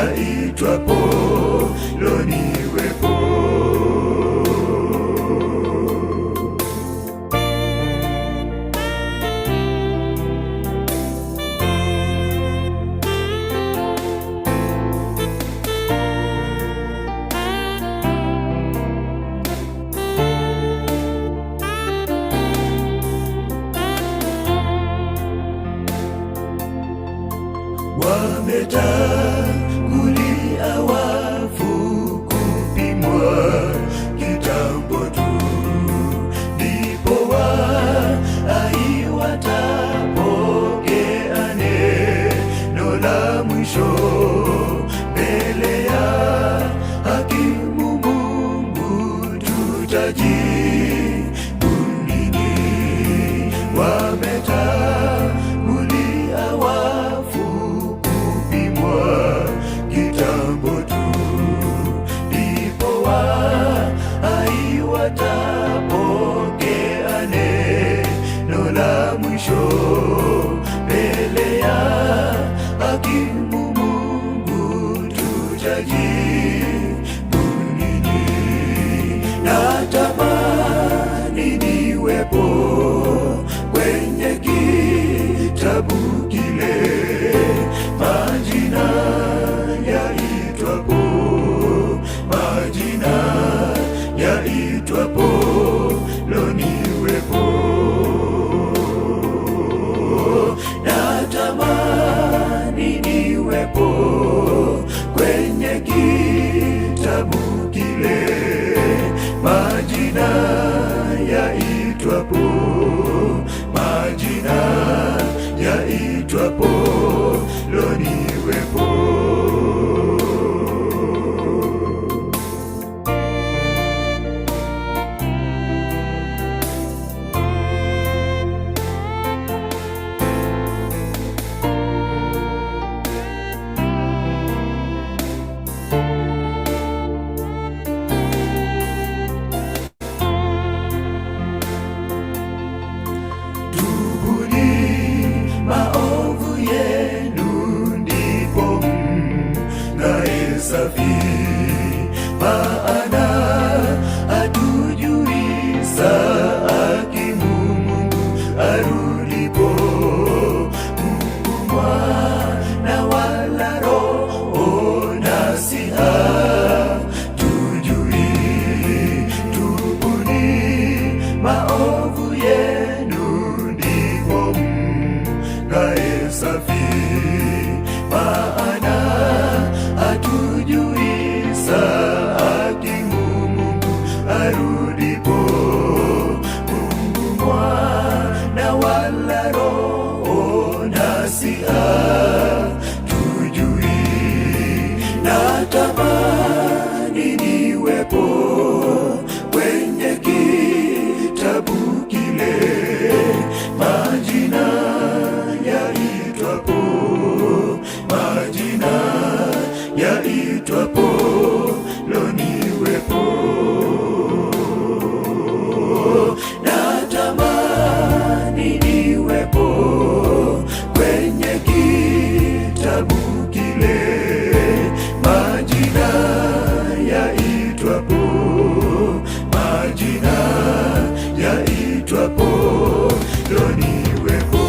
yaitwapo loniwepo. Wametangulia wafu kupimwa kitambo tu, ndipo wahai watapokea neno la mwisho mbele ya hakimu Mungu. Tutajibu nini? Wametangulia wafu kitambo tu, ndipo wahai watapokea neno la mwisho mbele ya hakimu Mungu. Tutajibu nini? Natamani niwepo kwenye kitabu kile, majina yaitwapo loniwepo. Natamani niwepo kwenye kitabu kile, majina yaitwapo loniwepo. Maovu yenu ndipo mng'ae safi, maana hatujui saa hakimu Mungu arudipo. Mungu Mwana wala Roho nasi hatujui. Tubuni maovu yenu ndipo mng'ae safi, maana hatujui saa hakimu Mungu arudipo. Mungu Mwana wala Roho nasi hatujui. Natamani niwepo kwenye kitabu kile, majina yaitwapo loniwepo. Natamani niwepo kwenye kitabu kile, majina yaitwapo loniwepo.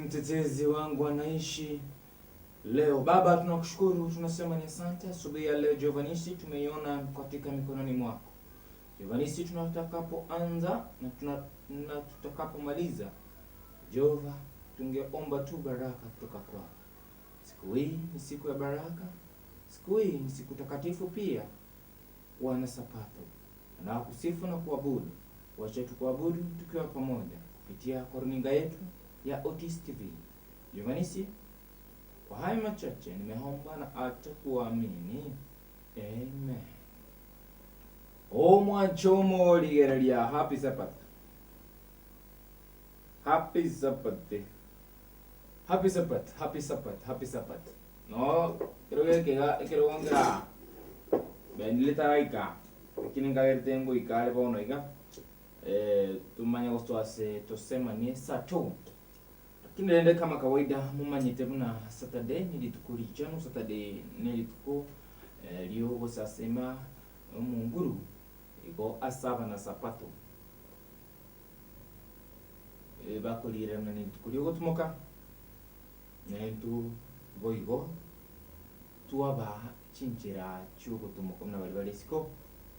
Mtetezi wangu anaishi. Leo Baba, tunakushukuru, tunasema ni asante. Asubuhi ya leo Jovanisi tumeiona katika mikononi mwako. Jovanisi, tunatakapoanza na tutakapomaliza, Jehova, tungeomba tu baraka kutoka kwako. Siku hii ni siku ya baraka. Siku hii ni siku takatifu pia. Wana Sabato na kusifu na kuabudu. Wacha tukuabudu tukiwa pamoja kupitia kwa runinga yetu ya Otis TV. Jovanisi, kwa haya machache nimeomba na hata kuamini. Amen. Mwachomo ligerelia. Happy Sabbath. Happy Sabbath. Happy Sabbath. Happy Sabbath. Happy Sabbath. No, creo que lo wangra. Benilita ika. Lakini ngawerte ngo ikale bono ika. Tumanya gostwase tosema ni sato. Kinende kama kawaida mumanyite buna Saturday nilitukuri chanu Saturday nilituko lio gosasema munguru iko asaba na sapato bakolira na nilitukuri gotumoka nentu boigo tuaba chinchira chugo tumoka na bali siko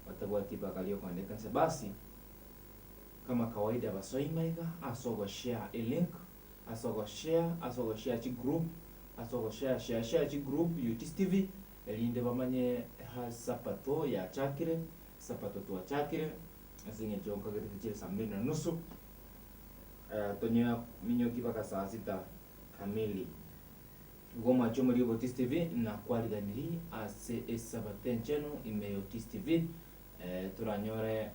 watabwati bakalio kwandeka basi kama kawaida basoimaiga asogo share a link asogo share chi group asogo share chi group Otis TV elinde bamanye ha sapato ya chakire sapato tu chakire asinge jonka gari saa 2:30 tonya minyo kibaka saa 6 kamili goma chomo li Otis TV na kwali ganiri ase sabaten cheno ime Otis TV turanyore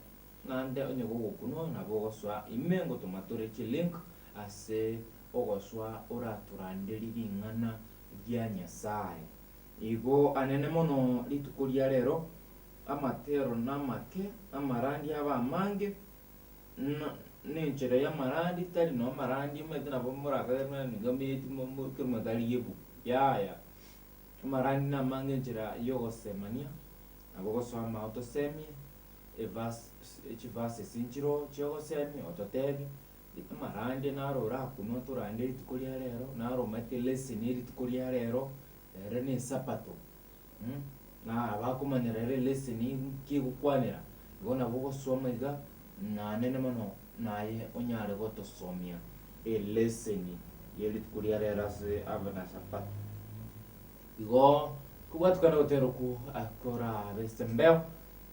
nande onye gokuno na bogoswa imengo tomatore chi link ase ogoswa ora turandeli ngana gya Nyasaye igo anene mono litukulia lero amatero namake amarandi abamange n'enchera y'amarandi tari no amarandi medina bomuraka n'gambi mu dali yebu ya amarandi namange enchera yogosemania abogoswa autosemi evas sinchiro chogosemi ototebi amarandi narora kuno turande litukulia lero naro mate lesson litukulia lero rene sapato na abakumanira lesson kigukwanira igona bogosoma iga na nene mano naye onyare gotosomia lesson yelitukulia lero ase abana sapato igo kubatukana gotero ku akora besembeo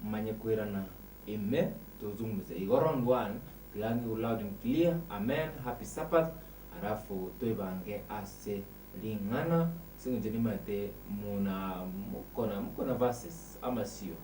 manye kwirana ime tuzungumze igo round 1 kilangi loud and clear. Amen. Happy Sabbath. Arafu tuibange ase lingana singo jeni mate mukona verses ama sio.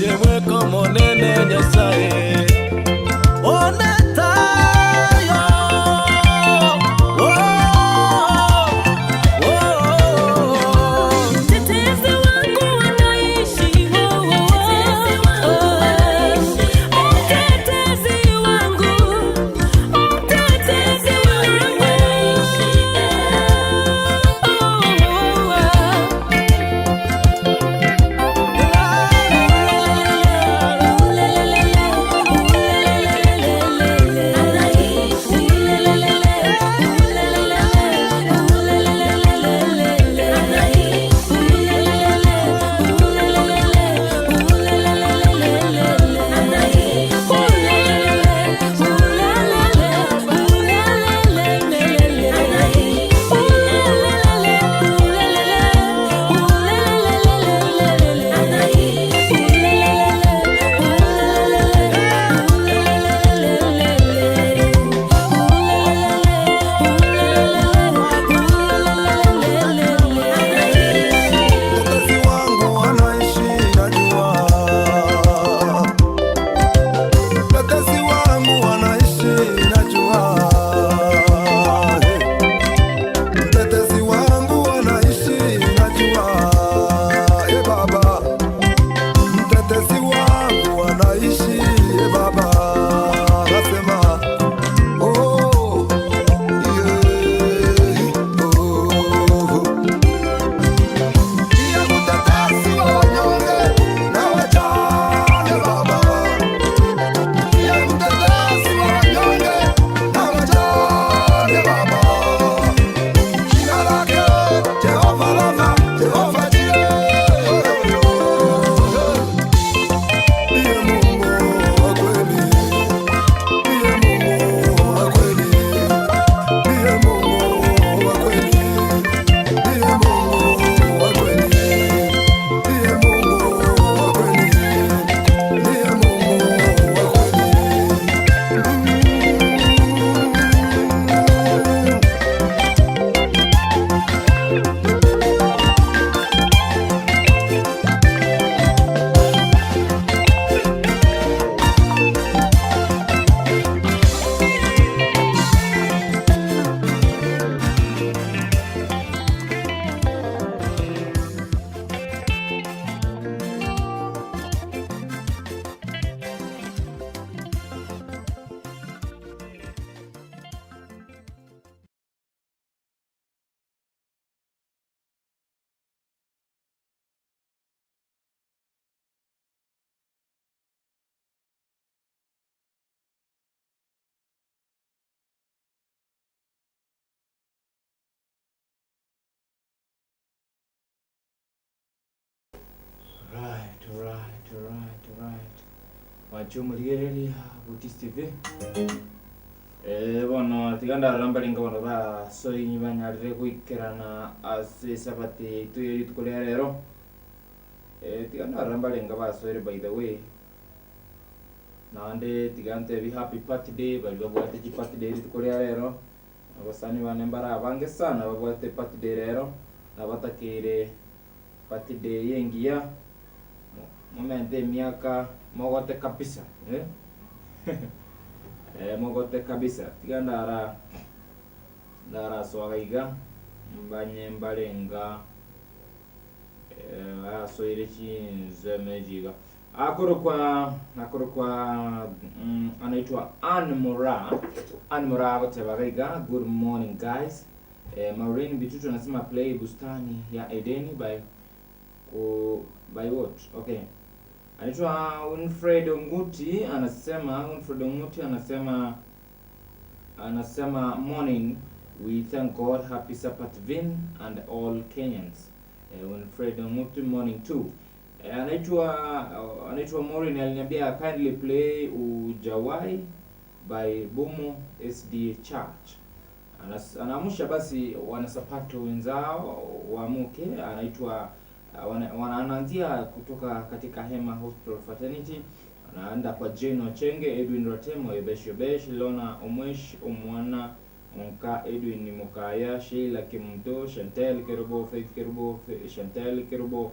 yemweko monene nyasaye onetayo Mtetezi wangu anaishi, mtetezi wangu, mtetezi wangu anaishi. Right. Wachumuligereria Butis TV. Bono tiganda rambalinga bono ba soyi banyarire kuikerana ase sabati tuyeri tukolera rero. Tiganda rambalinga ba soyi by the way. Nande tigante bi happy birthday bali babwate ki birthday tukolera rero. Abasani banembara abange sana babwate birthday rero. Nabatakire birthday yengia. Momente miaka mogote kabisa mogote kabisa tiganda dara swagaiga mbanye mbalenga soirechi zemejiga akorokwa anaitwa Anmora Batebagaiga. Good morning guys. Maureen Bitutu anasema play bustani ya Edeni by what? Okay. Anaitwa Winfred Nguti anasema morning, we thank God, happy Sabbath Vin and all Kenyans. Winfred Nguti morning too. Anaitwa Maureen aliniambia kindly play Ujawai by Bomo SDA Church. Anamusha basi wanasapato wenzao wamuke. Anaitwa wanaanzia kutoka katika Hema Hospital Fraternity, anaenda kwa Jane Ochenge, Edwin Rotemo, Ebeshobesh, Lona Omwesh, Omwana Onka, Edwin Mukaya, Sheila Kimdo, Chantel Kerubo, Faith Kerubo, Chantel Kerubo,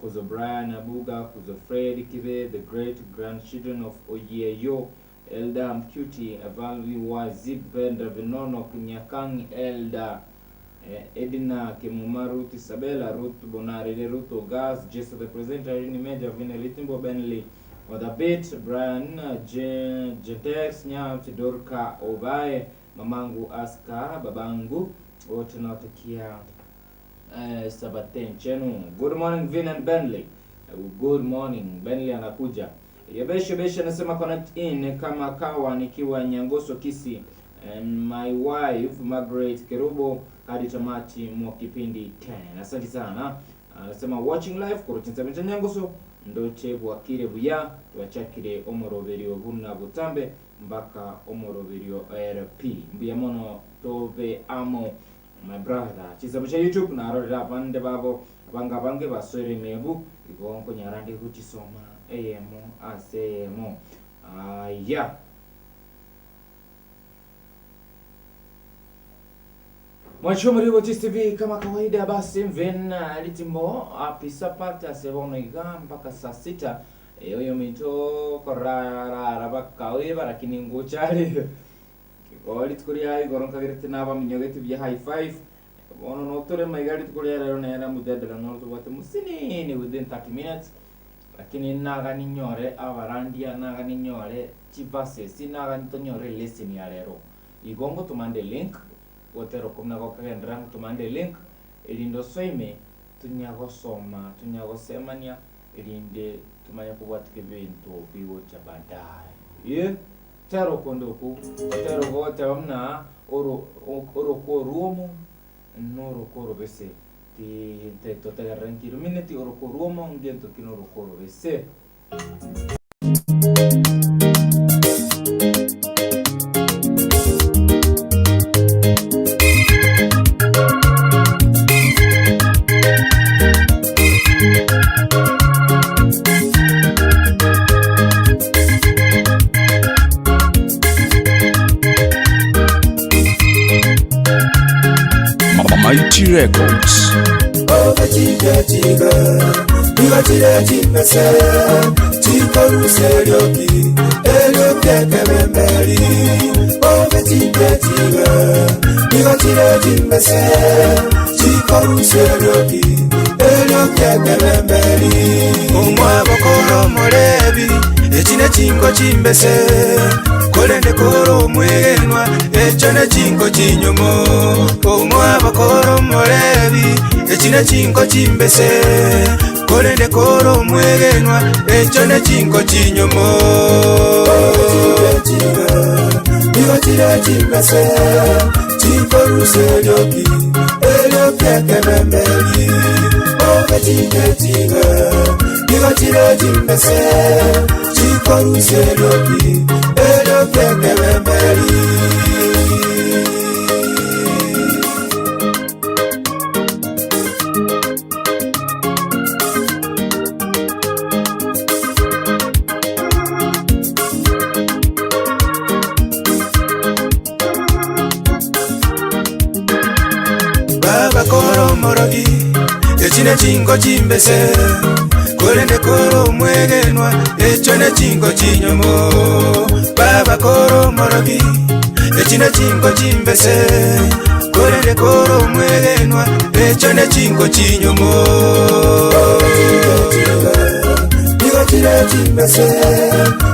kuzo Brian Abuga, kuzo Fred Kibe, the great grandchildren of Oyeyo, Elder Mcuti, Avalvi Wazib Benda Vinono, Kunyakangi Elder Edina Kimuma, Ruth Isabella, Ruth Bonari, Ruth Ogas, Jesse the presenter, Rini Major, Vinelitimbo Benley, Odabit, Brian, Jetex, Nyam, Tidorka, Obaye, Mamangu Aska, Babangu, wote nawatakia Sabate chenu. Good morning Vin and Benley. Good morning Benley anakuja. Yabeshe anasema connect in kama kawa nikiwa Nyangoso Kisi, and my wife Margaret Kerubo hadi tamati mwa kipindi 10. Asante sana. Anasema watching live kurutinza binja Nyangoso ndoche bwakire buya twachakire omoroberio bunna butambe mpaka omoroberio RP mbiamono tobe amo my brother chizabucha YouTube na arora bande babo bange basore mebu igonko nyarandi kuchisoma emo asemo ya Mwachomari wa TV kama kawaida. Basi mvena litimbo apisa pata sebona iga mpaka saa 6 yoyo mito korara bakawe barakini nguchari kikoli tukuria igoronka girete naba minyogete bya high five ono notore maigari tukuria rero nera mudadala no tubate musini within 30 minutes, lakini naga ninyore abarandia naga ninyore chivase naga nitonyore lesson ya rero igongo tumande link wotero kumna kokagendra tumande link elindo soime tunyagosoma tunyagosemania elinde tumanya kubwatike bintu biwo cha baadaye tero kondoku tero gote amna oro ko ruomo noro koro bese ti totega rankiro mineti oro ko ruomo ngento kinoro koro bese Mighty Records. Tiga Tiga Timbese Tiga Ruserioki Elioke Kememberi Tiga Tiga Timbese Tiga Ruserioki Elioke Kememberi Umwa Bokoro Morebi Echine Chingo Chimbese Kolende koro mwegenwa echone chingo chinyomo omwa bakoro morebi echine chingo chimbese kolende koro mwegenwa echone chingo chinyomo tiga chimbese chingo ruserioki elioke kememberi oge tiga tiga chimbese chingo ruserioki Baba koro morogi echine chingo chimbese kolende koro mwegenwa echone chingo chinyomo Baba koro morogi echine chingo chimbese kolende koro mwegenwa echone chingo chinyomo Tiga chimbese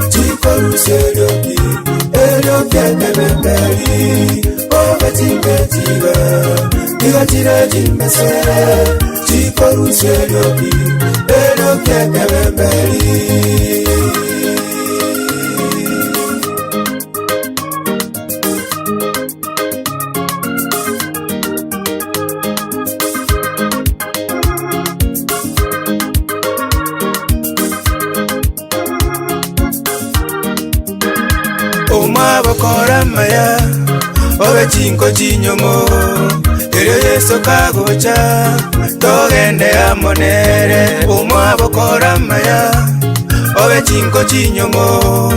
Tiga ruserioki elioke kememberi oge tiga chimbese Tiga ruserioki elioke kememberi Bokora maya obe chingo chinyomo Erio Yesu kagocha togende amonere umwa bokora maya obe chingo chinyomo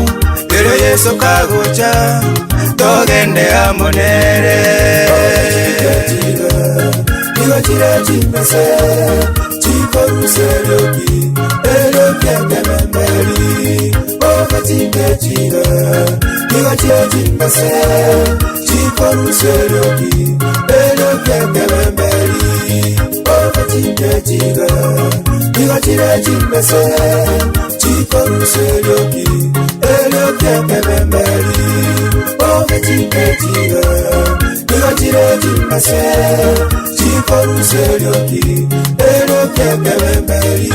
Erio Yesu kagocha togende amonere Tiga chimbese chikoruseroki erokekememberi okachingechira igachiechimbese chikoruseroki erokekememberi okachingechira igachiechimbese chikoruseroki erokekememberi okachingechira igachiechimbese chikoruseroki erokekememberi.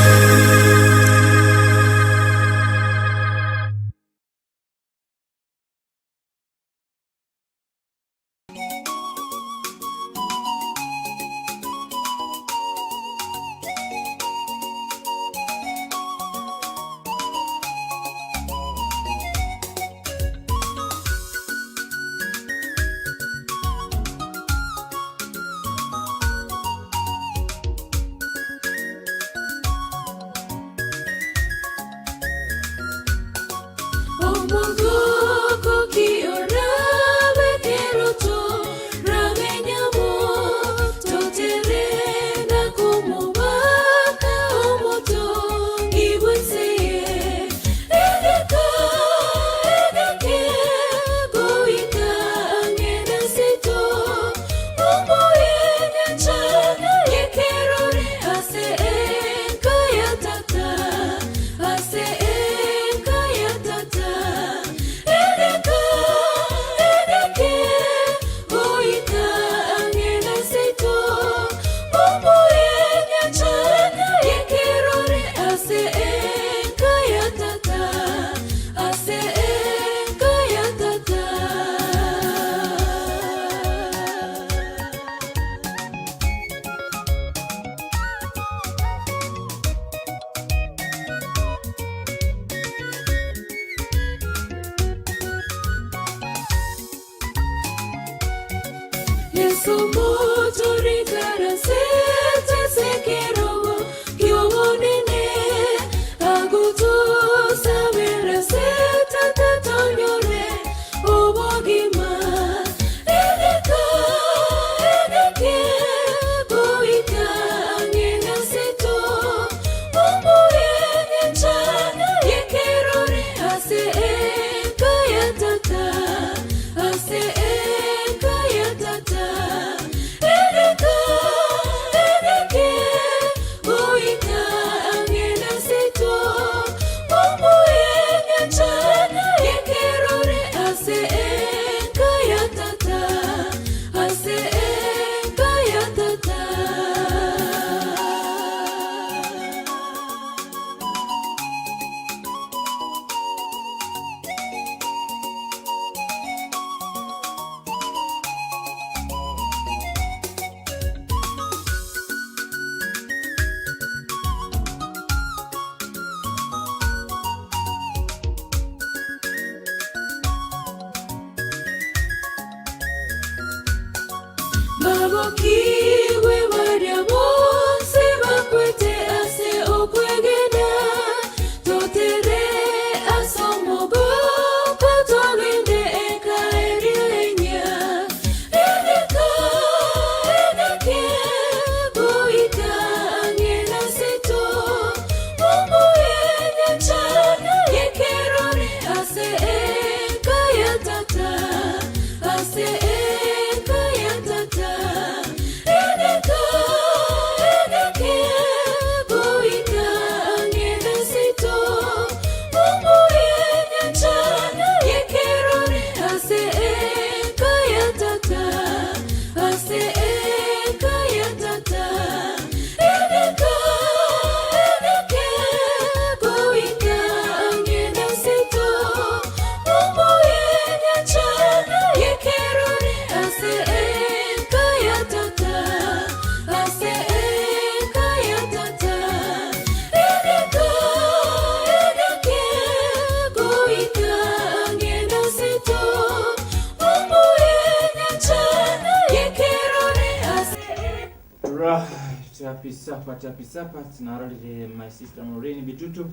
chapisapa tinarolire my sister Maureen Bitutu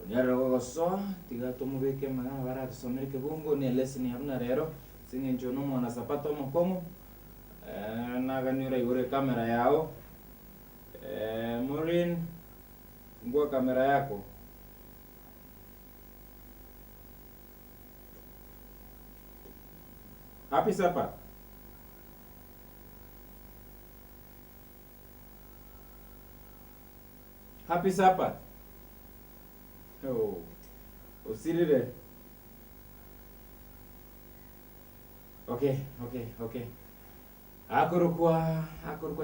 onyara gogosoa tiga tumubeke magana bara tusomereke bungo ne lesson hamna rero singe njono mwana sapato mokomo na ganyura igore kamera yao Maureen, fungua kamera yako. Happy Sabbath. Happy Sabbath. Oh, usirire. Okay. Akurukwa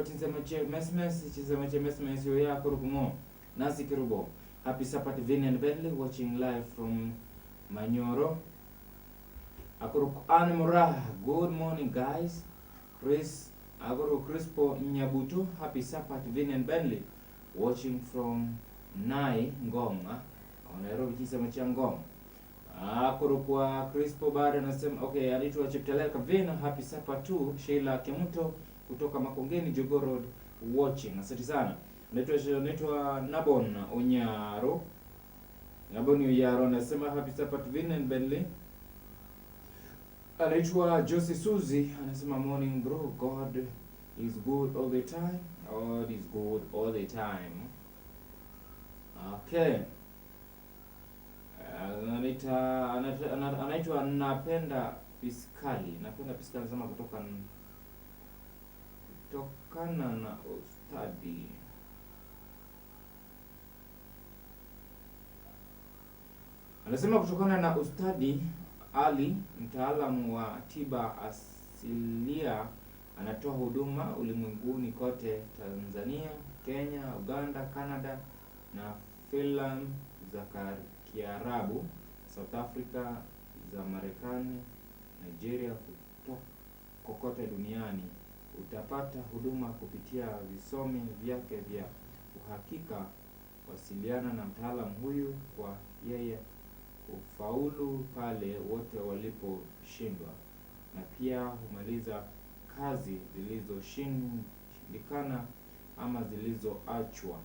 chinsemache mesmes yo ya akurukumo nasi kirubo. Happy Sabbath Vin and Bentley watching live from Manyoro. Akuruk Animura, good morning guys. Crispo Nyabutu, happy Sabbath Vin and Bentley watching from Nai Ngong, Nairobi chinsemache Ngong. Kurukwa Crispo bado anasema okay, anaitwa Chepteleka Vina, happy Sabbath to Sheila Kemuto kutoka Makongeni Jogoo Road watching. Asante sana. Anaitwa Nabon Onyaro. Nabon Onyaro anasema happy Sabbath Vina and Bentley. Anaitwa Josie Suzy anasema morning bro, God is good all the time. God is good all the time. Okay. Anaitwa Napenda Piskali anasema kutokana na ustadi. Anasema kutokana na ustadi Ali, mtaalamu wa tiba asilia, anatoa huduma ulimwenguni kote, Tanzania, Kenya, Uganda, Canada na filamu za Kiarabu, South Africa, za Marekani, Nigeria, kokote duniani. Utapata huduma kupitia visomi vyake vya uhakika. Wasiliana na mtaalamu huyu kwa yeye ufaulu pale wote waliposhindwa, na pia humaliza kazi zilizoshindikana ama zilizoachwa.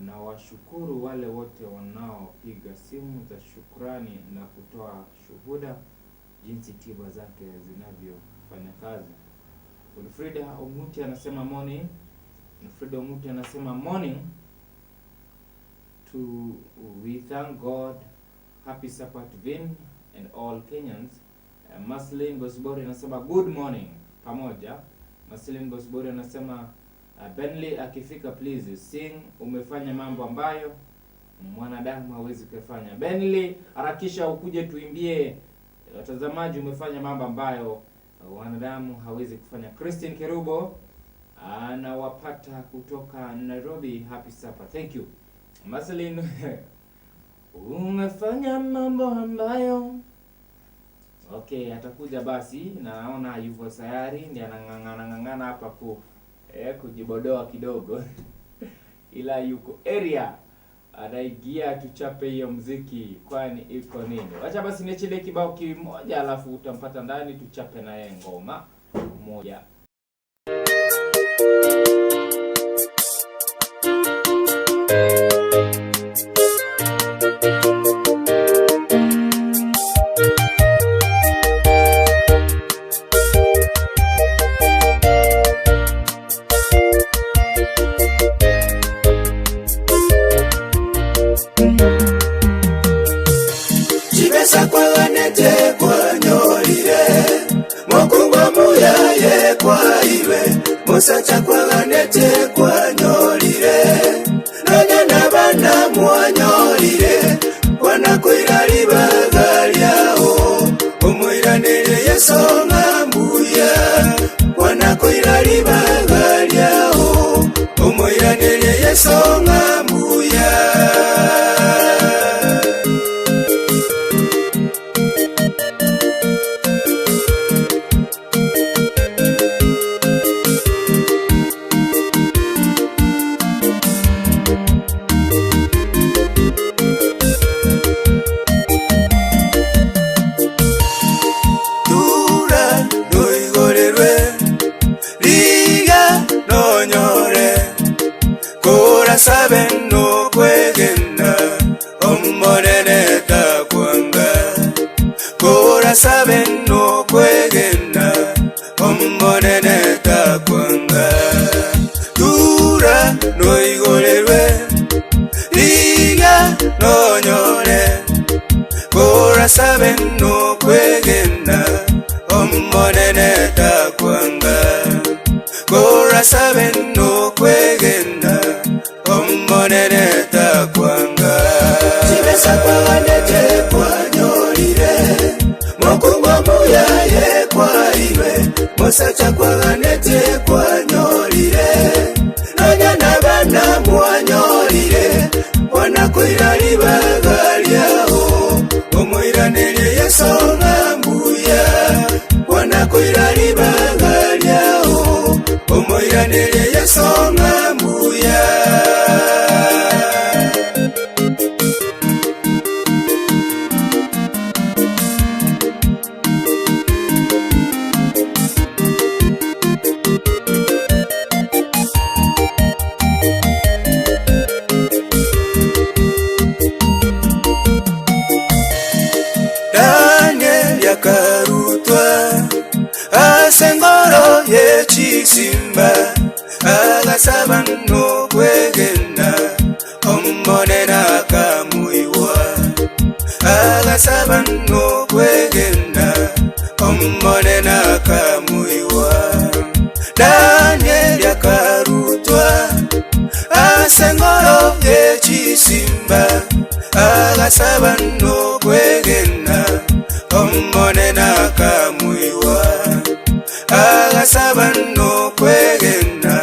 Na washukuru wale wote wanaopiga simu za shukrani na kutoa shuhuda jinsi tiba zake zinavyofanya kazi. Wilfrida Omuti anasema morning. We thank God. Happy Sabbath Vin and all Kenyans. Maslin Bosbori anasema good morning pamoja. Maslin Bosbori anasema Bentley akifika please sing, umefanya mambo ambayo mwanadamu hawezi kufanya. Bentley harakisha ukuje tuimbie, watazamaji, umefanya mambo ambayo wanadamu hawezi kufanya. Christine Kerubo anawapata kutoka Nairobi, happy Sabbath. Thank you Maslin. Umefanya mambo ambayo okay, atakuja basi, naona yuko tayari, ndiye anang'ang'ana hapa kujibodoa kidogo ila yuko area anaigia tuchape hiyo muziki, kwani iko nini. Acha basi niachile kibao kimoja alafu utampata ndani tuchape na yeye ngoma moja. Musacha kwa ganete kwa nyorire Nanya na bana mwa nyorire Wana kuirari bagaliao Umuiranire yeso ngambuya Wana kuirari bagaliao Umuiranire yeso ngambuya. Sabe no kwegena omonene takwanga Kora sabe no kwegena omonene takwanga beno kwegenda omonene takwanga korasa beno kwegenda omonene takwanga chibesa kwaganete kwanyorire mokungwa muyaye kwaiwe mosacha kwaganete kwanyorire nonya nabana mwanyorire wanakwira libagaliao omwiranire yesonga mbuya wanakwira libagaliao omwiranire yesonga mbuya Karutwa asengoro yechisimba agasaba no kwegenda omonena kamuiwa agasaba no kwegenda omonena kamuiwa Daniel yakarutwa asengoro yechisimba agasaba no kwegenda omonena kamuiwa agasaba no kwegenda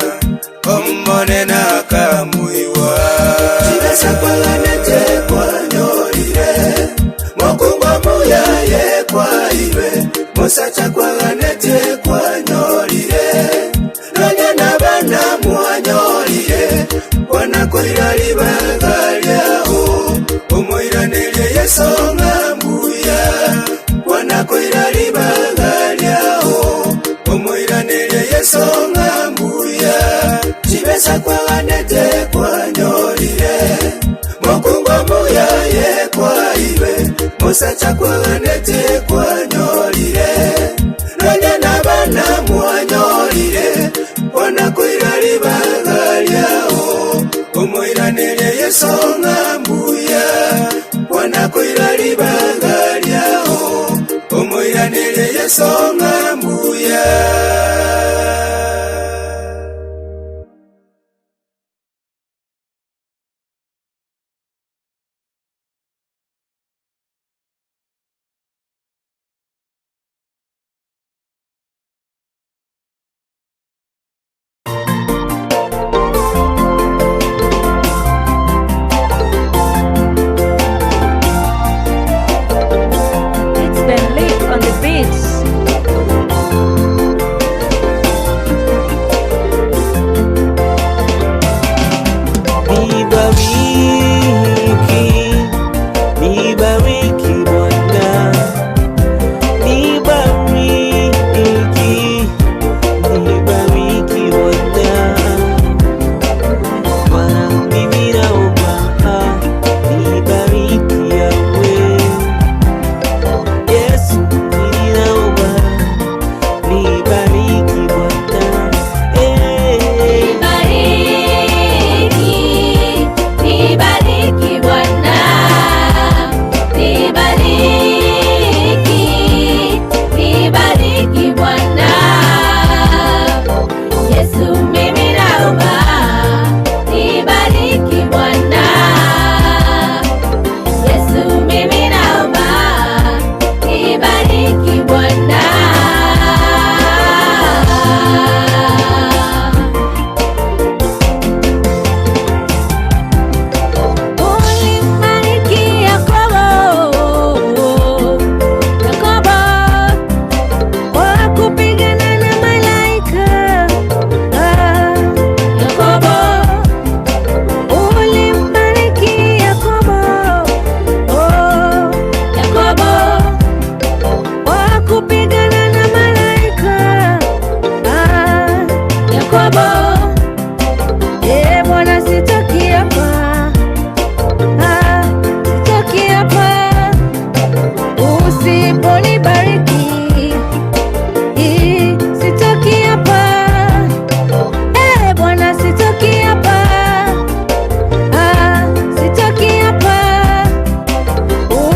omonena kamuiwa chibesa kwaganete kwanyorire mokungwa muyaye kwaiwe mosacha kwaganete kwanyorire nonya nabana mwanyorire wanakwira libagaliao omwiranire yesonga mbuya wanakwira libagaliao omwiranire yesonga mbuya chibesa kwaganete kwanyorire mokungwa muyaye kwaiwe mosacha kwaganete kwanyorire nonya nabana mwanyorire wanakwira libagaliao omwiranire yesonga mbuya wanakwira libagaliao omwiranire yesonga mbuya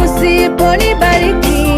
Usiponibariki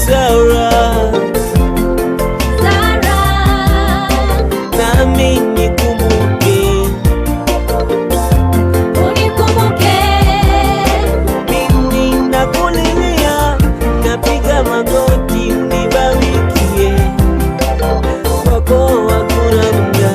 Sara, nami nikumbuke, mimi nakulilia, napiga magoti unibarikie, kwako hakuna muda.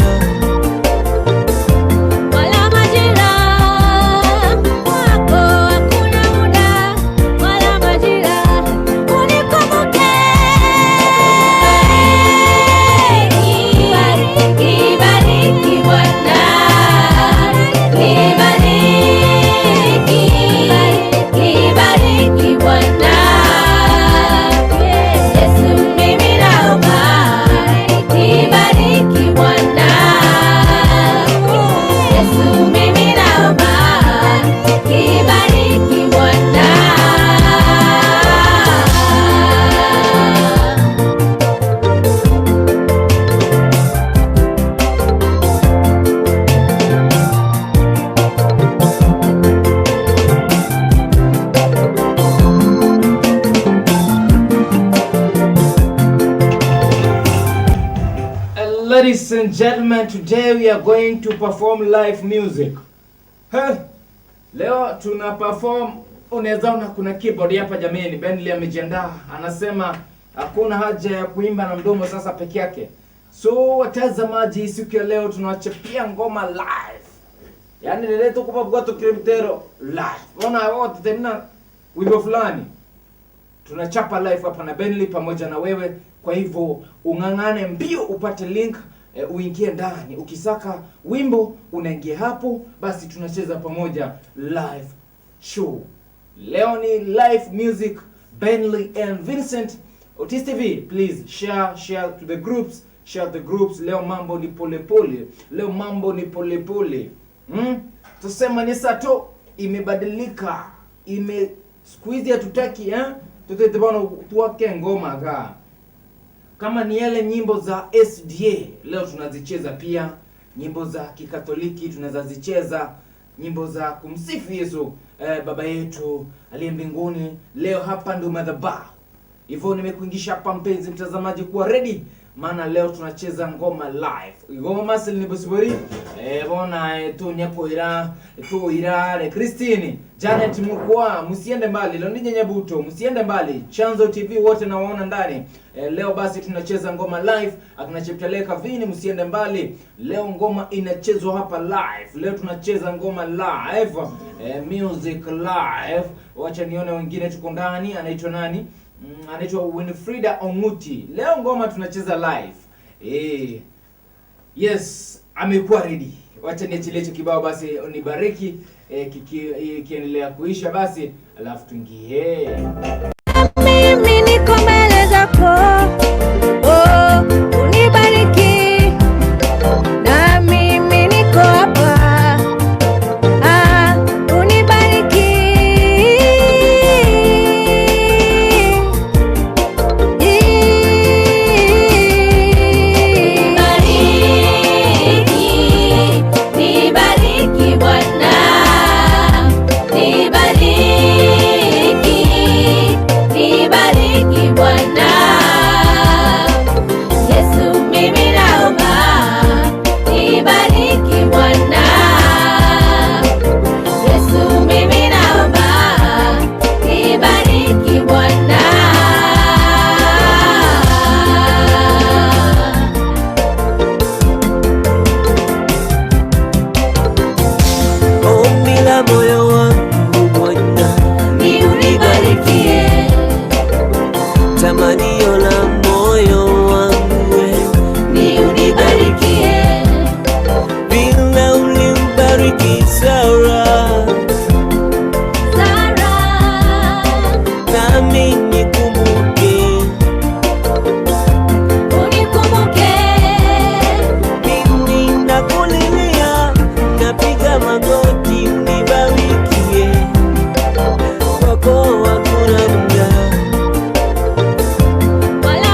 Ladies and gentlemen, today we are going to perform live music. Leo tuna perform, unaweza ona kuna keyboard hapa jameni. Benly amejiandaa, anasema hakuna haja ya kuimba na mdomo sasa peke yake. So watazamaji, siku ya leo tunawachapia ngoma live. Yaani leo tuko kwa Kriptero live. Ona wote tena wimbo fulani tunachapa live hapa na Benly pamoja na wewe. Kwa hivyo ungangane mbio upate link, uingie ndani. Ukisaka wimbo unaingia hapo, basi tunacheza pamoja live show. Leo ni live music, Benly and Vincent. Otis TV, please share to the groups, share the groups. Leo mambo ni polepole, leo mambo ni polepole. Tusema ni sato imebadilika, squeeze hatutaki tutete bana tuwake ngoma ga. Kama ni yale nyimbo za SDA leo tunazicheza pia, nyimbo za Kikatoliki tunazicheza, nyimbo za kumsifu Yesu baba yetu aliye mbinguni. Leo hapa ndo madhabahu. Hivyo nimekuingisha hapa mpenzi mtazamaji kuwa ready, maana leo tunacheza ngoma live. Ngoma sili ni bosibori bona tu nyakoira tu irare Christine Janet mkwa, msiende mbali. Leo ni Nyabuto, msiende mbali. Chanzo TV wote nawaona ndani. Leo basi tunacheza ngoma live, atunachepeleka vini, msiende mbali. Leo ngoma inachezwa hapa live. Leo tunacheza ngoma live, music live. Wacha nione wengine tuko ndani. Anaitwa nani? Anaitwa Winfrida Omuti. Leo ngoma tunacheza live. Yes, amekuwa ready. Wacha niachilie kibao basi unibariki, kiendelea kuisha basi alafu tuingie. Mimi niko mbele zako, unibariki. Na mimi niko hapa, unibariki. Nibariki Bwana, nibariki Bwana. Yesu mimi naomba, nibariki Bwana. Yesu mimi naomba, nibariki Bwana. Ombi la moyo wangu Bwana, Ni unibarikie. tamanio la moyo wangu Ni unibarikie. vile ulimbariki Sara, nami nikumbuke, Unikumbuke. mimi nakulilia, napiga magoti unibarikie, kwako hakuna muda. Wala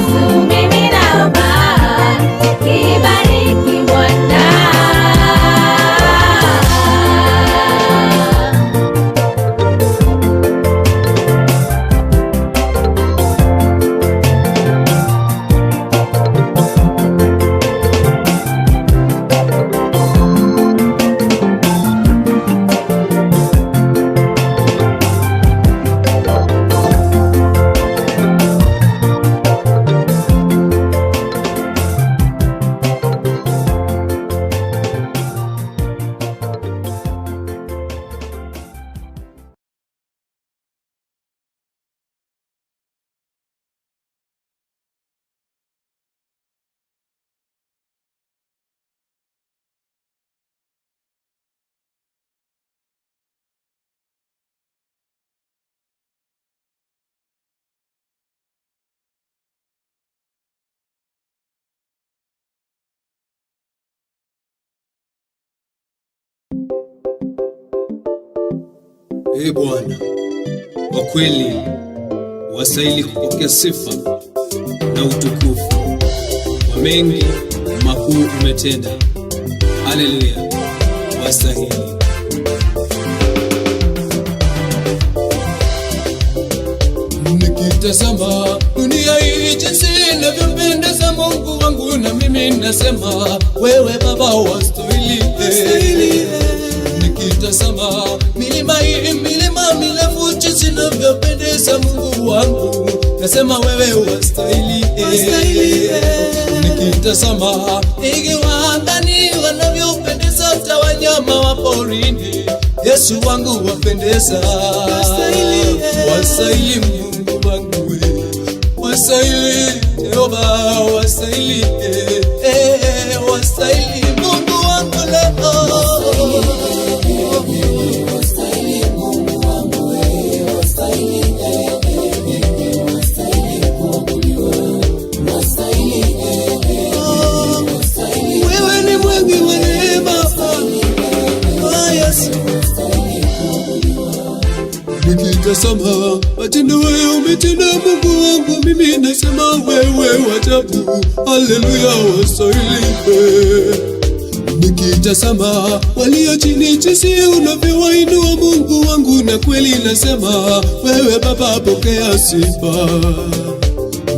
Yesu mimi naomba, kibariki Bwana. Ee Bwana, kwa kweli wastahili kupokea sifa na utukufu. Kwa mengi makuu umetenda. Haleluya, wastahili. Nikitazama dunia hii jinsi inavyopendeza, Mungu wangu, na mimi nasema wewe Baba wastahili. Nikitazama milima hii, milima mirefu jinsi inavyopendeza, Mungu wangu, nasema wewe wastahili. Nikitazama ndege wa angani wanavyopendeza, hata wanyama wa porini, Yesu wangu wapendeza. Wastahili Mungu wangu, wastahili Jehova, wastahili wastahili Mungu wangu leo. Wewe ni mwingi wa neema, Yesu. Nikitazama matendo wewe umetenda, Mungu wangu, mimi nasema wewe wajabu. Haleluya, wastahili. Nikitazama walio chini jinsi unavyowainua, Mungu wangu, na kweli nasema wewe Baba pokea sifa.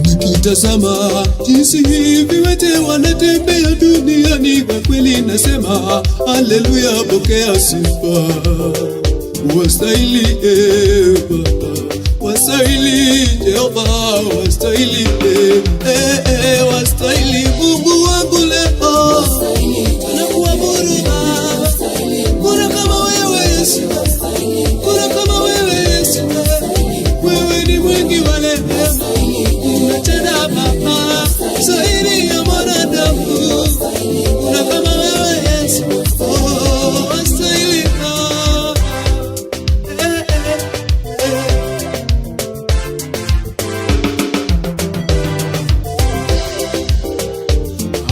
Nikitazama jinsi hivi wote wanatembea duniani, kwa kweli nasema haleluya, pokea sifa. Wastahili Baba, wastahili Jehova, wastahili wastahili Mungu wangu leo. Nakuabudu Baba, kuna kama wewe Yesu, kuna kama wewe Yesu. Wewe ni mwingi wa rehema, umetenda Baba zaidi ya mwanadamu. Kuna kama wewe Yesu, wastahili.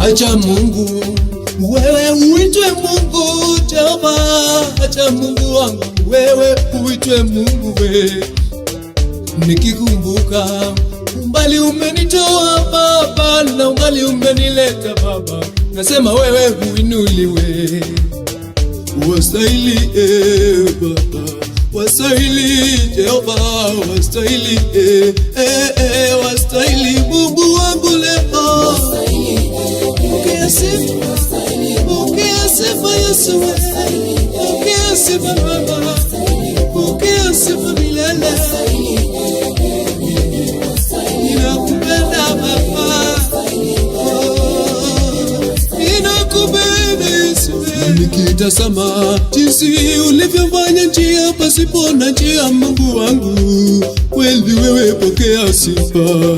Acha Mungu wewe uitwe Mungu Jehova, acha Mungu wangu wewe uitwe Mungu we. Nikikumbuka umbali umenitoa Baba, na umbali umenileta Baba, nasema wewe uinuliwe. Wastahili Baba, wastahili Jehova, wastahili wastahili Mungu wangu leo. Pokea sifa Yesu, pokea sifa Baba, pokea sifa milele. Ninakupenda Baba, ninakupenda Yesu. Nikitazama jinsi ulivyofanya njia pasipo na njia, Mungu wangu, kweli wewe pokea sifa.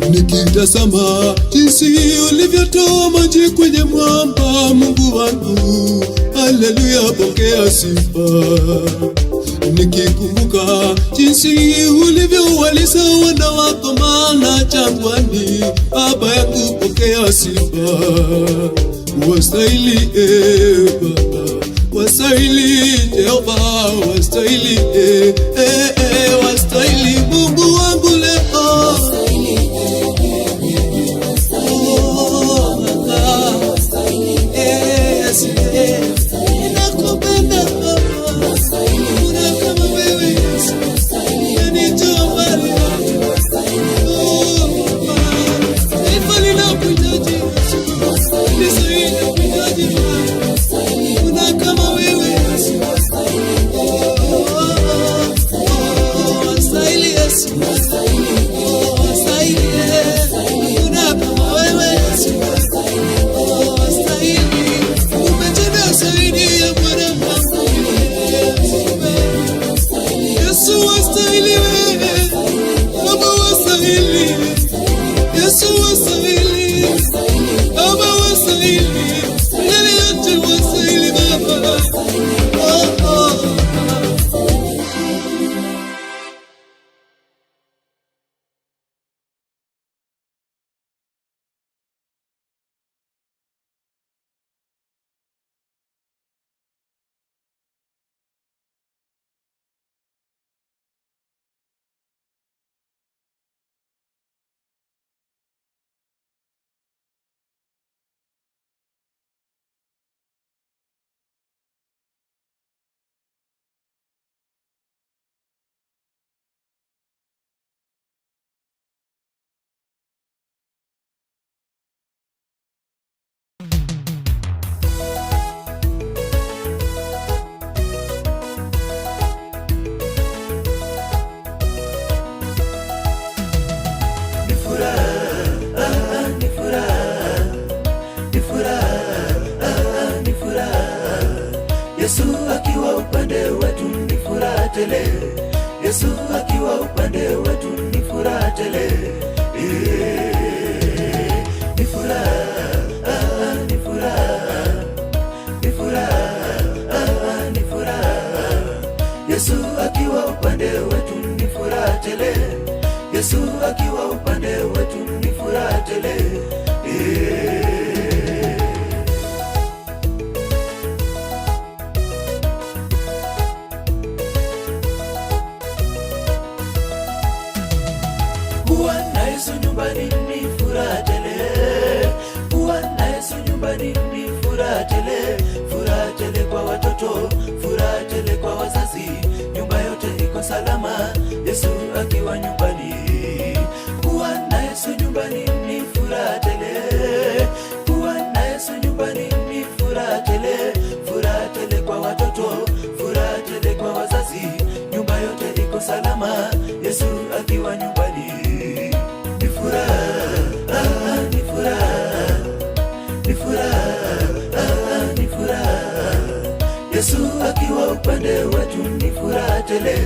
Nikitazama jinsi ulivyotoa maji kwenye mwamba, Mungu wangu, haleluya, pokea sifa. Nikikumbuka jinsi ulivyowalisha wana wako mana jangwani, Baba yangu, pokea sifa. Wastahili Baba, wastahili Jehova, wastahili wastahili Mungu wangu leo. tele. Yesu akiwa upande wetu ni furaha tele. Ni furaha, ni furaha, ni furaha, ni furaha. Yesu akiwa upande wetu ni furaha tele. Yesu akiwa upande wetu ni furaha tele. Kuwa na Yesu nyumbani ni furaha tele. Kuwa na Yesu nyumbani ni furaha tele. Furaha tele kwa watoto, furaha tele kwa wazazi. Nyumba yote iko salama, Yesu akiwa nyumbani. Kuwa na Yesu nyumbani ni furaha tele. Kuwa na Yesu nyumbani ni furaha tele. Furaha tele kwa watoto, furaha tele kwa wazazi. Nyumba yote iko salama, Yesu akiwa nyumbani. Ni furaha, ni furaha, ni furaha, ni furaha. Yesu akiwa upande wetu ni furaha tele.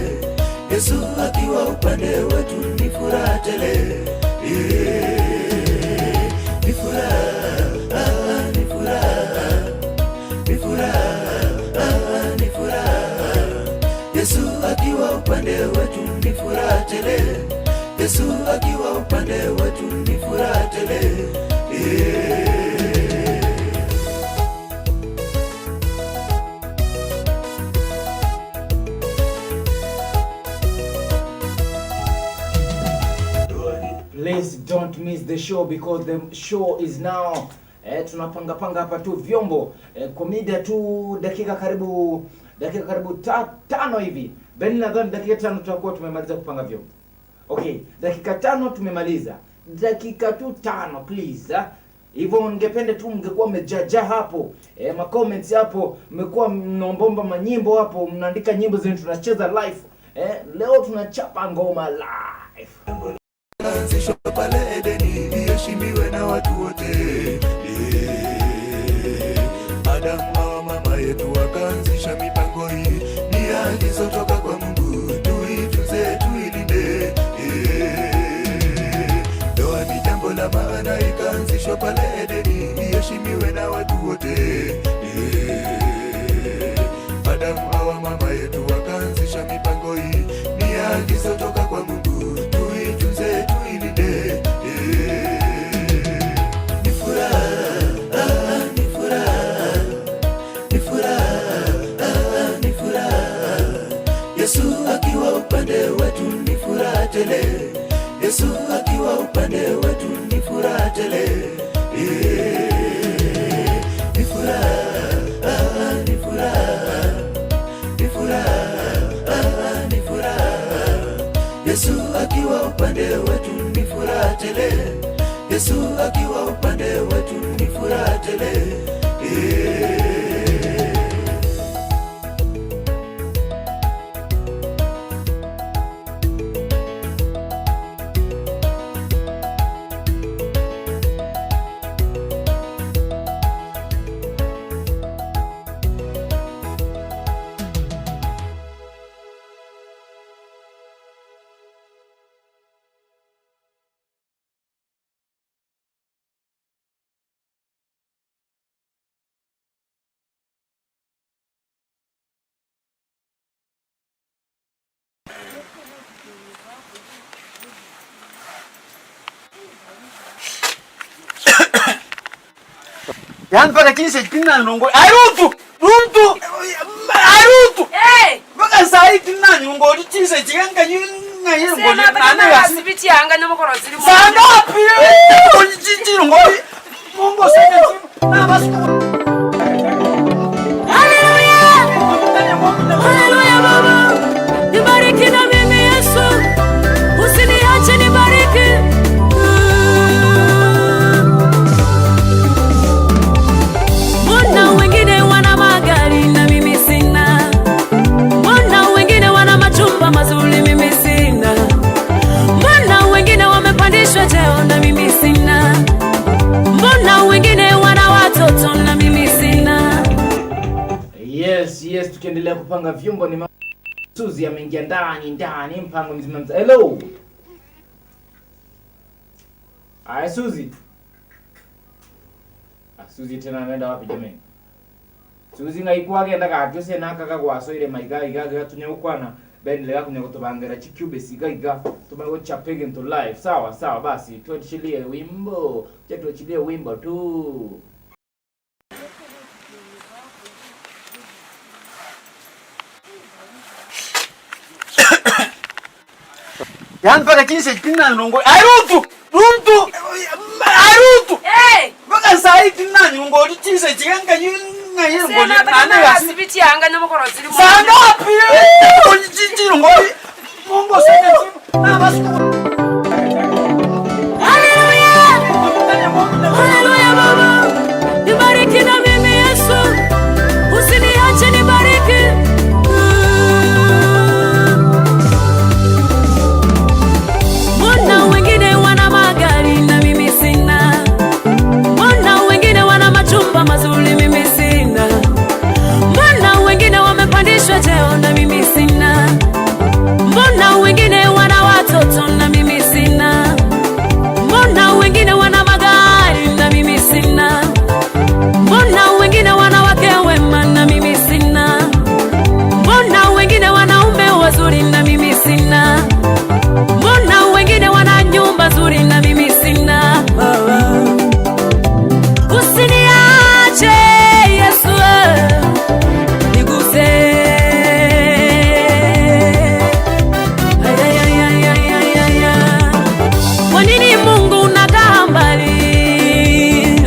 Yesu akiwa upande wetu ni furaha tele. Ni furaha, ni furaha, ni furaha, ni furaha. Yesu akiwa upande wetu ni furaha tele. Yesu akiwa upande wetu ni furaha tele. Please don't miss the show because the show is now tunapanga hapa tu vyombo komida tu dakika karibu 5 hivi. Beni nadhani dakika 5 tutakuwa tumemaliza kupanga vyombo. Okay, dakika 5 tumemaliza. Dakika tu 5 please. Hivyo ningependa tu mngekuwa mmejaja hapo. Ma comments hapo, mmekuwa mnaombomba manyimbo hapo, mnaandika nyimbo zenu tunacheza live. Leo tunachapa ngoma live. Anzishwa pale Edeni, iheshimiwe na watu wote. Adamu mama yetu akaanzisha mipango hii, ni agizo toka kwa Mungu, tuitunze tuilinde. Ndoa ni jambo la maana, ikaanzishwa pale Edeni, iheshimiwe na watu wote. Adamu mama yetu akaanzisha mipango hii, ni agizo toka kwa Mungu, tuitunze tuilinde. Ni furaha, ni furaha, ni furaha, ni furaha. Yesu akiwa upande wetu ni furaha tele. Yesu akiwa upande wetu ni furaha tele. Ni furaha, ni furaha, ni furaha, ni furaha. Yesu akiwa upande wetu ni furaha tele. Yesu akiwa upande wetu ni furaha tele. Yan pada kinse kinna nongo arutu baka sai kinna nongo di kinse chiganga yinga yingo ni ana ya sibiti anga no mukoro ziri mu sana pio oni jinji nongo mongo sene na basu. Haleluya haleluya baba nibariki na mimi Yesu usiniache nibariki. Yes, tukiendelea kupanga vyombo ni Suzi ameingia ndani mpango mzima mzima. Hello. Aya Suzi. Suzi tena ameenda wapi jamani? Suzi ngaikuage ndaga atuse nakaka gwaso ile maiga igaga tunyukwana bendele yako nyakutubangera chikube siga tumago chapege into live. Sawa basi tuachilie wimbo. Tuachilie wimbo tu. Yan para 15 tina nongo. Arutu. Baka sai tina nongo litise chiganga yunga yero ngo. Ana gasibiti anga n'amukoro ziri mu. Sana api. Onjiji nongo. Mongo sene. Na basu. Hallelujah. Hallelujah baba. Nibariki na mimi Yesu. Usiniache nibariki. Mbona wengine wana magari na mimi sina? Mbona wengine wana machumba mazuri mimi sina? Mbona wengine wamepandishwa cheo na mimi sina? Mbona wengine wana watoto na mimi sina? Mbona wengine wana magari na mimi sina? Mbona wengine wana wake wema na mimi sina? Mbona wengine wanaume wazuri na mimi sina? Mbona wengine wana nyumba nzuri na mimi sina? Usiniache Yesu, niguse. Kwa nini Mungu unakaa mbali?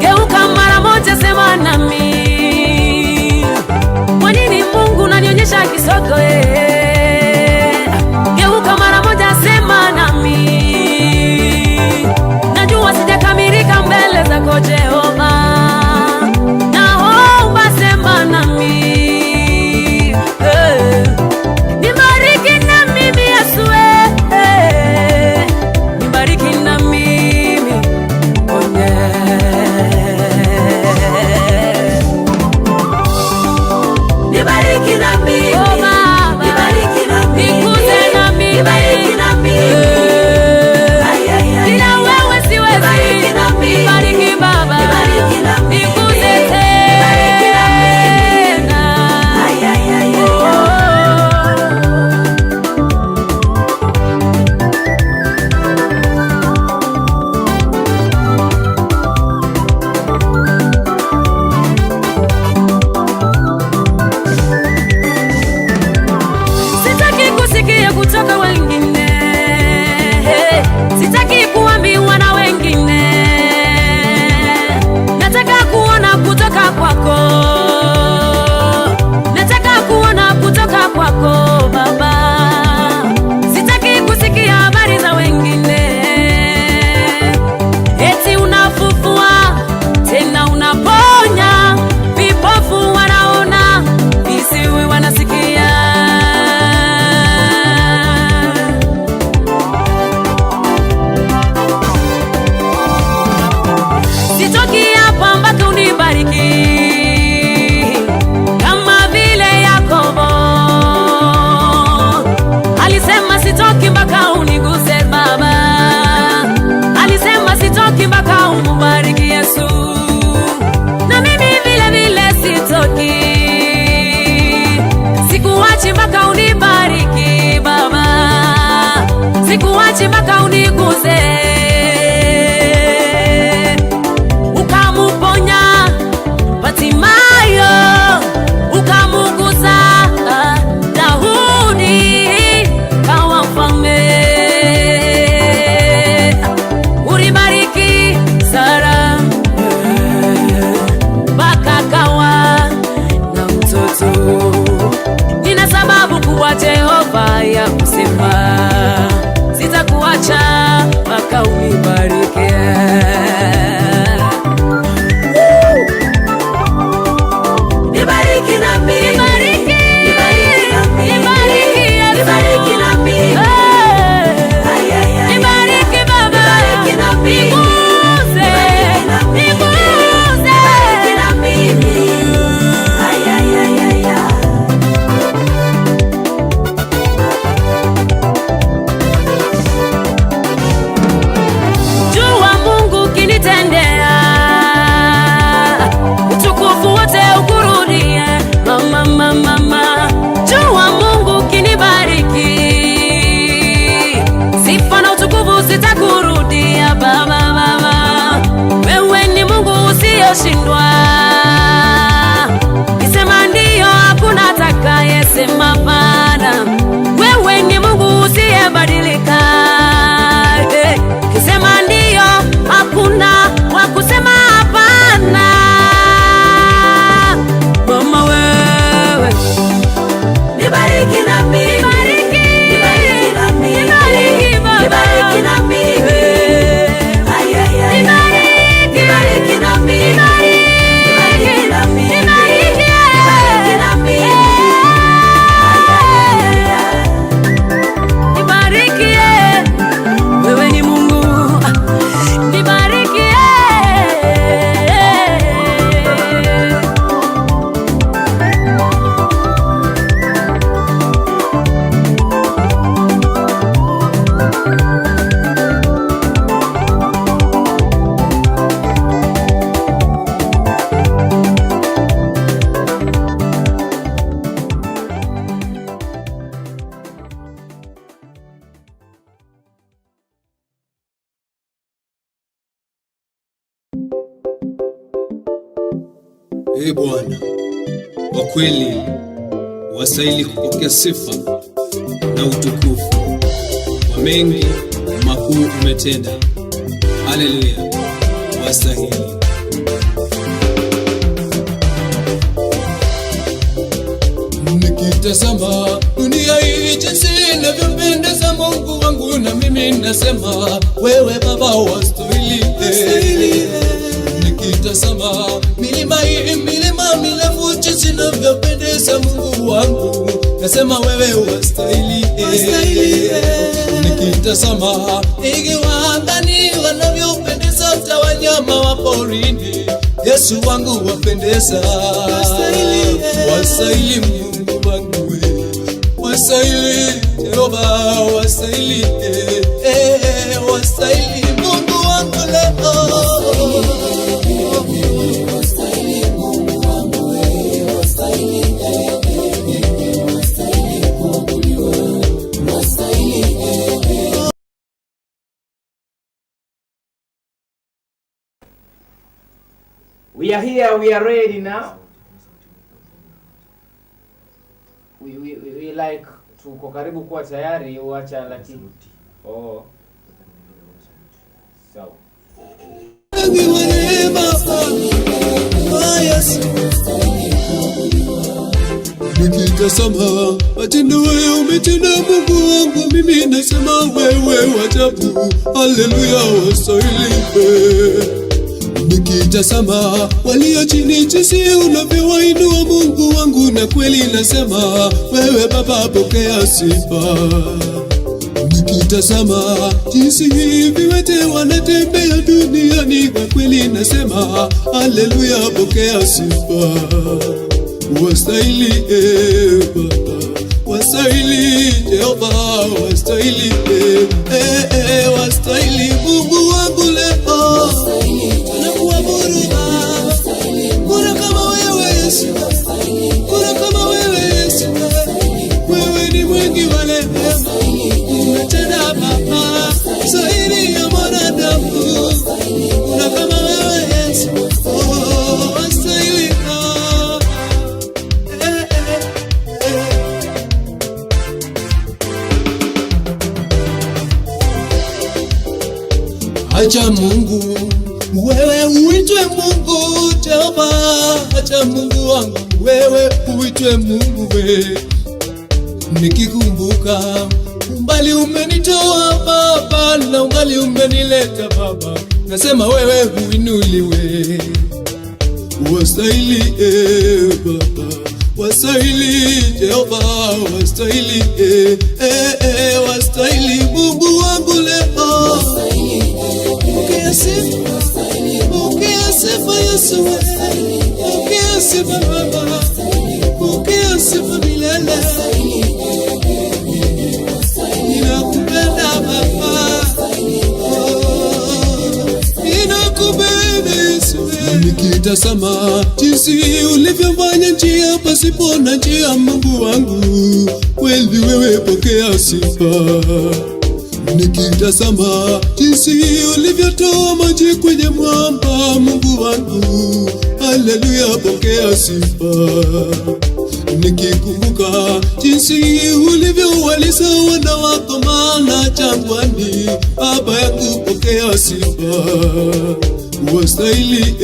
Geuka mara moja, sema nami. Kwa nini Mungu unanionyesha kisogo? Geuka mara moja, sema nami. Najua sijakamilika mbele zako Jehova. Naomba sema nami. Nibariki na mimi Yesu. Nibariki na mimi. Nibariki na mimi. Nibariki na mimi. Nikuze na mimi. Nibariki na mimi. Bila wewe siwezi. Nibariki Baba. Nikuze tena. Sitaki kusikia kutoka wengine. Sitaki kuambiwa na wengine. Nataka kuona kutoka kwako. Nataka kuona kutoka kwako Baba. Sitaki kusikia habari za wengine. Eti unafufua, tena unaponya. Vipofu wanaona, visiwi wanasikia. Sitoki hapa mpaka unibariki. Kama vile Yakobo alisema sitoki mpaka uniguse Baba. Alisema sitoki mpaka umubariki Yesu. Na mimi vile vile sitoki. Sikuachi mpaka unibariki Baba. Sikuachi mpaka uniguse. Ukamuponya Batimayo, ukamugusa Daudi kawa mfalme. Ulibariki Sara mpaka kawa na mtoto. Nina sababu kuwa Jehova ya kusema sitakuacha mpaka Bwana, kwa kweli wastahili kupokea sifa na utukufu. Kwa mengi makuu umetenda. Haleluya, wastahili. Nikitazama dunia hii jinsi inavyopendeza, Mungu wangu, na mimi nasema wewe Baba wastahili. Nikitazama milima hii, milima mirefu jinsi inavyopendeza, Mungu wangu, nasema wewe wastahili. Nikitazama ndege wa angani wanavyopendeza, hata wanyama wa porini, Yesu wangu wapendeza. Wastahili Mungu wangu, wastahili Jehova, wastahili wastahili Mungu wangu leo. We are here, we are ready now. We like tuko karibu kuwa tayari, uacha lakini. Oh. So. Nikitazama matendo wewe umetenda, Mungu wangu, mimi nasema wewe wajabu. Haleluya, wastahili. Nikitazama walio chini jinsi unavyowainua, Mungu wangu, na kweli nasema wewe Baba pokea sifa. Nikitazama jinsi hivi wote wanatembea duniani, kwa kweli nasema haleluya, pokea sifa. Wastahili Baba, wastahili Jehova, wastahili wastahili Mungu wangu leo. Nakuabudu Baba, kuna kama wewe Yesu, kuna kama wewe Yesu, wewe ni mwingi wa rehema, umetenda Baba zaidi ya mwanadamu, kuna kama wewe Yesu, wastahili. Acha Mungu wewe uitwe Mungu Jehova, acha Mungu wangu wewe uitwe Mungu we. Nikikumbuka umbali umenitoa Baba, na umbali umenileta Baba, nasema wewe uinuliwe. Wastahili Baba, wastahili Jehova, wastahili wastahili Mungu wangu leo. Pokea sifa Yesu, pokea sifa Baba, pokea sifa milele. Ninakupenda Baba, ninakupenda Yesu. Nikitazama jinsi ulivyofanya njia pasipo na njia, Mungu wangu, kweli wewe pokea sifa. Nikitazama jinsi ulivyotoa maji kwenye mwamba, Mungu wangu, haleluya, pokea sifa. Nikikumbuka jinsi ulivyowalisha wana wako mana jangwani, Baba yangu, pokea sifa. Wastahili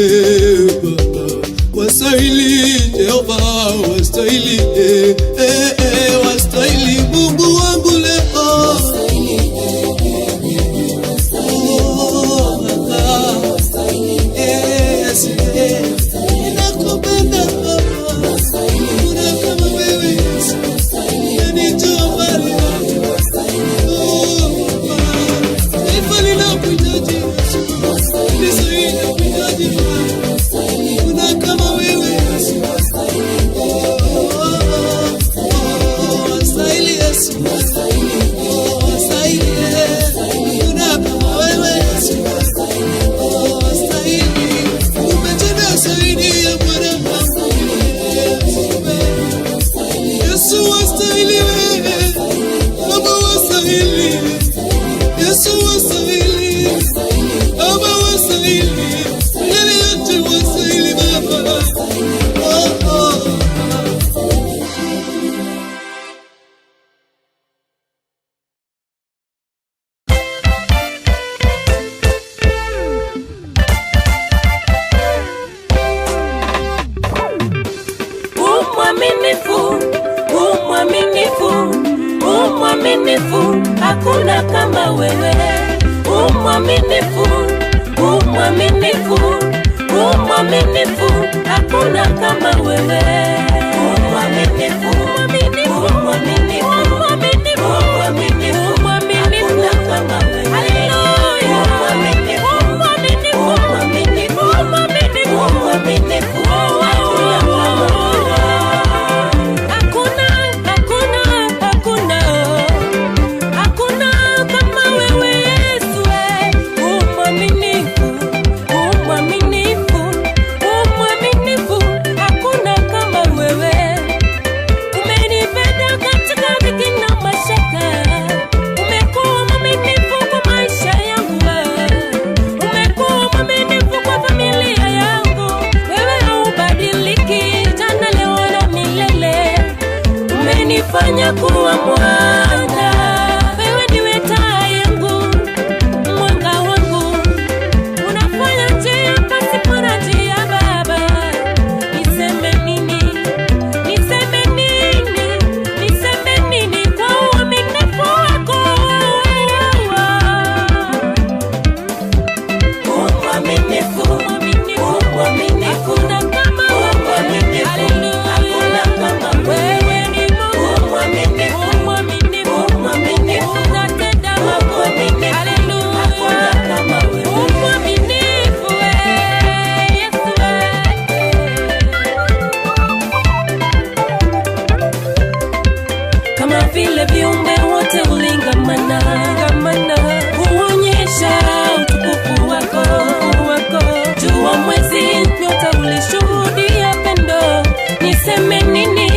Baba, wastahili Jehova, wastahili wastahili Mungu wangu leo. mwaminifu, mwaminifu, mwaminifu, hakuna kama wewe. Mwaminifu, mwaminifu, mwaminifu, mwaminifu, mwaminifu, mwaminifu, hakuna kama wewe. Haleluya. Mwaminifu, mwaminifu, mwaminifu, mwaminifu, mwaminifu, hakuna kama wewe. Hakuna, hakuna, hakuna, hakuna kama wewe Yesu. Mwaminifu, mwaminifu, mwaminifu, hakuna kama wewe. Umenipenda katika dhiki na mashaka, umekuwa mwaminifu kwa maisha yangu, umekuwa mwaminifu kwa familia yangu. Wewe haubadiliki, jana, leo na milele. Umenifanya kuwa mwana, wewe ndiwe taa yangu, mwanga wangu. Unafanya njia pasipo na njia, Baba. Niseme nini? Niseme nini? Niseme nini kwa uaminifu wako? Mwaminifu, mwaminifu, hakuna kama wewe. Hakuna kama wewe. Ni Mungu mwaminifu, mwaminifu, mwaminifu, unatenda mambo mengi. Haleluya. Hakuna kama wewe. Mwaminifu Yesu. Kama vile viumbe wote ulingamana, kuonyesha utukufu wako. Jua, mwezi, nyota ulishuhudia pendo. Niseme nini?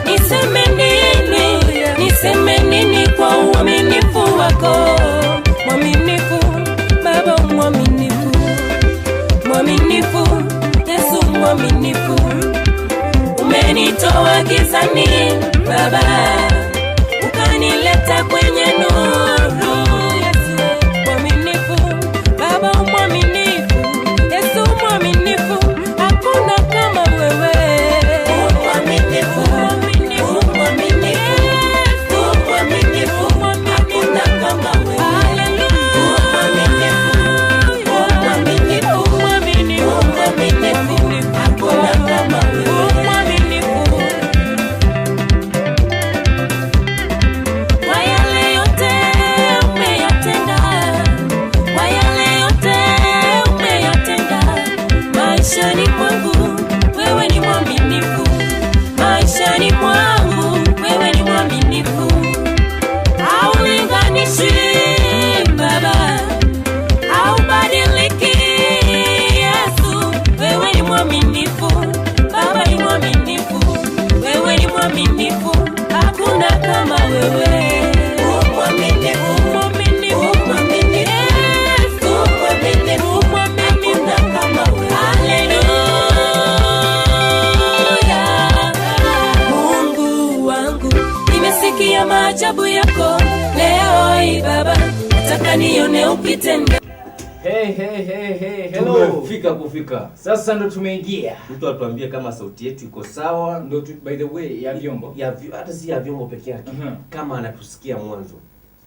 Niseme nini? Niseme nini kwa uaminifu wako? Mwaminifu Baba, mwaminifu, mwaminifu Yesu, mwaminifu. Umenitoa gizani Baba, ukanileta kwenye nuru. Yesu mwaminifu, Baba mwaminifu, Yesu mwaminifu, hakuna kama wewe. Mwaminifu, mwaminifu, mwaminifu, Yesu mwaminifu, hakuna kama wewe. Haleluya. Mwaminifu, mwaminifu, mwaminifu, mwaminifu, hakuna kama wewe. Mwaminifu. Kwa yale yote umeyatenda, kwa yale yote umeyatenda maishani mwangu, wewe ni mwaminifu. Maishani mwangu, wewe ni mwaminifu. Haulinganishi Baba, haubadiliki Yesu, wewe ni mwaminifu. Baba ni mwaminifu, wewe ni mwaminifu, hakuna kama wewe. Mwaminifu, mwaminifu, mwaminifu, Yesu mwaminifu, mwaminifu, hakuna kama wewe. Haleluya. Mungu wangu, nimesikia maajabu yako leo hii Baba, nataka nione ukitenda. Hey, hello. Kufika. Sasa ndo tumeingia. Mtu atuambie kama sauti yetu iko sawa. Ndo by the way ya vyombo. Hata si ya vyombo peke yake. Kama anatusikia mwanzo.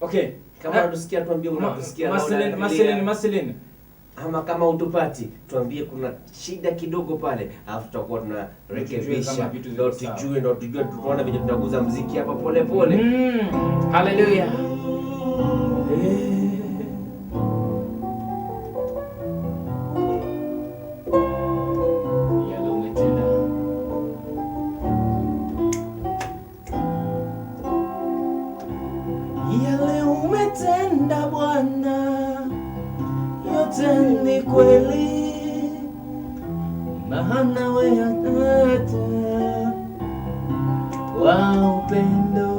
Okay. Kama anatusikia tuambie unatusikia. Maseleni. Ama kama utupati tuambie kuna shida kidogo pale, alafu tutakuwa tunarekebisha, ndio tujue tunaona vile tunaguza muziki hapa pole pole. Haleluya. Yale umetenda. Yale umetenda Bwana, yote ni kweli, maana wewe hata wa upendo.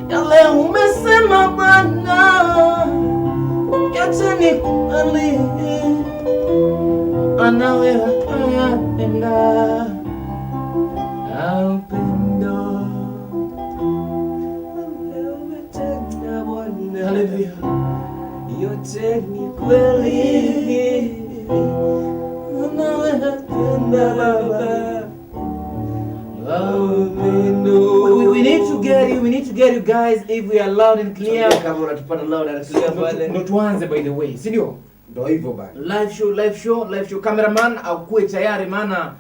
Yale umesema Bwana, yote ni kweli, maana wewe hata wa upendo. Yale umetenda Bwana, haleluya, yote ni kweli, unawatenda Baba. We need to get get you guys if we are loud and clear. Kama unatupata loud and clear pale. Ndo tuanze by the way, si ndio? Ndio hivyo bana. Live show. Cameraman akuwe tayari maana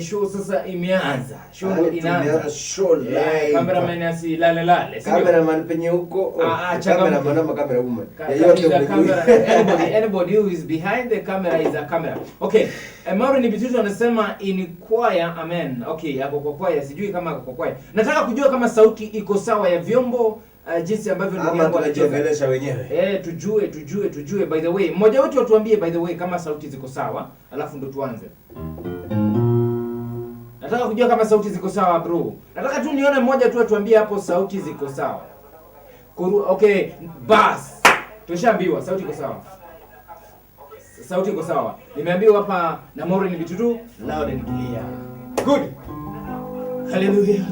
show sasa imeanza. Show ndo inaanza. Show live. Cameraman asilale. Cameraman penye huko. Cameraman ama camera woman. Anybody who is behind the camera is a camera. Okay. Mauro ni Bitutu anasema in choir, amen. Okay, ako kwa choir, sijui kama ako kwa choir. Nataka kujua kama sauti iko sawa ya vyombo jinsi ambavyo ndugu yangu anajiongelesha wenyewe. Tujue by the way. Mmoja wetu atuambie by the way kama sauti ziko sawa, alafu ndo tuanze. Nataka kujua kama sauti ziko sawa bro. Nataka tu nione mmoja tu atuambie hapo sauti ziko sawa. Okay, bas. Tushaambiwa sauti iko sawa. Sauti iko sawa. Nimeambiwa hapa na Maureen Bitutu loud and clear. Good. Hallelujah.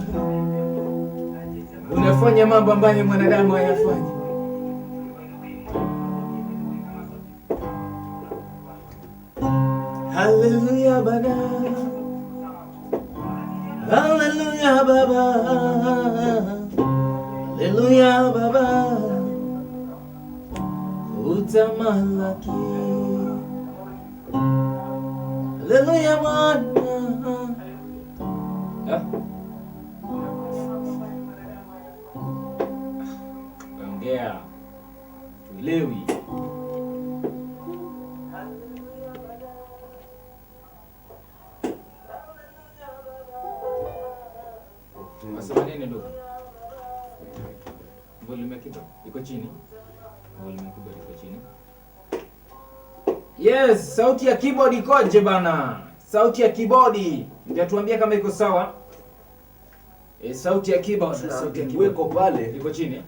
Unafanya mambo ambayo mwanadamu hayafanyi. Hallelujah Baba. Hallelujah Baba. Hallelujah Baba. Utamalaki. Hallelujah Bwana. Ongea. Tuelewi. Unasema nini ndugu? Volume kidogo iko chini. Volume kidogo iko chini. Yes, sauti ya keyboard ikoje bana? Sauti ya keyboard. Nitatuambia kama iko sawa. Sauti ya keyboard, sauti ya keyboard iko pale. Iko chini.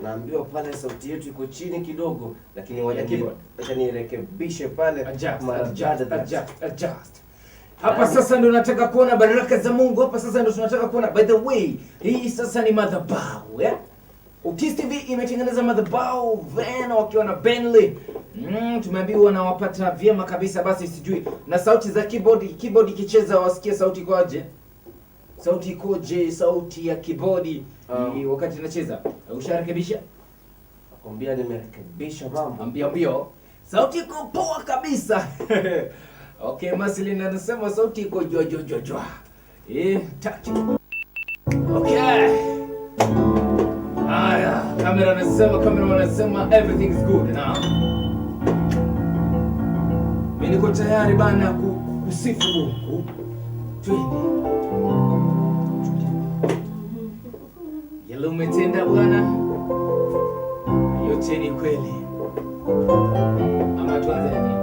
Naambiwa pale sauti yetu iko chini kidogo, lakini wacha nirekebishe pale. Adjust. Hapa sasa ndio nataka kuona baraka za Mungu. Hapa sasa ndio tunataka kuona. By the way, hii sasa ni madhabahu, Ukis TV imetengeneza madhabahu Van wakiwa na Bentley. Tumeambiwa wanawapata vyema kabisa, basi sijui. Na sauti za keyboard ikicheza wasikie sauti kwaje? Sauti ikoje? Sauti ya keyboard wakati inacheza. Usharekebisha? Nakwambia nimerekebisha mambo. Ambio. Sauti iko poa kabisa. Okay, Maslin anasema sauti iko jwa. Touch. Okay. Haya, cameraman anasema everything is good now. Mimi niko tayari bana kusifu Mungu. Twende. Yale umetenda Bwana. Yote ni kweli. Ama tuanze nini?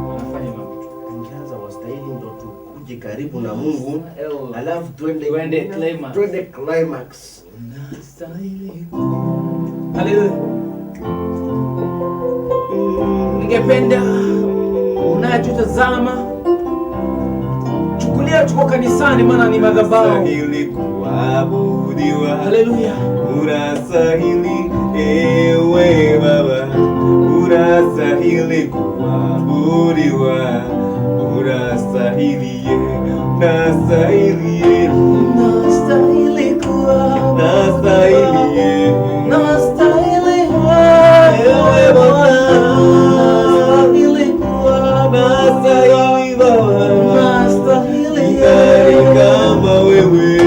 Unafanya mambo. Angaza wastahili ndo tukuje karibu na Mungu. Alafu twende climax. Unastahili. Haleluya. Ningependa unayotazama chukulia tuko kanisani maana ni madhabahu. Unastahili kuabudiwa. Haleluya. Unastahili ewe Baba. Unastahili kuabudiwa. Unastahili unastahili kama wewe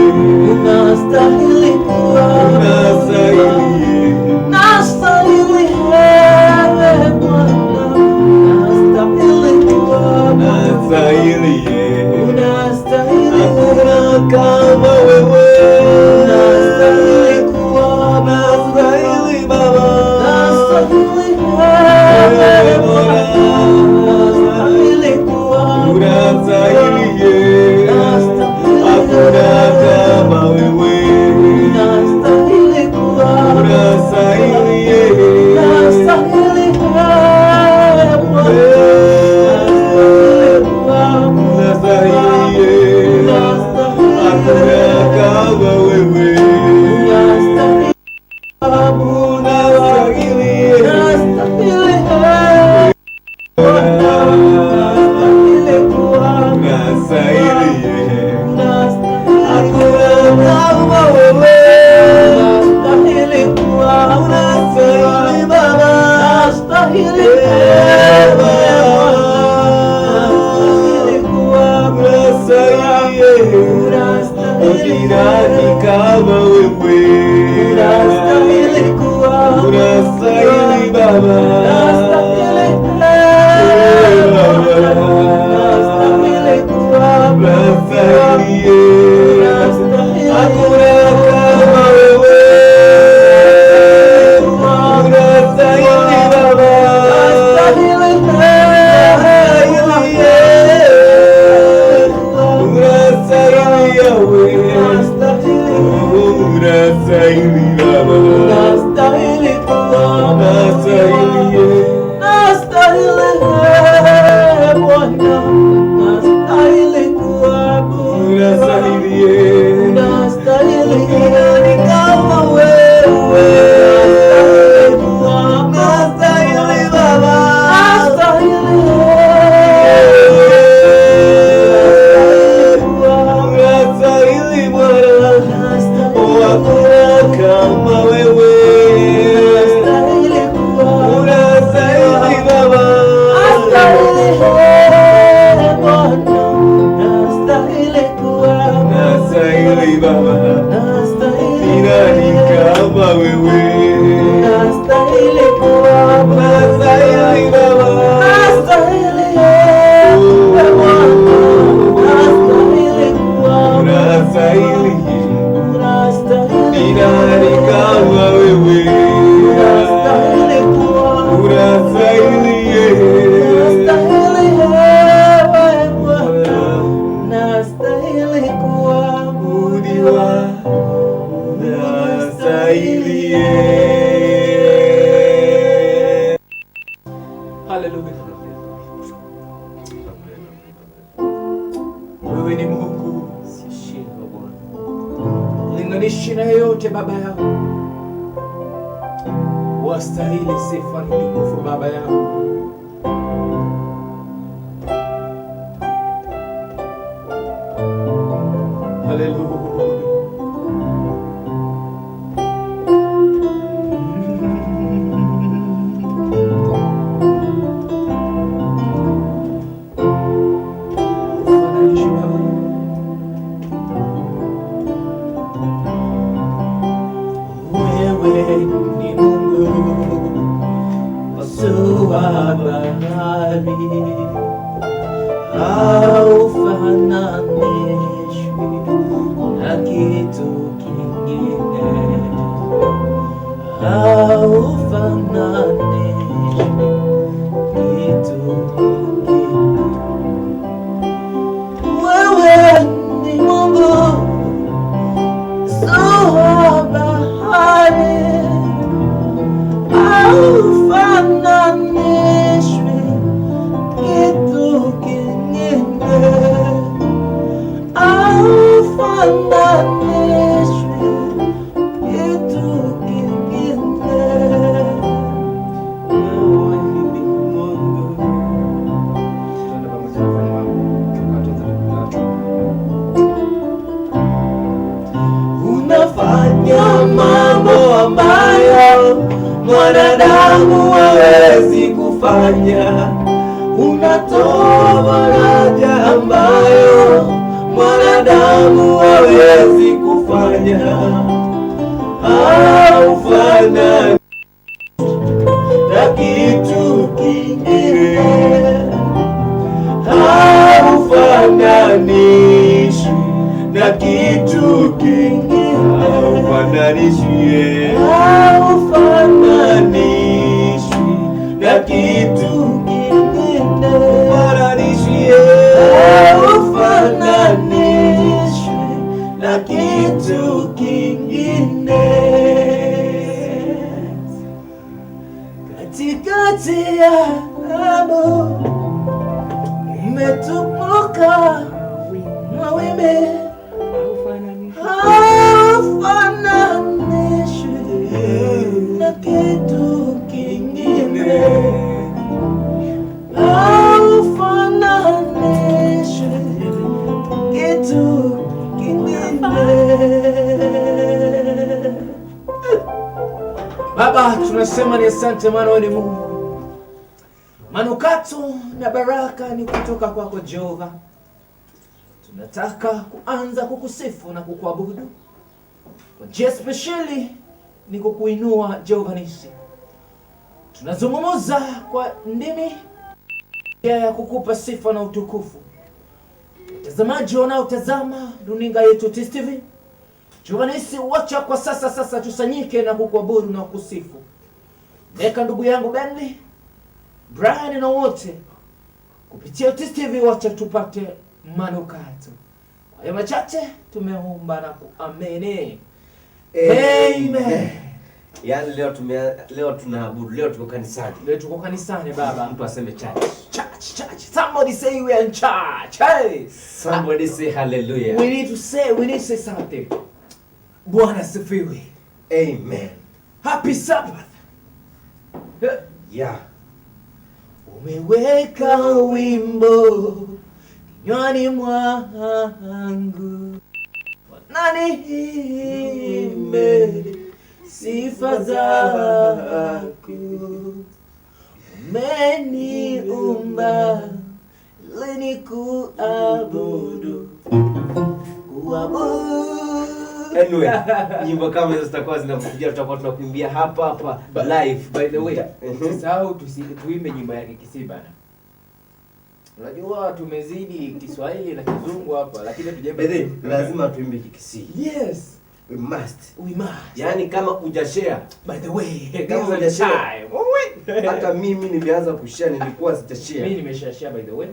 Baba, nastahili Wewe ni Mungu, linganishi na yote Baba yangu, wastahili sifa na utukufu Baba yangu. Haleluya. ni Mungu wasua bahari, haufananishwi na kitu kingine, haufananishwi kitu kingine. Wewe ni Mungu wasua bahari, haufananishwi kitu kingine, haufananishwi kitu kingine. Wewe ni Mungu. Unafanya mambo ambayo mwanadamu hawezi kufanya, unatoa faraja ambayo mwanadamu hawezi kufanya, haufanani na kitu kingine, haufananishwi na kitu kingine, haufananishwi na kitu kingine, haufananishwi na kitu kingine. Katikati ya ajabu umetukuka mawimbi, haufananishwi na kitu kingine, haufananishwi kitu kingine. Baba, tunasema ni asante, maana wewe ni Mungu. Manukato na baraka ni kutoka kwako Jehova. Tunataka kuanza kukusifu na kukuabudu kwa njia speciali, ni kukuinua Jehova Nisi. Tunazungumza kwa ndimi ya kukupa sifa na utukufu. Watazamaji wanaotazama runinga yetu TSTV, Johanesi, wacha kwa sasa tusanyike na kukuabudu na kusifu. Neka ndugu yangu Benly, Brian na wote kupitia TSTV, wacha tupate manukato. Kwa hiyo machache tumeomba na kuamini. Amen. Yaani leo tunaabudu, leo tuko kanisani. Leo tuko kanisani baba. Mtu aseme church. Church. Somebody say we are in church. Hey. Somebody say hallelujah. We need to say something. Bwana sifiwe. Amen. Happy Sabbath. Yeah. Umeweka wimbo kinywani mwangu, nani hime sifa zako. Umeniumba ili kuabudu. Anyway, nyimbo kama hizo zitakuwa zinakuja, tutakuwa tunakuimbia hapa live. By the way, usisahau tuimbe nyimbo ya Kikisii bana. Unajua tumezidi Kiswahili na Kizungu hapa, lakini tujembe lazima tuimbe Kikisii. Yes, we must. Yani kama hujashare, by the way, kama hujashare, hata mimi nimeanza kushare, nilikuwa sitashare. Mimi nimeshashare by the way.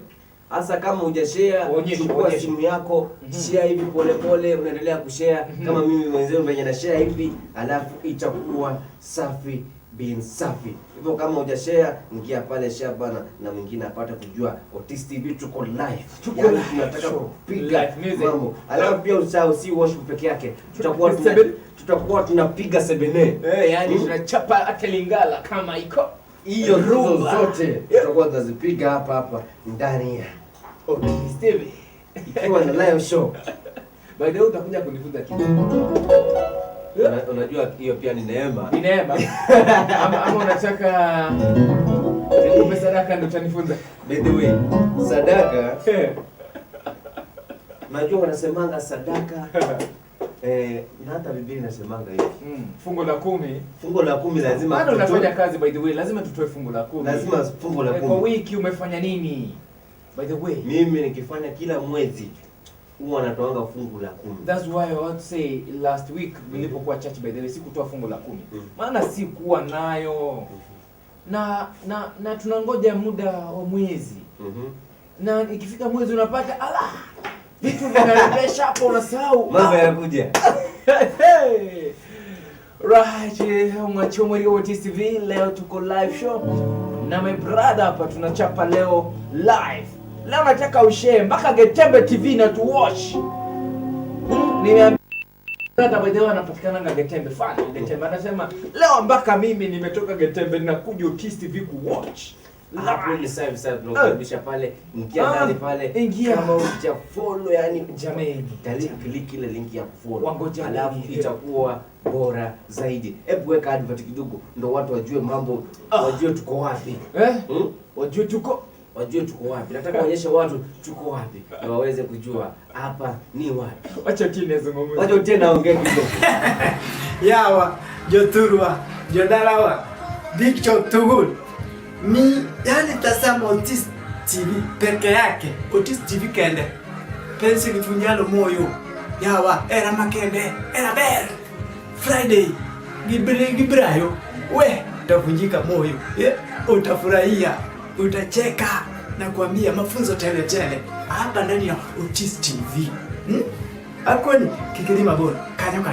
Hasa kama hujashare, chukua simu yako, share hivi pole, unaendelea kushare kama mimi mwenyewe venye na share hivi, alafu itakuwa safi bin safi. Hivyo kama hujashare, ingia pale share bana, na mwingine apate kujua Otis TV tuko live. Tunataka kupiga mambo. Alafu pia usahau si worship peke yake. Tutakuwa tunapiga sebene. Yani tunachapa hata Lingala kama iko. Hiyo rumba zote tutakuwa tunazipiga hapa ndani ya Otis TV. Ikiwa na live show. By the way utakuja kunifunza kitu. Unajua hiyo pia ni neema. Ni neema. Ama unataka nikupe sadaka ndio utanifunza. By the way, sadaka. Unajua wanasemanga sadaka na hata Biblia inasemanga hivi. Fungu la 10. Fungu la 10 lazima. Bado unafanya kazi by the way, lazima tutoe fungu la 10. Lazima fungu la 10. Kwa wiki umefanya nini? By the way, mimi nikifanya kila mwezi huwa natoanga fungu la 10. That's why I want to say last week nilipokuwa church by the way sikutoa fungu la 10. Maana sikuwa nayo. Na tunangoja muda wa mwezi. Na ikifika mwezi unapata vitu vinarejesha hapo, unasahau mambo yanakuja. Right, mwachomori wa Otis TV, leo tuko live show na my brother hapa, tunachapa leo live. Leo nataka ushare mpaka Getembe TV na tu watch. Nimeambia brother by the way anapatikana Getembe fan. Getembe anasema leo mpaka mimi nimetoka Getembe na kuja Otis TV ku watch. Hapo ni sasa tunakaribisha pale, ingia ndani pale, ingia. Kama uja follow, yani jameni, click ile link ya follow, alafu itakuwa bora zaidi. Hebu weka advert kidogo ndio watu wajue mambo, wajue tuko wapi. Wajue tuko wapi. Nataka kuonyesha watu tuko wapi na waweze kujua hapa ni wapi. Wacha tena zungumza. Wacha tena ongea kidogo. Yawa joturwa jodarawa Victor Tugul mi yani tasama Otis TV peke yake. Otis TV kende pensi kifunyalo moyo. Yawa era makende era ber Friday gibrayo we utavunjika moyo. Utafurahia, utacheka na kuambia mafunzo tele hapa ndani ya Otis TV. Akoni kikilima bora kanyo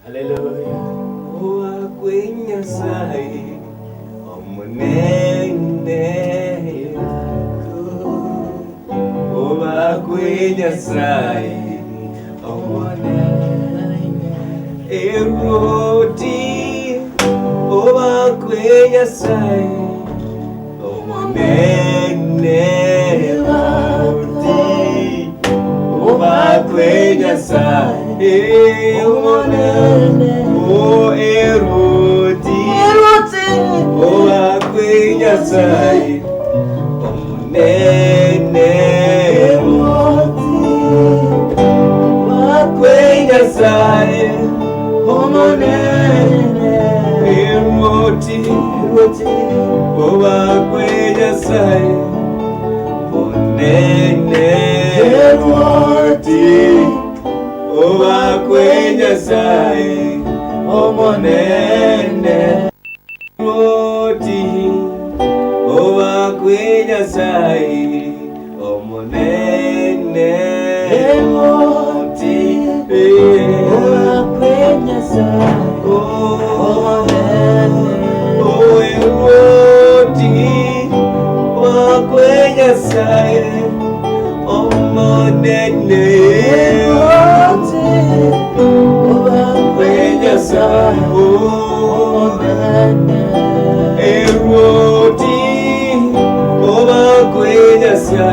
hallelujah. Kwenye sai omunene kwenye sai omunene eroti kwenye sai omunene eroti kwenye sai omunene kwenye sai omunene kwenye sai oba kwenye sai monene roti oba kwenye sai omonene roti oba kwenye sai omonene roti oba kwenye sai kwenye sai omonene kwenye sai omonene eroti oba kwenye sai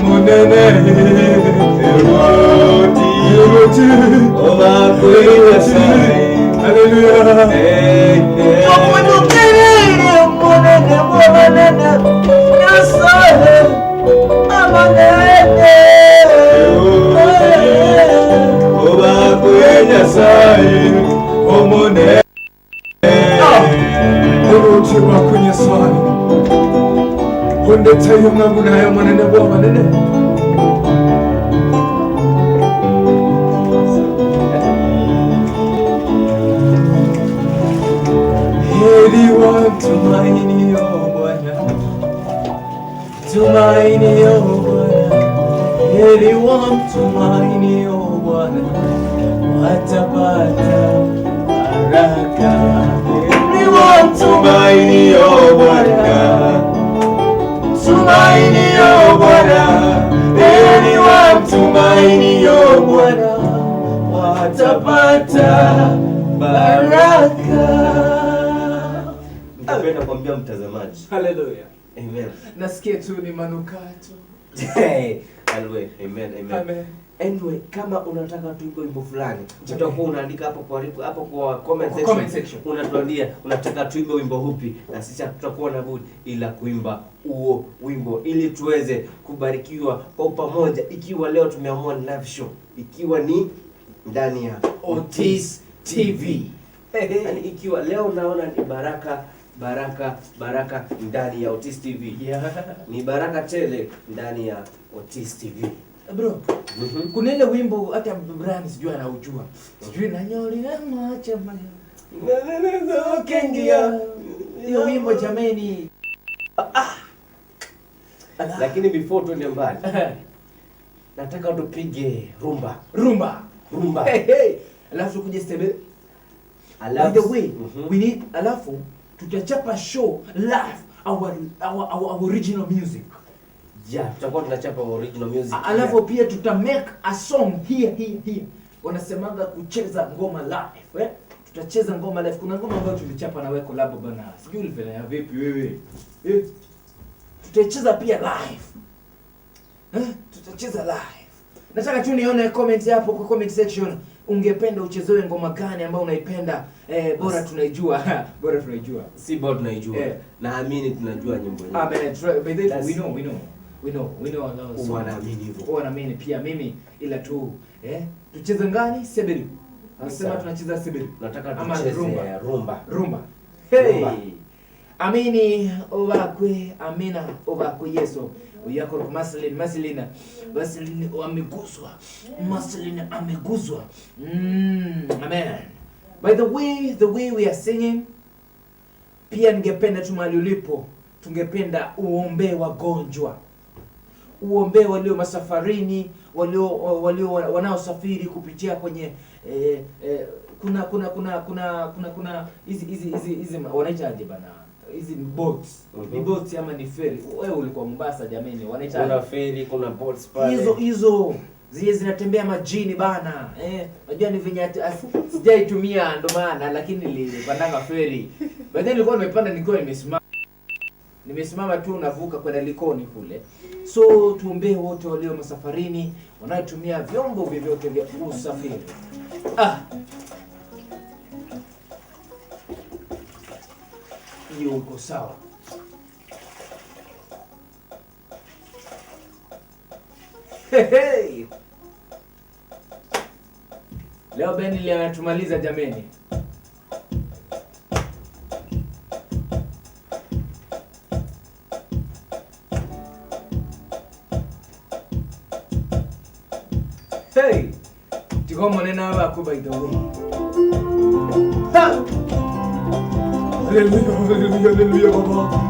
omonene eroti oba kwenye sai omonene eroti oba kwenye sai omonene eroti oba kwenye sai omonene. Hallelujah. Amen. Nasikia tu ni manukato. Hallelujah. Amen. Amen. Anyway, kama unataka tuimbe wimbo fulani, utakuwa unaandika hapo kwa comment section. Unatuambia unataka tuimbe wimbo upi, na sisi tutakuwa na budi ila kuimba huo wimbo ili tuweze kubarikiwa kwa pamoja. Ikiwa leo tumeamua live show, ikiwa ni ndani ya Otis TV. Yani ikiwa leo naona ni baraka ndani ya Otis TV. Yeah. Ni baraka tele ndani ya Otis TV. Bro, kuna ile wimbo hata Brian sijui anaujua. Sijui nanyoli na macha maya. Kengia. Hiyo wimbo jameni. Lakini before tuende mbali. Nataka tupige rumba. Hey. Alafu kuje stebe. By the way, we need alafu tutachapa show live our original music. Yeah, tutakuwa tunachapa original music. Alafu pia tuta make a song here. Wanasemaga kucheza ngoma live, tutacheza ngoma live. Kuna ngoma ambayo tulichapa na wewe collab bana. Sijui ulifanya vipi wewe. Tutacheza pia live. Tutacheza live. Nataka tu nione comment hapo kwa comment section. Ungependa uchezewe ngoma gani ambayo unaipenda? Bora tunaijua. Si bora tunaijua. Naamini tunajua nyimbo nyingi. By the way, we know. We know Allah. Wanaamini hivyo. Wanaamini pia mimi, ila tu tucheze ngani? Seberi. Anasema tunacheza seberi. Nataka ama tucheze rumba. rumba. Hey. Amini obakwe, amina obakwe Yesu. Uyako maslina ameguzwa. Maslina ameguzwa. Amen. By the way we are singing, pia ningependa tumali ulipo, tungependa uombe wagonjwa. Uombe walio masafarini, walio wanaosafiri kupitia kwenye kuna hizi wanaitaje bana, hizi boats. Ni boats ama ni ferry? Wewe ulikuwa Mombasa jameni, wanaitaje? Kuna ferry, kuna boats pale. Hizo zile zinatembea majini bana. Unajua ni venye sijaitumia ndo maana, lakini nilipandanga ferry. Baadaye nilikuwa nimepanda nikiwa nimesimama tu navuka kwenda Likoni kule. So tuombee wote walio masafarini, wanaotumia vyombo vyovyote vya usafiri. Hiyo uko sawa. Hey. Leo bendi lianatumaliza jameni. Hey, tiko maneno yako by the way. Ha! Hallelujah baba.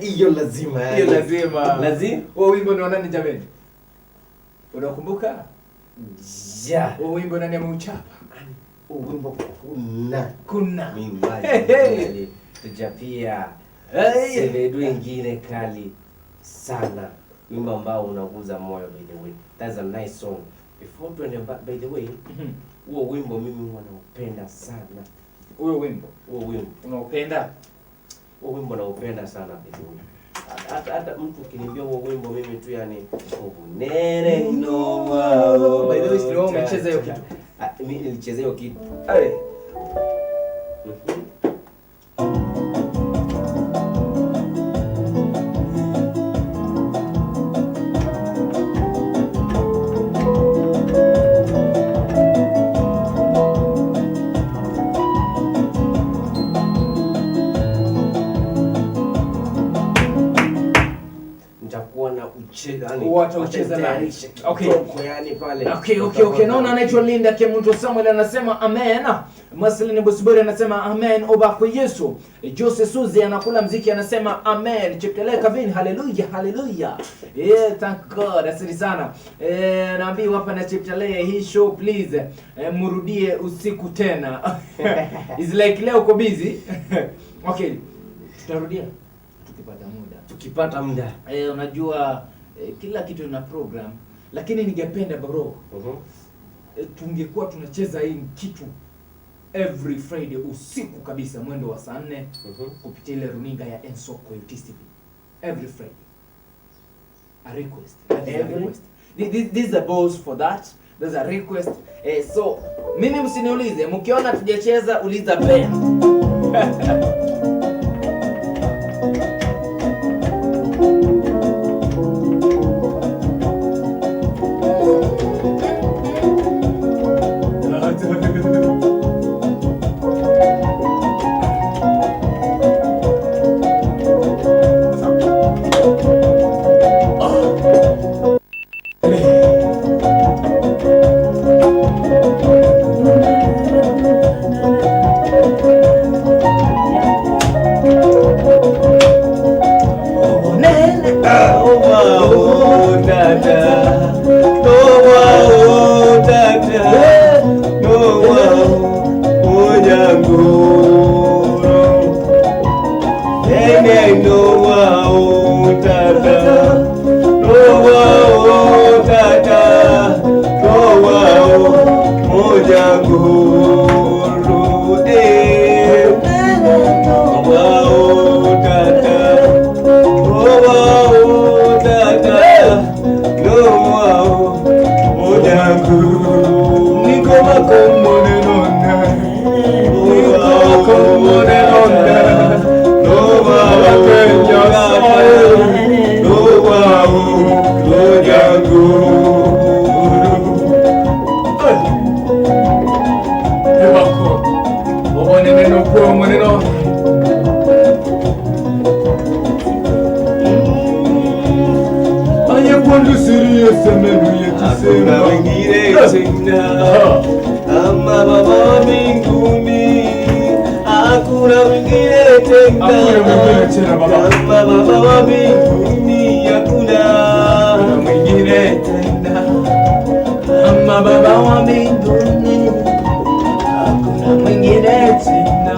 Hiyo lazima. Wewe wimbo ni nani jameni? Unakumbuka? Ja. Wewe wimbo nani ameuchapa? Wimbo kuna. Mimi tujapia. Sevedu ingine kali sana. Wimbo ambao unaguza moyo by the way. That's a nice song. Before to by the way, huo wimbo mimi wanaupenda sana. Huo wimbo unaupenda? Huo wimbo naupenda sana by the way. Hata mtu ukiniambia huo wimbo mimi tu yani nene no wao. By the way, sio umecheza hiyo kitu. Mimi nilicheza hiyo kitu. Okay. Naona anaitwa Linda Kemunto Samuel anasema amen. Maslini Busibori anasema amen. Obakwe Yesu. Jose Suzy anakula mziki anasema amen. Cheptele Kavin hallelujah. Thank God. Asante sana. Naambiwa hapa na Cheptele hii show please murudie usiku tena. Is like leo uko busy. Okay. Tutarudia tukipata muda. Unajua kila kitu ina program, lakini ningependa bro. Tungekuwa tunacheza hii kitu every Friday usiku kabisa mwendo wa saa 4 kupitia ile runinga ya Ensoko UTV. Every Friday. A request. This is a boss for that. There's a request. So mimi msiniulize, mkiona tujacheza uliza Ben. tata, Noa tata, Noa Onyanguru, Nene Noa tata, Noa tata, Noa Onyanguru. Hakuna wengine tena, ama Baba mbinguni. Hakuna wengine tena, ama Baba mbinguni. Hakuna wengine tena, ama Baba wa mbinguni. Hakuna wengine tena,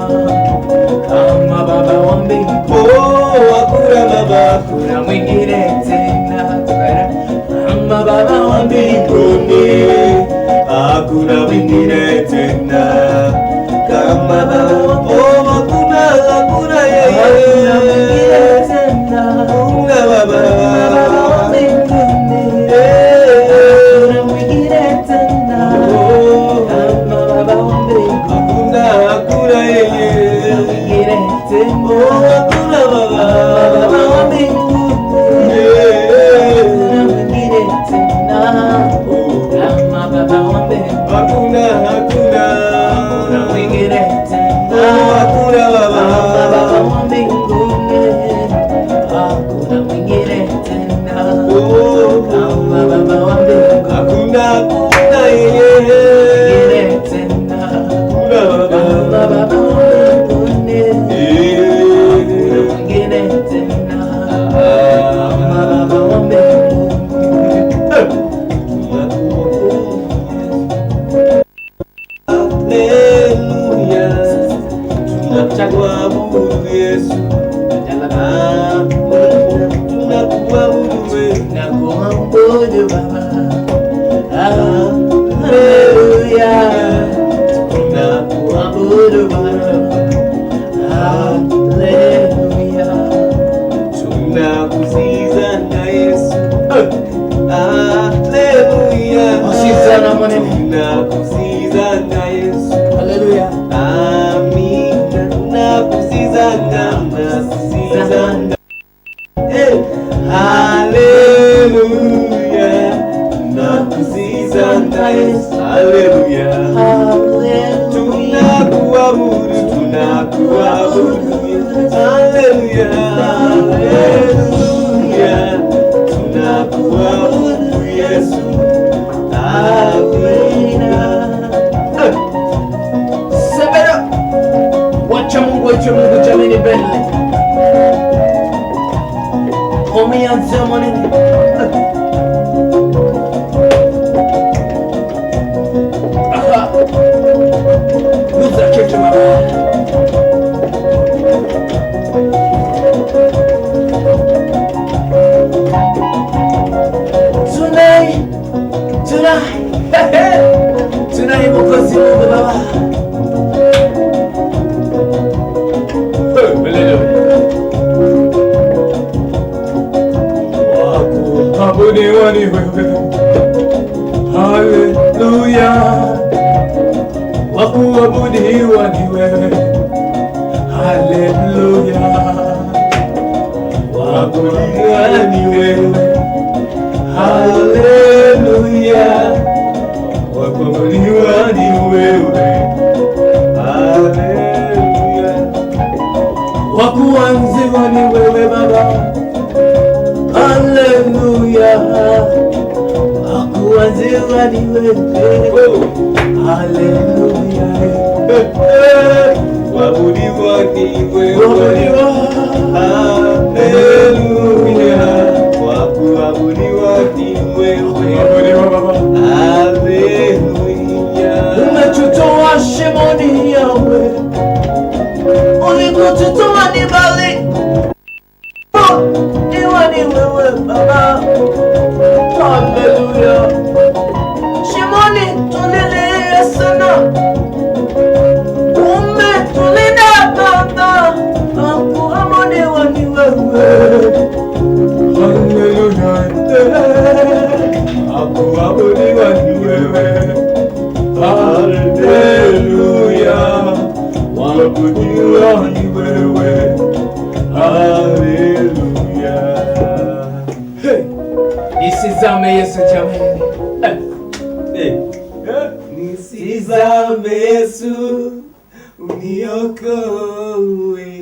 ama Baba wa mbinguni. Oh, hakuna Baba, hakuna wengine tena, ama Baba wa mbinguni. Hakuna wengine tena kama Baba. Oh, hakuna yeye, hakuna Baba wa mbinguni. Hakuna wengine tena kama Baba wa mbinguni. Hakuna yeye, wengine tena. Oh, hakuna Baba wa mbinguni. Wakuabudiwa ni wewe, haleluya. Wakuabudiwa ni wewe, haleluya. Wakuabudiwa ni wewe, haleluya. Wakuanziwa ni wewe Baba, haleluya. Wakuanziwa ni wewe, haleluya. Wabudiwa ni wewe, haleluya. Wakuabudiwa ni shimoni yawe ulikututoa ni mbali, iwa ni wewe Baba. Haleluya. Shimoni tulilia sana, umetulinda Baba, hakuamuliwa ni wewe. Haleluya. Hakuamuliwa ni wewe. Haleluya. Hakuamuliwa ni wewe. Haleluya. Nisizame Yesu jamani. Nisizame Yesu uniokoe.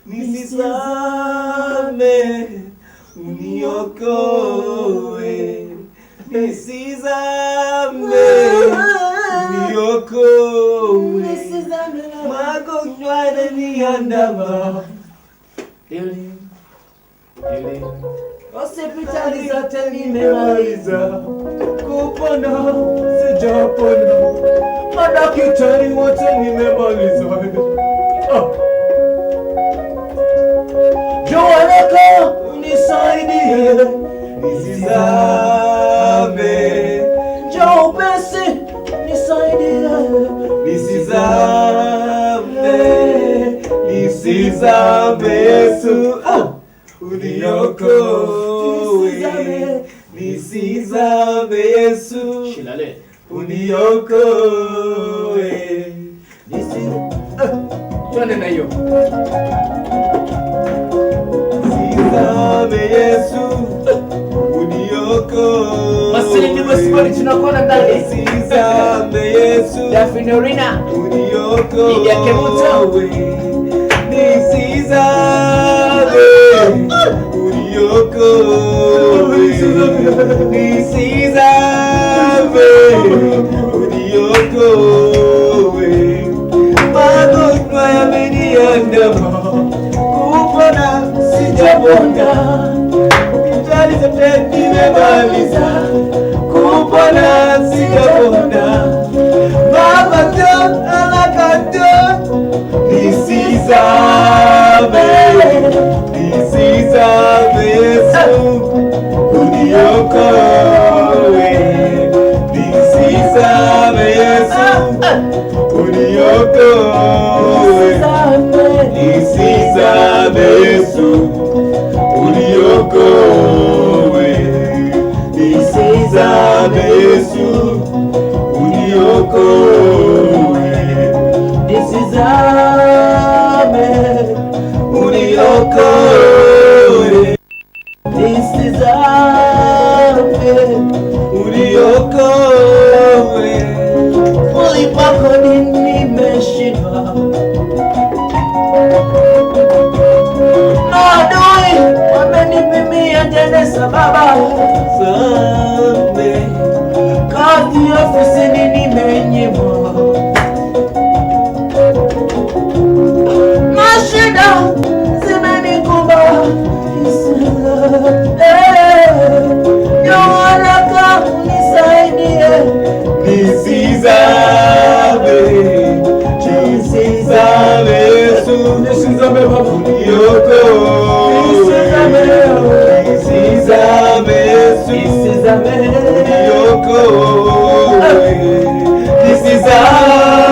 Nisizame uniokoe. Nisizame uniokoe. Magonjwa yananiandama. Hospitali zote nimemaliza, kupona sijapona, madaktari wote nimemaliza. Joanaka unisaidie, nisizame. Njoo basi nisaidie, nisizame. Nisizame Yesu uniokoe. Nisizame Yesu uniokoe. Twende na hiyo. Nisizame Yesu uniokoe. Masini ni masipari tunakuona ndani. Nisizame Yesu Dafinorina uniokoe. India Kemuto. Nisizame uniokoe. Nisizame uniokoe. Magonjwa yameniandama, kupona sijapona, hospitali zote nimemaliza, kupona sijapona. Baba alakato. Nisizame, nisizame Yesu uniokoe. Nisizame Yesu uniokoe. Nisizame Yesu uniokoe. Nisizame Yesu uniokoe. Nisizame uniokoe. Nisizame uniokoe. Ulipako nimeshindwa, maadui wamenipimia jeneza Baba. Same kazi ofisini nimenyimwa, mashida zimenikumba. Yoanaka unisaidie. Nisizame, nisizame Yesu, nisizame Baba uniokoe. Nisizame, nisizame Yesu, nisizame uniokoe. Nisizame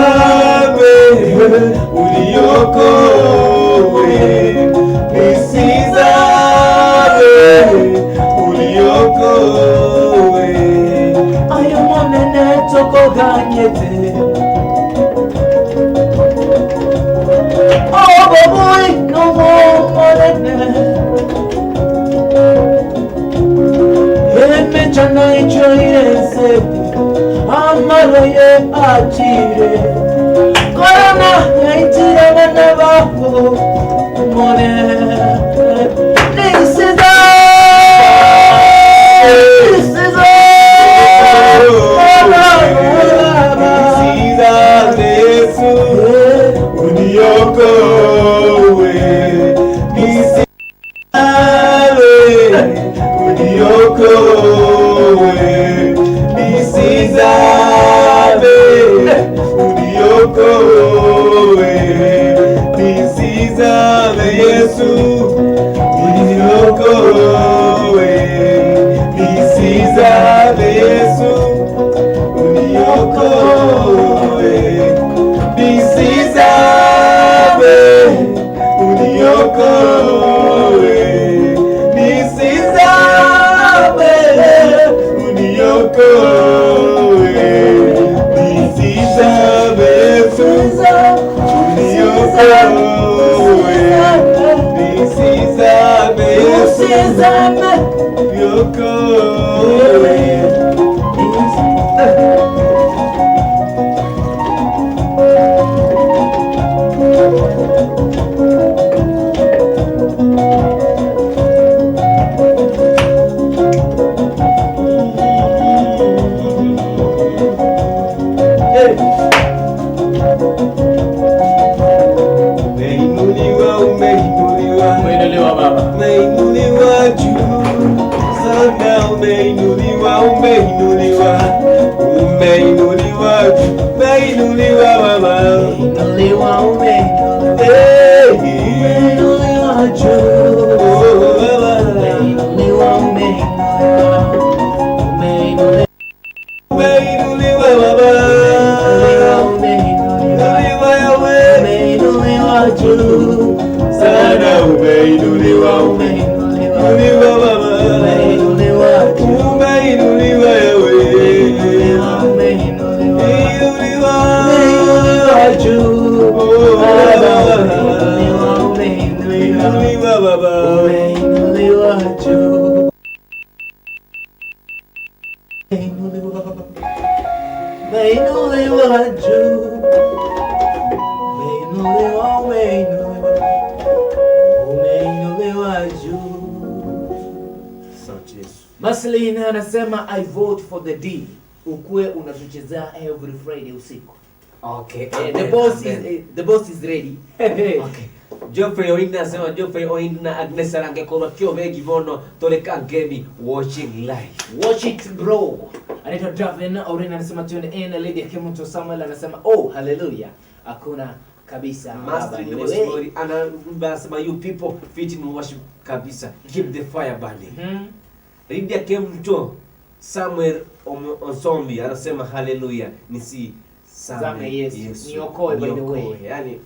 uniokoe. Nisizame uniokoe. Ayo monene toko ganyete. Oh boy, no monene. Eme chana ichoirese, amaro ye achire. Corona yaitire nene bako monene. Uniokoe, nisizame, uniokoe. Umeinuliwa Baba. Umeinuliwa juu sana, umeinuliwa, umeinuliwa, umeinuliwa juu, umeinuliwa Baba. Umeinuliwa, Umeinuliwa juu, umeinuliwa, umeinuliwa. umeinuliwa Baba. Umeinuliwa Yahweh. Umeinuliwa juu Sana umeinuliwa, umeinuliwa Baba. umeinuliwa juu Umeinuliwa Yahweh. umeinuliwa juu Baba. umeinuliwa Baba. umeinuliwa juu umeinuliwa juu umeinuliwa juu. Maslin anasema I vote for the D. Ukue unatuchezea every Friday usiku. Okay. The boss is ready. Okay. Geoffrey Oinda anasema Geoffrey Oinda na Agnes Arange kwa kio vegi vono toleka game watching live. Watch it bro. Anaitwa Draven Orena anasema tune in. Lady Kemuto Samuel anasema oh hallelujah. Hakuna kabisa. Master in the story anasema you people fit in worship kabisa. Keep the fire burning. Lydia Kemuto Samuel Onsombi anasema hallelujah. Nisi Zame yes. Niokoe by the way. Yani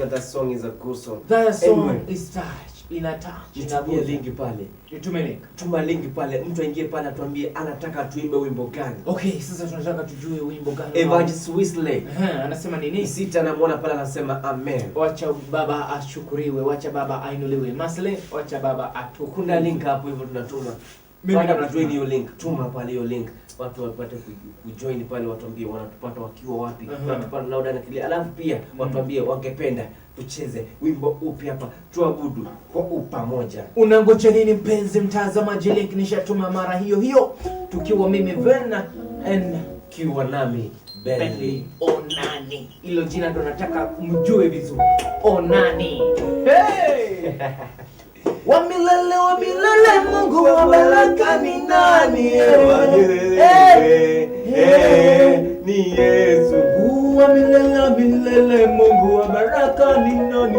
that song is a cool song. That song is touch. Ina touch. Nitumie link pale. Nitume link. Tuma link pale. Mtu aingie pale atuambie anataka tuimbe wimbo gani. Okay, sasa tunataka tujue wimbo gani. Evangelist Wesley. Anasema nini? Sita namuona pale anasema amen. Wacha baba ashukuriwe, wacha baba ainuliwe. Masle, wacha baba atukuzwe. Kuna link hapo hivyo tunatuma. Mimi na join hiyo link. Tuma pale hiyo link. Watu wapate kujoin pale, watuambie wanatupata wakiwa wapi. Wanatupata lauda na kile. Alafu pia watuambie wangependa tucheze wimbo upi hapa tuabudu kwa upamoja. Unangoja nini mpenzi mtazamaji? Link nishatuma mara hiyo hiyo, tukiwa mimi Verna and kiwa nami Benny Onani. Hilo jina ndo nataka mjue vizuri. Onani. Hey! Wa milele Mungu wa baraka ni nani? Ni Yesu. Wa milele Mungu wa baraka ni nani?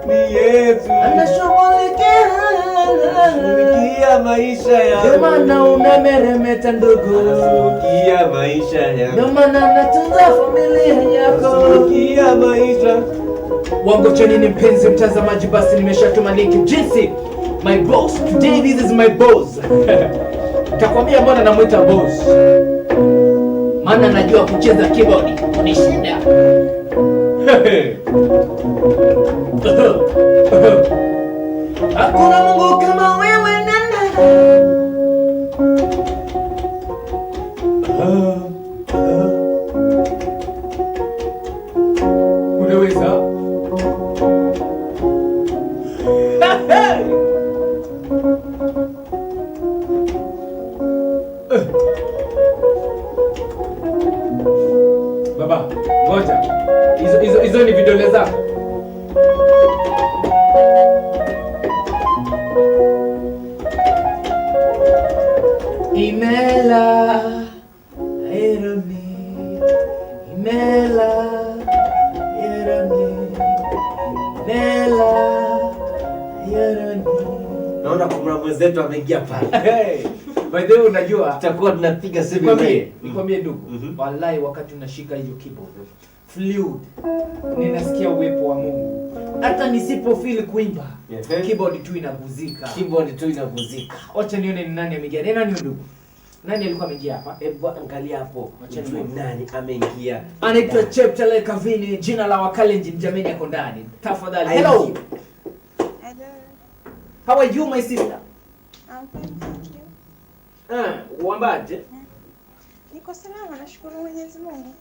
Ni Yesu. Anashughulikia maisha yangu. Ndio maana unameremeta ndugu. Anashughulikia maisha yangu. Ndio maana anatunza familia yako. Anashughulikia maisha. Wangoja nini mpenzi mtazamaji? Basi nimeshatuma link jinsi my boss. Today this is my boss. Takwambia mbona namuita boss. Maana najua kucheza keyboard. Unishinda. Hakuna Mungu kama wewe nana. Unaweza? Baba, ngoja. Hizo ni vidole zako. Imela Ironi, Imela Ironi, Imela Ironi. Naona kuna mwenzetu ameingia pale. By the way, unajua tutakuwa tunapiga 7. Nikwambie ndugu, wallahi wakati unashika hiyo keyboard fluid, ninasikia uwepo wa Mungu. Hata nisipo feel kuimba, keyboard tu inaguzika. Keyboard tu inaguzika. Acha nione ni nani ameingia. Ni nani ndugu? Nani alikuwa ameingia hapa? Hebu angalia hapo. Acha nione nani ameingia. Anaitwa Cheptele Kavini, jina la Wakalenjin jameni yako ndani. Tafadhali. Hello. How are you my sister? I'm fine, thank you. Uambaje? Niko salama, nashukuru Mwenyezi Mungu.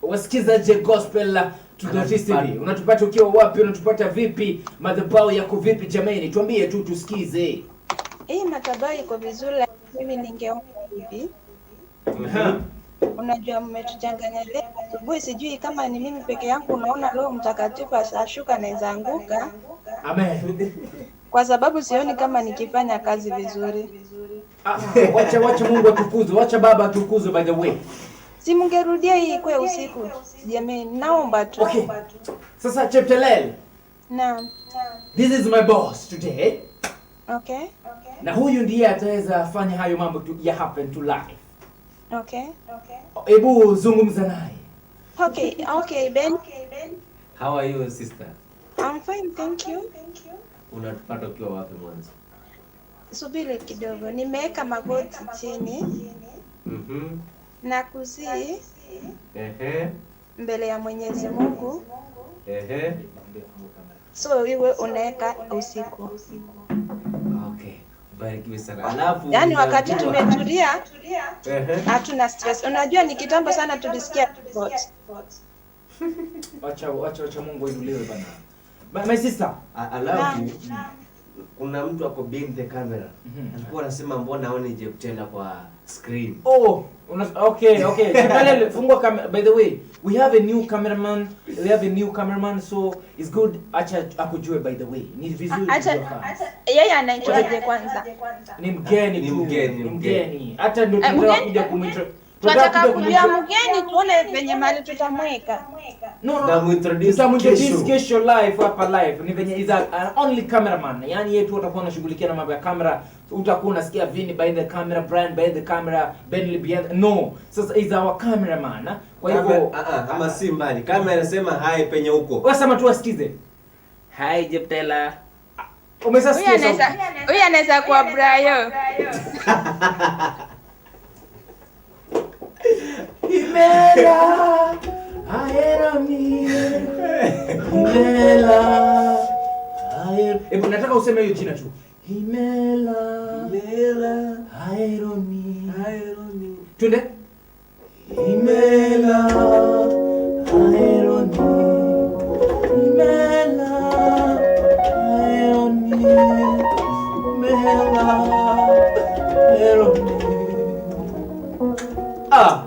Wasikizaje gospel to the TV? Unatupata ukiwa wapi? Unatupata vipi? Madhabahu yako vipi jamani? Tuambie tu tusikize. Hii madhabahu iko vizuri, mimi ningeomba hivi. Unajua mmetuchanganya leo asubuhi, sijui kama ni mimi peke yangu unaona Roho Mtakatifu ashuka naweza anguka. Amen. Kwa sababu sioni kama nikifanya kazi vizuri. Wacha Mungu atukuzwe, wacha Baba atukuzwe by the way. Si mungerudia hii kwa usiku. Jamani, naomba tu. Okay. Sasa Cheptelel. Naam. This is my boss today. Okay. Na huyu ndiye ataweza fanya hayo mambo ya happen to life. Okay. Hebu zungumza naye. Okay, Ben. How are you sister? I'm fine, thank you. Unatupata ukiwa wapi mwanzo? Subiri kidogo, nimeweka magoti chini. Na kusii mbele ya Mwenyezi Mungu. So iwe unaweka usiku. Okay. Barikiwe sana. Alafu yaani wakati tumetulia hatuna stress. Unajua ni kitambo sana tulisikia thought. Wacha Mungu ainuliwe bana. My sister, alafu kuna mtu ako behind the camera. Alikuwa anasema mbona aone Jeptela kwa screen. Okay. Cheptelel, fungua camera. By the way, we have a new cameraman. So it's good acha akujue by the way. Ni vizuri kujua. Yeye anaitwaje kwanza? Ni mgeni. Hata ndio tunataka kuja kumwita. Tunataka kujua mgeni tuone venye mali tutamweka. No. Tutamintroduce kesho live hapa live. Ni venye is an only cameraman. Yaani yeye tu atakuwa anashughulikia na mambo ya kamera. Utakuwa unasikia Vini behind the camera, Brian behind the camera, Bentley behind. No. Sasa is our cameraman. Kwa hivyo ama si mbali. Kamera inasema hai penye huko. Wasema tu wasikize. Hi Jeptela. Umesasikia? Huyu anaweza kuwa Brayo. Himela, aerami, Himela, aerami. Nataka useme hiyo jina tu. Himela, aerami. Twende. Himela, aerami, Himela, aerami, Himela, aerami.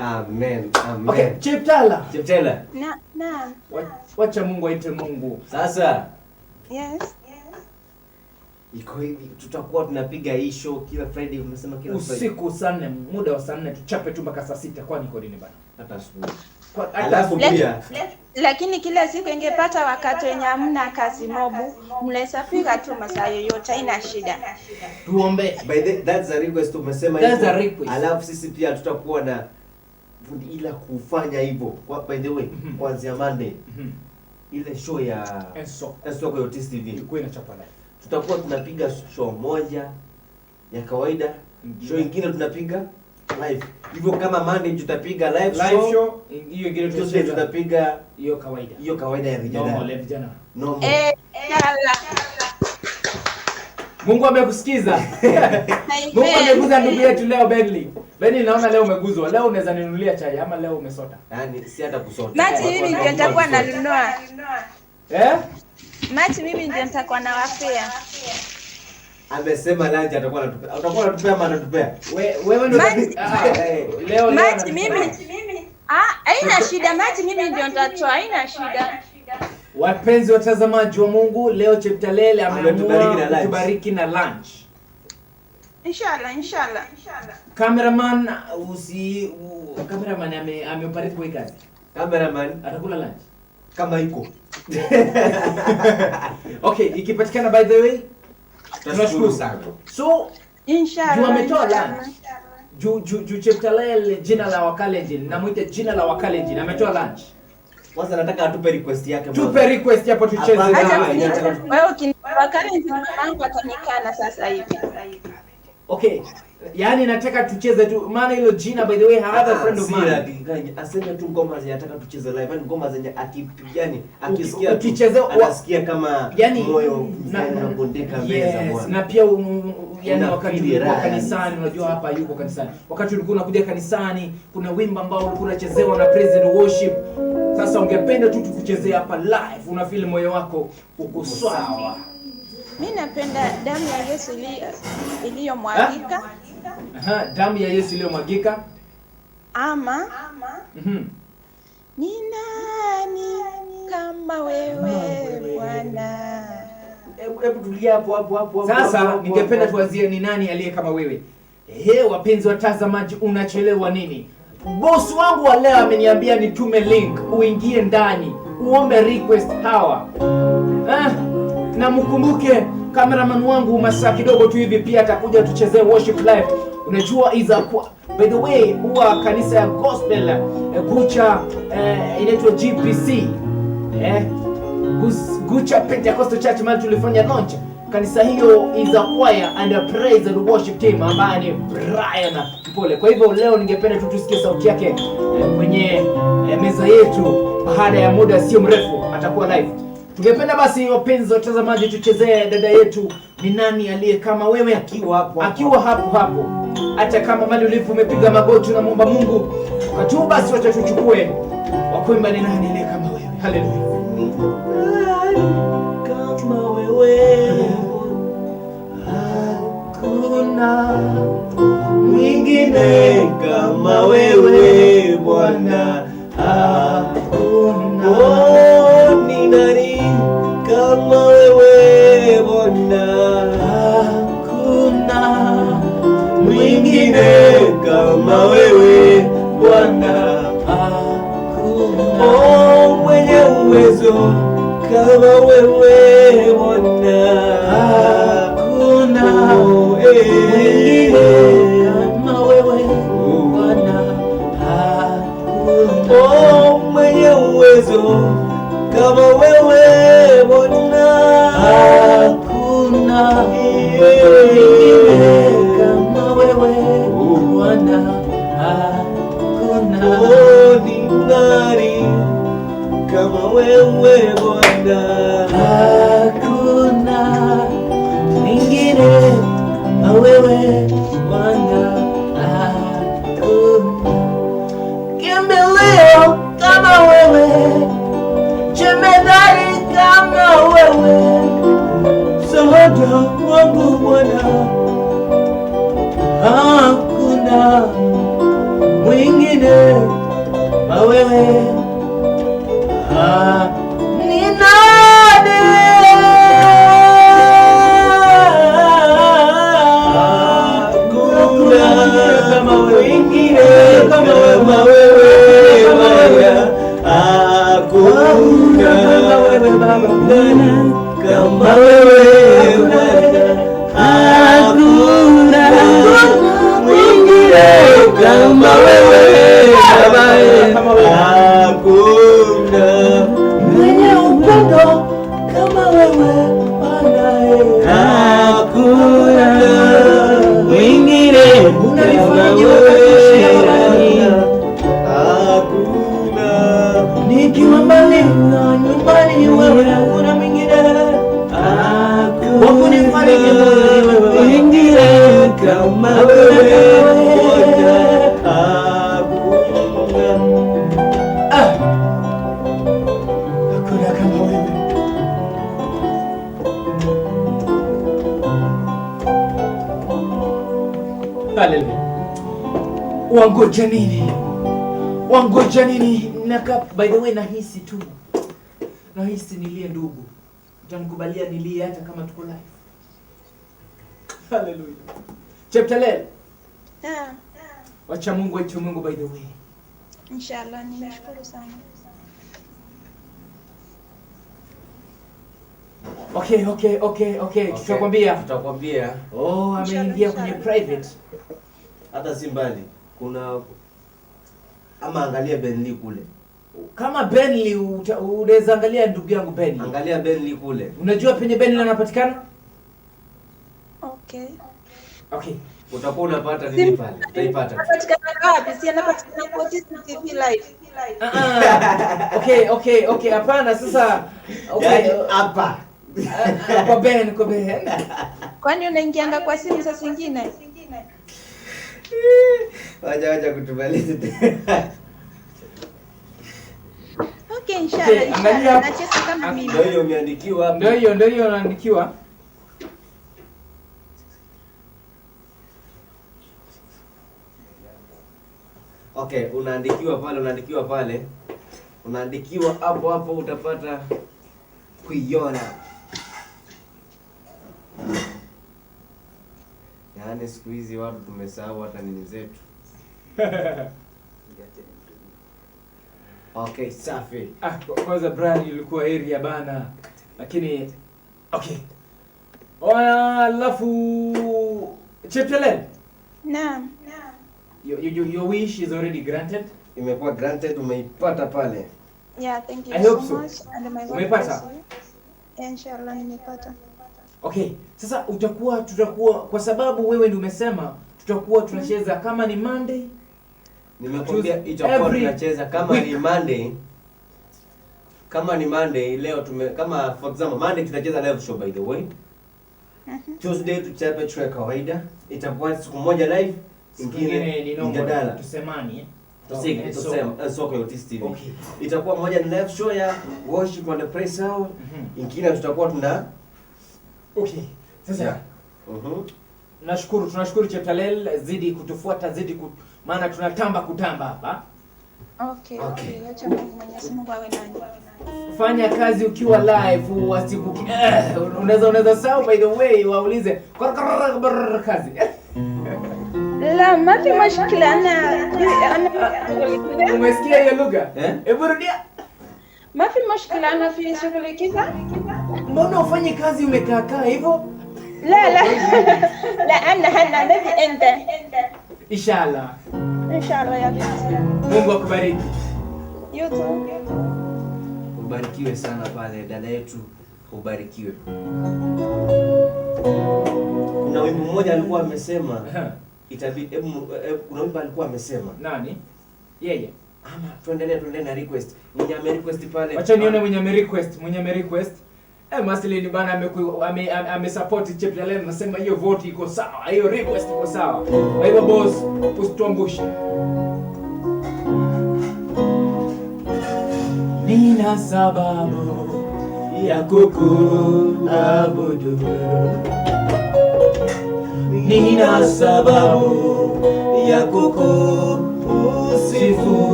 Amen. Okay, Cheptela. Na. Wacha Mungu aite Mungu. Sasa. Yes. Iko hivi tutakuwa tunapiga hii show kila Friday, unasema kila Friday. Usiku saa 4, muda wa saa 4 tuchape tu mpaka saa 6 kwani iko nini bana? Hata asubuhi. Alafu pia. Lakini kila siku ingepata wakati wenye hamna kazi mobu, mnaweza fika tu masaa yoyote, haina shida. Tuombe. That's a request umesema hivyo. That's a request. Alafu sisi pia tutakuwa na ila kufanya hivyo. By the way, kuanzia Monday. Ile show ya Enso kwa Otis TV ilikuwa inachapa live. Tutakuwa tunapiga show moja ya kawaida, show nyingine tunapiga live. Hivyo kama Monday tutapiga live show, hiyo ingine tutapiga hiyo kawaida. Hiyo kawaida ya vijana. Normal vijana. Normal. Mungu amekusikiza. Mungu ameguza ndugu yetu leo Bentley. Bentley, naona leo umeguzwa. Leo unaweza ninunulia chai ama leo umesota? Yaani si hata kusota. Mati mimi ndio nitakuwa nanunua. Mati mimi ndio nitakuwa na wafea. Amesema lunch atakuwa anatupea. Utakuwa unatupea ama anatupea? Wewe ndio leo Mati mimi. Haina shida, Mati mimi ndio nitatoa, haina shida. Wapenzi watazamaji wa Mungu, leo Cheptelel ameamua kutubariki na lunch. Inshallah. Cameraman ameoperate kwa kazi. Cameraman atakula lunch kama iko. Okay, ikipatikana by the way tunashukuru sana. So inshallah ametoa lunch. Cheptelel jina la Wakalenjin, namuita jina la Wakalenjin, ametoa lunch. Kwanza nataka atupe request yake. Tupe request hapo tucheze. Wewe ukiniwakale ndio mamangu atanikana sasa hivi. Okay. Yaani nataka tucheze tu, maana hilo jina by the way another friend of mine. Asema tu ngoma zenye nataka tucheze live, yani ngoma zenye yani akisikia ukichezea anasikia kama yani, moyo unabondeka mbele za Bwana. Na pia yani wakati ulikuwa kanisani, unajua hapa yuko kanisani. Wakati ulikuwa unakuja kanisani, kuna wimbo ambao ulikuwa unachezewa na praise and worship. Sasa ungependa tu tukuchezea hapa live, una feel moyo wako uko sawa. Mimi napenda damu ya Yesu iliyomwagika. Damu ya Yesu iliyomwagika. Ama ni nani kama wewe Bwana? Hebu tulia hapo. Sasa ningependa tuanzie ni nani aliye kama wewe. Wapenzi watazamaji, unachelewa nini? Boss wangu wa leo ameniambia nitume link uingie ndani uombe request hawa. Na mkumbuke cameraman wangu masaa kidogo tu hivi pia atakuja tuchezee worship live. Unajua by the way huwa kanisa ya gospel Gucha inaitwa GPC Gucha Pentecostal Church mahali tulifanya launch. Kanisa hiyo is a choir and a praise and worship team ambaye ni Brian Mpole. Kwa hivyo leo ningependa tu tusikie sauti yake kwenye meza yetu. Baada ya muda sio mrefu atakuwa live. Tungependa basi wapenzi watazamaji tuchezee dada yetu ni nani aliye kama wewe, akiwa hapo. Hata kama mali ulipo umepiga magoti na muomba Mungu, wakati basi wacha tuchukue wakwimba ni nani aliye kama wewe. Haleluya. Kama wewe hakuna mwingine kama wewe Bwana, hakuna ni nani kama wewe Bwana, hakuna mwingine kama wewe Bwana, hakuna mwenye uwezo kama wewe Bwana, hakuna mwingine kama wewe Bwana, hakuna mwenye uwezo kama wewe Bwana, hakuna mwingine kama wewe Bwana, hakuna ni nani kama wewe Bwana, hakuna mwingine kama wewe Bwana, hakuna kimbilio kama wewe, jemedari kama wewe, msaada wangu Bwana, hakuna mwingine kama wewe. Ni nani kama wengine kama wewe Bwana, hakuna kama wewe Baba, kama wewe Bwana, hakuna mwingine kama wewe Baba, hakuna mwenye upendo kama wewe Bwana, hakuna mwingine kama wewe, hakuna nikiwa mbali na nyumbani wewe, hakuna mwingine wakunifariji wewe, mwingine kama wewe Bwana, hakuna kama wewe. Haleluya. Wangoja nini? Wangoja nini? By the way nahisi nilie ndugu. Utanikubalia nilie hata kama tuko live. Haleluya. Cheptelel. Wacha Mungu wetu Mungu by the way. Inshallah, nimeshukuru sana. Okay. Tutakwambia. Ameingia kwenye private. Hata si mbali. Kuna ama angalia Benly kule. Kama Benly unaweza angalia ndugu yangu Benly. Angalia Benly kule. Unajua penye Benly anapatikana? Okay. Okay. Utakuwa unapata nini pale? Utaipata. Napatikana wapi? Si anapatikana kwa TV live. Okay, hapana sasa. Okay, hapa. Kwa Ben. Kwani unaingianga kwa simu sasa zingine? Wacha kutumaliza. Okay, inshallah. Nacheza kama mimi. Ndio hiyo umeandikiwa hapo. Ndio hiyo unaandikiwa. Okay, unaandikiwa pale. Unaandikiwa hapo utapata kuiona. Yaani siku hizi watu tumesahau hata nini zetu. Okay, safi. Kwanza Brian ilikuwa area bana. Lakini okay. Alafu Cheptelen. Naam. Your wish is already granted. Imekuwa granted, umeipata pale. Yeah, thank you so much. And my umepata? Inshallah nimepata. Okay, sasa tutakuwa kwa sababu wewe ndio umesema tutakuwa tunacheza kama ni Monday. Nimekwambia itakuwa tunacheza kama ni Monday. Kama ni Monday leo kama for example Monday tutacheza live show by the way. Tuesday tuchape track kawaida. Itakuwa siku moja live, ingine ni mjadala. Tusemani tuseme soko ya Otis TV. Okay. Itakuwa moja ni live show ya worship on the praise hour. Ingine tutakuwa tuna okay. Sasa tunashukuru Cheptalel, zidi kutufuata, maana tunatamba kutamba hapa. Okay. Acha Mwenyezi Mungu awe nani. Fanya kazi ukiwa live wasibuki. Unaweza sawa by the way waulize kazi. La, mafi mashkila ana umesikia hiyo lugha? Hebu rudia. Mafi mashkila ana fi shughuli kisa? Mbona ufanye kazi umekaa hivyo? La ana nabi enda. Inshallah ya binti. Mungu akubariki. You too. Ubarikiwe sana pale dada yetu, ubarikiwe. Kuna wimbo mmoja alikuwa amesema itabidi kuna wimbo alikuwa amesema. Nani? Yeye. Ama tuendelee na request. Mwenye ame request pale. Acha nione mwenye ame request. Maslin bana ame support Cheptalel, nasema hiyo vote iko sawa. Hiyo request iko sawa. Kwa hivyo boss, usituangushe. Nina sababu ya kukuabudu. Nina sababu ya kukusifu.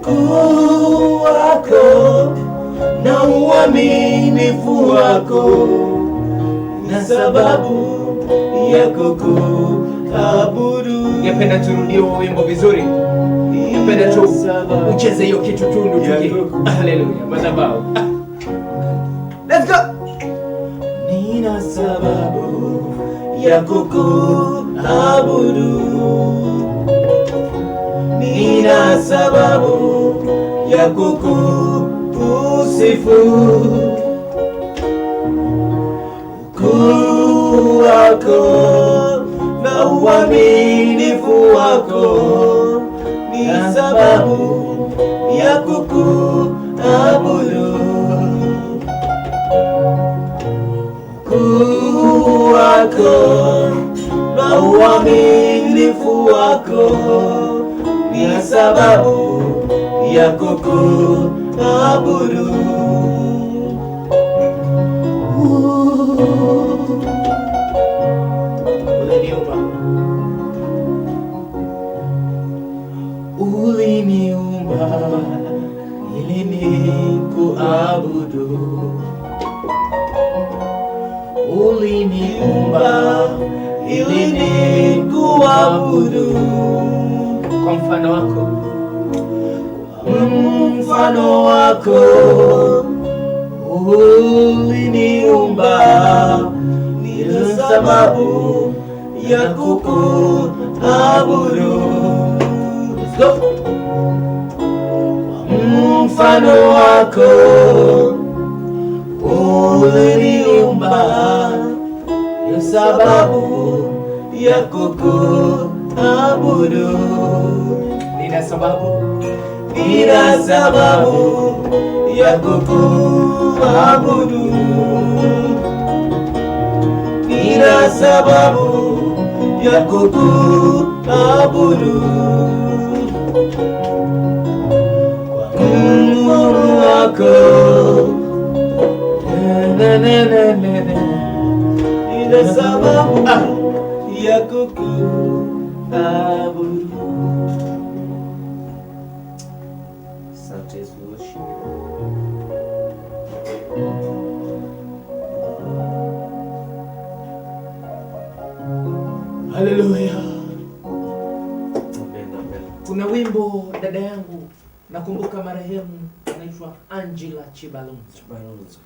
Ukuu wako na uaminifu wako, na sababu ya kukuabudu. Ningependa turudie wimbo vizuri. Ningependa tu ucheze hiyo kitu tundu tuki. Hallelujah. Madhabahu. Let's go. Nina sababu ya kukuabudu. Nina sababu ya kukusifu. Ukuu wako na uaminifu wako, ni sababu ya kukuabudu. Ukuu wako na uaminifu wako, ni sababu ya kukuabudu. Uliniumba ili nikuabudu. Uliniumba ili nikuabudu. Kwa mfano wako, mfano wako uliniumba, ni sababu ya kukuabudu. Let's go. Mfano wako uliniumba, sababu ya kukuabudu. Nina sababu ya kukuabudu. Nina sababu ya kukuabudu. Kwa Mungu wako nina sababu ya kukuabudu. Asante Yesu. Haleluya. Kuna wimbo dada yangu nakumbuka marehemu anaitwa Angela Chibalonza.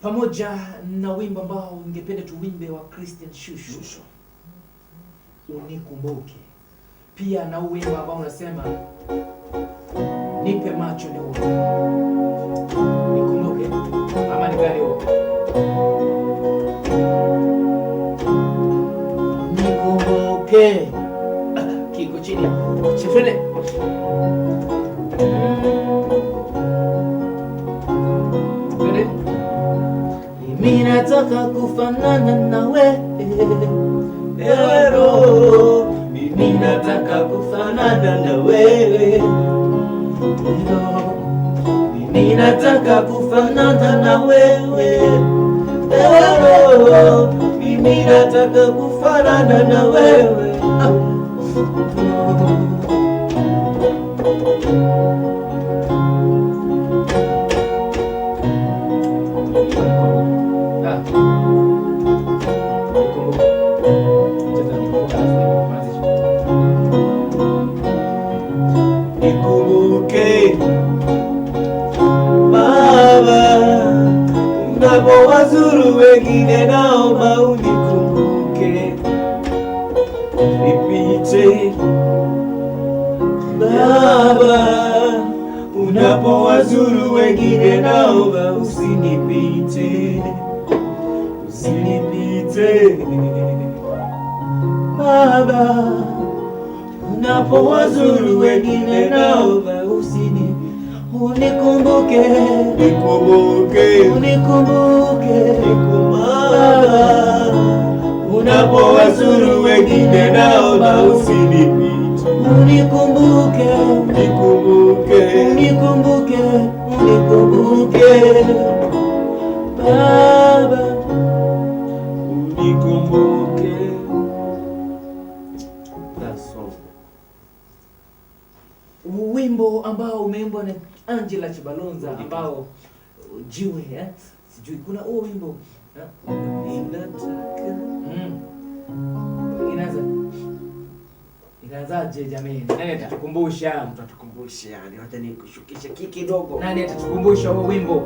Pamoja na wimbo ambao ningependa tuwimbe wa Christian Shusho, unikumbuke. Pia na wimbo ambao unasema nipe macho nione. Nikumbuke. Ama ni gani huo? Nikumbuke. Kiko chini. Chifene. Mimi nataka kufanana nawe. Ewe Roho, mimi nataka kufanana na wewe. Mimi nataka kufanana na wewe. Ewe Roho, mimi nataka kufanana na wewe. Nikumbuke Baba, unapowazuru wengine, naomba unikumbuke. Nipite Baba, unapowazuru wengine, naomba usinipite. Usinipite Baba, unapowazuru wengine, naomba unikumbuke. Unikumbuke Baba, unapowazuru wengine, naomba usinipite. Unikumbuke Baba, unikumbuke. Wimbo ambao umeimbwa na Angela Chibalonza ambao jiwe sijui kuna huo wimbo inaanzaje jamani? Nani atatukumbusha? Mtatukumbusha yani, hata nikushukisha kidogo. Nani atatukumbusha huo wimbo?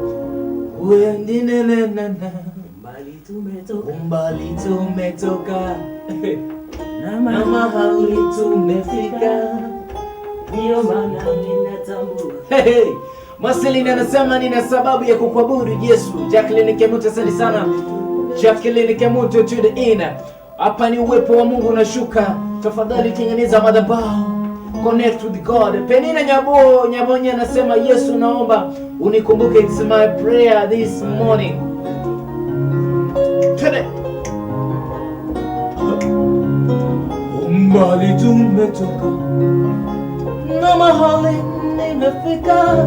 Mbali tumetoka na mahali tumefika, ndio maana ninatambua. Hey, Marceline anasema nina sababu ya kukuabudu Yesu. Jacqueline Kemuto, asante sana Jacqueline Kemuto to the inner. Hapa ni uwepo wa Mungu unashuka. Tafadhali tengeneza madhabahu. Connect with God. Penina Nyabonye anasema Yesu, naomba unikumbuke. It's my prayer this morning. Tene. Mbali tumetoka na mahali nimefika,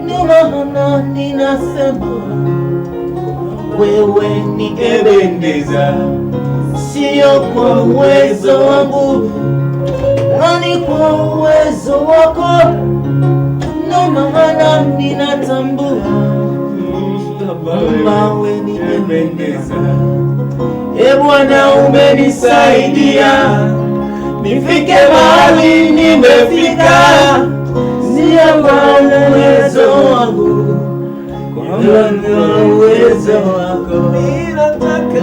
ndio maana ninasema wewe ni Ebeneza. Sio kwa uwezo wangu, bali kwa uwezo wako, ndio maana ninatambua wewe ni Ebeneza. Bwana, umenisaidia nifike mahali nimefika, sio kwa uwezo wangu, kwa uwezo wako.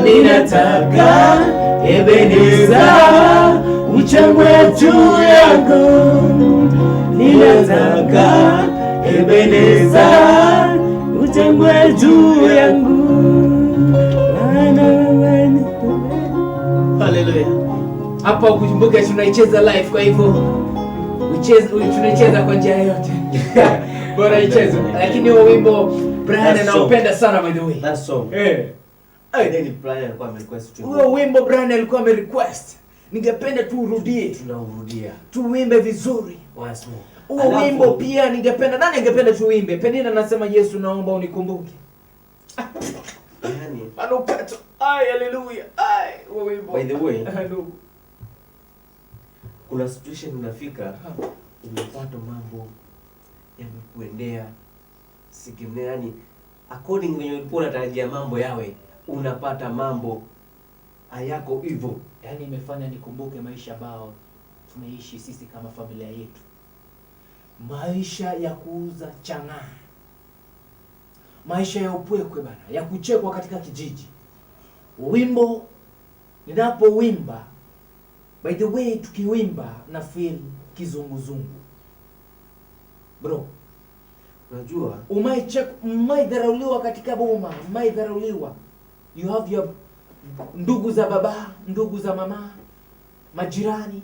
Ninataka Ebeneza uchangwe juu yangu. Ninataka Ebeneza uchangwe juu yangu. hapa ukumbuke tunaicheza live, kwa hivyo tunaicheza kwa njia yote. Bora icheze. Lakini huo wimbo Brian anaupenda sana by the way. That song. Then Brian alikuwa amerequest. Huo wimbo Brian alikuwa amerequest. Ningependa tu urudie. Tunaurudia. Tuimbe vizuri. Once more. Huo wimbo pia ningependa, nani angependa tuimbe? Penina anasema Yesu naomba unikumbuke. Yani manukato. Ai haleluya. Ai huo wimbo. By the way, kuna situation unafika umepata mambo yamekuendea sikimne, yani according when ulikuwa unatarajia mambo yawe, unapata mambo hayako hivyo. Yani imefanya nikumbuke maisha ambao tumeishi sisi kama familia yetu. Maisha ya kuuza chang'aa. Maisha ya upwekwe bana, ya kuchekwa katika kijiji. Wimbo ninapowimba, by the way tukiwimba na feel kizunguzungu. Bro, unajua umaidharauliwa katika boma, umaidharauliwa. You have your ndugu za baba, ndugu za mama, majirani.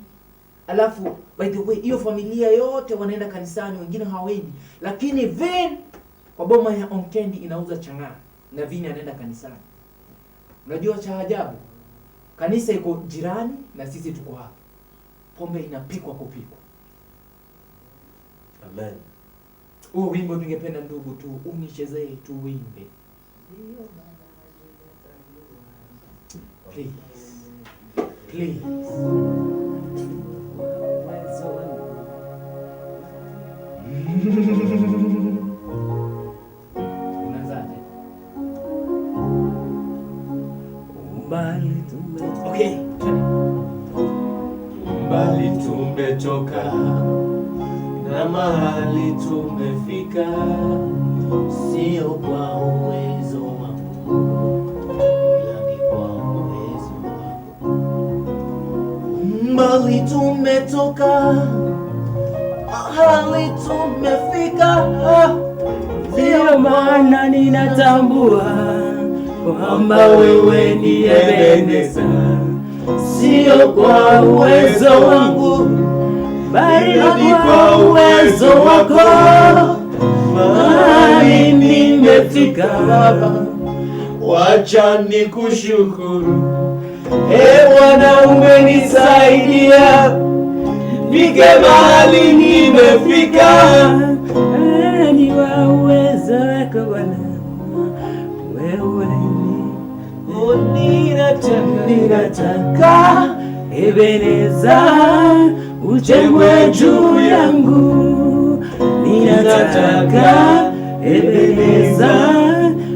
Alafu by the way hiyo familia yote wanaenda kanisani, wengine hawaendi. Lakini Vin kwa boma ya Onkendi inauza chang'aa na Vin anaenda kanisani. Unajua cha ajabu? Kanisa iko jirani na sisi tuko hapa. Pombe inapikwa kupikwa. Amen. Wimbo ningependa ndugu tu unichezee tu wimbe. Please. Please. Unaanzaje? Okay. Mbali tumetoka na mahali tumefika, sio kwa uwezo wangu, ila ni kwa uwezo wako. Mbali tumetoka, mahali tumefika, Ndio maana ninatambua kwamba wewe ni Ebeneza, sio kwa uwezo wangu, bali ni kwa uwezo wako. Mahali nimefika Baba, wacha nikushukuru. Bwana umenisaidia, nifike mahali nimefika. ni wa uwezo wako Bwana, wewe ninataka Ebeneza ujengwe juu yangu, ninataka Ebeneza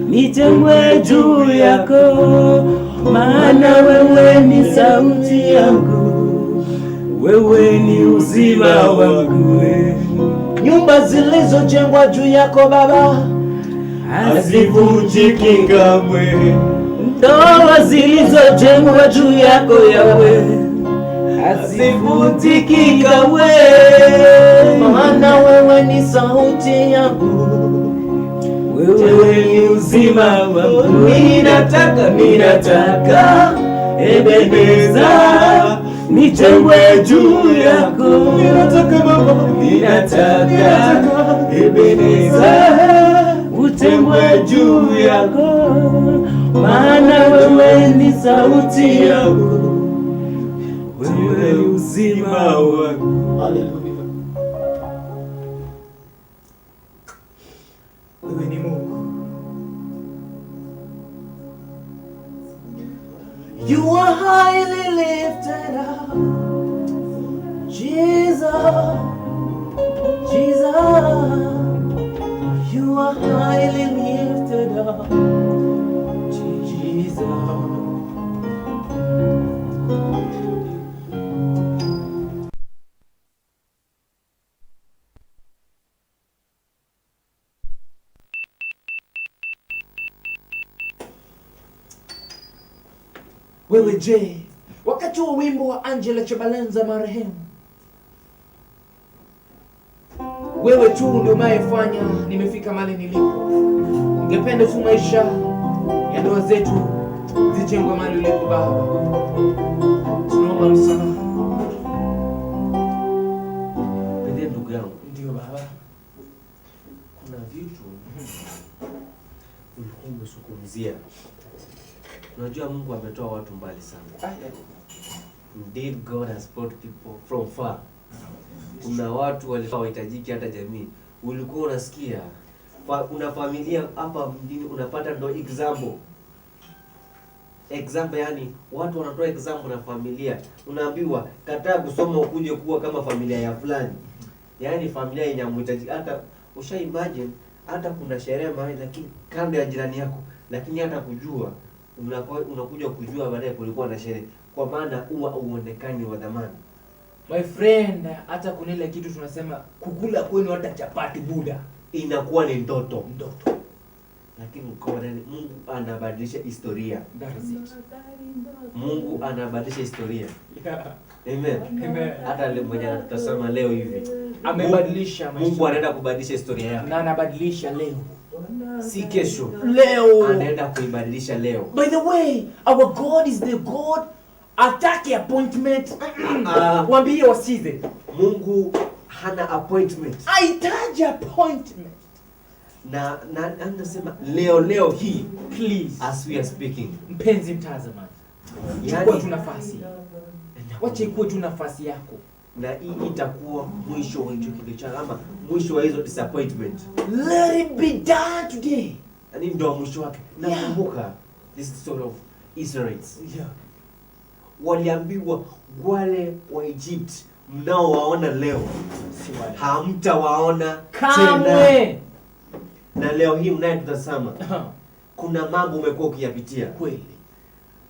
nijengwe juu yako, maana wewe ni sauti yangu, wewe ni uzima wangu. Nyumba zilizojengwa juu yako Baba hazivunjiki kamwe, ndoa zilizojengwa juu yako Yawe hazivunjiki kamwe, maana wewe ni sauti yangu, wewe ni uzima wangu. Ninataka Ebeneza nijengwe juu yako, ninataka Ebeneza ujengwe juu yako, maana wewe ni sauti yangu, wewe uzima wangu. Haleluya. Wewe ni Mungu. You are highly lifted up, Jesus, Jesus. You are highly lifted up, Jesus. Wewe je, wakati wa wimbo wa Angela Chabalenza marehemu, wewe tu ndio unayefanya nimefika mahali nilipo. Ningependa tu maisha ya ndoa zetu zijengwe mahali ulipo Baba. Tunaomba naomba msamaha. Pende ndugu yangu. Ndio baba. Kuna vitu ulikuwa umesukumzia. Unajua Mungu ametoa watu mbali sana. Indeed God has brought people from far. Kuna watu walikuwa wahitajiki hata jamii. Ulikuwa unasikia una familia hapa mjini unapata ndo example yani watu wanatoa example na familia. Unaambiwa kataa kusoma ukuje kuwa kama familia ya fulani. Yaani familia yenye mhitaji hata imagine hata kuna sherehe mahali lakini kando ya jirani yako, lakini hata kujua unakuja kujua baadaye kulikuwa na sherehe, kwa maana huwa uonekani wa dhamani. My friend, hata kuna ile kitu tunasema kukula kwenu hata chapati buda inakuwa ni ndoto. Lakini Mungu anabadilisha historia. That is it. Mungu anabadilisha historia. Yeah. Amen. Amen. Hata leo mmoja anatazama leo hivi. Amebadilisha maisha. Mungu anaenda kubadilisha historia yako. Na anabadilisha leo. Si kesho. Leo. Anaenda kuibadilisha leo. By the way, our God is the God ataki appointment. Waambie wasize. Mungu hana appointment. Haitaji appointment. Na anasema leo hii, please, as we are speaking. Mpenzi mtazamaji, chukua tu nafasi. Wacha ikuwe tu nafasi yako. Na hii itakuwa mwisho wa hicho kitu cha ama mwisho wa hizo disappointment. Let it be done today. Yaani ndio mwisho wake. Nakumbuka this story of Israelites. Yeah. Waliambiwa wale wa Egypt mnaowaona leo hamtawaona kamwe. Na leo hii mnayetutazama kuna mambo umekuwa ukiyapitia. Kweli.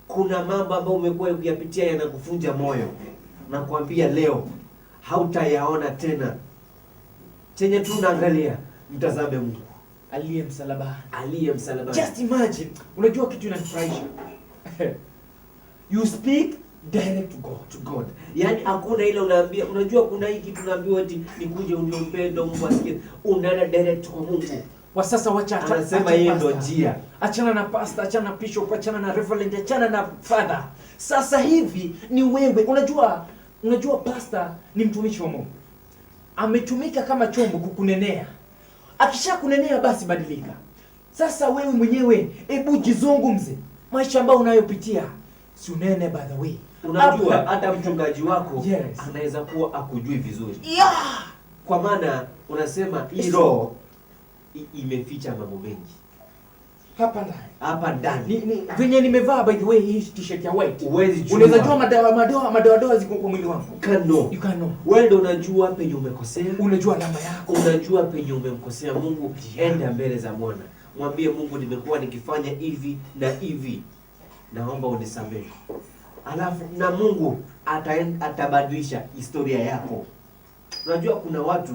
Kuna mambo ambayo umekuwa ukiyapitia yanakufunja moyo. Nakwambia leo hautayaona tena. Chenye tu unaangalia mtazame Mungu aliye msalabani. Aliye msalabani. Just imagine, unajua kitu inanifurahisha. You speak direct to God. To God. Yaani hakuna ile unaambia, unajua kuna hii kitu unaambiwa eti nikuje uniombee ndo Mungu asikie. Unaenda direct kwa Mungu. Kwa sasa wacha anasema yeye ndo njia. Achana na pastor, achana na bishop, achana na reverend, achana na father. Sasa hivi ni wewe. Unajua pastor ni mtumishi wa Mungu. Ametumika kama chombo kukunenea. Akisha kunenea basi badilika. Sasa wewe mwenyewe hebu jizungumze maisha ambayo unayopitia. Si unene by the way. Unajua hata mchungaji wako yes, anaweza kuwa akujui vizuri. Yeah. Kwa maana unasema hii roho imeficha mambo mengi. Hapa ndani. Venye nimevaa by the way hii t-shirt ya white. Uwezi jua. Unaweza jua madoa ziko kwa mwili wangu. You can know. Wewe ndio unajua penye umekosea. Unajua alama yako. Unajua penye umemkosea Mungu. Enda mbele za Bwana. Mwambie Mungu, nimekuwa nikifanya hivi na hivi. Naomba unisamehe. Alafu na Mungu atabadilisha historia yako. Unajua kuna watu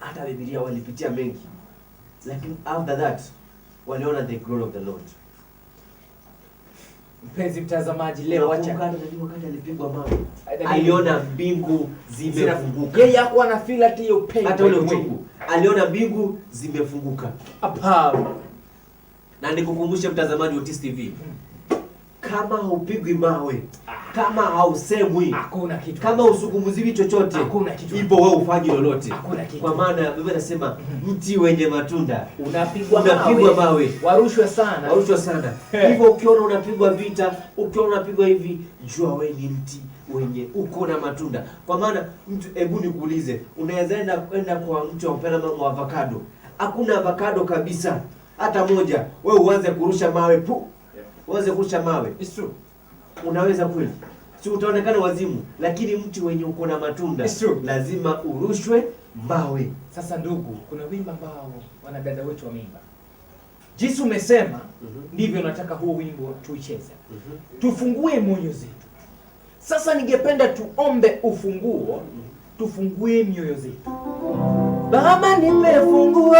hata Biblia walipitia mengi, lakini after that waliona the glory of the Lord. Mpenzi mtazamaji, leo wakati alipigwa mawe, aliona mbingu zimefunguka. Yeye hakuwa na feel ati hiyo pain. Hata ule uchungu, aliona mbingu zimefunguka. Na nikukumbushe mtazamaji wa TIS TV, kama haupigwi mawe, kama hausemwi, hakuna kitu. Kama usungumuziwi chochote, hakuna kitu. Ipo wewe ufanye lolote. Hakuna kitu. Kwa maana Biblia inasema mti wenye matunda unapigwa mawe. Warushwe sana. Warushwe sana. Hivyo ukiona unapigwa vita, ukiona unapigwa hivi, jua wewe ni mti wenye uko na matunda. Kwa maana mtu, hebu nikuulize, unaweza enda kwa mtu anapenda mango avocado. Hakuna avocado kabisa hata moja. Wewe uanze kurusha mawe pu. Uanze kurusha mawe. It's true. Unaweza kweli? Si utaonekana wazimu, lakini mti wenye uko na matunda lazima urushwe mawe. Sasa ndugu, kuna wimbo ambao wanadada wetu wameimba. Jinsi umesema, ndivyo nataka huo wimbo tuicheze. Tufungue moyo zetu. Sasa ningependa tuombe ufunguo, tufungue mioyo zetu. Baba nipe funguo.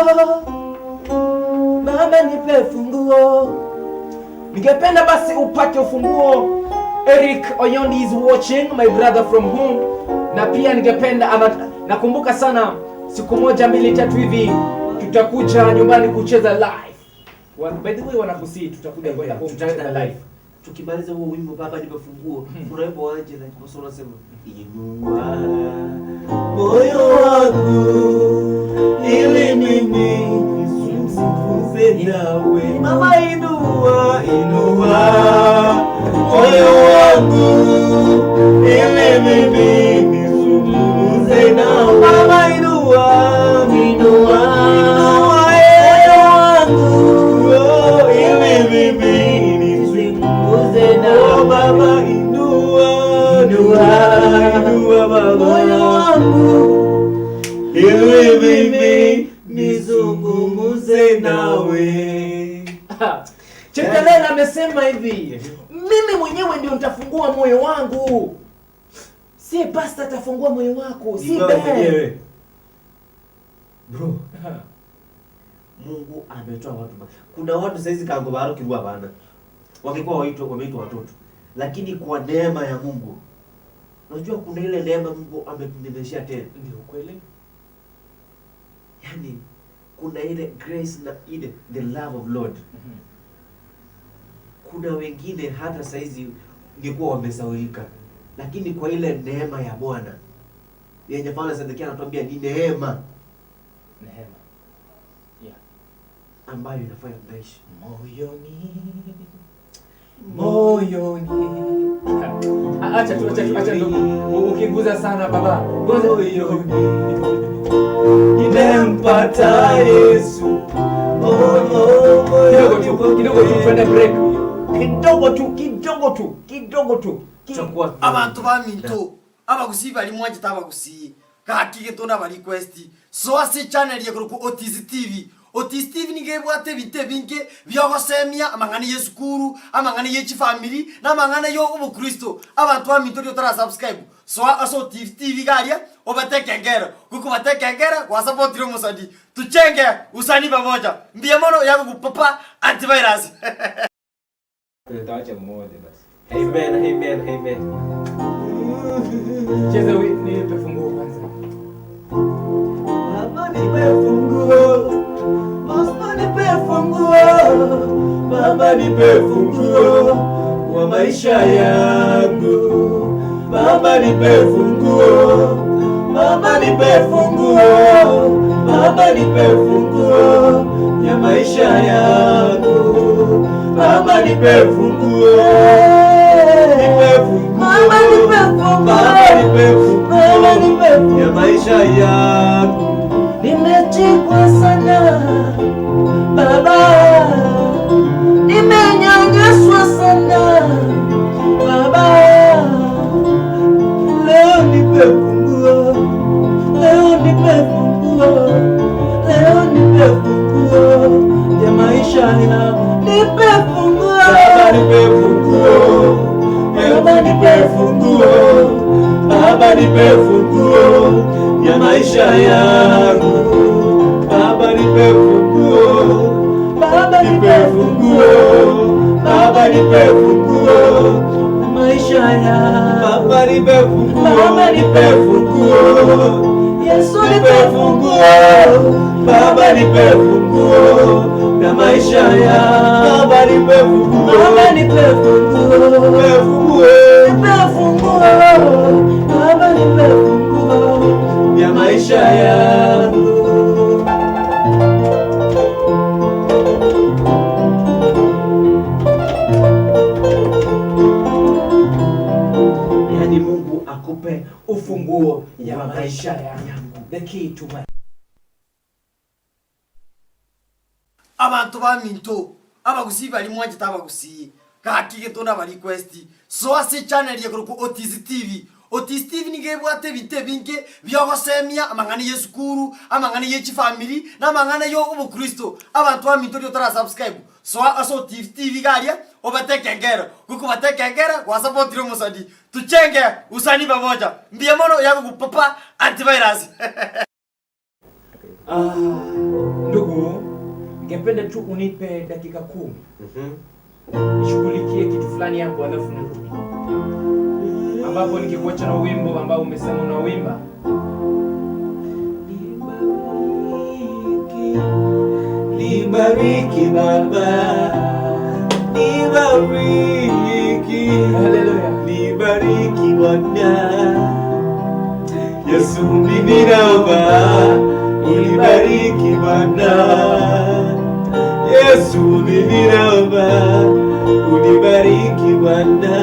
Baba nipe funguo. Ningependa basi upate ufunguo. Eric Oyondi is watching, my brother from home. Na pia ningependa nakumbuka sana siku moja 2 3 hivi tutakuja nyumbani kucheza live. By the way wanakusi tutakuja kwenda home kucheza live. tukimaliza huo wimbo Baba nipe funguo, kuna wimbo wa Angela kwa sababu unasema inua moyo wangu ili mimi nisimfuze nawe. Mama inua moyo wangu ili mimi nisimfuze nawe. Mama inua moyo wangu ili mimi nisimfuze nawe. Baba inua moyo wangu ili mimi nizungumze nawe. Chekalela amesema hivi, mimi mwenyewe ndio nitafungua moyo wangu. Si pastor atafungua moyo wako, si wewe. Bro. Mungu ametoa watu. Kuna watu saizi kango baro kirua bana. Wangekuwa wameitwa watoto. Lakini kwa neema ya Mungu. Unajua kuna ile neema Mungu ametuneneshia tena. Ndio kweli. Yaani kuna ile grace na ile the love of Lord. Kuna wengine hata saizi ingekuwa wamesaulika, lakini kwa ile neema ya Bwana yenye Paulo Zedekia anatuambia ni neema ambayo inafanya tunaishi moyoni. Acha ukiguza sana baba. Nimempata Yesu. Kidogo tu twende break. Kidogo tu. Abantu baminto abagusiba ali mwanje tabagusi kakige tona ba request so ase channel ye ku Otis TV. Otis TV nigebwate bite binge byogosemia amangani yesukuru amangani yechi family na amangani yo ubukristo abantu baminto ryo tara subscribe so aso TV galia obatekengera kuko batekengera kwa support ro musadi tuchenge usani pamoja mbia mono yako kupapa antivirus. Tutaacha mmoja basi. Amen. Cheza nipe funguo kwanza. Baba nipe funguo. Baba nipe funguo wa maisha yangu. Baba nipe funguo. Baba nipe funguo ya maisha yangu. Baba nipe funguo. Ya maisha yangu. Nimechekwa sana Baba, nimenyanyaswa sana Baba, leo nipe funguo ya maisha yangu. Nipe funguo Baba, nipe funguo Baba, nipe funguo ya maisha yangu. Baba nipe funguo. Baba nipe funguo maisha yangu. Baba nipe funguo. Yesu nipe funguo. Baba nipe funguo na maisha yangu. Baba nipe funguo. Baba nipe funguo. Baba nipe funguo ya maisha yangu. Yaani Mungu akupe ufunguo ya maisha yangu. The key to my abantu baminto abagusiba ali mwanje tabagusi kakige tona ba request so ase channel ye ku Otis TV. Otis TV nigebwate bite binge byogosemia amangani yesukuru amangani yechi family na amangani yo ubukristo abantu baminto ryo tara subscribe so aso TV galia obatekengera kuko batekengera kwa support ro musadi tuchenge usani pamoja mbia mono yako kupapa antivirus. Ndugu, ningependa tu unipe dakika 10. Nishughulikie kitu fulani hapo alafu nirudi. Ambapo nikikuacha na wimbo ambao umesema unawimba. Nibariki Baba. Nibariki nibariki Bwana. Yesu mimi naomba unibariki Bwana. Yesu mimi naomba unibariki Bwana.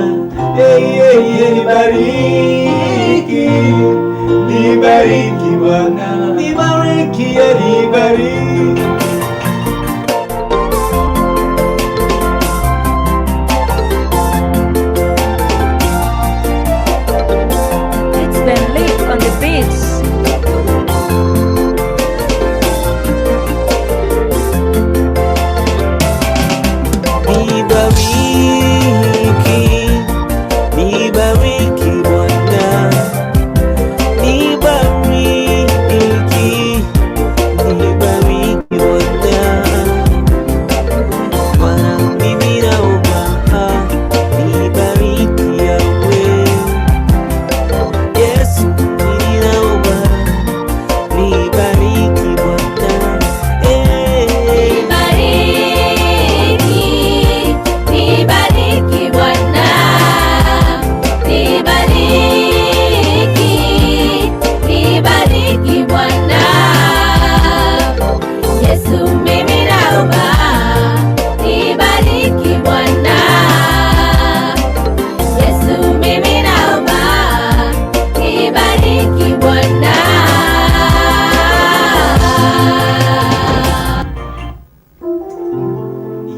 Nibariki, nibariki Bwana, nibariki, nibariki. It's been lit on the beats. Nibariki Bwana, nibariki Bwana. Bwana mimi naomba nibariki Yahweh. Yesu mimi naomba nibariki Bwana. Nibariki Bwana, nibariki Bwana. Yesu mimi naomba nibariki Bwana. Yesu mimi naomba nibariki Bwana.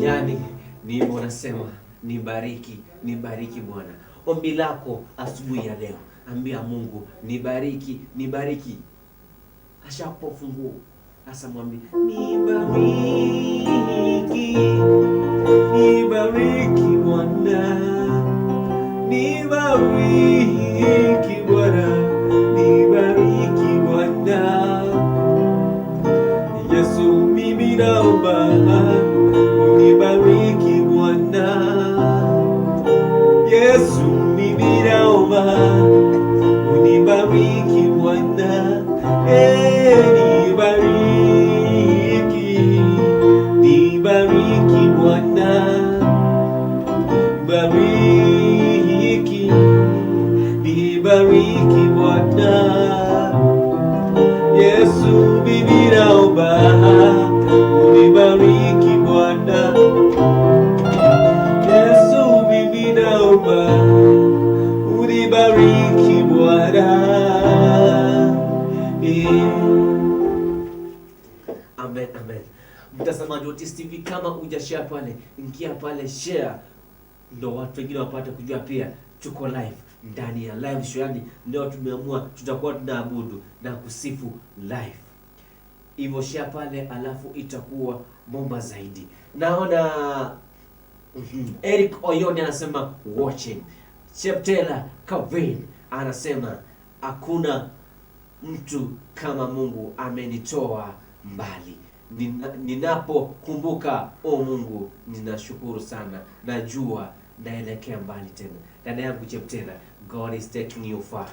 Yani nimo nasema nibariki, nibariki Bwana. Ombi lako asubuhi ya leo, ambia Mungu nibariki, nibariki. Ashapofungua asa mwambie nibariki, nibariki Bwana, nibariki Bwana, nibariki Bwana. Yesu mimi naomba unibariki Bwana. Yesu mimi naomba unibariki Bwana. Nibariki, nibariki Bwana. Nibariki, nibariki Bwana. Yesu mimi naomba unibariki Bwana. Yesu mimi naomba unibariki Bwana. Amen, amen. Mtazamaji wa Otis TV, kama hujashare pale, ingia pale share, ndo watu wengine wapate kujua pia tuko live ndani ya live show. Yani leo tumeamua tutakuwa tunaabudu na kusifu live. Hivyo share pale, alafu itakuwa bomba zaidi. Naona Eric Oyoni anasema watching. Cheptela Kavin anasema hakuna mtu kama Mungu amenitoa mbali. Ninapokumbuka Mungu ninashukuru sana. Najua naelekea mbali tena. Dada yangu Cheptela, God is taking you far.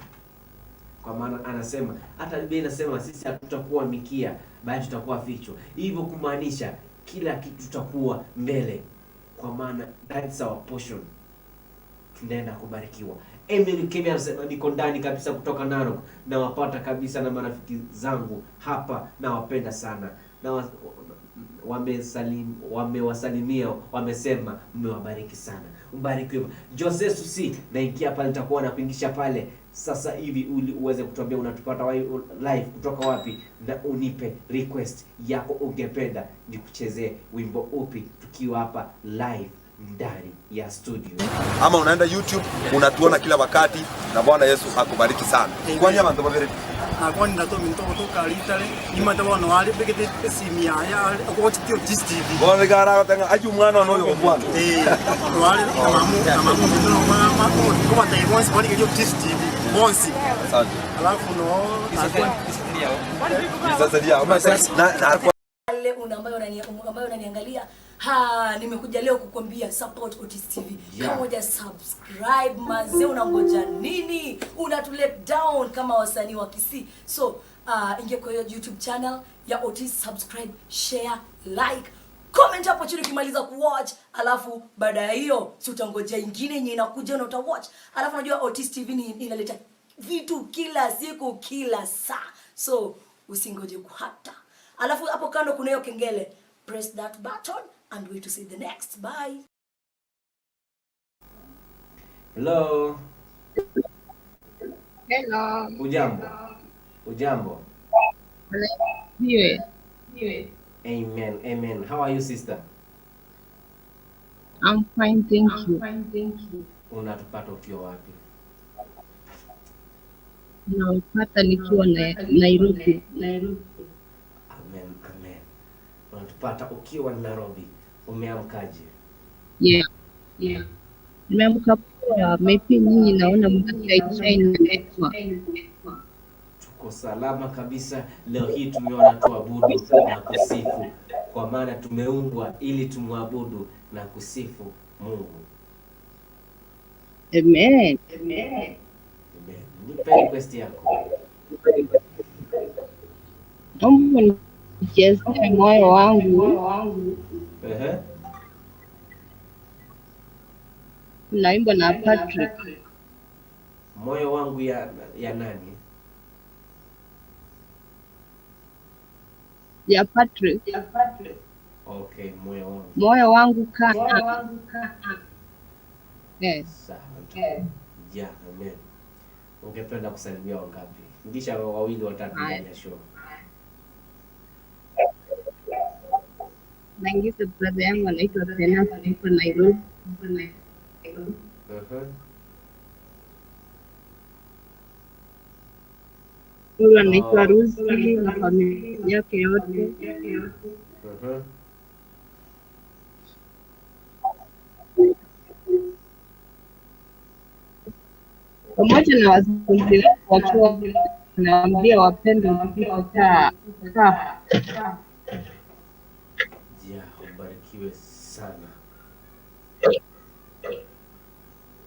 Kwa maana anasema hata Biblia inasema sisi hatutakuwa mikia bali tutakuwa vichwa. Hivyo kumaanisha kila kitu tutakuwa mbele. Kwa maana that's our portion. Tunaenda kubarikiwa. Emily Kemi anasema niko ndani kabisa kutoka Narok, na wapata kabisa na marafiki zangu hapa, na wapenda sana. Na wamewasalimia, wamesema mmewabariki sana. Mbarikiwe. Jose Susi, naingia pale, nitakuwa napingisha pale sasa hivi ili uweze kutuambia unatupata live kutoka wapi, na unipe request yako ungependa nikuchezee wimbo upi tukiwa hapa live ndani ya studio. Ama unaenda YouTube unatuona kila wakati, na Bwana Yesu akubariki sana. Kwani abantu babere kwani ndato minto kutoka litale imata bwana wali begete simia ya akuwatch Otis TV. Bwana gara tanga aju mwana noyo bwana. Wali amamu ndio mama kwa Taiwan wali ke Otis TV. Bonsi. Asante. Alafu no sasa dia na wale ambayo unaniangalia, nimekuja leo kukwambia support Otis TV. Kama moja subscribe mazee, unangoja nini? Unatulet down kama wasanii wa Kisii. So ingia kwa hiyo YouTube channel ya Otis, subscribe, share, like, Comment hapo chini ukimaliza kuwatch, alafu baada ya hiyo si utangoja ingine yenye inakuja na utawatch. Alafu unajua Otis TV inaleta vitu kila siku kila saa. So usingoje kuhata. Alafu hapo kando kuna hiyo kengele. Press that button and wait to see the next. Bye. Hello. Hello. Ujambo. Niwe. Amen. How are you, sister? I'm fine, thank you. Unatupata ukiwa wapi? Napata nikiwa Nairobi. Amen. Unatupata ukiwa Nairobi. Umeamkaje? Yeah. Nimeamka poa, maybe nyinyi naona mtaishine network. Tuko salama kabisa. Leo hii tumeona tuabudu na kusifu, kwa maana tumeumbwa ili tumwabudu na kusifu Mungu. Amen. Nipe request yako. Naomba nicheze moyo wangu. Naimba na Patrick. Moyo wangu ya nani? Ya Patrick. Okay, moyo wangu kana. Yes. Sawa. Yeah, amen. Ungependa kusalimia wangapi? Ngisha wawili watatu ndani ya show. Naingiza brother yangu anaitwa Tena, yuko Nairobi. Huyu anaitwa Ruzi na familia yake yote. Pamoja na wazazi wakiwa naambia wapendo kaa.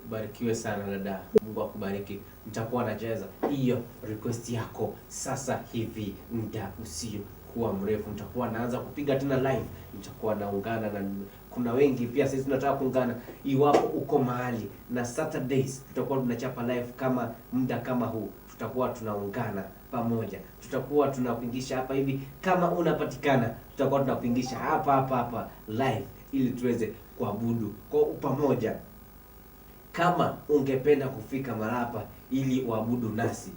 Barikiwe sana dada. Mungu akubariki. Nitakuwa nacheza hiyo request yako sasa hivi, muda usio kuwa mrefu. Nitakuwa naanza kupiga tena live. Nitakuwa naungana na kuna wengi pia sisi tunataka kuungana. Iwapo uko mahali na Saturdays tutakuwa tunachapa live kama muda kama huu. Tutakuwa tunaungana pamoja. Tutakuwa tunapingisha hapa hivi kama unapatikana. Tutakuwa tunapingisha hapa live ili tuweze kuabudu kwa pamoja. Kama ungependa kufika marapa ili uabudu nasi,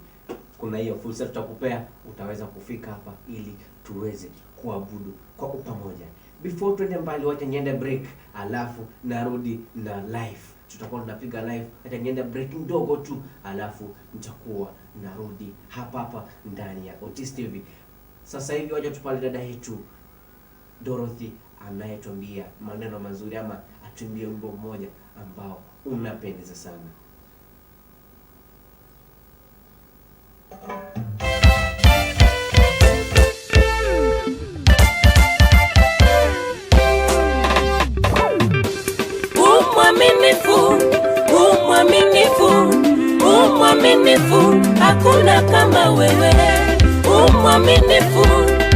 kuna hiyo fursa tutakupea, utaweza kufika hapa ili tuweze kuabudu kwa pamoja. Before tuende mbali, wacha niende break, alafu narudi na live. Tutakuwa tunapiga live, wacha niende break ndogo tu, alafu nitakuwa narudi hapa ndani ya Otis TV. Sasa hivi wacha tupale dada yetu Dorothy anayetuambia maneno mazuri, ama atumbie wimbo mmoja ambao unapendeza sana. Umwaminifu, hakuna kama wewe. Umwaminifu,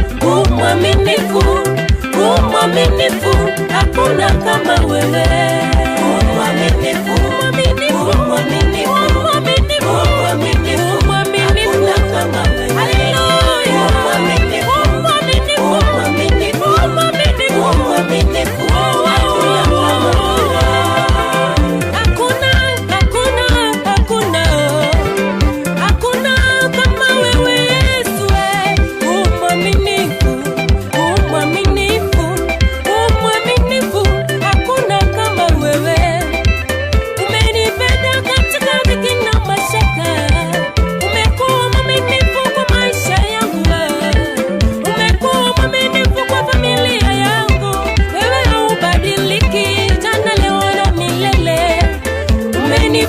hakuna kama wewe. Umwaminifu, hakuna kama wewe. Hallelujah. Umwaminifu,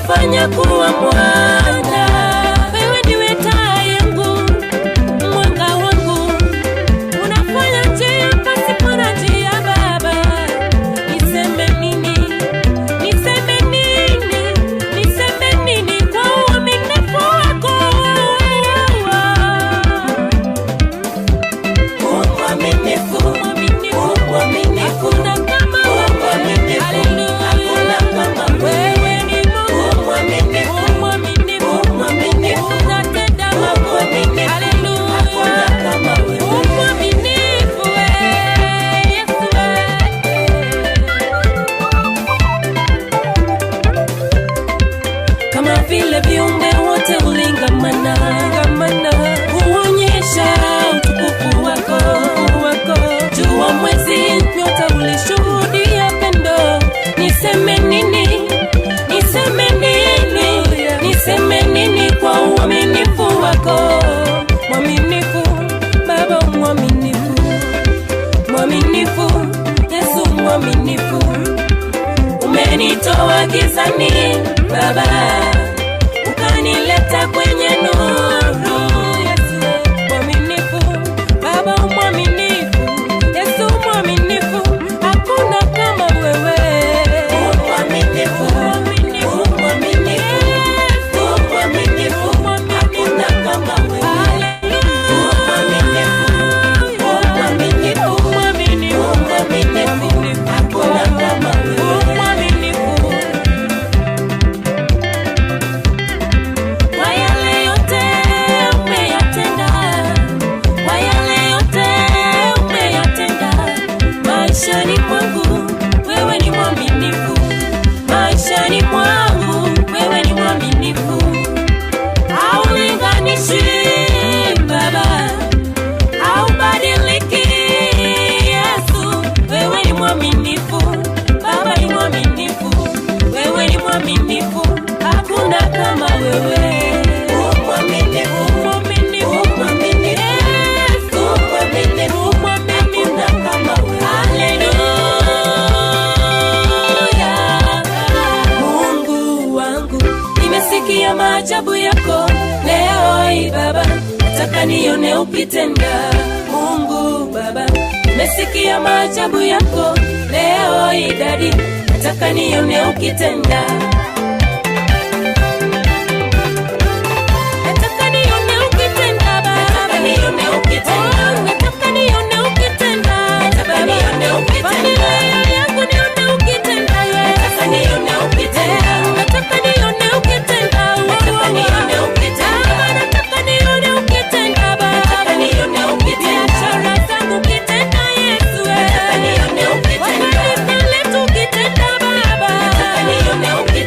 fanya kuwa mwana. Wewe ndiwe taa yangu, mwanga wangu. Unafanya njia pasipo na njia Baba. Niseme nini kwa uaminifu wako. Umwaminifu, ulinitoa gizani Baba, ukanileta kwenye nuru. Yesu mwaminifu, Baba mwaminifu, Yesu mwaminifu, hakuna kama wewe. Mwaminifu, mwaminifu, mwaminifu, mwaminifu, hakuna kama wewe. Mwaminifu, mwaminifu, mwaminifu, mwaminifu, hakuna kama wewe. Kwa yale yote umeyatenda, kwa yale yote umeyatenda maishani mwangu, wewe ni mwaminifu. Maishani mwangu, wewe ni mwaminifu. Haulinganishi Baba, haubadiliki Yesu, wewe ni mwaminifu. Baba ni mwaminifu, wewe ni mwaminifu, hakuna kama wewe. Mwaminifu, mwaminifu, mwaminifu, Yesu mwaminifu, hakuna kama wewe. Haleluya. Mungu wangu, nimesikia maajabu yako leo hii Baba, nataka nione ukitenda. Mungu Baba, nimesikia maajabu yako leo hii Daddy, nataka nione ukitenda. Nataka nione ukitenda Baba, nataka nione ukitenda. Nataka nione ukitenda, nataka nione ukitenda. Familia yangu nione ukitenda. Nataka nione ukitenda, nataka nione ukitenda. Nataka nione ukitenda, nataka nione ukitenda Baba, nataka nione ukitenda. Biashara zangu ukitenda Yesu, nataka nione ukitenda. Wakati letu ukitenda Baba, nataka nione ukitenda.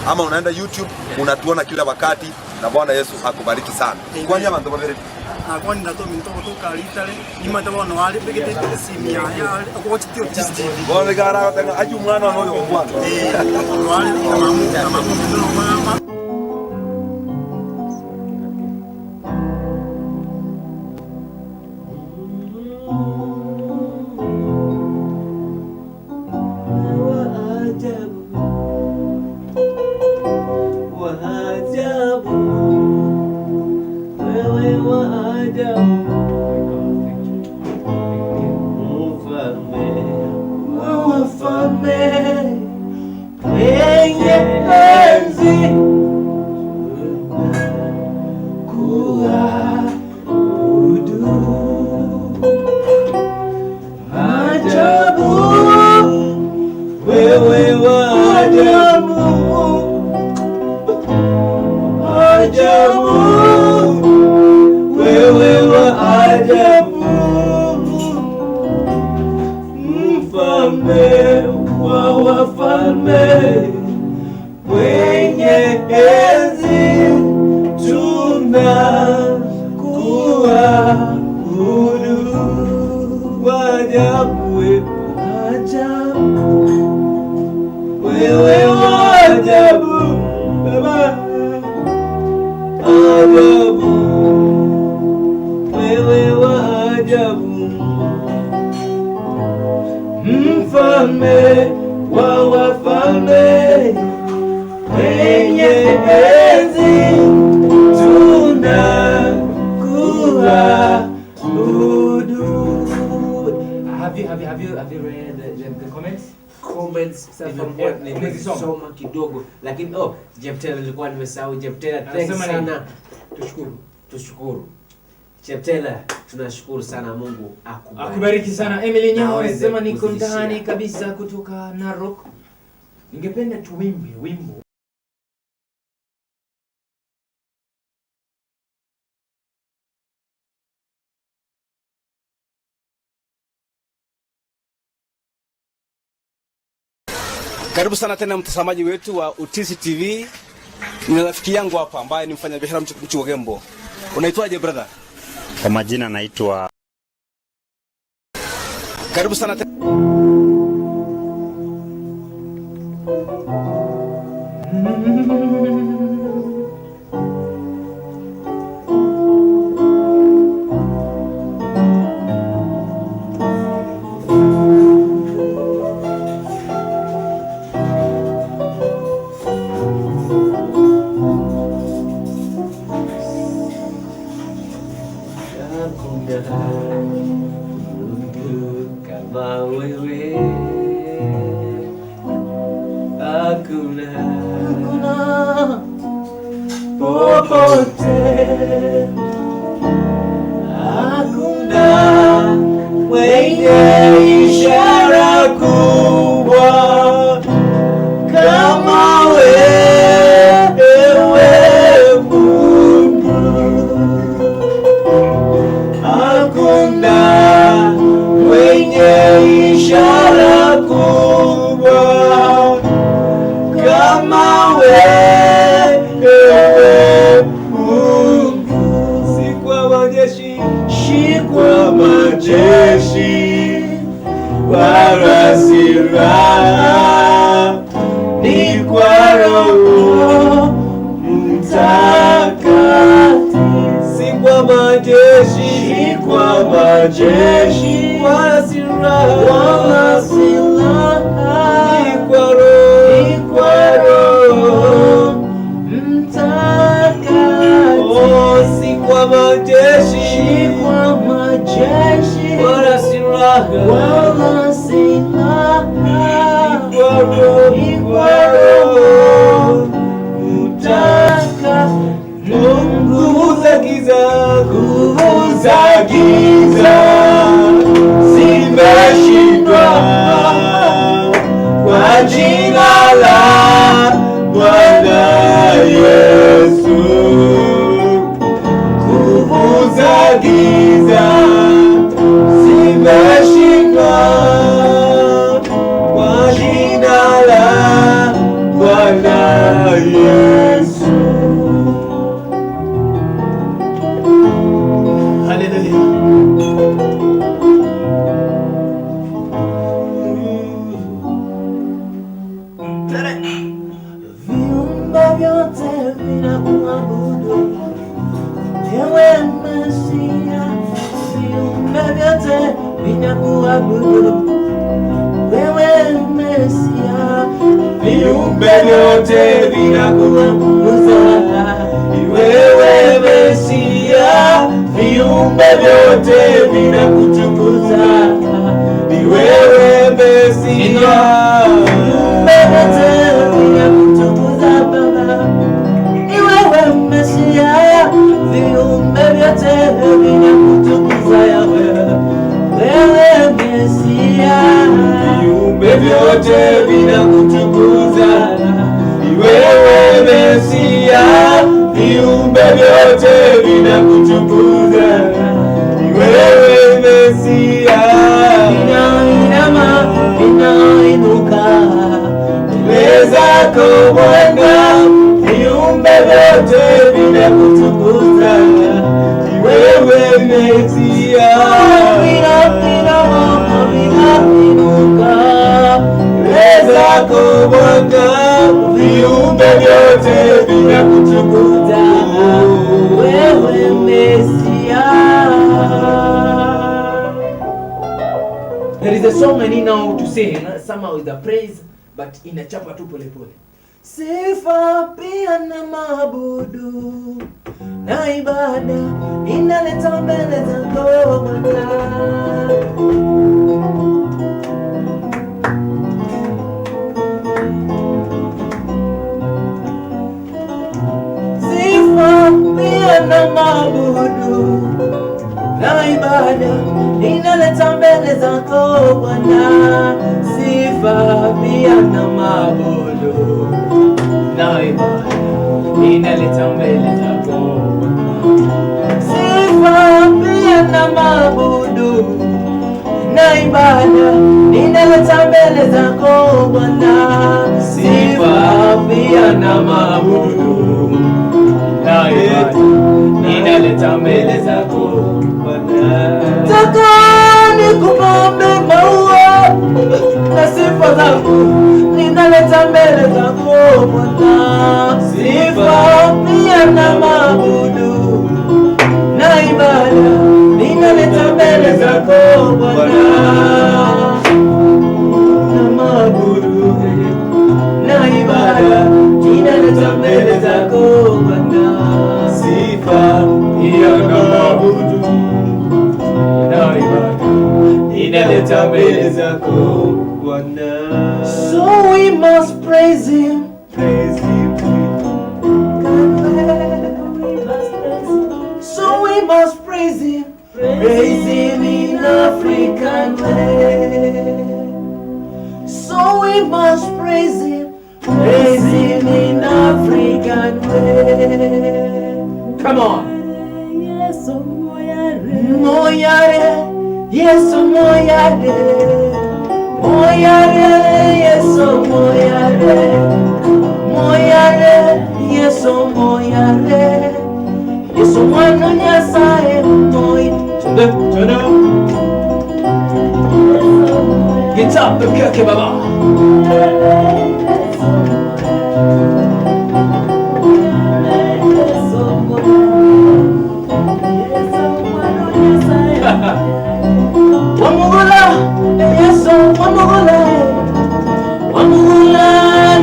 ama unaenda YouTube unatuona kila wakati, na Bwana Yesu akubariki sana. Kwani abantu babere kwani ndato minto kutoka litale imata bano wali begete simia ya akwachiti Otis TV bora gara tanga aju mwana noyo bwana wali kama ndo mama Mfalme wa wafalme, mwenye enzi tunakuabudu. Have you read the comments? Comments nimesoma kidogo, lakini Jeptela nilikuwa nimesahau. Jeptela, thanks sana. Tushukuru. Jeptela, tunashukuru sana, Mungu akubariki sana. Emily Nyao anasema niko ndani kabisa kutoka Narok. Ningependa tuimbe wimbo. Karibu sana tena mtazamaji wetu wa Otis TV. Ni rafiki yangu hapa ambaye ni mfanyabiashara Mchugembo. Unaitwaje brother? Kwa majina naitwa. Karibu sana tena. Hakuna mwenye ishara kubwa kama wewe Mungu. Hakuna mwenye ishara kubwa kama wewe Mungu. Si kwa majeshi wala silaha, ni kwa Roho Mtakatifu. Si kwa majeshi wala silaha, ni kwa Roho Mtakatifu. Si kwa majeshi wala silaha, ni kwa Roho Mtakatifu. Nguvu za giza zimeshindwa kwa jina la Bwana Yesu. Nguvu za giza zimeshindwa kwa jina la Bwana Bwana Yesu. Haleluya. Viumbe vyote vinakuabudu ewe Mesia, viumbe vyote vinakuabudu wewe Mesia, viumbe vyote vinakuabudu wewe Mesia, viumbe vyote vinakutukuza wewe Mesia, viumbe vyote vinakutukuza Baba wewe Mesia, viumbe vyote vinakutukuza wewe Mesia, viumbe vyote vinakutukuza wewe Mesia, viumbe vyote vinakutukuza wewe Mesia. Inainama, inainuka mbele zako Bwana, viumbe vyote vinakutukuza wewe Mesia. Inainuka mbele zako Bwana, viumbe vyote vinakutukuza wewe Mesia. There is a song I need now to sing, somehow with the praise, but inachapa tu pole pole. Sifa pia na maabudu na ibada inaleta mbele zako Bwana. Sifa pia na maabudu na ibada inaleta mbele zako Bwana. Sifa pia na maabudu na ibada inaleta mbele zako Bwana. Sifa pia na maabudu na ibada inaleta mbele zako Bwana. Sifa pia na maabudu na ibada inaleta mbele zako Bwana. Taka nikupambe maua na sifa zako ninaleta mbele zako Bwana. Sifa pia na maabudu na ibada ninaleta mbele zako Bwana. Na maabudu na ibada ninaleta mbele zako Bwana. Sifa pia na maabudu na ibada inaleta mbele zako Bwana. So we must praise him, praise him. So we must praise him, praise him in African way. So we must praise him, praise him in African way. Come on. Yes, moyare, yes, moyare, moyare, yes, moyare, moyare, yes, moyare, yes, mwana nyasaye moy. Get up, the keke baba. Wamugula, Yesu, wamugula, wamugula,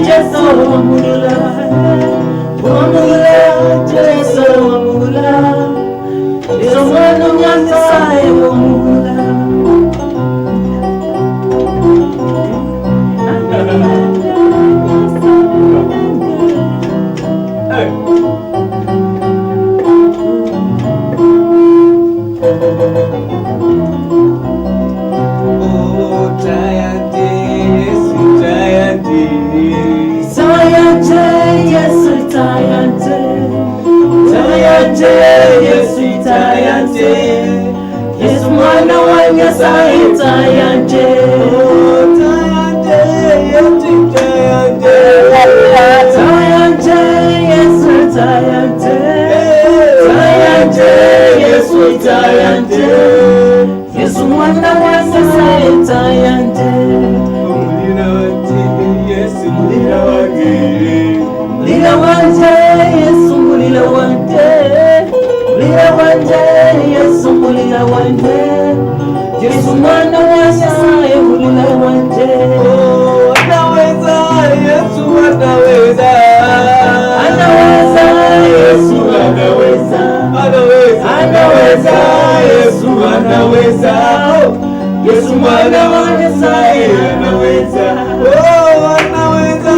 Yesu, wamugula, wamugula, Yesu, wamugula, Yesu, mwana nyasaye wamugula. Yesu mwana wa Nyasaye tayanje, tayanje, tayanje. yanje mulira wanje Yesu mulira wanje mulira wanje Yesu mulira wanje mulira wanje Yesu mulira wanje Yesu mwana wa Nyasaye mulira wanje anaweza Yesu anaweza anaweza Yesu anaweza anaweza Yesu anaweza Yesu mwana wa Nyasaye anaweza anaweza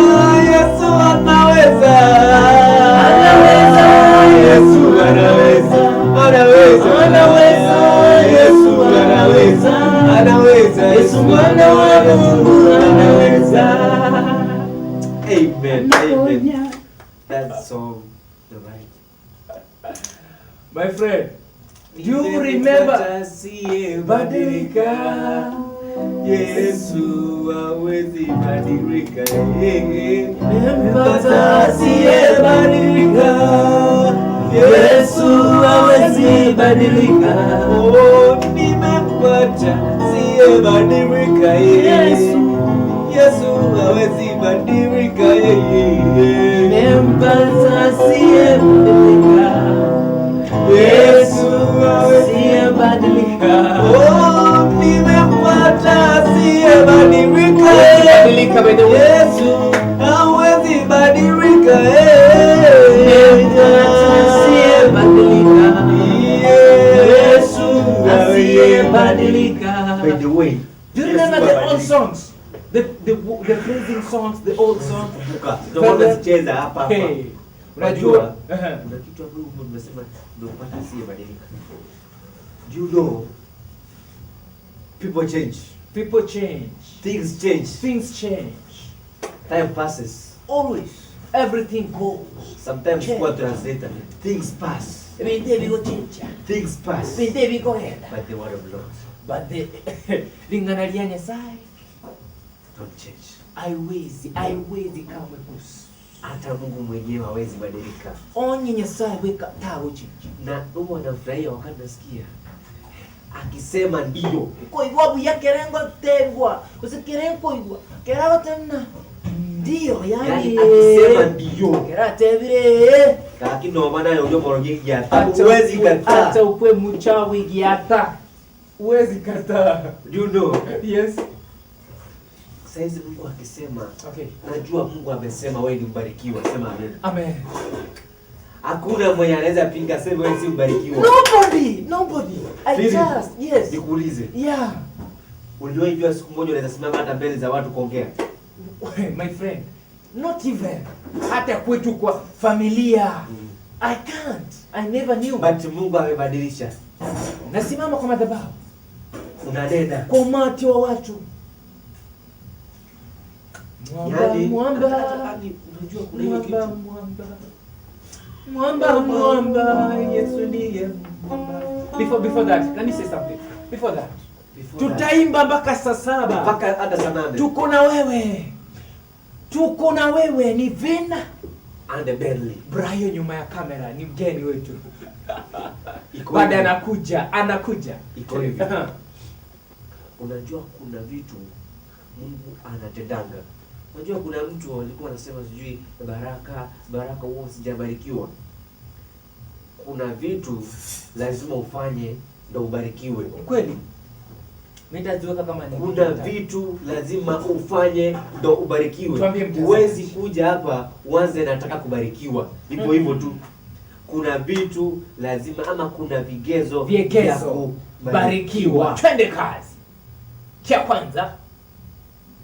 Yesu anaweza anaweza Yesu anaweza anaweza anaweza Yesu anaweza anaweza Yesu mwana wa Mungu anaweza. Amen. Amen. That song, the right. My friend, do you remember? Badilika, Yesu hawezi badilika. Nimempata asiyebadilika, Yesu hawezi badilika. Oh, nimempata asiyebadilika, Yesu hawezi badilika. Nimempata asiyebadilika, Yesu asiyebadilika. Oh, nimempata asiyebadilika. Yesu hawezi badilika. Nimempata asiyebadilika. Yesu asiyebadilika. By the way, do you remember the old songs? The praising songs, the old songs. Tunacheza hapa hapa. Unajua kuna kitu hapo umesema ndio kupata asiyebadilika. Do you know people change? People change. Things change. Things change. Time passes. Always. Everything goes. Sometimes what translator things pass. Things pass. But the word of Lord. But the lingana lya Nyasaye don't change. Haiwezi kamwe kusi. Hata Mungu mwenyewe hawezi badilika. Onye Nyasaye weka tawo chichi. Na Mungu anafurahia wakati nasikia akisema ndio. Koigwa buya kerengo tegwa. Usikirengo igwa. Keraho tena. Ndio yani akisema ndio. Kera tebire. Lakini no maana ndio moroge giata. Huwezi kataa. Hata ukwe mchawi giata. Huwezi kataa. You know. Yes. Saizi Mungu akisema, okay. Najua Mungu amesema wewe ni mbarikiwa, sema amen. Amen. Hakuna mwenye anaweza pinga sema wewe si mbarikiwa. Nobody. Yes. Nikuulize. Yeah. Uliwahi siku moja unaweza simama hata mbele za watu kuongea? My friend, not even. Hata kwetu kwa familia. I can't. I never knew. But Mungu amebadilisha. Nasimama kwa madhabahu. Unanena. Kwa umati wa watu. Mwamba, unajua kuna hiyo kitu. Mwamba, Yesu ndiye mwamba. Before that, can you say something? Before that. Tutaimba mpaka saa 7. Mpaka hata saa 8. Tuko na wewe ni Vina and Bentley. Brayo nyuma ya kamera ni mgeni wetu. Baada anakuja. Iko hivi. Unajua kuna vitu Mungu anatendanga. Unajua kuna mtu alikuwa anasema sijui baraka huo sijabarikiwa. Kuna vitu lazima ufanye ndio ubarikiwe. Kweli? Nitaziweka kama ni. Kuna vitu lazima ufanye ndio ubarikiwe. Huwezi kuja hapa uanze nataka kubarikiwa. Hivyo hivyo tu. Kuna vitu lazima ama kuna vigezo vya kubarikiwa. Twende kazi. Kia kwanza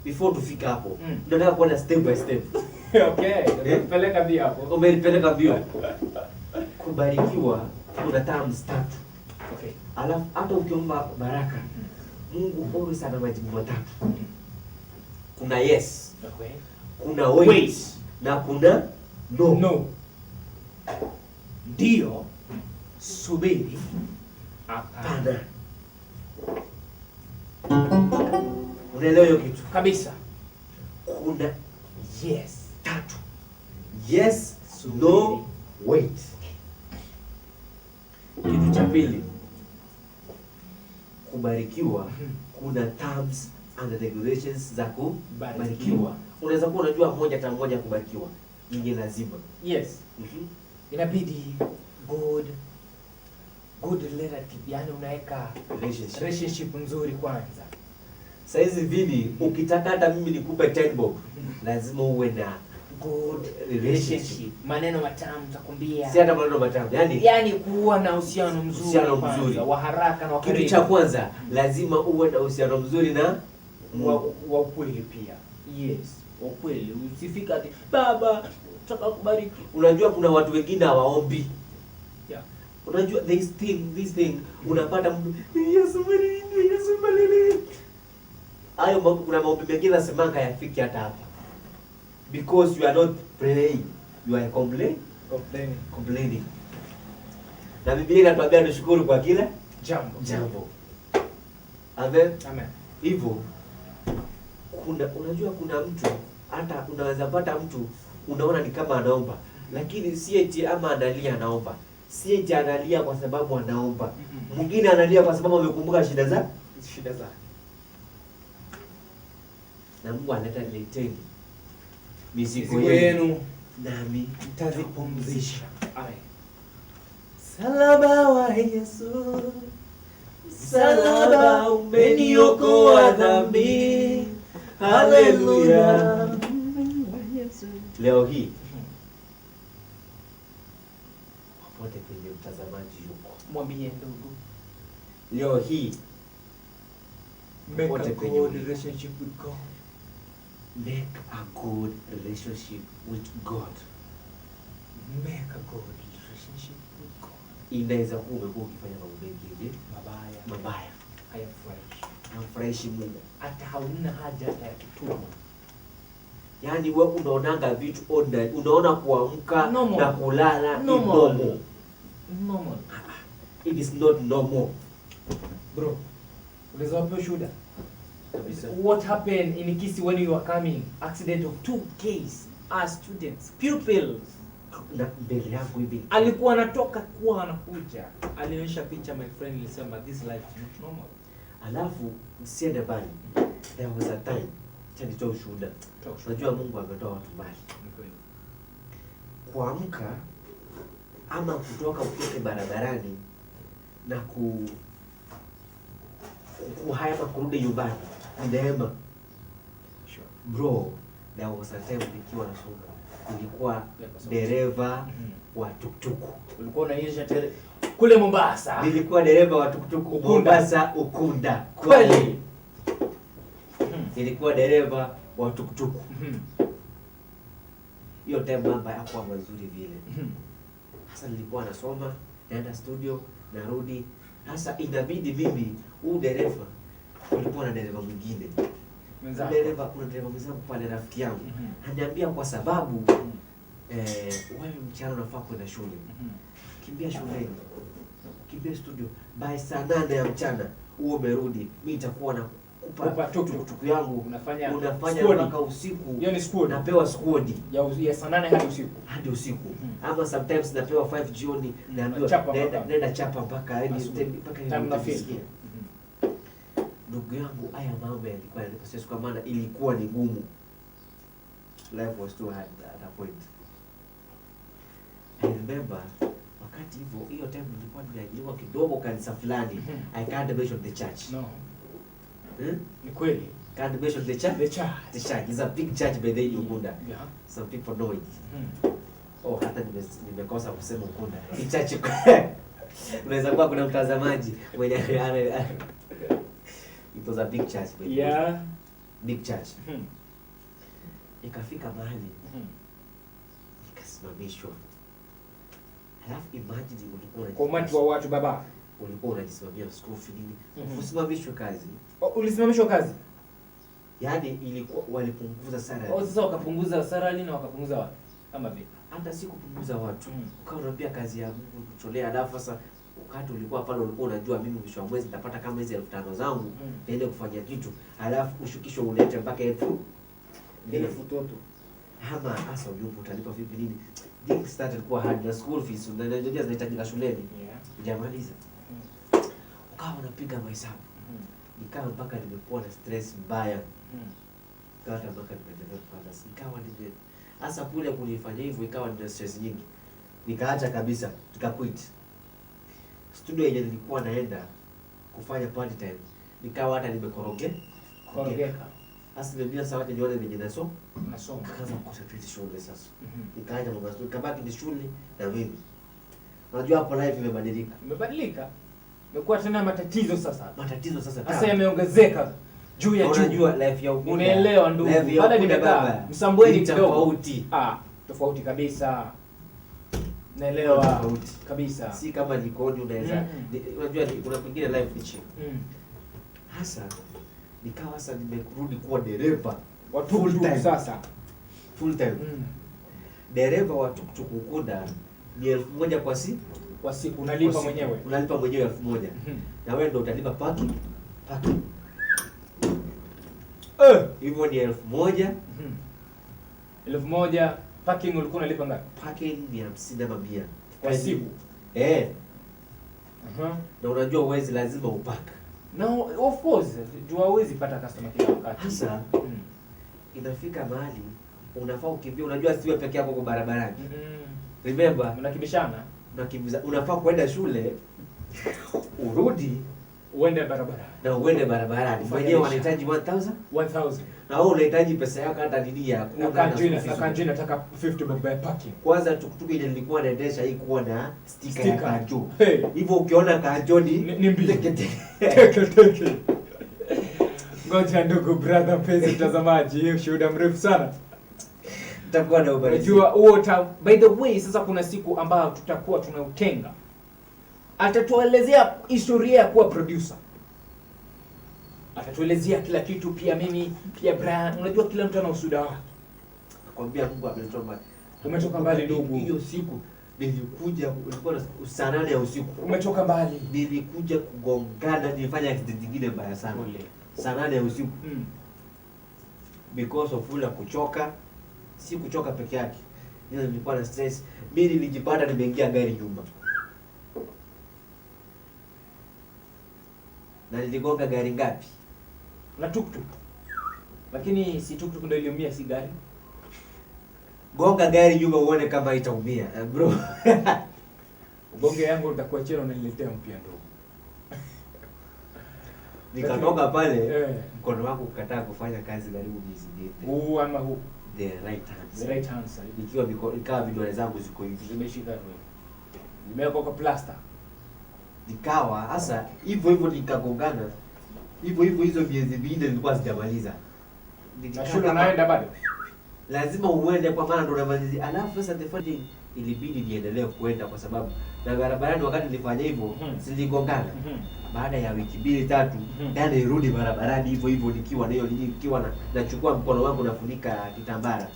before tufika hapo. Ndio nataka kuona step by step. Okay, nipeleka mbio hapo. Umenipeleka mbio. Kubarikiwa kuna terms 3. Okay. Alafu hata ukiomba baraka, Mungu always ana majibu matatu. Kuna yes. Okay. Kuna wait. Na kuna no. Ndio. Subiri. Hapana. Unaelewa hiyo kitu? Kabisa. Kuna yes. 3. Yes, no, wait. Kitu cha pili. Kubarikiwa kuna terms and the regulations za kubarikiwa. Unaweza kuwa unajua moja ta moja kubarikiwa, nyingine lazima. Yes. Inabidi good relative, yani unaweka relationship nzuri kwanza. Saizi vili ukitaka hata mimi nikupe 10 bob, lazima uwe na good relationship. Maneno matamu takwambia. Si hata maneno matamu, yani kuwa na uhusiano mzuri wa haraka na wa karibu. Kitu cha kwanza lazima uwe na uhusiano mzuri na wa ukweli pia. Yes, ukweli. Usifika ati baba nataka kubariki. Unajua kuna watu wengine hawaombi. Yeah. Unajua this thing unapata mtu Yesu malele. Hayo kuna maombi mengine nasemanga yafiki hata hapa. Because you are not praying, you are complaining. Na Biblia inatuambia tushukuru kwa kila jambo. Amen. Hivyo unajua kuna mtu hata unaweza pata mtu unaona ni kama anaomba, lakini si eti ama analia anaomba. Si eti analia kwa sababu anaomba. Mwingine analia kwa sababu amekumbuka shida za. Na Mungu analeta leteni mizigo yenu nami nitazipumzisha. Salaba wa Yesu, salaba umeniokoa dhambi. Haleluya. Leo hii popote penye mtazamaji yuko, mwambie ndugu, leo hii make a good relationship with God. Make a good relationship with God. Make a good relationship with God. Inaweza kuwa umekuwa ukifanya mambo mengi mabaya. Hayafurahishi Mungu. Hata hauna haja hata ya kutubu. Yaani wewe unaonanga vitu ordinary, unaona kuamka na kulala ni normal. It is not normal. Bro, unaweza wapi shuhuda? What happened in Kisii when you were coming? Accident of 2 cases as students, pupils. Na mbele yangu hivi. Alikuwa anatoka kuwa anakuja. Alionyesha picha, my friend, ilisema this life is not normal. Alafu usiende bali. There was a time nitoa ushuhuda. Unajua Mungu ametoa watu mbali. Kuamka ama kutoka utoke barabarani na kuhama kurudi nyumbani ni neema. Bro, there was a time nikiwa nashuka. Nilikuwa dereva wa tuktuku. Ulikuwa unaisha kule Mombasa. Nilikuwa dereva wa tuktuku Mombasa Ukunda. Kweli. Nilikuwa dereva wa tuktuku. Hiyo time mambo hayakuwa mazuri vile. Sasa nilikuwa nasoma, naenda studio, narudi. Sasa inabidi mimi dereva, kulikuwa na dereva mwingine. Kuna dereva mwenzangu pale, rafiki yangu. Ananiambia kwa sababu wewe mchana unafaa kwenda shule. Kimbia shuleni. Kimbia studio. By saa 8 ya mchana uwe umerudi. Mimi nitakuwa na kupa tukutuku yangu unafanya mpaka usiku. Hiyo ni squad. Napewa squad ya saa 8 hadi usiku. Ama sometimes napewa 5 jioni, naambiwa nenda chapa mpaka nifike. Ndugu yangu, haya mambo yalikuwa yanipaswa kwa maana ilikuwa ni gumu. Life was too hard at a point. I remember wakati hiyo time nilikuwa nimeajiriwa kidogo kanisa fulani. I can't mention the church. No. Ni kweli. Can't mention the church. The church is a big church by the Ukunda. Yeah. Some people know it. Hata nimekosa kusema Ukunda. Ni church. Unaweza kuwa kuna mtazamaji mwenye it was a big church. Yeah. Big church. Ikafika mahali nikasimamishwa. Alafu imagine ulikuwa kwa umati wa watu baba, ulikuwa unajisimamia school fee nini? Usimamishwe kazi. Ulisimamishwa kazi? Yaani ilikuwa walipunguza salary. Sasa wakapunguza salary na wakapunguza watu. Ama vipi? Hata si kupunguza watu. Ukawa unapia kazi ya Mungu kutolea. Alafu sasa wakati ulikuwa pale ulikuwa unajua mimi mwisho wa mwezi nitapata kama hizo 5,000 zangu niende kufanya kitu. Alafu ushukisho ulete mpaka 1,000 toto. Hama hasa ulipo utalipa vipi nini? Things started kuwa hard na school fees unajua zinahitajika shuleni. Hujamaliza. Ukawa unapiga mahesabu. Nikawa mpaka nimekuwa na stress mbaya. Hata mpaka nimejaribu ikawa nime hasa kule kunifanya hivyo ikawa nina stress nyingi. Nikaacha kabisa, nikaquit. Studio yenye nilikuwa naenda kufanya party time, nikawa hata nimekorogeka. Hasa nimebia sawaje nione venye nasoma. Kaanza kuconcentrate shule sasa. Nikaacha mambo yangu, nikabaki ni shule na mimi. Unajua hapo life imebadilika. Imekuwa tena matatizo sasa. Sasa yameongezeka juu ya juu. Unajua life ya Ukunda. Unaelewa ndugu. Baada nimekaa Msambweni kidogo. Tofauti kabisa. Naelewa tofauti kabisa. Si kama Likoni unaweza. Unajua kuna kwingine life ni chini. Hasa nikawa sasa nimerudi kuwa dereva wa full sasa. Full time. Dereva wa tuktuk Ukunda ni 1,000 kwa siku unalipa mwenyewe. Unalipa mwenyewe 1,000. Na wewe ndio utalipa parking. Hivyo ni 1,000. 1,000 parking ulikuwa unalipa ngapi? Parking ni 50 ama 100 kwa siku. Na unajua uwezi lazima upaka. No, of course, jua uwezi pata customer kila wakati. Sasa inafika mahali unafaa ukimbia, unajua siwe peke yako kwa barabarani. Remember, mnakimbishana. Unafaa kwenda shule, urudi, uende barabarani. Na uende barabarani. Wenyewe wanahitaji 1,000. Na wewe unahitaji pesa yako hata nini ya kanjini nataka 50 bob parking. Kwanza tuktuk ile nilikuwa naendesha hii kuwa na sticker ya Kanjo. Hivyo ukiona Kanjo ni teke. Ngoja ndugu brother mpenzi mtazamaji, hiyo shuhuda mrefu sana. Tutakuwa na ubarizi. Unajua huo by the way sasa kuna siku ambayo tutakuwa tunautenga. Atatuelezea historia ya kuwa producer. Atatuelezea kila kitu, pia mimi, pia Brian. Unajua kila mtu ana ushuhuda wake. Nakwambia Mungu amenitoa mbali. Umetoka mbali ndugu. Hiyo siku nilikuja, ulikuwa saa 8 ya usiku. Umetoka mbali. Nilikuja kugongana, nilifanya kitu kingine mbaya sana. Saa 8 ya usiku. Because of ule kuchoka. Si kuchoka peke yake. Nilikuwa na stress. Mimi nilijipata nimeingia gari nyuma. Na niligonga gari ngapi? Na tuktuk. Lakini si tuktuk ndio iliumia, si gari. Gonga gari nyuma uone kama itaumia, bro. Ugonge yangu utakuwa chero na niletea mpya ndogo. Nikatoka pale, mkono wangu ukataa kufanya kazi karibu miezi mbili. Huu ama huu? The right hand. The right hand side. Ikawa vidole zangu ziko hivi. Zimeshika hivi. Nimeweka kwa plaster. Nikawa hasa hivyo nikagongana. Hivyo hizo miezi mbili nilikuwa sijamaliza. Na shule naenda bado. Lazima uende kwa maana ndo unamaliza. Alafu sasa the funding ilibidi niendelee kuenda kwa sababu na barabarani wakati nilifanya hivyo siligongana. Baada ya wiki 2-3 ndani nirudi barabarani hivyo nikiwa nayo nikiwa nachukua mkono wangu nafunika kitambara.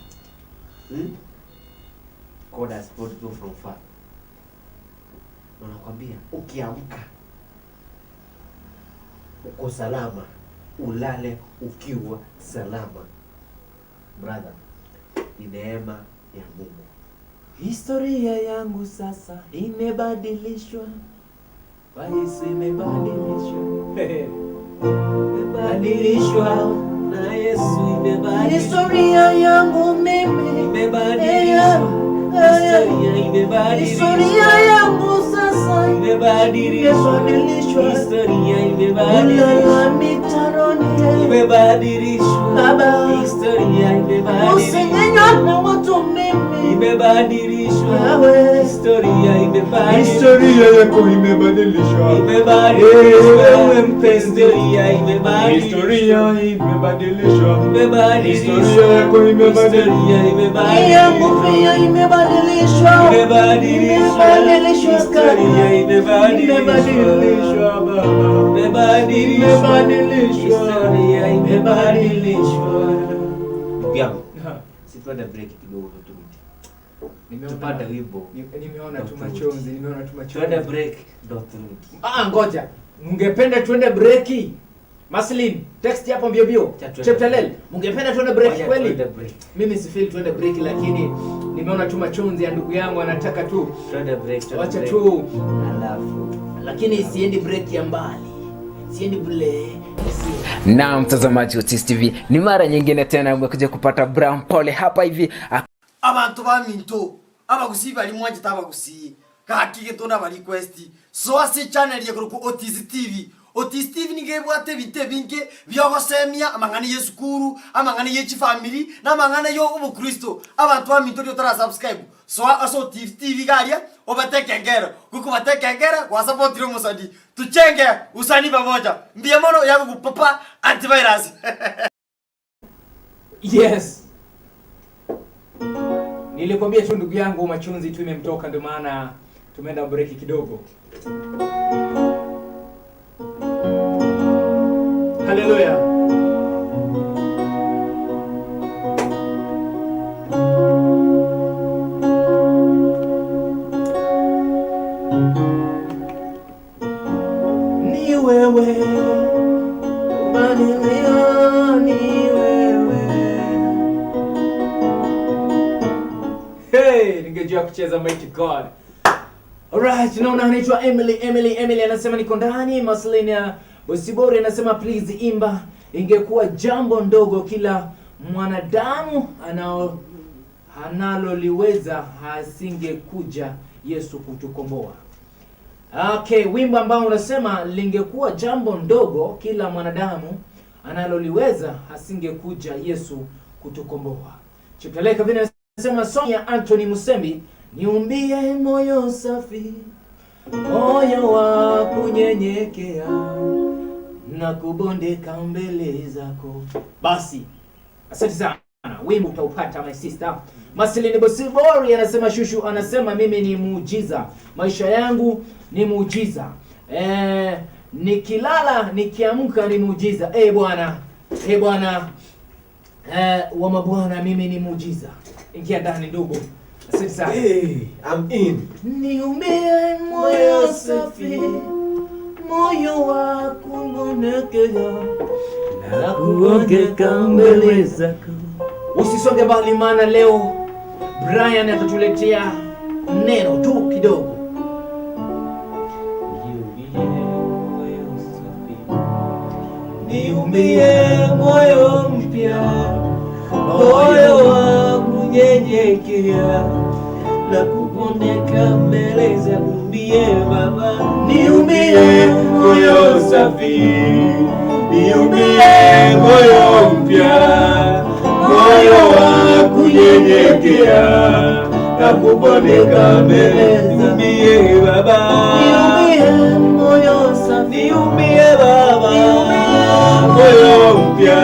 Koda sport to from far. Nakwambia ukiamka uko salama, ulale ukiwa salama. Brother, ni neema ya Mungu. Historia yangu sasa imebadilishwa. Kwa Yesu imebadilishwa. Imebadilishwa na Yesu imebadilishwa. Historia yangu mimi imebadilishwa. Historia yangu sasa imebadilishwa. Historia imebadilishwa. Imebadilishwa. Baba, historia imebadilishwa. Usinyenywa na watu mimi imebadilishwa. Historia imebadilishwa. Historia yako imebadilishwa. Imebadilishwa mpenzi. Historia imebadilishwa. Historia imebadilishwa. Historia yako imebadilishwa. Yangu pia imebadilishwa. Historia imebadilishwa baba. Historia imebadilishwa. Biango. Si tuende break kidogo turudi. Tupate wimbo. Nimeona tu machozi, Tuende break ndo turudi. Ngoja. Mungependa tuende break? Maslin, text hapo mbio mbio. Cheptelel, mungependa tuende break kweli? Mimi si feel tuende break, lakini nimeona tu machozi ya ndugu yangu anataka tu tuende break. Acha tu. Alafu lakini siendi break ya mbali. siendi bule. Na mtazamaji wa Otis TV, ni mara nyingine tena umekuja kupata Brown Pole hapa hivi. Abantu ba minto abagusi bali mwaje tabagusi kakige tona ba request so ase channel ye kuruku Otis TV. Otis TV ningebwate bite binke byogosemia amangani yesukuru amangani yechi family na amangani yo ubukristo abantu ba minto ryo tara subscribe so aso Otis TV garia obatekengera kuko batekengera kwa support ro musadi tuchenge usani pamoja mbia mono yangu papa antivirus. Yes. Nilikwambia tu ndugu yangu machunzi tu imemtoka, ndio maana tumeenda break kidogo. Hallelujah. Ni wewe umanilio, ni wewe. Hey, ningejua kucheza Mighty God. Alright, naona anaitwa Emily anasema niko ndani. Maslina Bosibori anasema please imba, ingekuwa jambo ndogo kila mwanadamu analoliweza hasingekuja Yesu kutukomboa. Okay, wimbo ambao unasema lingekuwa jambo ndogo kila mwanadamu analoliweza hasingekuja Yesu kutukomboa. Chipeleka vile anasema song ya Anthony Musembi, niumbie moyo safi, moyo wa kunyenyekea na kubondeka mbele zako. Basi, asante sana. Wimbo utaupata my sister. Maslini Bosibori anasema shushu anasema mimi ni muujiza. Maisha yangu ni muujiza. Nikilala nikiamka ni muujiza. Bwana. Wa mabwana mimi ni muujiza. Ingia ndani ndugu. Asante sana. I'm in. Niumbie moyo safi, moyo wa kunyenyekea na kubondeka mbele zako. Usisonge mbali maana leo Brian atatuletea neno tu kidogo. Niumbie moyo mpya, moyo wa kunyenyekea na kubondeka mbele zako. Niumbie Baba, niumbie moyo safi, niumbie moyo mpya, moyo wa kunyenyekea na kubondeka mbele. Niumbie Baba, niumbie moyo safi, niumbie Baba, moyo mpya,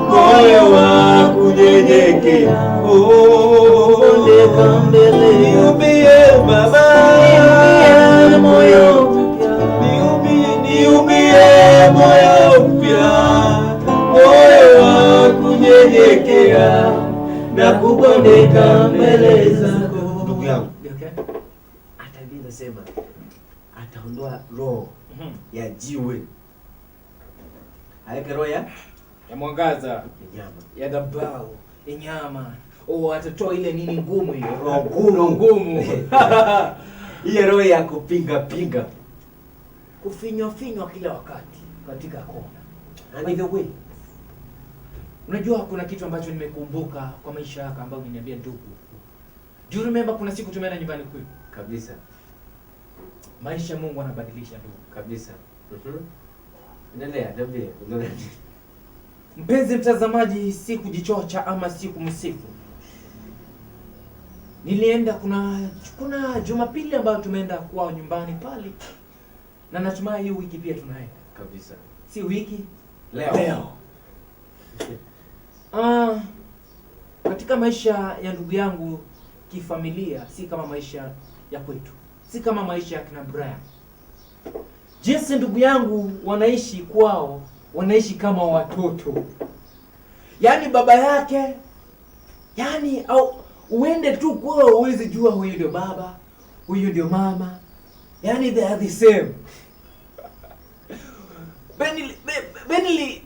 moyo wa kunyenyekea kubondeka mbele. Niumbie Baba, niumbie moyo mpya, niumbie moyo mpya, moyo wa kunyenyekea na kubondeka mbele zako. Ndugu yangu, hata Biblia inasema ataondoa roho ya jiwe, aweke roho ya mwangaza, ya dhabahu, ya nyama. Atatoa ile nini ngumu hiyo, roho ngumu. Ile roho ya kupinga kufinywa kila wakati katika kona. By the way, unajua kuna kitu ambacho nimekumbuka kwa maisha yako ambayo uliniambia ndugu. Do you remember kuna siku tumeenda nyumbani kwetu? Kabisa. Maisha Mungu anabadilisha ndugu. Kabisa. Endelea. Mpenzi mtazamaji, si kujichocha ama si kumsifu. Nilienda kuna Jumapili ambayo tumeenda kwao nyumbani pale. Na natumai hiyo wiki pia tunaenda. Kabisa. Si wiki? Leo. Katika maisha ya ndugu yangu kifamilia, si kama maisha ya kwetu. Si kama maisha ya kina Brian. Jinsi ndugu yangu wanaishi kwao, wanaishi kama watoto. Yaani baba yake, yaani au uende tu kwao uweze jua huyu ndio baba, huyu ndio mama. Yaani they are the same. Benili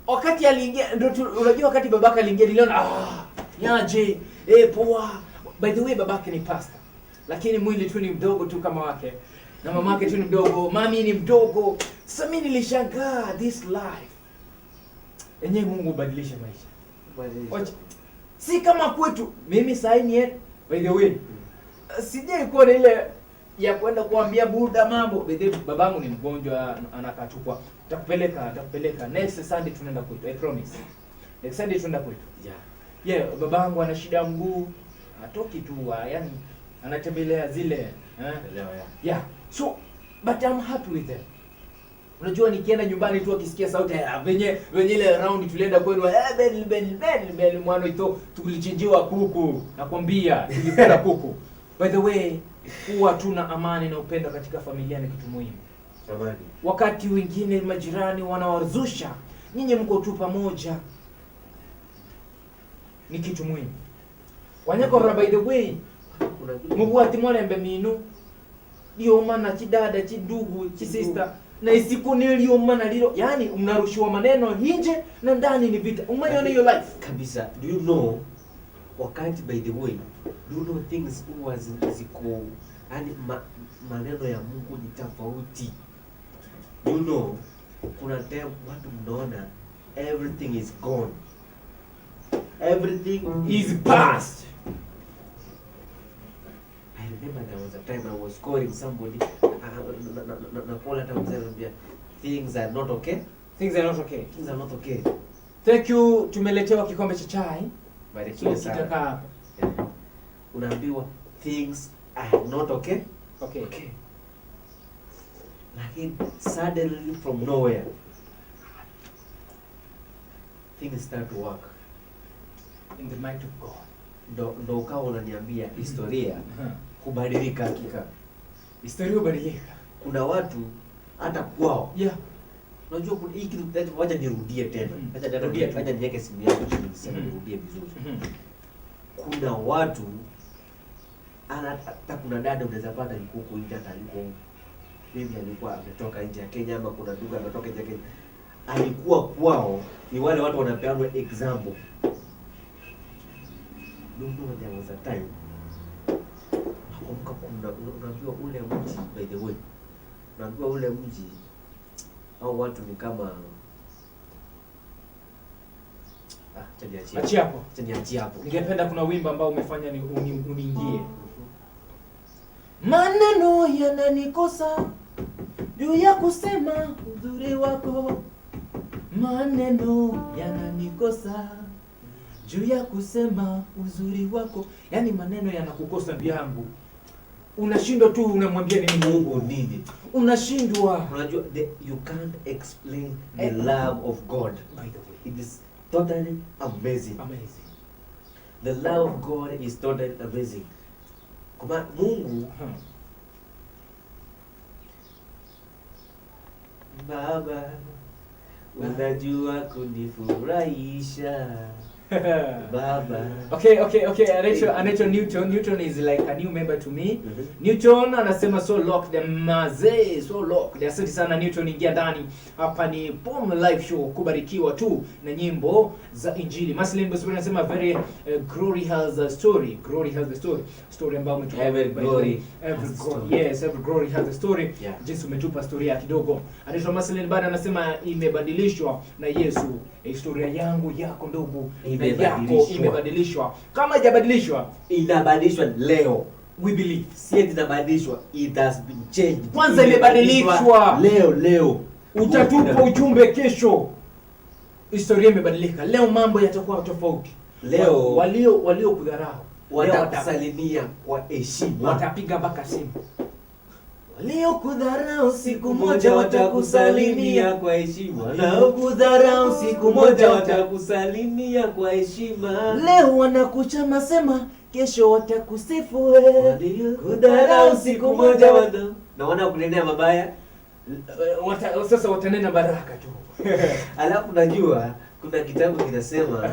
wakati aliingia ndio unajua wakati babaka aliingia niliona nyaje poa. By the way babake ni pastor. Lakini mwili tu ni mdogo tu kama wake. na mamake tu ni mdogo, mami ni mdogo. Sasa mimi nilishangaa this life. Enyewe Mungu badilisha maisha. Wacha. Si kama kwetu. Mimi sasa ni by the way. Sijai kuona ile ya kwenda kuambia buda mambo. By the way, babangu ni mgonjwa anakatukwa. Takupeleka. Next Sunday tunaenda kwetu. I promise. Next Sunday tunaenda kwetu. Yeah, babangu ana shida ya mguu. Atoki tu yani anatembelea zile yeah. So but I'm happy with them. Unajua nikienda nyumbani tu akisikia sauti venye ile round tulienda kwenu ben mwana ito tulichinjiwa kuku, nakwambia tulikula kuku. By the way, huwa tuna amani na upendo katika familia ni kitu muhimu. Amani. Wakati wengine majirani wanawazusha, nyinyi mko tu pamoja. Ni kitu muhimu. Wanyako by the way, mubwati mwalembe minu dio mana chidada chidugu chisister na isiku nilio mana lilo, yani mnarushiwa maneno nje na ndani ni vita. Umeona hiyo life kabisa. Do you know wakati by the way, do you know things huwa ziko yani maneno ya Mungu ni tofauti. You know kuna time watu mnaona everything is gone, everything is past. I remember there was a time I was calling somebody na call hata mzee, things are not okay. Things are not okay. Things are not okay. Thank you. Tumeletewa kikombe cha chai. Barikiwe sana. Kitaka hapa. Unaambiwa things are not okay. Okay. Lakini suddenly from nowhere things start to work in the might of God. Ndo ukawa unaniambia historia kubadilika. Hakika historia kubadilika. Kuna watu hata kwao. Yeah. Unajua kuna hiki kitu, wacha nirudie tena. Acha niweke simu yangu chini niseme nirudie vizuri. Kuna watu hata kuna dada unaweza pata yuko huko nje, hata yuko maybe alikuwa ametoka nje ya Kenya, ama kuna ndugu ametoka nje ya Kenya, alikuwa kwao. Ni wale watu wanapeanwa example. Ndio there was a time nakumbuka unaambiwa ule mji, by the way, unaambiwa ule mji au watu ni kama Achia hapo. Ningependa kuna wimbo ambao umefanya ni uniingie. Maneno yananikosa juu ya kusema uzuri wako. Maneno yananikosa juu ya kusema uzuri wako. Yani maneno yanakukosa vyangu. Unashindwa tu unamwambia nini Mungu nini? Unashindwa. Unajua you can't explain the love of God. By the way, it is totally amazing. The love of God is totally amazing. Kwa Mungu Baba, unajua kunifurahisha. Baba. Okay. Anaitwa Newton. Newton is like a new member to me. Newton anasema so locked maze, so locked. Asante sana Newton, ingia ndani. Hapa ni Bomb Live Show, kubarikiwa tu na nyimbo za Injili. Maslin Bosburi anasema very glory has a story. Glory has a story. Story ambayo umetoka. Every glory. Yes, every glory has a story. Yeah. Jinsi umetupa story ya kidogo. Anaitwa Maslin bado anasema imebadilishwa na Yesu. Historia yangu yako ndugu imebadilishwa. Kama haijabadilishwa, inabadilishwa leo. We believe. Si inabadilishwa, it has been changed. Kwanza imebadilishwa leo. Utatupa ujumbe kesho. Historia imebadilika. Leo mambo yatakuwa tofauti. Leo walio kudharau watakusalimia kwa heshima. Watapiga mpaka simu. Walio kudharau siku moja watakusalimia kwa heshima. Walio kudharau siku moja watakusalimia kwa heshima. Leo wanakuchama sema, kesho watakusifu. Walio kudharau siku moja na wanakunenea mabaya, sasa watanena baraka tu. Alafu najua kuna kitabu kinasema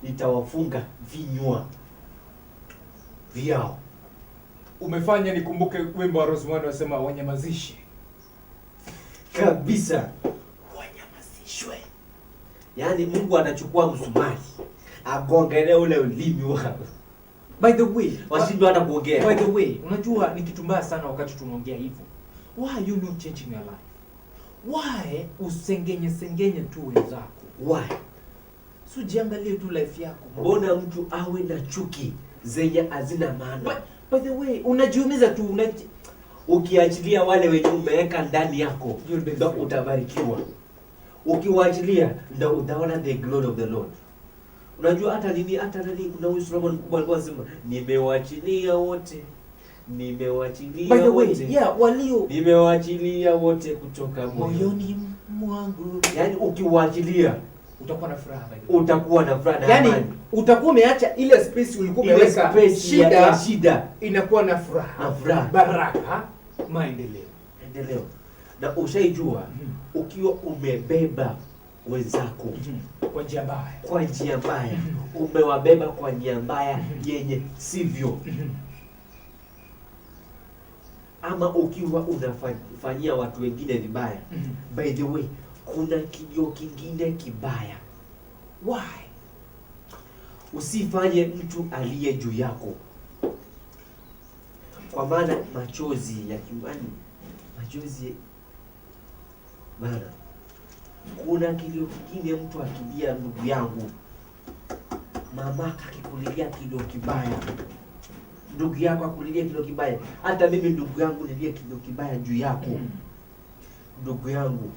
nitawafunga vinywa vyao. Umefanya nikumbuke wimbo wa Rosemary wasema wanyamazishe. Kabisa. Wanyamazishwe. Yaani Mungu anachukua msumari, agongele ule ulimi wao. By the way, washindwa hata kuongea. By the way, unajua ni kitu mbaya sana wakati tunaongea hivyo. Why you not changing your life? Why usengenye tu wenzako? Why? So jiangalie tu life yako. Mbona mtu awe na chuki zenye hazina maana? By the way, unajiumiza tu, ukiachilia wale wenye umeweka ndani yako ndio utabarikiwa. Ukiwaachilia ndio utaona the glory of the Lord. Unajua hata nani kuna huyu Solomon mkubwa alikuwa anasema nimewaachilia wote. Nimewaachilia wote. Yeah, walio nimewaachilia wote kutoka moyoni mwangu. Yaani ukiwaachilia utakuwa na furaha. Utakuwa na furaha na amani. Yaani utakuwa umeacha ile space ulikuwa umeweka shida inakuwa na furaha. Na furaha. Baraka, maendeleo. Na ushaijua ukiwa umebeba wenzako kwa njia mbaya. Kwa njia mbaya. Umewabeba kwa njia mbaya yenye sivyo. Ama ukiwa unafanyia watu wengine vibaya. By the way, kuna kilio kingine kibaya. Why? Usifanye mtu aliye juu yako. Kwa maana machozi ya kimani, machozi bana. Kuna kilio kingine mtu akilia, ndugu yangu, mamaka akikulilia kilio kibaya, ndugu yako akulilia kilio kibaya, hata mimi ndugu yangu nilie kilio kibaya juu yako. Ndugu yangu,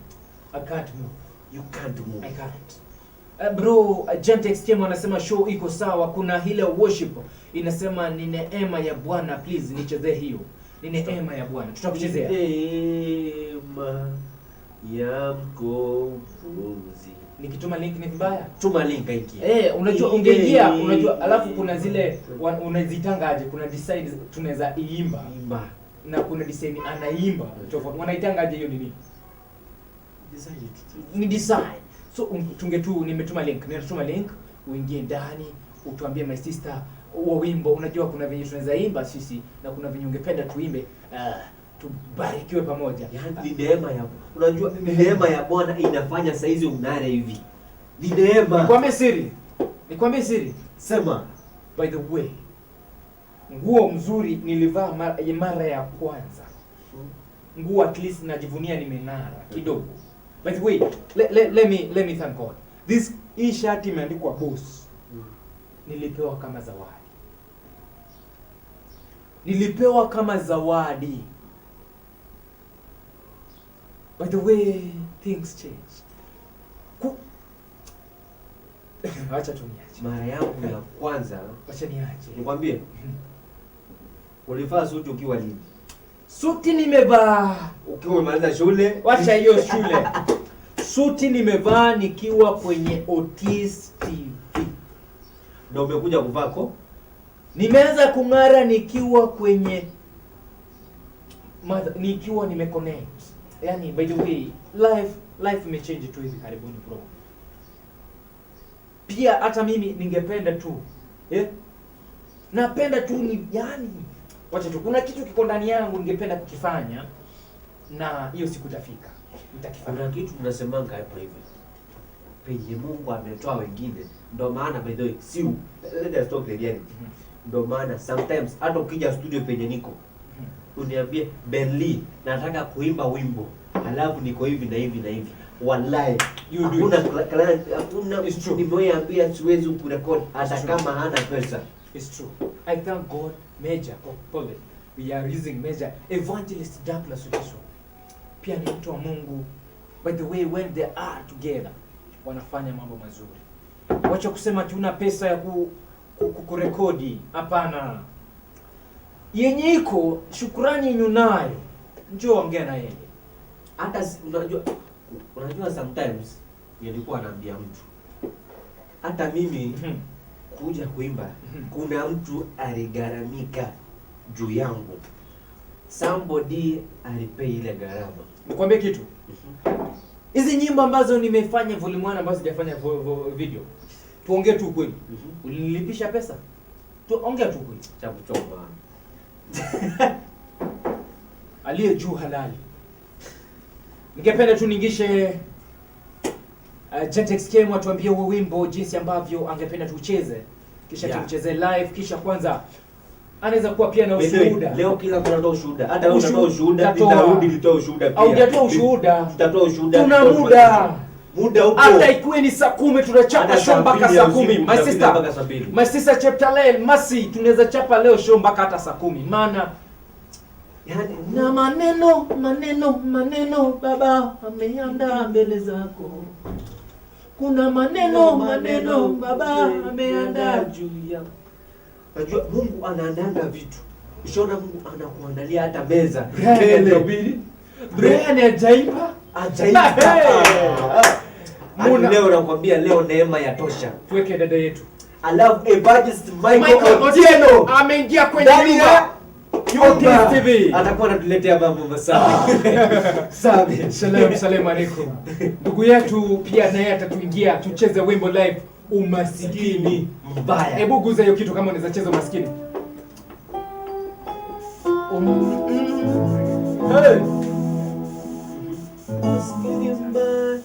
I can't move. You can't move. I can't. Bro, Gentex Team anasema show iko sawa. Kuna ile worship inasema ni neema ya Bwana, please nichezee hiyo. Ni neema ya Bwana. Tutakuchezea. Neema ya mkombozi. Nikituma link ni vibaya? Tuma link hiki. Unajua ungeingia, unajua alafu kuna zile unazitangaje? Kuna design tunaweza iimba. Na kuna design anaimba. Tofauti. Wanaitangaje hiyo nini? Ni design. So nimetuma link. Ninatuma link, uingie ndani, utuambie my sister wa wimbo. Unajua kuna venye tunaweza imba sisi na kuna venye ungependa tuimbe, tubarikiwe pamoja. Yaani ni neema ya, unajua ni neema ya Bwana inafanya saizi unare hivi. Ni neema. Nikwambie siri. Sema. By the way, nguo mzuri nilivaa mara ya kwanza. Nguo at least najivunia nimeng'ara kidogo. By the way, let me thank God. Hii shirt imeandikwa boss. Nilipewa kama zawadi. By the way, things change. Acha tuniache. Mara yangu ya kwanza, acha niache. Nikwambie. Ulivaa suti ukiwa lini? Suti nimevaa ukiwa umemaliza shule. Wacha hiyo shule. Suti nimevaa nikiwa kwenye Otis TV. Ndio umekuja kuvaa Nimeanza kung'ara nikiwa kwenye nikiwa nimeconnect. Yaani by the way, life imechange tu hivi karibuni bro. Pia hata mimi ningependa tu. Napenda tu yani wacha tu kuna kitu kiko ndani yangu ningependa kukifanya na hiyo siku itafika. Nitakifanya. Kuna kitu tunasemanga hapa hivi. Penye Mungu ametoa wengine. Ndio maana by the way, let us talk the reality. Ndio maana sometimes hata ukija studio penye niko uniambie Benly nataka kuimba wimbo. Alafu niko hivi na hivi na hivi. Wallahi, hakuna nimeambia siwezi kurekodi hata kama hana pesa. It's true. I thank God, Major Pole. We are using Major Evangelist Douglas Utiso. Pia ni mtu wa Mungu. By the way, when they are together, wanafanya mambo mazuri. Wacha kusema tuna pesa ya kurekodi. Hapana. Yenye iko shukrani nyunayo. Njoo ongea na yeye. Hata unajua sometimes nilikuwa naambia mtu. Hata mimi kuja kuimba kuna mtu aligaramika juu yangu. Somebody alipay ile gharama. Nikwambie kitu. Hizi nyimbo ambazo nimefanya volume 1 ambazo sijafanya video. Tuongee tu kweli. Ulinilipisha pesa? Tuongea tu kweli. Cha kuchoma. Aliye juu halali. Ningependa tu ningishe Gentex Game atuambie huo wimbo jinsi ambavyo angependa tucheze kisha Yeah. tumcheze live, kisha kwanza anaweza kuwa pia na ushuhuda. Leo kila mtu anatoa ushuhuda. Hata wewe unatoa ushuhuda, Tatoa. nitarudi nitoa ushuhuda pia. Haujatoa ushuhuda. Tutatoa ushuhuda. Tuna muda. Muda upo. Hata ikuwe ni saa 10 tunachapa Hata show saa mpaka mbili saa ya usiku 10. My tutapita sister. mpaka saa mbili. My sister Cheptalel, Masi, tunaweza chapa leo show mpaka hata saa 10. Maana yani na maneno baba ameandaa mbele zako. Kuna maneno baba ameandaa juu yako. Unajua Mungu anaandaa vitu. Ushaona Mungu anakuandalia hata meza. Brian ajaiba. Leo nakwambia leo neema yatosha. Tuweke dada yetu. Alafu Evangelist Michael Otieno ameingia kwenye nyumba. TV. Atakuwa anatuletea mambo masafi. Safi. Shalom alaikum. Ndugu yetu pia naye atatuingia tucheze wimbo live umasikini mbaya. Hebu guza hiyo kitu kama unaweza cheza umasikini. Hey. Maskini mbaya,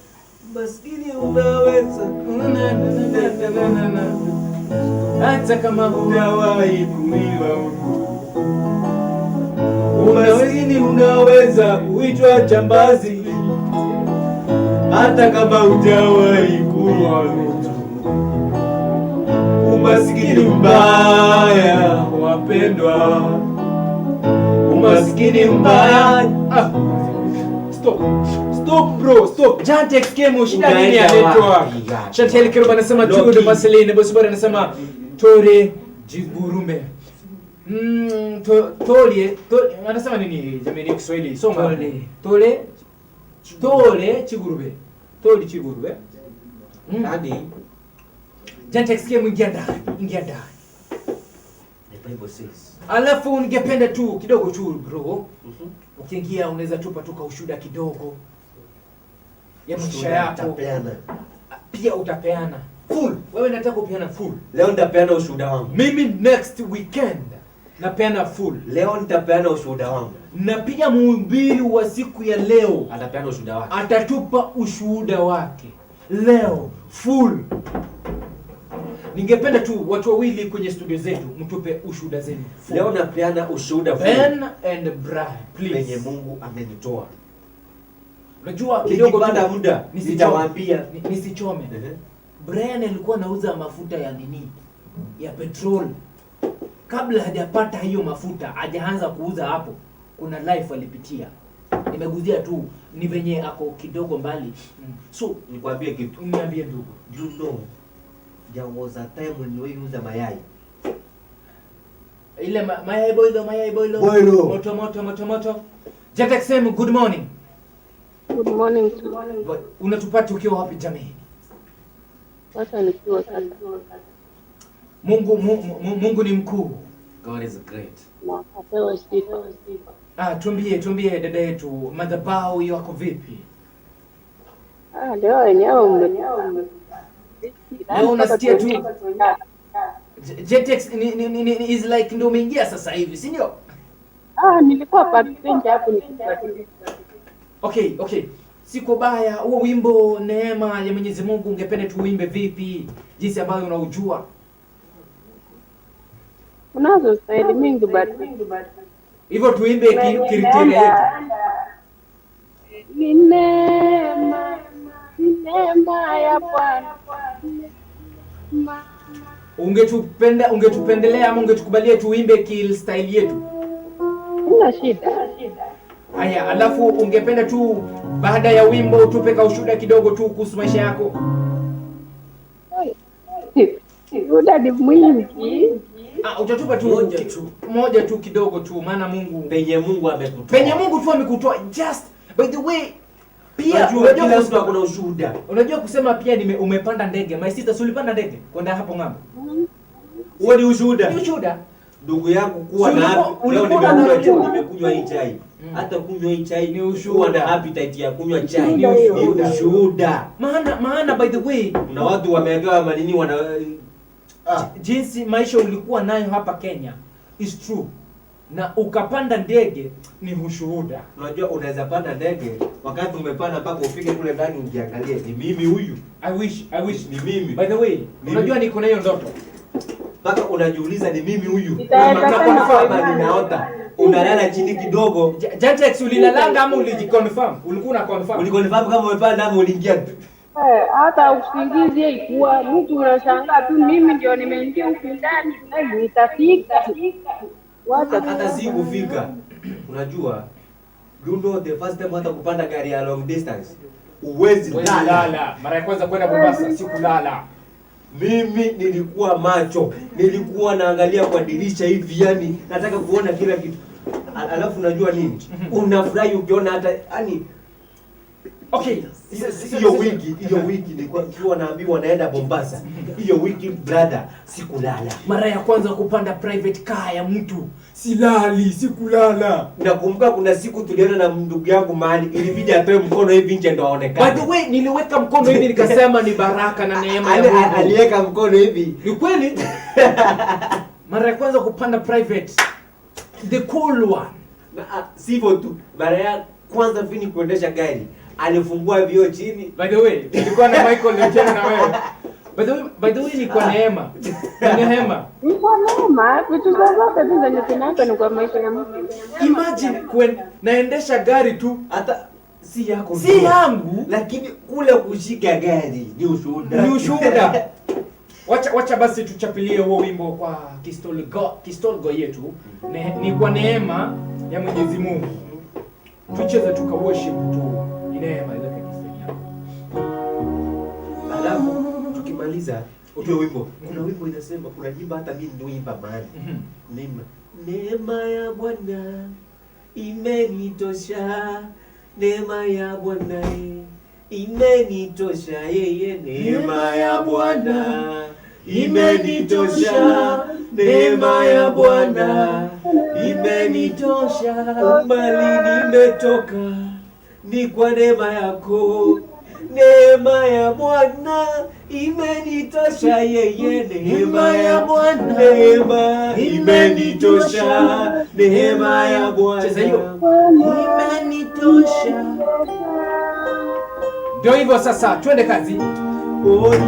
maskini unaweza. Hata kama hujawahi kuiba umaskini unaweza kuitwa jambazi. Hata kama hujawahi kuwa mtu. Umaskini mbaya wapendwa. Umaskini mbaya. Stop bro, stop. Jantex Kemo shida nini anaitwa? Chantel Kiruba anasema Jude Marceline, Bosibora anasema Tore Jigurume. Tole anasema nini jamani Kiswahili? Soma. Tole Chigurube. Tole Chigurube. Hadi Jantex Kemo ingia ndani. The Bible says. Alafu ningependa tu kidogo tu bro. Ukiingia unaweza tupa ushuhuda kidogo ya maisha yako. Pia utapeana full. Wewe nataka kupeana full. Leo nitapeana ushuhuda wangu. Mimi next weekend napeana full. Leo nitapeana ushuhuda wangu. Na pia mhubiri wa siku ya leo atapeana ushuhuda wake. Atatupa ushuhuda wake leo full. Ningependa tu watu wawili kwenye studio zetu mtupe ushuhuda zenu. Leo napeana ushuhuda full. Ben and Brian, please. Penye Mungu amenitoa. Unajua kidogo baada muda nitawaambia nisichome. Brian alikuwa anauza mafuta ya nini? Ya petrol. Kabla hajapata hiyo mafuta, hajaanza kuuza hapo. Kuna life alipitia. Nimeguzia tu ni venye ako kidogo mbali. So, nikwambie kitu. Niambie ndugu. You know, there was a time when we used mayai. Ile mayai boilo. Moto. Jantex Kemo, good morning. Good morning. Unatupata ukiwa wapi jamii? Sasa nikiwa sasa. Mungu ni mkuu. God is great. Na apewe sifa. Tuambie dada yetu, madhabahu yako vipi? Leo wenyewe leo unasikia tu Jantex is like ndio umeingia sasa hivi, si ndio? Nilikuwa participant hapo nikipata. Okay. Siko baya. Huo wimbo neema ya Mwenyezi Mungu ungependa tuimbe vipi? Jinsi ambayo unaujua. Unazo style mingi but hivyo tuimbe kiritele yetu. Ni neema ya Bwana. Ungetupendelea ama ungetukubalia tuimbe kill style yetu? Una shida. Haya, alafu ungependa tu baada ya wimbo utupe ushuhuda kidogo tu kuhusu maisha yako. Ushuhuda ni mwingi. Utatupa tu moja tu kidogo tu, maana Mungu penye Mungu amekutoa. Penye Mungu tu amekutoa. Just by the way, pia unajua kila mtu akona ushuhuda. Unajua kusema pia umepanda ndege. My sister, ulipanda ndege kwenda hapo ng'ambo. Huo ni ushuhuda. Ni ushuhuda. Ndugu yangu kuwa na leo nimekunywa hii chai. Hata kunywa hii chai ni ushuhuda, na appetite ya kunywa chai ni ushuhuda. Maana by the way, kuna watu wameagawa manini wana jinsi maisha ulikuwa nayo hapa Kenya is true. Na ukapanda ndege ni ushuhuda. Unajua unaweza panda ndege wakati umepanda mpaka ufike kule ndani ujiangalie, ni mimi huyu? I wish ni mimi. By the way, unajua niko na hiyo ndoto. mpaka unajiuliza ni mimi huyu. Itaenda Ninaota. Unalala chini kidogo. Jantex ulilalanga ama ulijiconfirm? Ulikuwa una confirm? Uliconfirm kama umepanda ama uliingia? hata usingizi haikuwa, mtu unashangaa tu, mimi ndio nimeingia huku ndani, nitafika. Hata si kufika. Unajua, you know the first time hata kupanda gari ya long distance uwezi lala. Mara ya kwanza kwenda Mombasa sikulala. Mimi nilikuwa macho, nilikuwa naangalia kwa dirisha hivi, yani nataka kuona kila kitu. Alafu unajua nini? Unafurahi ukiona hata yani okay, hiyo wiki nilikuwa naambiwa naenda Mombasa. Hiyo wiki brother sikulala. Mara ya kwanza kupanda private car ya mtu silali, sikulala. Nakumbuka kuna siku tulienda na ndugu yangu mahali ilibidi atoe mkono hivi nje ndo aonekane. By the way, niliweka mkono hivi nikasema ni baraka na neema ya Mungu. Aliweka mkono hivi. Ni kweli? Mara ya kwanza kupanda private, the cool one. Sivyo tu. Mara ya kwanza vini kuendesha gari, alifungua vioo chini. By the way, nilikuwa na Michael Lechena na wewe. By the way ni kwa neema. Neema. Ni kwa neema, vitu zote tu zenye tunaanza ni kwa maisha ya Mungu. Imagine naendesha gari tu, hata si yako. Si yangu, lakini kule kushika gari ni ushuhuda. Ni ushuhuda. Wacha basi tuchapilie huo wimbo kwa Kistolgo yetu. Ni kwa neema ya Mwenyezi Mungu. Tucheze tuka worship tu. Ni neema ile kanisa. Alafu tukimaliza ujue wimbo, kuna wimbo inasema, kuna jimba hata mimi ndio imba mahali. Neema ya Bwana imenitosha, neema ya Bwana imenitosha, yeye neema ya Bwana imenitosha, neema ya Bwana imenitosha, mbali nimetoka ni kwa neema yako, neema ya Bwana imenitosha, yeye neema ya Bwana imenitosha, neema ya Bwana imenitosha. Ndio hivyo sasa, twende kazi.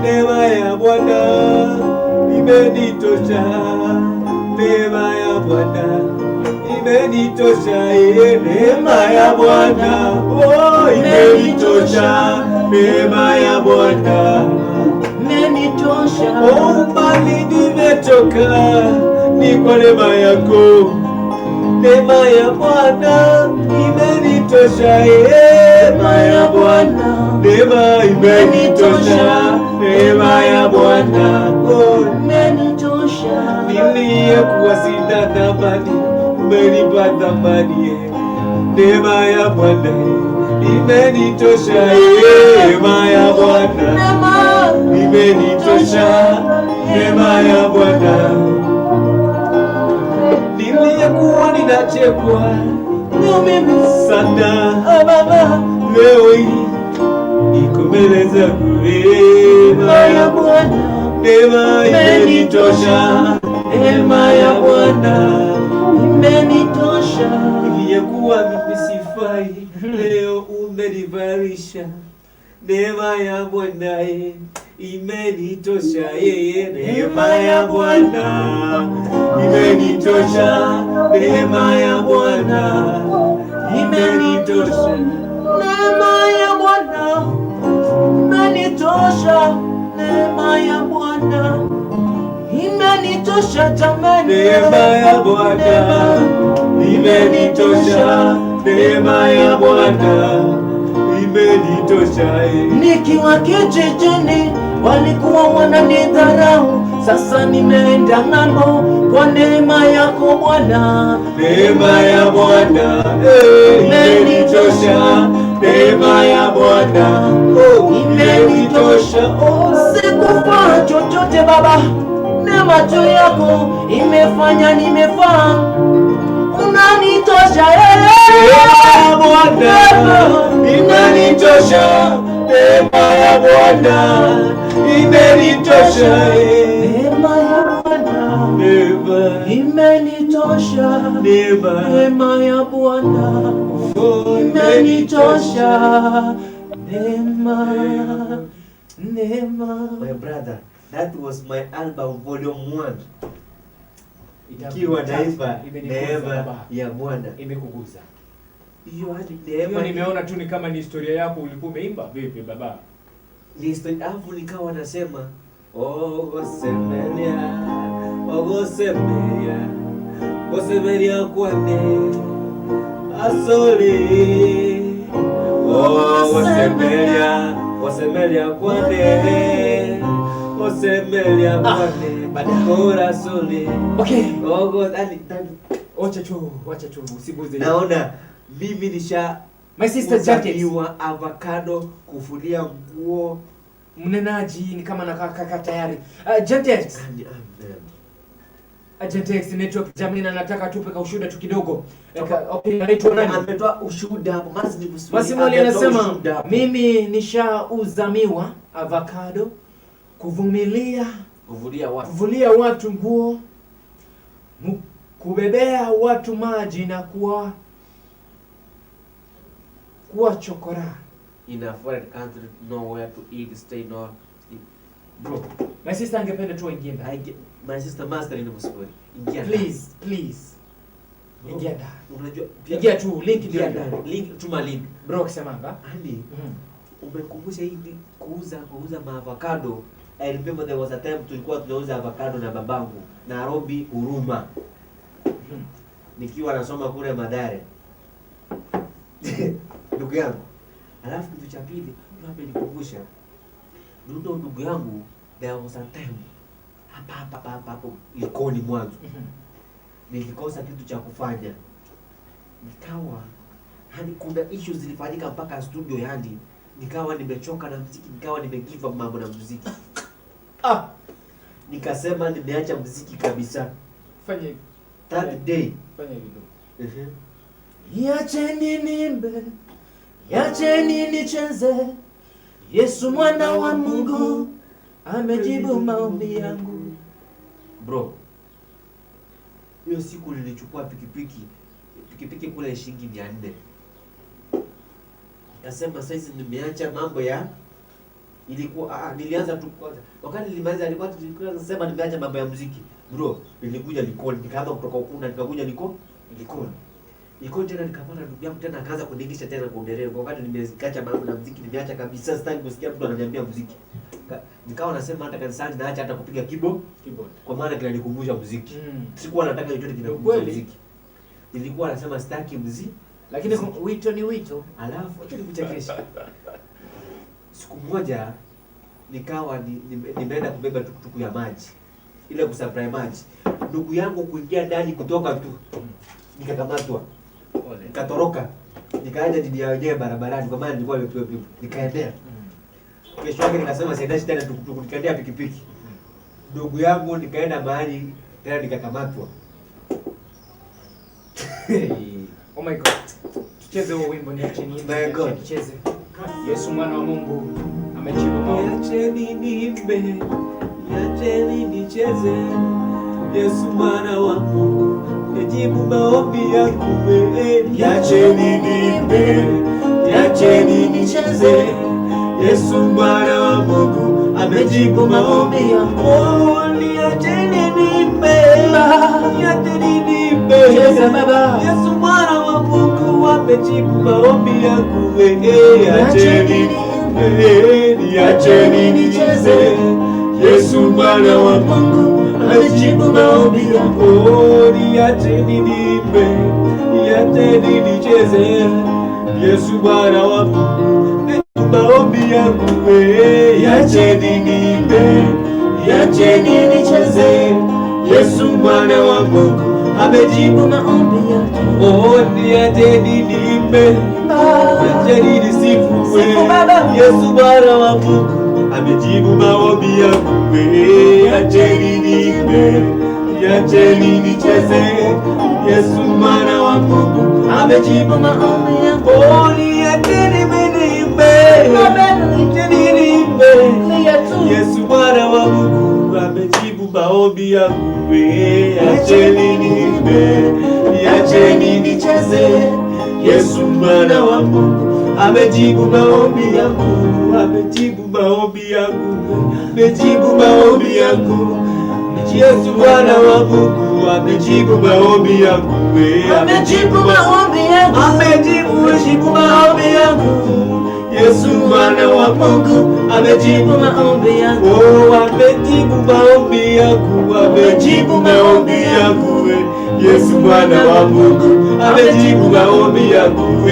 Neema ya Bwana imenitosha, neema ya Bwana imenitosha, neema ya Bwana imenitosha, neema ya Bwana imenitosha, mbali nimetoka ni kwa neema yako, neema ya Bwana imenitosha, neema ya Bwana neema imenitosha, neema ya Bwana imenitosha. Niliyekuwa sina thamani umenipa thamani, neema ya Bwana imenitosha, neema ya Bwana imenitosha, neema ya Bwana. Niliyekuwa ninachekwa mimi sana baba, leo hii ikumeleza neema ya Bwana, neema imenitosha, neema ya Bwana imenitosha. Niliyekuwa mimi sifai, leo umenivalisha, neema ya Bwana imenitosha, yeye neema ya Bwana imenitosha, neema ya Bwana imenitosha, neema ya Bwana imenitosha, neema ya Bwana imenitosha jamani, neema ya Bwana imenitosha, neema ya Bwana imenitosha. Nikiwa kijijini walikuwa wananidharau, sasa nimeenda ng'ambo kwa neema yako Bwana, neema ya Bwana imenitosha, neema ya Bwana imenitosha. Sikufaa chochote Baba, neema tu yako imefanya nimefaa, unanitosha neema ya Bwana imenitosha, neema ya Bwana imenitosha, neema ya Bwana imenitosha, neema ya Bwana imenitosha, neema. My brother, That was my album volume 1. Ikiwa naimba neema ya Bwana. Imekuguza. Hiyo hadi neema. Nimeona tu ni kama ni historia yako ulikuwa umeimba vipi baba? Ni historia afu nikawa nasema Gosemelia, Gosemelia, Gosemelia kwande asoli, Gosemelia, Gosemelia kwande, Gosemelia kwande, badakora asoli. Okay. Wacha tu, usibuze. Naona mimi nisha My sister Jacket avocado kufulia nguo. Mnenaji ni kama nakaka tayari. Jacket. Jacket network Jamina nataka tupe ka ushuhuda tu kidogo. Okay, anaitwa nani? Ametoa ushuhuda hapo. Masimoli anasema mimi nishauzamiwa avocado kuvulia watu nguo, kubebea watu maji na kuwa chokora. In a foreign country, nowhere to eat, stay, no sleep. Bro, my sister angependa tu ingia. My sister master in Muslim. Ingia. Please. Ingia ndani. Unajua ingia tu link ndio ndani. Link tuma link. Bro kisemanga? Hadi. Umekumbusha hivi kuuza avocado. I remember there was a time tulikuwa tunauza avocado na babangu Nairobi Huruma. Nikiwa nasoma kule Madare. Ndugu yangu. Alafu kitu cha pili, amenikumbusha. Ndugu yangu, there was a time hapo Likoni mwanzo. Nilikosa kitu cha kufanya. Nikawa hadi kuna issues zilifanyika mpaka studio yani. Nikawa nimechoka na muziki, nikawa nimegive up mambo na muziki. Nikasema nimeacha muziki kabisa. Fanya hivi. Third day. Fanya hivi. Yacheni nimbe, yacheni nicheze, Yesu mwana wa Mungu amejibu maombi yangu. Bro, hiyo siku nilichukua pikipiki kule shilingi 400. Nikasema sasa nimeacha mambo ya ilikuwa nilianza tu kwanza. Wakati nilimaliza alikuwa tunasema nimeacha mambo ya muziki. Bro, nilikuja Likoni, nikaanza kutoka Ukunda nikakuja Likoni. Likoni tena nikapata ndugu yangu tena akaanza kuniingisha tena kwa dereva. Wakati nimekacha mambo na muziki nimeacha kabisa, sitaki kusikia mtu ananiambia muziki. Nikawa nasema hata kanisani naacha hata kupiga keyboard kwa maana kinanikumbusha muziki. Sikuwa nataka chochote kinakumbusha muziki. Nilikuwa nasema sitaki muziki, lakini wito ni wito. Alafu acha nikuchekesha. Siku moja nikawa nimeenda kubeba tukutuku ya maji. Ile kusupply maji. Ndugu yangu kuingia ndani kutoka tu. Nikakamatwa. Nikatoroka. Nikaenda jini ya wenyewe barabarani kwa maana nilikuwa nikaendea. Kesho yake nikasema siendashi tena tukutuku, nikaendea pikipiki. Ndugu yangu nikaenda mahali tena nikakamatwa. Oh my God. Tucheze huo wimbo niache niimbe. Tucheze. Yesu mwana wa Mungu amejibu maombi. Niacheni niimbe. Niacheni nicheze. Yesu mwana wa Mungu amejibu maombi yangu. Niacheni niimbe. Niacheni nicheze. Yesu mwana wa Mungu amejibu maombi yangu. Niacheni niimbe. Niacheni niimbe. Yesu mwana wa Mungu amejibu maombi yangu. Niacheni niimbe. Niacheni nicheze. Yesu mwana wa Mungu amejibu maombi yangu. Niacheni niimbe. Niacheni nicheze. Yesu mwana wa Mungu maombi yangu. Niacheni niimbe. Niacheni nicheze. Yesu mwana wa Mungu amejibu maombi yangu. Niacheni niimbe. Niacheni nisifu. Yesu mwana wa Mungu amejibu maombi yangu. Niacheni niimbe. Niacheni nicheze. Yesu mwana wa Mungu amejibu maombi yangu. Niacheni niimbe. Yesu mwana wa Mungu amejibu maombi yangu. Niacheni niimbe. Niacheni nicheze. Yesu mwana wa Mungu amejibu maombi yangu, amejibu maombi yangu, amejibu maombi yangu. Yesu Bwana wa Mungu amejibu maombi yangu, amejibu maombi yangu, amejibu maombi yangu. Yesu Bwana wa Mungu amejibu maombi yangu, oh, amejibu maombi yangu, amejibu maombi yangu. Yesu Bwana wa Mungu amejibu maombi yangu.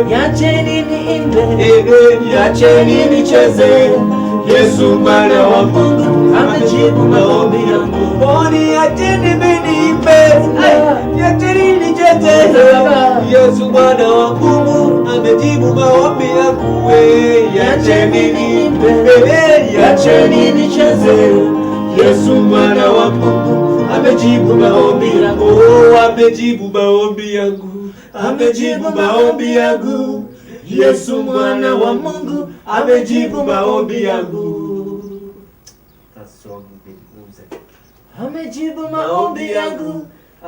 Niacheni niimbe, niacheni nicheze. Yesu Bwana wa Mungu amejibu maombi yangu. Oh, niacheni niimbe, niacheni nicheze. Yesu Bwana wa Mungu amejibu maombi yangu. Niacheni niimbe, niacheni nicheze. Yesu Bwana wa Mungu amejibu maombi yangu, amejibu maombi yangu, amejibu maombi yangu. Yesu Bwana wa Mungu amejibu maombi yangu, amejibu maombi yangu,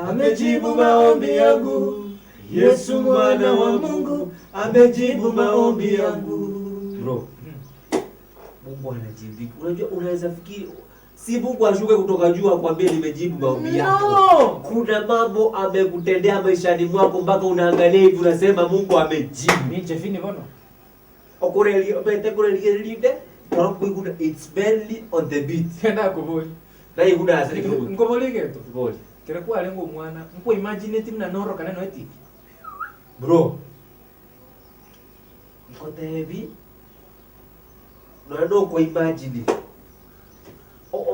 amejibu maombi yangu. Yesu Bwana wa Mungu amejibu maombi yangu. Bro, Mungu anajibu. Unajua, unaweza fikiri si Mungu ashuke kutoka juu akwambie nimejibu maombi yako. No. Kuna mambo amekutendea maishani mwako mpaka unaangalia hivi unasema Mungu amejibu. Mimi chefini bono. Okoreli obetekoreli kuna it's barely on the beat. Tena kuboli. Na hiyo kuna asili kidogo. Ngoboli geto. Ngoboli. Kile kwa lengo mwana. Mko imagine team na noro kana no etiki. Bro. Mko heavy. No kwa imagine.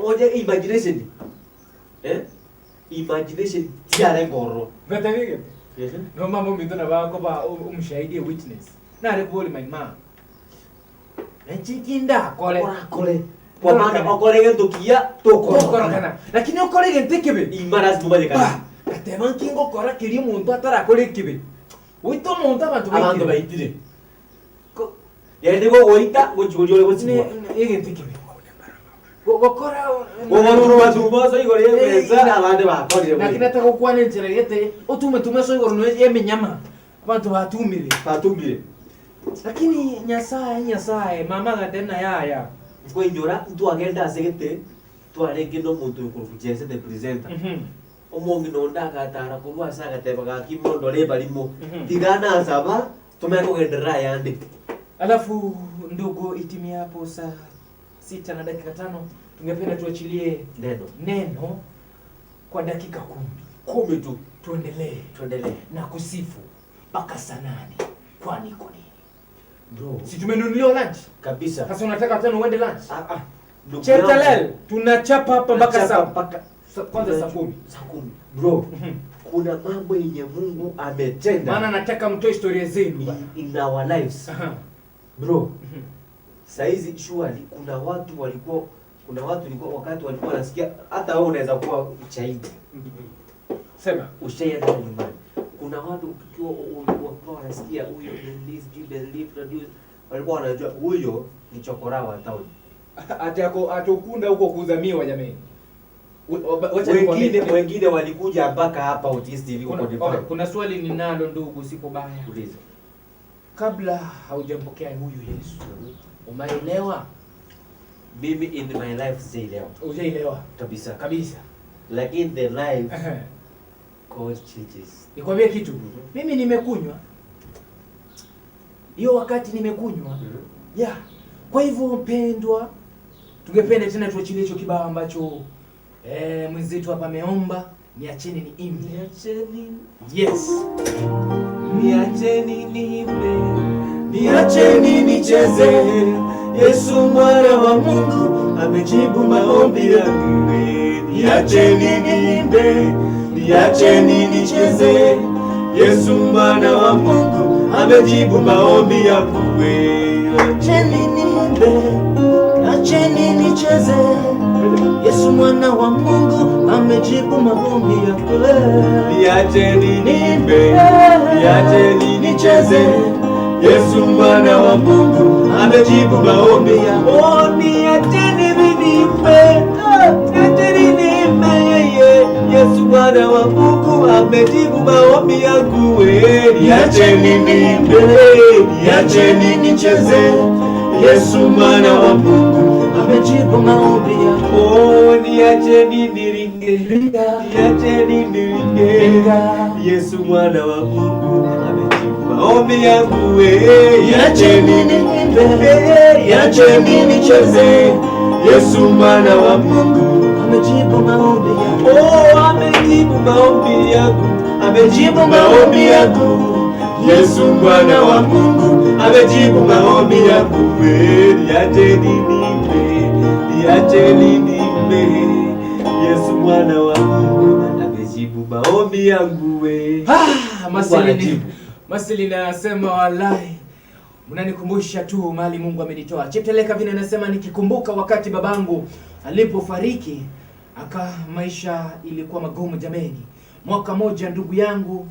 Oje imagination. Imagination tiare ngoro. Gatagege. Yes. No mambo mitona bako ba umshahidi witness. Na rekoli my man. Nchikinda kole. Kole. Kwa maana okolege tokia tokora. Lakini okolege ntekebe. Imaras bubaje kana. Katema kingo kora kiri muntu atara kole kibe. Wito muntu abantu bayitire. Yende go goita go chulio go chimwa. Ege ntekebe. Gokora watu so igore yeza abande bakorire. Lakini atako kwane njira yete utume so igore no yemenyama. Abantu batumire. Lakini nyasaye mama gatena yaya. Ko injora tu agenda asegete tu arenge no muntu ukujese the presenter. Omongi no ndaka atara kurwa saga tebaga kimondo le balimo. Tigana asaba tumeko gendera yande. Alafu ndugu itimia hapo saa 6 na dakika 5 tungependa tuachilie neno kwa dakika 10 tu tuendelee na kusifu mpaka saa 8. Kwani kwa nini bro? Si tumenunuliwa lunch kabisa. Sasa unataka tena uende lunch? Chetalel tunachapa hapa mpaka saa kwanza saa 10 bro. Kuna mambo yenye Mungu ametenda, maana nataka mtoe historia zenu in our lives bro. Saizi surely kuna watu walikuwa wakati walikuwa nasikia, hata wewe unaweza kuwa shahidi. Sema ushaenda nyumbani, kuna watu ukiwa walikuwa wanasikia huyo believe produce, walikuwa wanajua huyo ni chokora wa town. Atakunda huko kuudhamiwa jamani. Wengine walikuja mpaka hapa Otis TV huko okay. Kuna swali ninalo ndugu, sipo baya. Uliza. Kabla haujampokea huyu Yesu, umeelewa? Mimi in my life sielewa. Ujaelewa? Kabisa. Lakini the life cause changes. Nikwambie kitu. Mimi nimekunywa. Hiyo wakati nimekunywa. Yeah. Kwa hivyo mpendwa, tungependa tena tuachilie hicho kibao ambacho mwenzetu hapa ameomba, niacheni niimbe. Yes. Niacheni niimbe, niacheni nicheze. Yesu mwana wa Mungu amejibu maombi yangu. Niacheni niimbe, niacheni nicheze. Yesu mwana wa Mungu amejibu maombi yangu. Niacheni niimbe, niacheni nicheze. Yesu mwana wa Mungu amejibu maombi yangu. Niacheni niimbe, niacheni nicheze. Yesu mwana wa Mungu amejibu maombi yangu. Niacheni niimbe, niacheni niimbe. Yesu mwana wa Mungu amejibu maombi yangu. Niacheni niimbe, niacheni nicheze. Yesu mwana wa Mungu amejibu maombi yangu. Niacheni niringe, niacheni niringe. Yesu mwana wa Mungu amejibu maombi yangu. Niacheni niimbe, niacheni nicheze. Yesu mwana wa Mungu amejibu maombi yangu. Amejibu maombi yangu, amejibu maombi yangu. Yesu mwana wa Mungu amejibu maombi yangu. Niacheni niimbe, niacheni niimbe. Yesu mwana wa Mungu amejibu maombi yangu. Maselini anasema wallahi mnanikumbusha tu mali Mungu amenitoa. Chepteleka vile anasema nikikumbuka wakati babangu alipofariki maisha ilikuwa magumu jameni. Mwaka moja ndugu yangu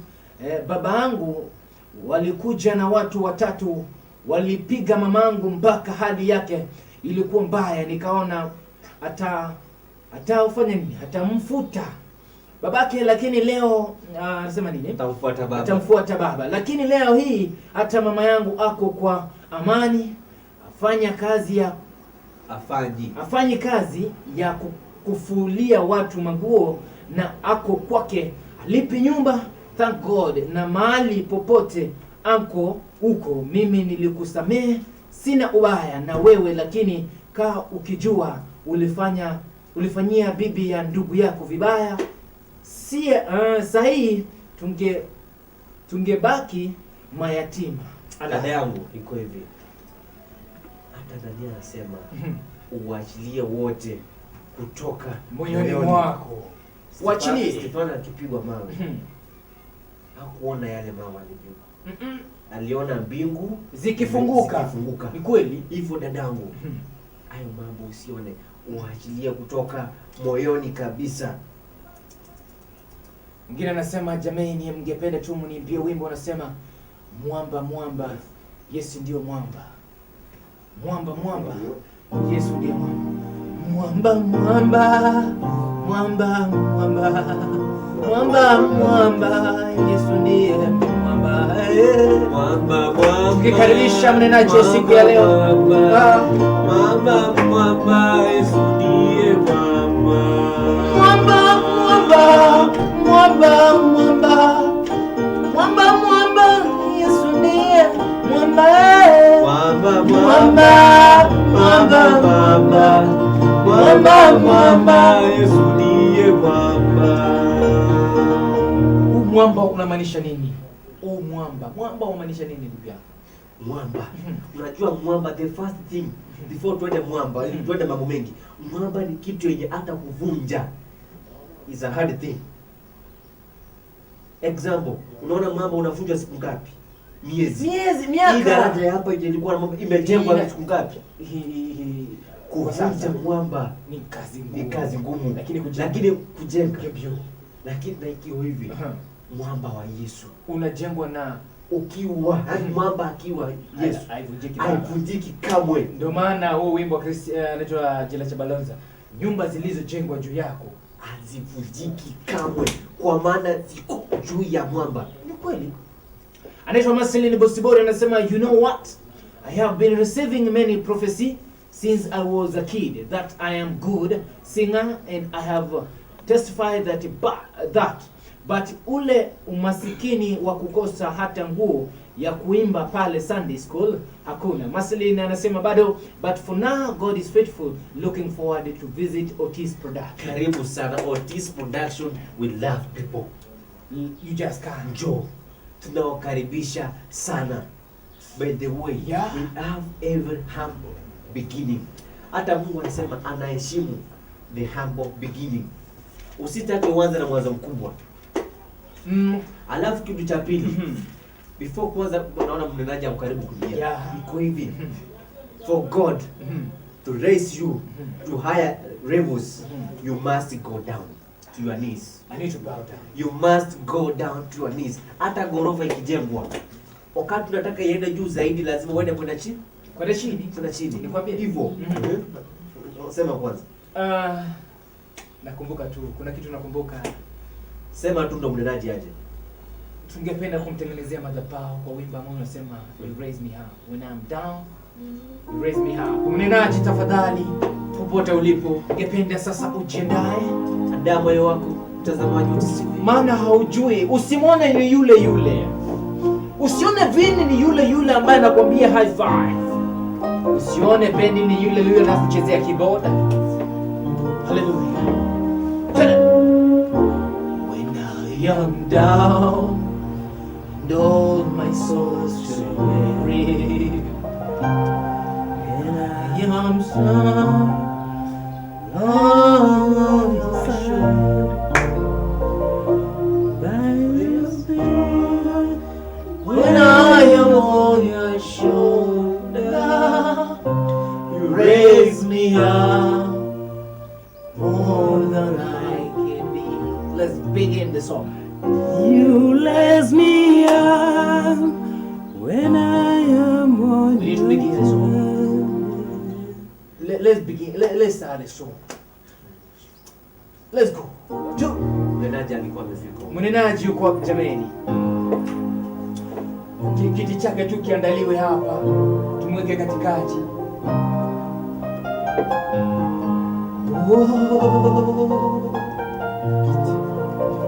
baba yangu walikuja na watu watatu walipiga mamangu mpaka hali yake ilikuwa mbaya. Nikaona ufanya nini? Atamfuta babake, lakini leo anasema nini? Atamfuata baba. Lakini leo hii hata mama yangu ako kwa amani, afanyi kazi ya kufulia watu manguo na ako kwake, alipi nyumba, thank God. Na mahali popote anko huko, mimi nilikusamehe, sina ubaya na wewe, lakini ukijua ulifanyia bibi ya ndugu yako vibaya, si sahihi, tungebaki mayatima. Dada yangu iko hivi, hata Daniel anasema uachilie wote kutoka moyoni mwako. Uachilie. Stefano akipigwa mawe hakuona yale mawe alipigwa, aliona mbingu zikifunguka. Ni kweli hivyo dadangu. Hayo mambo usione, uachilie kutoka moyoni kabisa. Mwingine anasema jamani, mngependa tu mniimbie wimbo, anasema mwamba mwamba Yesu ndio mwamba. Mwamba mwamba Yesu ndio mwamba. Mwamba mwamba mwamba mwamba mwamba mwamba Yesu ndiye mwamba. Mwamba mwamba. Ukikaribisha mnenaji siku ya leo. Mwamba mwamba Yesu ndiye mwamba. Mwamba mwamba mwamba mwamba mwamba mwamba Yesu ndiye mwamba. Mwamba mwamba mwamba mwamba mwamba Yesu ndiye mwamba. Mwamba unamaanisha nini? Mwamba unamaanisha nini ndugu yangu? Mwamba. Unajua mwamba, the first thing before tuende mwamba, ili tuende mambo mengi. Mwamba ni kitu yenye hata kuvunja is a hard thing. Example, unaona mwamba unavunjwa siku ngapi? Miezi, miaka. Hii daraja hapa ilikuwa na mwamba imejengwa siku ngapi? Kuvunja mwamba ni kazi ngumu, lakini kujenga lakini na ikiwa hivi mwamba wa Yesu unajengwa na ukiwa mwamba akiwa Yesu haivunjiki kamwe. Ndio maana huo wimbo wa anaitwa Jela cha Balonza, nyumba zilizojengwa juu yako hazivunjiki kamwe, kwa maana ziko juu ya mwamba. Ni kweli. Anaitwa Marceline Bosibori anasema, you know what, I have been receiving many prophecy since I was a kid that I am good singer and I have testified that but ule umasikini wa kukosa hata nguo ya kuimba pale Sunday school hakuna. Marceline anasema bado, but for now God is faithful, looking forward to visit Otis Production. Karibu sana Otis Production, we love people. You just can't. Njoo, tunawakaribisha sana. By the way, we have every humble beginning. Hata Mungu anasema anaheshimu the humble beginning. Usitake uanze na mwanzo mkubwa. Alafu kitu cha pili, before kwanza unaona mnenaji ako karibu kuingia. Iko hivi. For God to raise you to higher levels, you must go down to your knees. I need to bow down. You must go down to your knees. Hata ghorofa ikijengwa, wakati unataka iende juu zaidi lazima uende kwenda chini. Kwenda chini? Kwenda chini. Nikwambia hivyo. Sema kwanza. Nakumbuka tu, kuna kitu nakumbuka Sema tu ndo mnenaji aje. Tungependa kumtengenezea madhabahu kwa wimbo ambao unasema you raise me up when I'm down. You raise me up. Mnenaji tafadhali, popote ulipo, ningependa sasa ujiandae. Andaa moyo wako, mtazamaji wa TTV. Maana haujui, usimwone ni yule yule. Usione Vini ni yule yule ambaye anakuambia high five. Usione Benny ni yule yule anakuchezea keyboard. Hallelujah. When I am down and all my soul's so weary, and I am sad, Lord, I should when I am on your shoulder, you raise me up more than I can be. Let's begin the song. You raise me up when I am on We need to begin the song. Let's begin. Let's start the song. Let's go. Two. Mnenaji alikuwa amefika. Mnenaji yuko jameni. Kiti chake tu kiandaliwe hapa, tumweke katikati.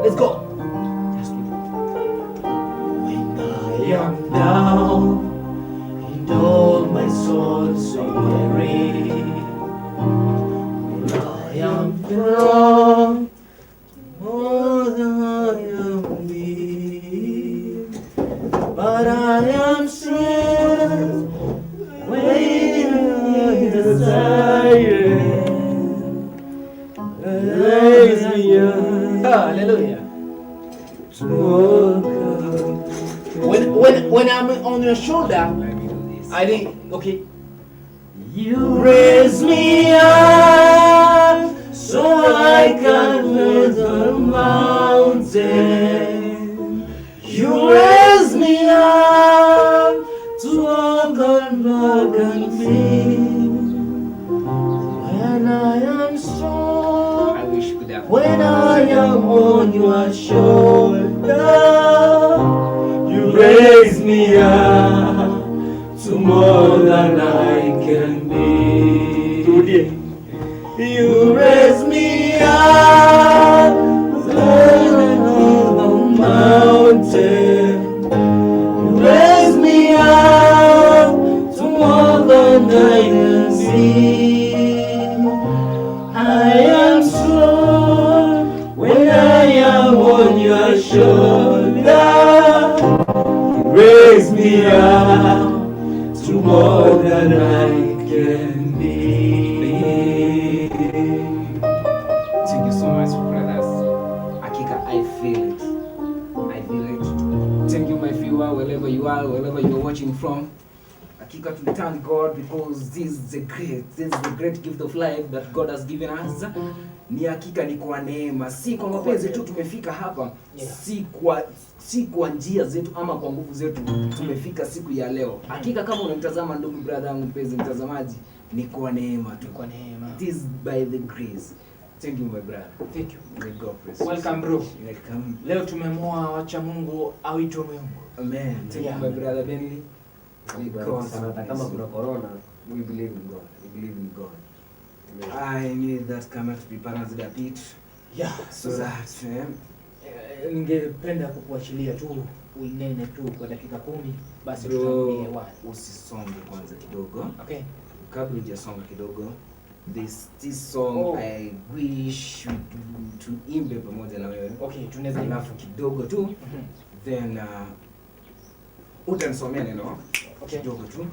Let's go. When I am down and all my soul's so weary, when I am strong more than I am weak, but I am still waiting in the silence. Raise me up. Hallelujah. When I'm on your shoulder, I think, okay. You raise me up so I can climb the mountain. You raise me up to walk on broken feet. When I am strong, I wish could have. When I am on your shoulder, you raise me up to more than I can be. You raise me up to the mountain. You raise me up to more than I can see. I am strong when I am on your shoulder. You raise me up to more than I can be. Thank you so much, brothers. Akika, I feel it. I feel it. Thank you, my viewer, wherever you are, wherever you are watching from. Akika, to thank God because this is the great gift of life that God has given us. Ni hakika ni kwa neema, si kwa mapenzi tu tumefika hapa, si kwa njia zetu ama kwa nguvu zetu tumefika siku ya leo. Hakika kama unamtazama ndugu brother yangu mpenzi mtazamaji, ni kwa neema tu. Kwa neema. It is by the grace. Thank you my brother. Thank you. May God bless you. Welcome bro. Welcome. Leo tumemwoa wacha Mungu aitwe Mungu. Amen. Thank you my brother Benny. Because kama kuna corona, we believe in God. We believe in God. I need that camera to be balanced a bit. Yeah. So that ningependa kukuachilia tu uinene tu kwa dakika 10 basi bro, tutaingia hewani. Usisonge kwanza kidogo. Okay. Kabla hujasonga kidogo, this song I wish to imbe pamoja na wewe. Okay, tunaweza alafu kidogo tu then utanisomea neno kidogo tu,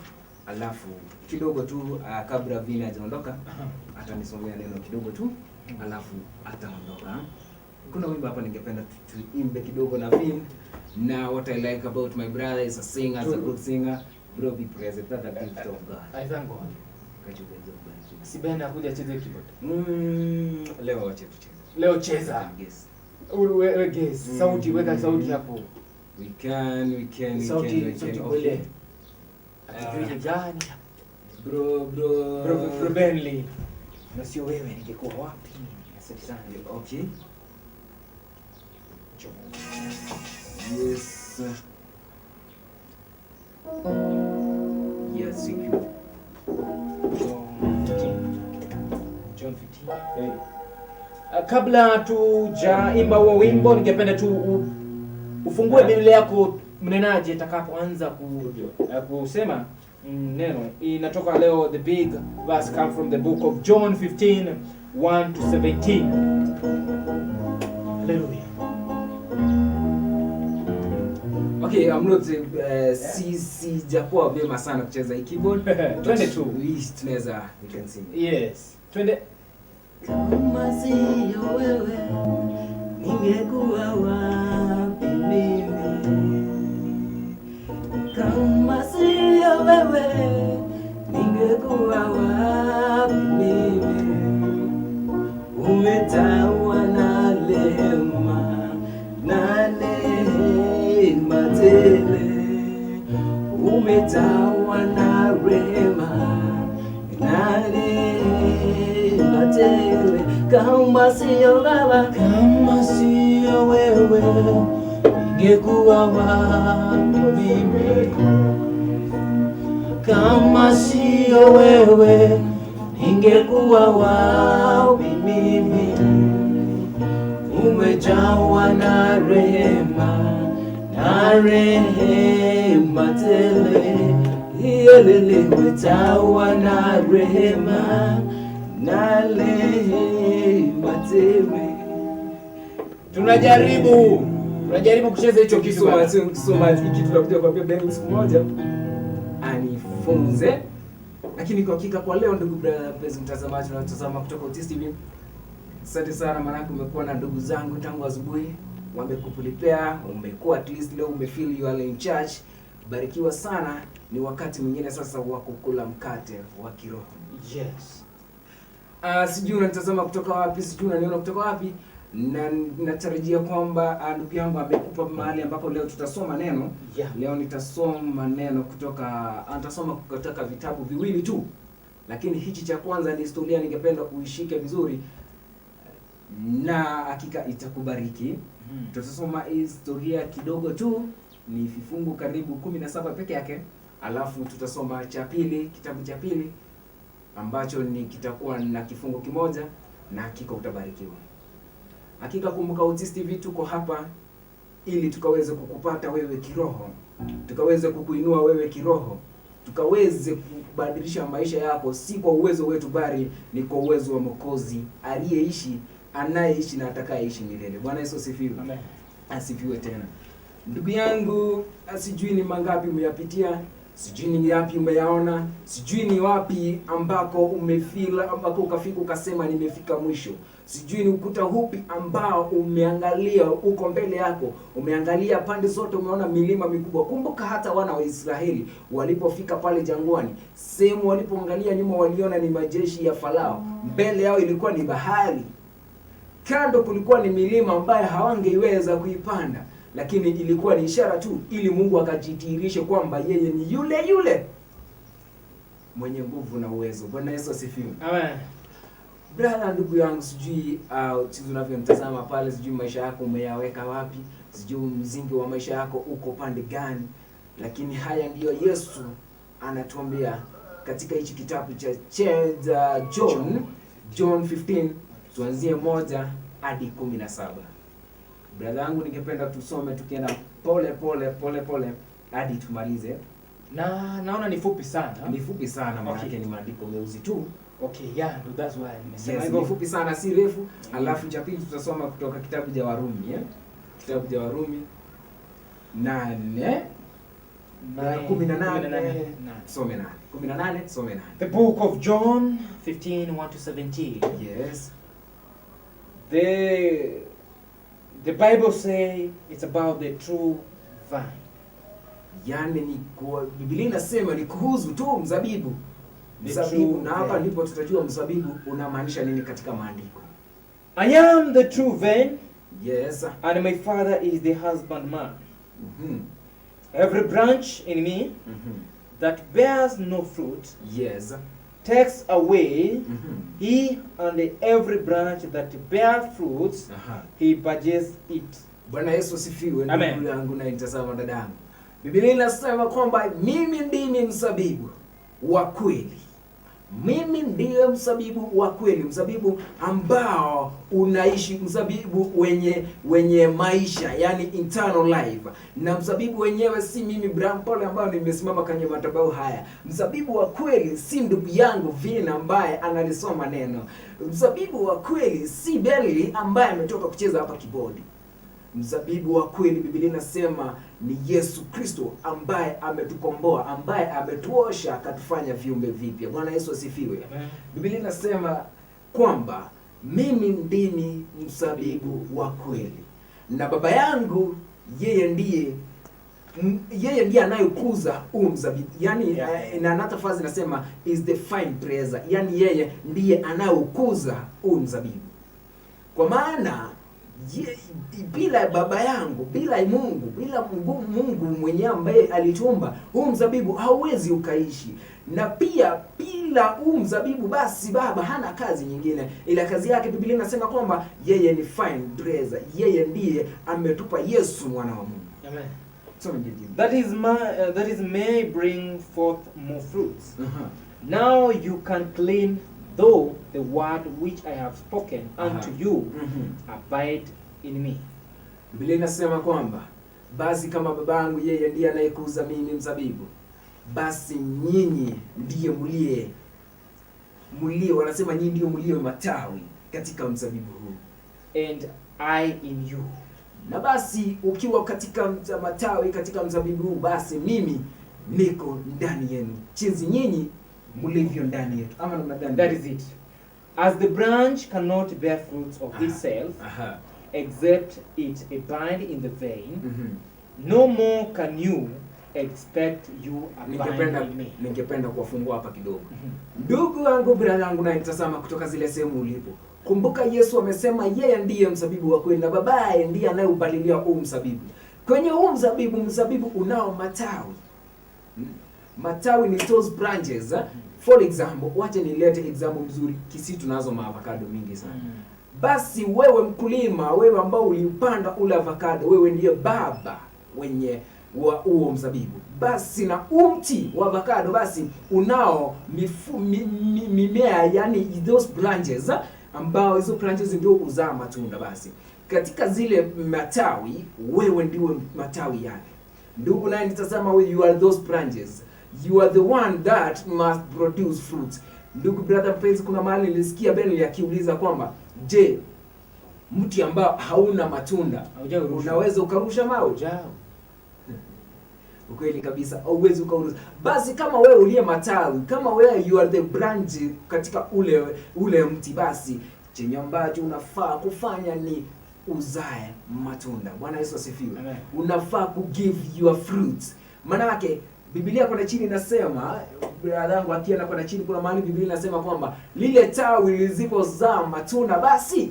alafu kidogo tu kabla Vini hajaondoka atanisomea neno kidogo tu, alafu ataondoka. Kuna wimbo hapa ningependa tuimbe kidogo na Vini. Now what I like about my brother is a singer, as a good singer. Bro, be present, that's a gift of God. I thank God. Si benda kuja cheze keyboard. Leo wacha tucheze. Leo cheza. Guess. Wewe guess. Sauti, weka sauti hapo. We can. Sauti okay. Atujui gani? Bro Benley. Na sio wewe ningekuwa wapi? Asante sana. Okay. Yes. Yes, you. John 15. Okay. Kabla tujaimba huo wimbo, ningependa tu ufungue Biblia yako mnenaji atakapoanza kusema neno. Inatoka leo, the big verse come from the book of John 15, 1 to 17. Hallelujah. Okay, I'm not sijakuwa vyema sana kucheza hii keyboard. Twende tu. Tunaweza, we can sing. Yes. Twende. Kama siyo wewe ningekuwa wapi mimi? Kama siyo wewe ningekuwa wapi mimi? Umetawa na lema tele, umetawa na rehema na neema tele. Kama siyo Baba, kama siyo wewe ningekuwa wapi mimi? Kama siyo wewe ningekuwa wapi mimi? Umejawa na rehema tele, yelele. Umejawa na rehema tele. Tunajaribu kucheza hicho kitu. Kisoma hiki tutakuja kuambia Ben siku moja anifunze. Lakini kwa hakika kwa leo, ndugu mpenzi mtazamaji na mtazama kutoka Otis TV, asante sana, maana umekuwa na ndugu zangu tangu asubuhi, wamekukulipea, umekuwa at least leo umefeel you are in church. Barikiwa sana. Ni wakati mwingine sasa wa kukula mkate wa kiroho. Yes. Sijui unatazama kutoka wapi, sijui unaniona kutoka wapi, na natarajia kwamba ndugu yangu amekupa mahali ambapo leo tutasoma neno. Yeah. Leo nitasoma neno nitasoma kutoka vitabu viwili tu. Lakini hichi cha kwanza ni historia, ningependa uishike vizuri na hakika itakubariki. Tutasoma historia kidogo tu, ni vifungu karibu 17 peke yake. Alafu tutasoma kitabu cha pili ambacho kitakuwa na kifungu kimoja, na hakika utabarikiwa. Hakika kumbuka, Otis TV tuko hapa ili tukaweze kukupata wewe kiroho, tukaweze kukuinua wewe kiroho, tukaweze kubadilisha maisha yako, si kwa uwezo wetu bali ni kwa uwezo wa Mwokozi aliyeishi, anayeishi na atakayeishi milele. Bwana Yesu asifiwe. Amen. Asifiwe tena. Ndugu yangu, sijui ni mangapi umeyapitia, sijui ni yapi umeyaona, sijui ni wapi ambako umefila, ambako ukafika ukasema nimefika mwisho. Sijui ni ukuta upi ambao umeangalia uko mbele yako, umeangalia pande zote, umeona milima mikubwa. Kumbuka hata wana wa Israeli walipofika pale jangwani, sehemu walipoangalia nyuma waliona ni majeshi ya Farao, mbele yao ilikuwa ni bahari, kando kulikuwa ni milima ambayo hawangeiweza kuipanda, lakini ilikuwa ni ishara tu ili Mungu akajitihirishe kwamba yeye ni yule mwenye nguvu na uwezo. Bwana Yesu asifiwe. Amen. Brother, ndugu yangu, sijui chizu unavyomtazama pale, sijui maisha yako umeyaweka wapi, sijui mzingi wa maisha yako uko pande gani, lakini haya ndiyo Yesu anatuambia katika hichi kitabu cha John 15 tuanzie 1 hadi 17. Brother yangu, ningependa tusome tukienda pole hadi tumalize. Na naona ni fupi sana. Ni fupi sana, maana yake ni maandiko meusi tu. Okay, yeah, that's why nimesema hivyo. Ni fupi sana, si refu. Alafu cha pili tutasoma kutoka kitabu cha Warumi, Kitabu cha Warumi 8 na 18. Some 8. 18 some 8. The book of John 15 1 to 17. Yes. The Bible say it's about the true vine. Yaani ni kwa Biblia inasema ni kuhusu tu mzabibu. Mzabibu, na hapa ndipo tutajua mzabibu unamaanisha nini katika maandiko. I am the true vine. Yes. And my Father is the husbandman. Every branch in me that bears no fruit, yes, takes away he, and every branch that bears fruits, he purges it, Bwana Yesu asifiwe. Ndugu yangu na nitazama dadangu. Biblia inasema kwamba mimi ndimi mzabibu wa kweli. Mimi ndiye mzabibu wa kweli, mzabibu ambao unaishi, mzabibu wenye maisha, yani internal life. Na mzabibu wenyewe si mimi Bram Paul ambao nimesimama kwenye madhabahu haya. Mzabibu wa kweli si ndugu yangu Vina ambaye analisoma neno. Mzabibu wa kweli si Belly ambaye ametoka kucheza hapa kibodi. Mzabibu wa kweli Biblia inasema ni Yesu Kristo ambaye ametukomboa, ambaye ametuosha akatufanya viumbe vipya. Bwana Yesu asifiwe. Biblia inasema kwamba mimi ndimi mzabibu wa kweli na Baba yangu yeye ndiye anayekuza mzabibu. Yani na another phrase inasema is the fine dresser. Yani yeye ndiye anayekuza mzabibu. Kwa maana bila Baba yangu, bila Mungu, bila Mungu mwenyewe ambaye alituumba, huu mzabibu hauwezi ukaishi. Na pia bila huu mzabibu basi Baba hana kazi nyingine ila kazi yake. Biblia inasema kwamba yeye ni fine dresser. Yeye ndiye ametupa Yesu mwana wa Mungu. Amen. That is may bring forth more fruits. Now you can claim, though the word which I have spoken unto you abide in me. Biblia inasema kwamba basi kama babangu yeye ndiye anayekuza mimi mzabibu, basi nyinyi ndiye mulie wanasema nyinyi ndiye mulie matawi katika mzabibu huu. And I in you. Na basi ukiwa katika matawi katika mzabibu huu, basi mimi niko ndani yenu, chinzi nyinyi mulivyo ndani yetu. Ama ndani. That is it. As the branch cannot bear fruits of itself except it abide in the vine, no more can you expect you abide in me. Ningependa kuwafungua hapa kidogo. Ndugu wangu, brother yangu na nitazama kutoka zile sehemu ulipo. Kumbuka Yesu amesema yeye ndiye mzabibu wa kweli na Babaye ndiye anayeubalilia huu mzabibu. Kwenye huu mzabibu unao matawi. Matawi ni those branches. For example, wacha nilete example mzuri. Kisii tunazo avocado mingi sana. Basi wewe mkulima, wewe ambao ulipanda ule avocado, wewe ndiye baba wenye wa huo mzabibu. Basi na mti wa avocado basi unao mimea, yani those branches ambao hizo branches ndio uzaa matunda. Basi katika zile matawi wewe ndiwe matawi yake. Ndugu naye nitazama, wewe you are those branches. You are the one that must produce fruits. Ndugu brother mpenzi, kuna mahali nilisikia Beni akiuliza kwamba je, mti ambao hauna matunda unaweza ukarusha mawe? Ukweli kabisa, hauwezi ukarusha. Basi kama wewe uliye matawi, kama wewe you are the branch katika ule mti, basi chenye ambacho unafaa kufanya ni uzae matunda. Bwana Yesu asifiwe. Unafaa ku give your fruits. Maana yake Biblia kwa chini inasema, brother yangu akienda kwa chini, kuna mahali Biblia inasema kwamba lile tawi lilipozaa matunda, basi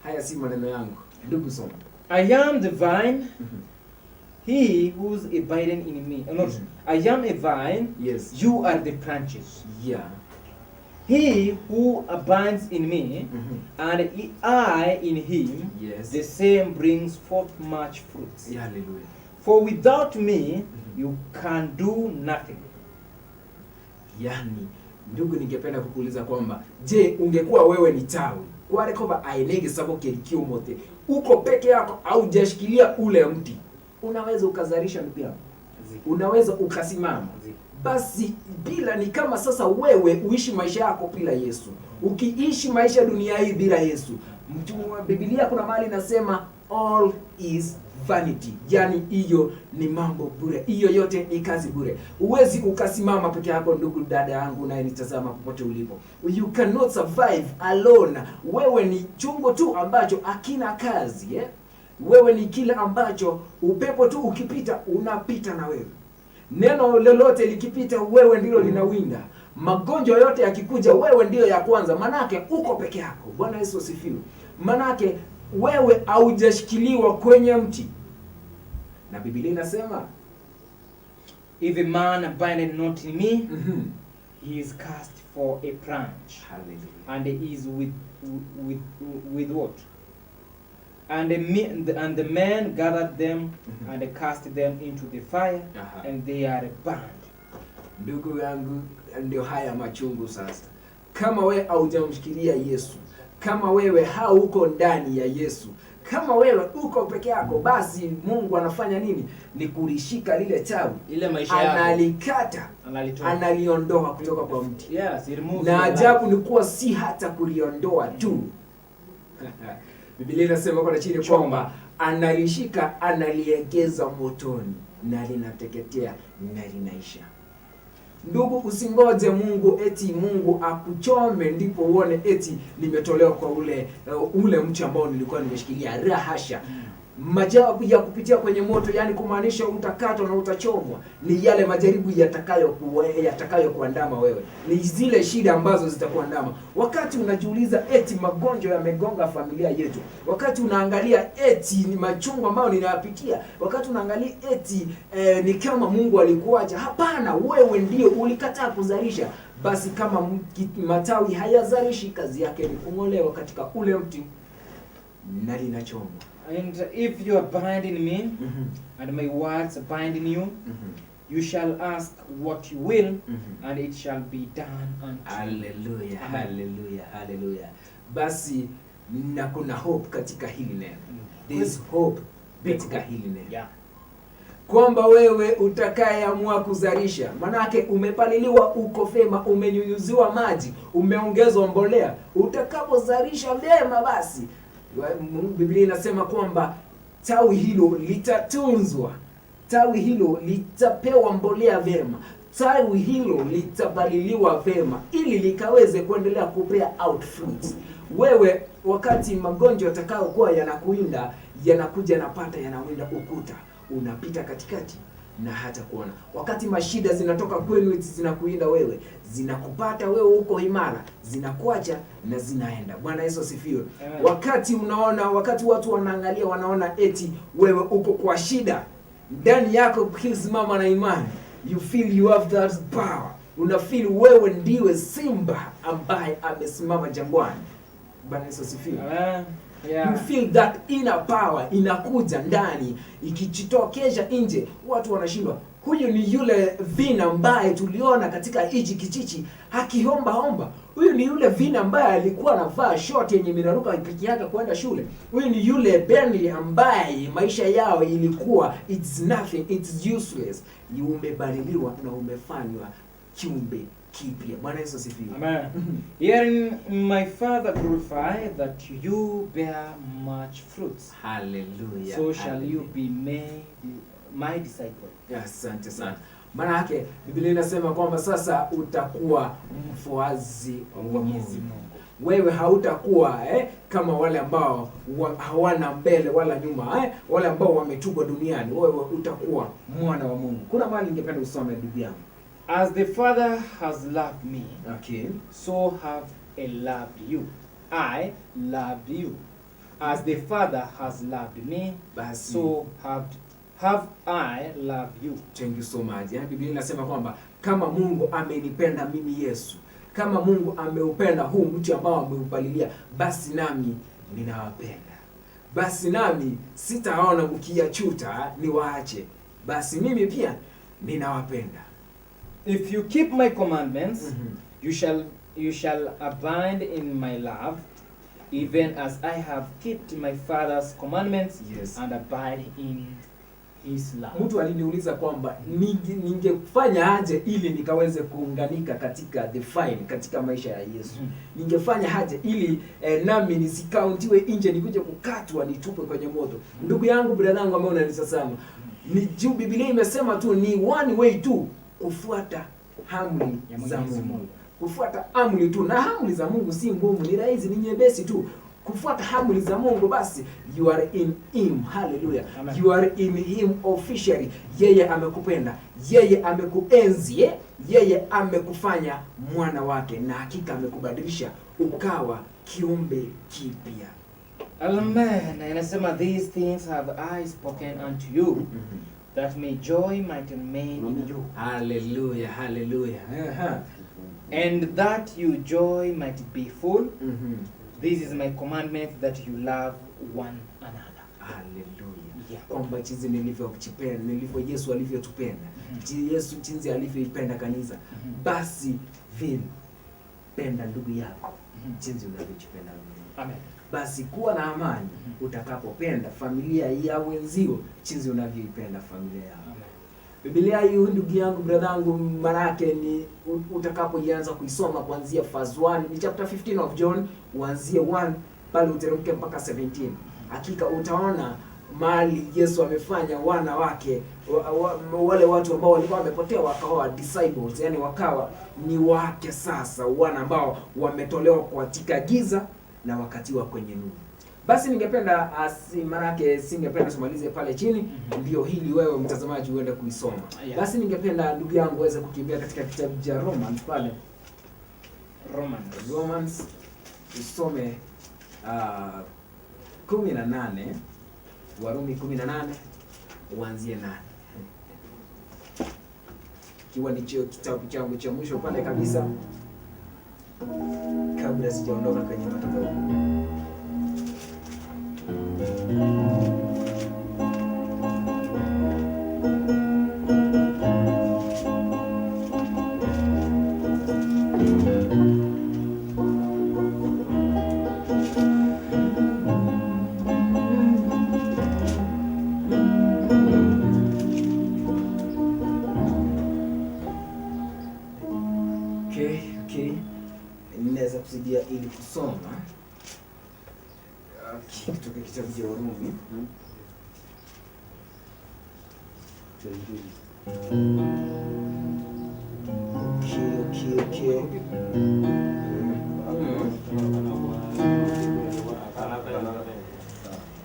haya si maneno yangu. Ndugu soma. I am the vine, he who is abiding in me. I am a vine, yes. You are the branches. Yeah. He who abides in me, and I in him, yes, the same brings forth much fruit. Hallelujah. For without me, you can do nothing. Yani, ndugu ningependa kukuuliza kwamba je, ungekuwa wewe ni tawi kwale kwamba ainege sabo kelikio mote uko peke yako au jashikilia ule mti, unaweza ukazalisha ndugu yangu? Unaweza ukasimama? Basi bila ni kama sasa wewe uishi maisha yako bila Yesu. Ukiishi maisha dunia hii bila Yesu, Biblia kuna mahali nasema all is vanity. Yani hiyo ni mambo bure. Hiyo yote ni kazi bure. Uwezi ukasimama peke yako ndugu dada yangu na nitazama popote ulipo. You cannot survive alone. Wewe ni chungo tu ambacho hakina kazi, Wewe ni kile ambacho upepo tu ukipita unapita na wewe. Neno lolote likipita wewe ndilo linawinda. Magonjwa yote yakikuja wewe ndio ya kwanza. Manake uko peke yako. Bwana Yesu asifiwe. Manake wewe haujashikiliwa kwenye mti. Na Biblia inasema if a man abideth not in me, he is cast for a branch. Hallelujah. And he is with what? And the men gathered them and they cast them into the fire and they are burned. Ndugu yangu, ndio haya machungu sasa. Kama wewe haujamshikilia Yesu, kama wewe hauko ndani ya Yesu, kama wewe uko peke yako, basi Mungu anafanya nini? Ni kulishika lile tawi, ile maisha yako, analikata, analiondoa kutoka kwa mti. Yes, he removes. Na ajabu ni kuwa si hata kuliondoa tu. Biblia inasema kwa chini kwamba analishika, analiegeza motoni na linateketea na linaisha. Ndugu, usingoje Mungu eti Mungu akuchome ndipo uone eti nimetolewa kwa ule mti ambao nilikuwa nimeshikilia. Rahasha. Majabu ya kupitia kwenye moto, yani kumaanisha utakatwa na utachomwa, ni yale majaribu yatakayo kuandama wewe, ni zile shida ambazo zitakuandama. Wakati unajiuliza eti magonjwa yamegonga familia yetu, wakati unaangalia eti ni machungu ambayo ninayapitia, wakati unaangalia eti ni kama Mungu alikuacha. Hapana, wewe ndio ulikataa kuzalisha. Basi kama matawi hayazalishi, kazi yake ni kung'olewa katika ule mti na linachomwa. And if you abide in me, and my words abide in you, you shall ask what you will, and it shall be done unto you. Hallelujah, hallelujah, hallelujah. Basi na kuna hope katika hili neno. There is hope katika hili neno. Yeah. Kwamba wewe utakayeamua kuzalisha, manake umepaliliwa, uko fema, umenyunyuziwa maji, umeongezwa mbolea, utakapozalisha vyema, basi Biblia inasema kwamba tawi hilo litatunzwa, tawi hilo litapewa mbolea vyema, tawi hilo litabaliliwa vyema ili likaweze kuendelea kupea out fruits. Wewe wakati magonjwa yatakayokuwa yanakuinda, yanakuja napata yanawinda ukuta, unapita katikati na hata kuona. Wakati mashida zinatoka kwenu zinakuinda wewe, zinakupata wewe uko imara, zinakuacha na zinaenda. Bwana Yesu asifiwe. Wakati unaona, wakati watu wanaangalia wanaona eti wewe uko kwa shida, ndani yako ukisimama na imani, you feel you have that power. Una feel wewe ndiwe simba ambaye amesimama jangwani. Bwana Yesu asifiwe. Yeah. You feel that inner power inakuja ndani, ikijitokeza nje. Watu wanashindwa, huyu ni yule Vina ambaye tuliona katika hiji kichichi akiomba. Huyu ni yule Vina ambaye alikuwa anavaa short yenye minaruka piki yake kwenda shule. Huyu ni yule Benny ambaye maisha yao ilikuwa it's nothing, it's useless. Umebadiliwa na umefanywa kiumbe kipya. Bwana Yesu asifiwe. Amen. Herein my Father glorify that you bear much fruits. Hallelujah. So shall you be made my disciple. Asante sana. Maana yake Biblia inasema kwamba sasa utakuwa mfuasi wa Mungu. Wewe hautakuwa kama wale ambao hawana mbele wala nyuma, wale ambao wametupwa duniani. Wewe utakuwa mwana wa Mungu. Kuna mahali ningependa usome ndugu yangu. As the Father has loved me, okay, so have I loved you. I loved you. As the Father has loved me, so have I loved you. Thank you so much. Biblia inasema kwamba kama Mungu amenipenda mimi Yesu, kama Mungu ameupenda huu mti ambao ameupalilia, basi nami ninawapenda. Basi nami sitaona mkiachuta niwaache. Basi mimi pia ninawapenda. If you keep my commandments, you shall abide in my love, even as I have kept my Father's commandments, and abide in his love. Mtu aliniuliza kwamba ningefanya aje ili nikaweze kuunganika katika the fine, katika maisha ya Yesu. Ningefanya aje ili nami nisikauntiwe nje, nikuje kukatwa nitupwe kwenye moto. Ndugu yangu, brother yangu ambaye unanisasama, ni juu Biblia imesema tu ni one way tu, kufuata amri za Mungu. Kufuata amri tu, na amri za Mungu si ngumu, ni rahisi, ni nyepesi tu. Kufuata amri za Mungu, basi you are in him. Hallelujah. Amen. You are in him officially. Yeye amekupenda, yeye amekuenzi, yeye amekufanya mwana wake, na hakika amekubadilisha ukawa kiumbe kipya. Amen. Anasema these things have I spoken unto you, that may joy might remain in you. Hallelujah, hallelujah. And that your joy might be full. This is my commandment that you love one another. Hallelujah. Yeah. Kwamba jinsi nilivyo Yesu alivyotupenda. Yesu jinsi alivyoipenda kanisa. Basi vile penda ndugu yako jinsi unavyojipenda wewe. Amen. Basi kuwa na amani utakapopenda familia ya wenzio jinsi unavyoipenda familia yako. Biblia hii ndugu yangu, brother yangu, manake ni utakapoanza kuisoma kuanzia verse 1, ni chapter 15 of John, uanzie 1 pale uteremke mpaka 17. Hakika utaona mali Yesu amefanya wana wake wale watu ambao walikuwa wamepotea wakawa disciples, yani wakawa ni wake sasa, wana ambao wametolewa katika giza na wakatiwa kwenye nuru. Basi ningependa manake singependa tumalize pale chini, ndio hili wewe mtazamaji uende kuisoma. Basi ningependa ndugu yangu uweze kukimbia katika kitabu cha Romans pale. Romans usome 18, Warumi 18 uanzie 8. Kiwa ni kitabu changu cha mwisho pale kabisa kabla sijaondoka kwenye matangazo. Okay. Ninaweza kusidia ili kusoma kutoka kitabu cha Warumi.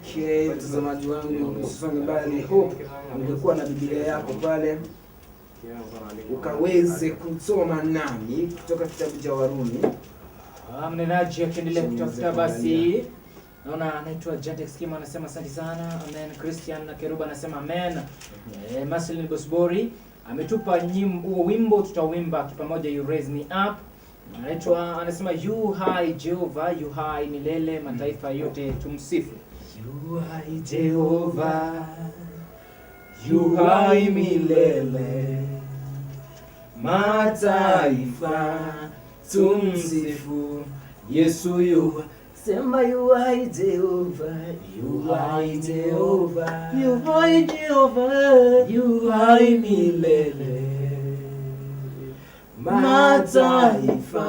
Okay, mtazamaji wangu, usisonge mbali. Hope ungekuwa na Biblia yako pale ukaweze kusoma nami kutoka kitabu cha Warumi. Mnenaji akiendelea kutafuta basi. Naona anaitwa Jantex Kima anasema asante sana. Amen. Christian na Keruba anasema amen. Marcelin Bosbori ametupa wimbo tutawimba pamoja, you raise me up. Anaitwa anasema you high Jehovah, you high milele, mataifa yote tumsifu. You high Jehovah, you high milele, mataifa tumsifu. Yesu yu sema you high Jehovah, you high Jehovah, you high Jehovah, you high milele, mataifa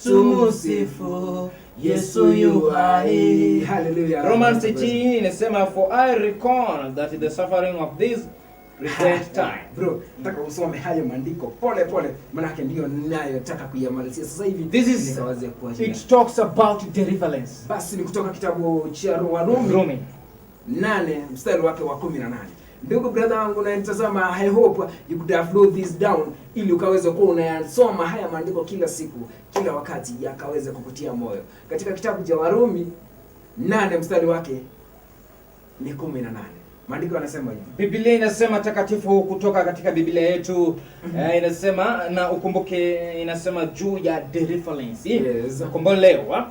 tumsifu. Yesu yu high. Hallelujah. Romans 18 inasema for I reckon that the suffering of this present time. Bro, nataka usome hayo maandiko pole pole, maana ndio ninayotaka kuyamalizia sasa hivi. This is it talks about deliverance. Basi ni kutoka kitabu cha Warumi 8 mstari wake wa 18. Ndugu brother wangu unanitazama, I hope you could have wrote this down ili ukaweze kuwa unayasoma haya maandiko kila siku, kila wakati, yakaweze kukutia moyo. Katika kitabu cha Warumi 8 mstari wake ni 18. Maandiko yanasema hivi. Biblia inasema takatifu kutoka katika Biblia yetu inasema na ukumbuke, inasema juu ya deliverance. Yes. Kombolewa.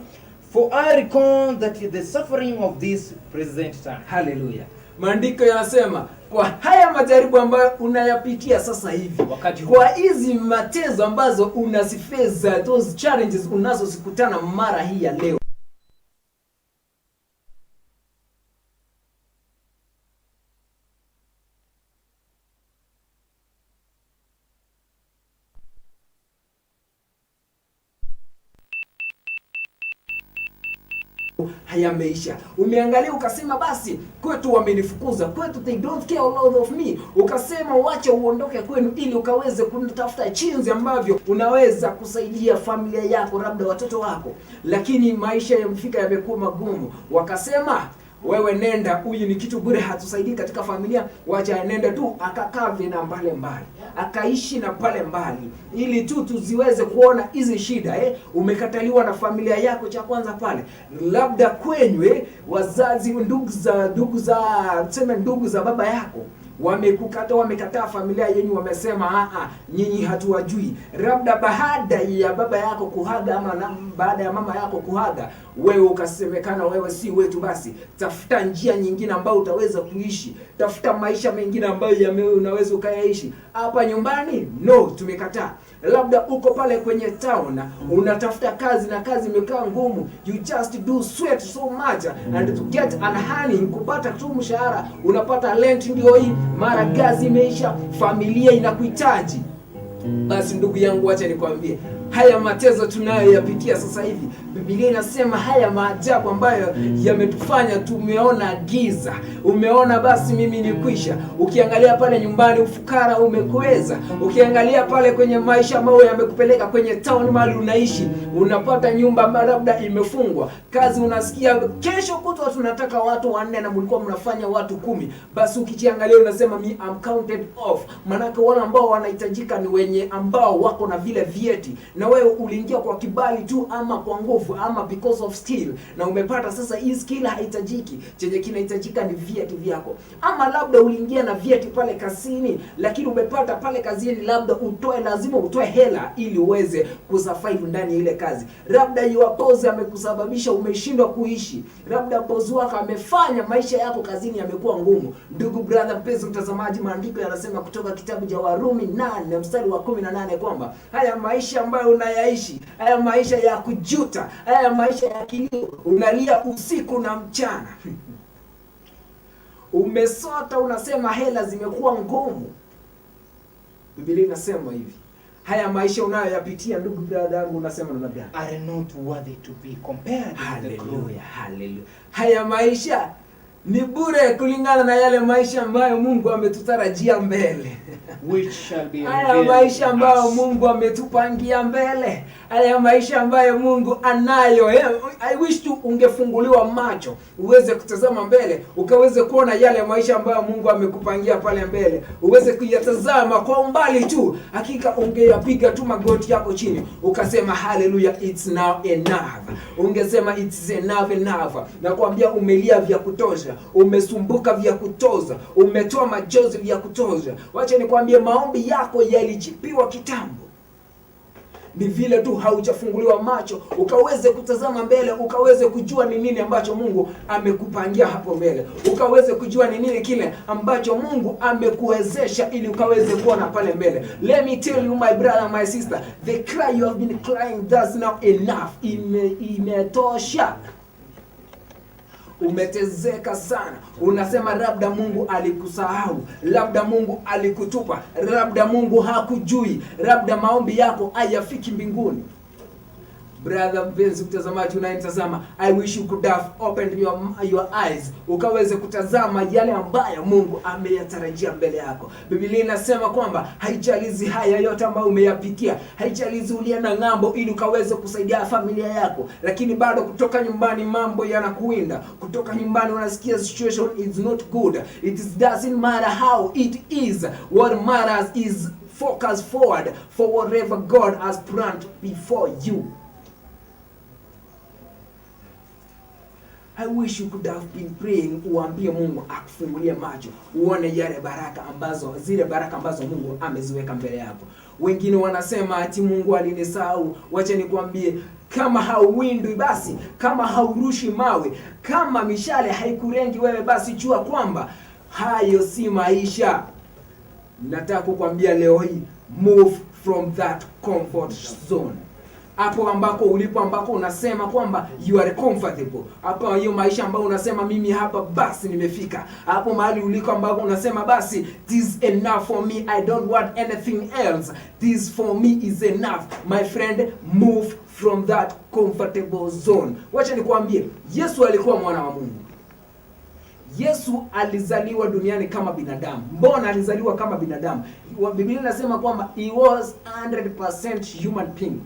For I reckon that the suffering of this present time. Hallelujah. Maandiko yanasema kwa haya majaribu ambayo unayapitia sasa hivi, wakati kwa hizi matezo ambazo unazifeza, those challenges unazozikutana mara hii ya leo, hayameisha. Umeangalia ukasema basi kwetu wamenifukuza, kwetu they don't care a lot of me. Ukasema wacha uondoke kwenu ili ukaweze kutafuta chinzi ambavyo unaweza kusaidia familia yako, labda watoto wako. Lakini maisha yamefika yamekuwa magumu. Wakasema wewe nenda, huyu ni kitu bure, hatusaidii katika familia, wacha nenda tu akakave na mbali mbali, akaishi na pale mbali, ili tu tuziweze kuona hizi shida. Umekataliwa na familia yako, cha kwanza pale, labda kwenywe wazazi, ndugu za baba yako wamekataa familia yenu, wamesema nyinyi hatuwajui. Labda baada ya baba yako kuhaga ama baada ya mama yako kuhaga, wewe ukasemekana wewe si wetu, basi tafuta njia nyingine ambayo utaweza kuishi, tafuta maisha mengine ambayo unaweza ukayaishi. Hapa nyumbani no, tumekataa. Labda uko pale kwenye town unatafuta kazi na kazi imekaa ngumu, you just do sweat so much and to get an earning, kupata tu mshahara, unapata rent ndio hii, mara kazi imeisha, familia inakuhitaji. Basi ndugu yangu, acha nikwambie, haya matezo tunayoyapitia sasa hivi, Biblia inasema haya maajabu ambayo yametufanya tumeona giza. Umeona basi mimi ni kwisha. Ukiangalia pale nyumbani ufukara umekuweza. Ukiangalia pale kwenye maisha ambayo yamekupeleka kwenye town mahali unaishi, unapata nyumba labda imefungwa. Kazi unasikia kesho kutwa tunataka watu 4 na mlikuwa mnafanya watu 10. Basi ukijiangalia unasema me I'm counted off. Manake wale ambao wanahitajika ni wenye ambao wako na vile vyeti. Na wewe uliingia kwa kibali tu ama kwa nguvu ama because of skill, na umepata sasa hii skill haitajiki, chenye kinahitajika ni vyeti vyako. Ama labda uliingia na vyeti pale kazini, lakini umepata pale kazini labda lazima utoe hela ili uweze kusurvive ndani ya ile kazi. Labda your boss amekusababisha umeshindwa kuishi, labda boss wako amefanya maisha yako kazini yamekuwa ngumu. Ndugu brother mpenzi mtazamaji, maandiko yanasema kutoka kitabu cha Warumi 8 mstari wa 18 kwamba haya maisha ambayo unayaishi, haya maisha ya kujuta, haya maisha ya kilio, unalia usiku na mchana. Umesota, unasema hela zimekuwa ngumu. Biblia inasema hivi, haya maisha unayoyapitia ndugu brother yangu, unasema na nabii, are not worthy to be compared. Hallelujah, hallelujah. Haya maisha ni bure kulingana na yale maisha ambayo Mungu ametutarajia mbele. Which shall be haya maisha ambayo Mungu ametupangia mbele. Haya maisha ambayo Mungu anayo. I wish tu ungefunguliwa macho, uweze kutazama mbele, ukaweze kuona yale maisha ambayo Mungu amekupangia pale mbele. Uweze kuyatazama kwa umbali tu, hakika ungeyapiga tu magoti yako chini, ukasema hallelujah, it's now enough. Ungesema it's enough. Na kuambia umelia vya kutosha, umesumbuka vya kutosha, umetoa machozi vya kutosha. Wacha nikwambie, maombi yako yalijibiwa kitambo. Ni vile tu haujafunguliwa macho, ukaweze kutazama mbele, ukaweze kujua ni nini ambacho Mungu amekupangia hapo mbele. Ukaweze kujua ni nini kile ambacho Mungu amekuwezesha ili ukaweze kuona pale mbele. Let me tell you my brother, my sister, the cry you have been crying, that's not enough. Imetosha. Umetezeka sana, unasema labda Mungu alikusahau, labda Mungu alikutupa, labda Mungu hakujui, labda maombi yako hayafiki mbinguni. Brother mpenzi mtazamaji unayetazama, I wish you could have opened your eyes, ukaweze kutazama yale ambayo Mungu ameyatarajia mbele yako. Biblia inasema kwamba haijalizi haya yote ambayo umeyapitia, haijalizi ulienda ng'ambo ili ukaweze kusaidia familia yako, lakini bado kutoka nyumbani mambo yanakuinda. Kutoka nyumbani unasikia situation is not good. It doesn't matter how it is. What matters is focus forward for whatever God has planned before you. I wish you could have been praying, uambie Mungu akufungulie macho, uone yale zile baraka ambazo Mungu ameziweka mbele yako. Wengine wanasema ati Mungu alinisahau. Wacha nikwambie, kama hauwindwi basi, kama haurushi mawe, kama mishale haikurengi wewe, basi jua kwamba hayo si maisha. Nataka kukwambia leo hii, move from that comfort zone. Hapo ambako ulipo, ambako unasema kwamba you are comfortable, hapo hiyo maisha ambayo unasema mimi hapa basi nimefika, hapo mahali uliko ambako unasema basi this enough for me, I don't want anything else, this for me is enough. My friend, move from that comfortable zone. Wacha nikwambie, Yesu alikuwa mwana wa Mungu. Yesu alizaliwa duniani kama binadamu. Mbona alizaliwa kama binadamu? Biblia inasema kwamba he was 100% human being.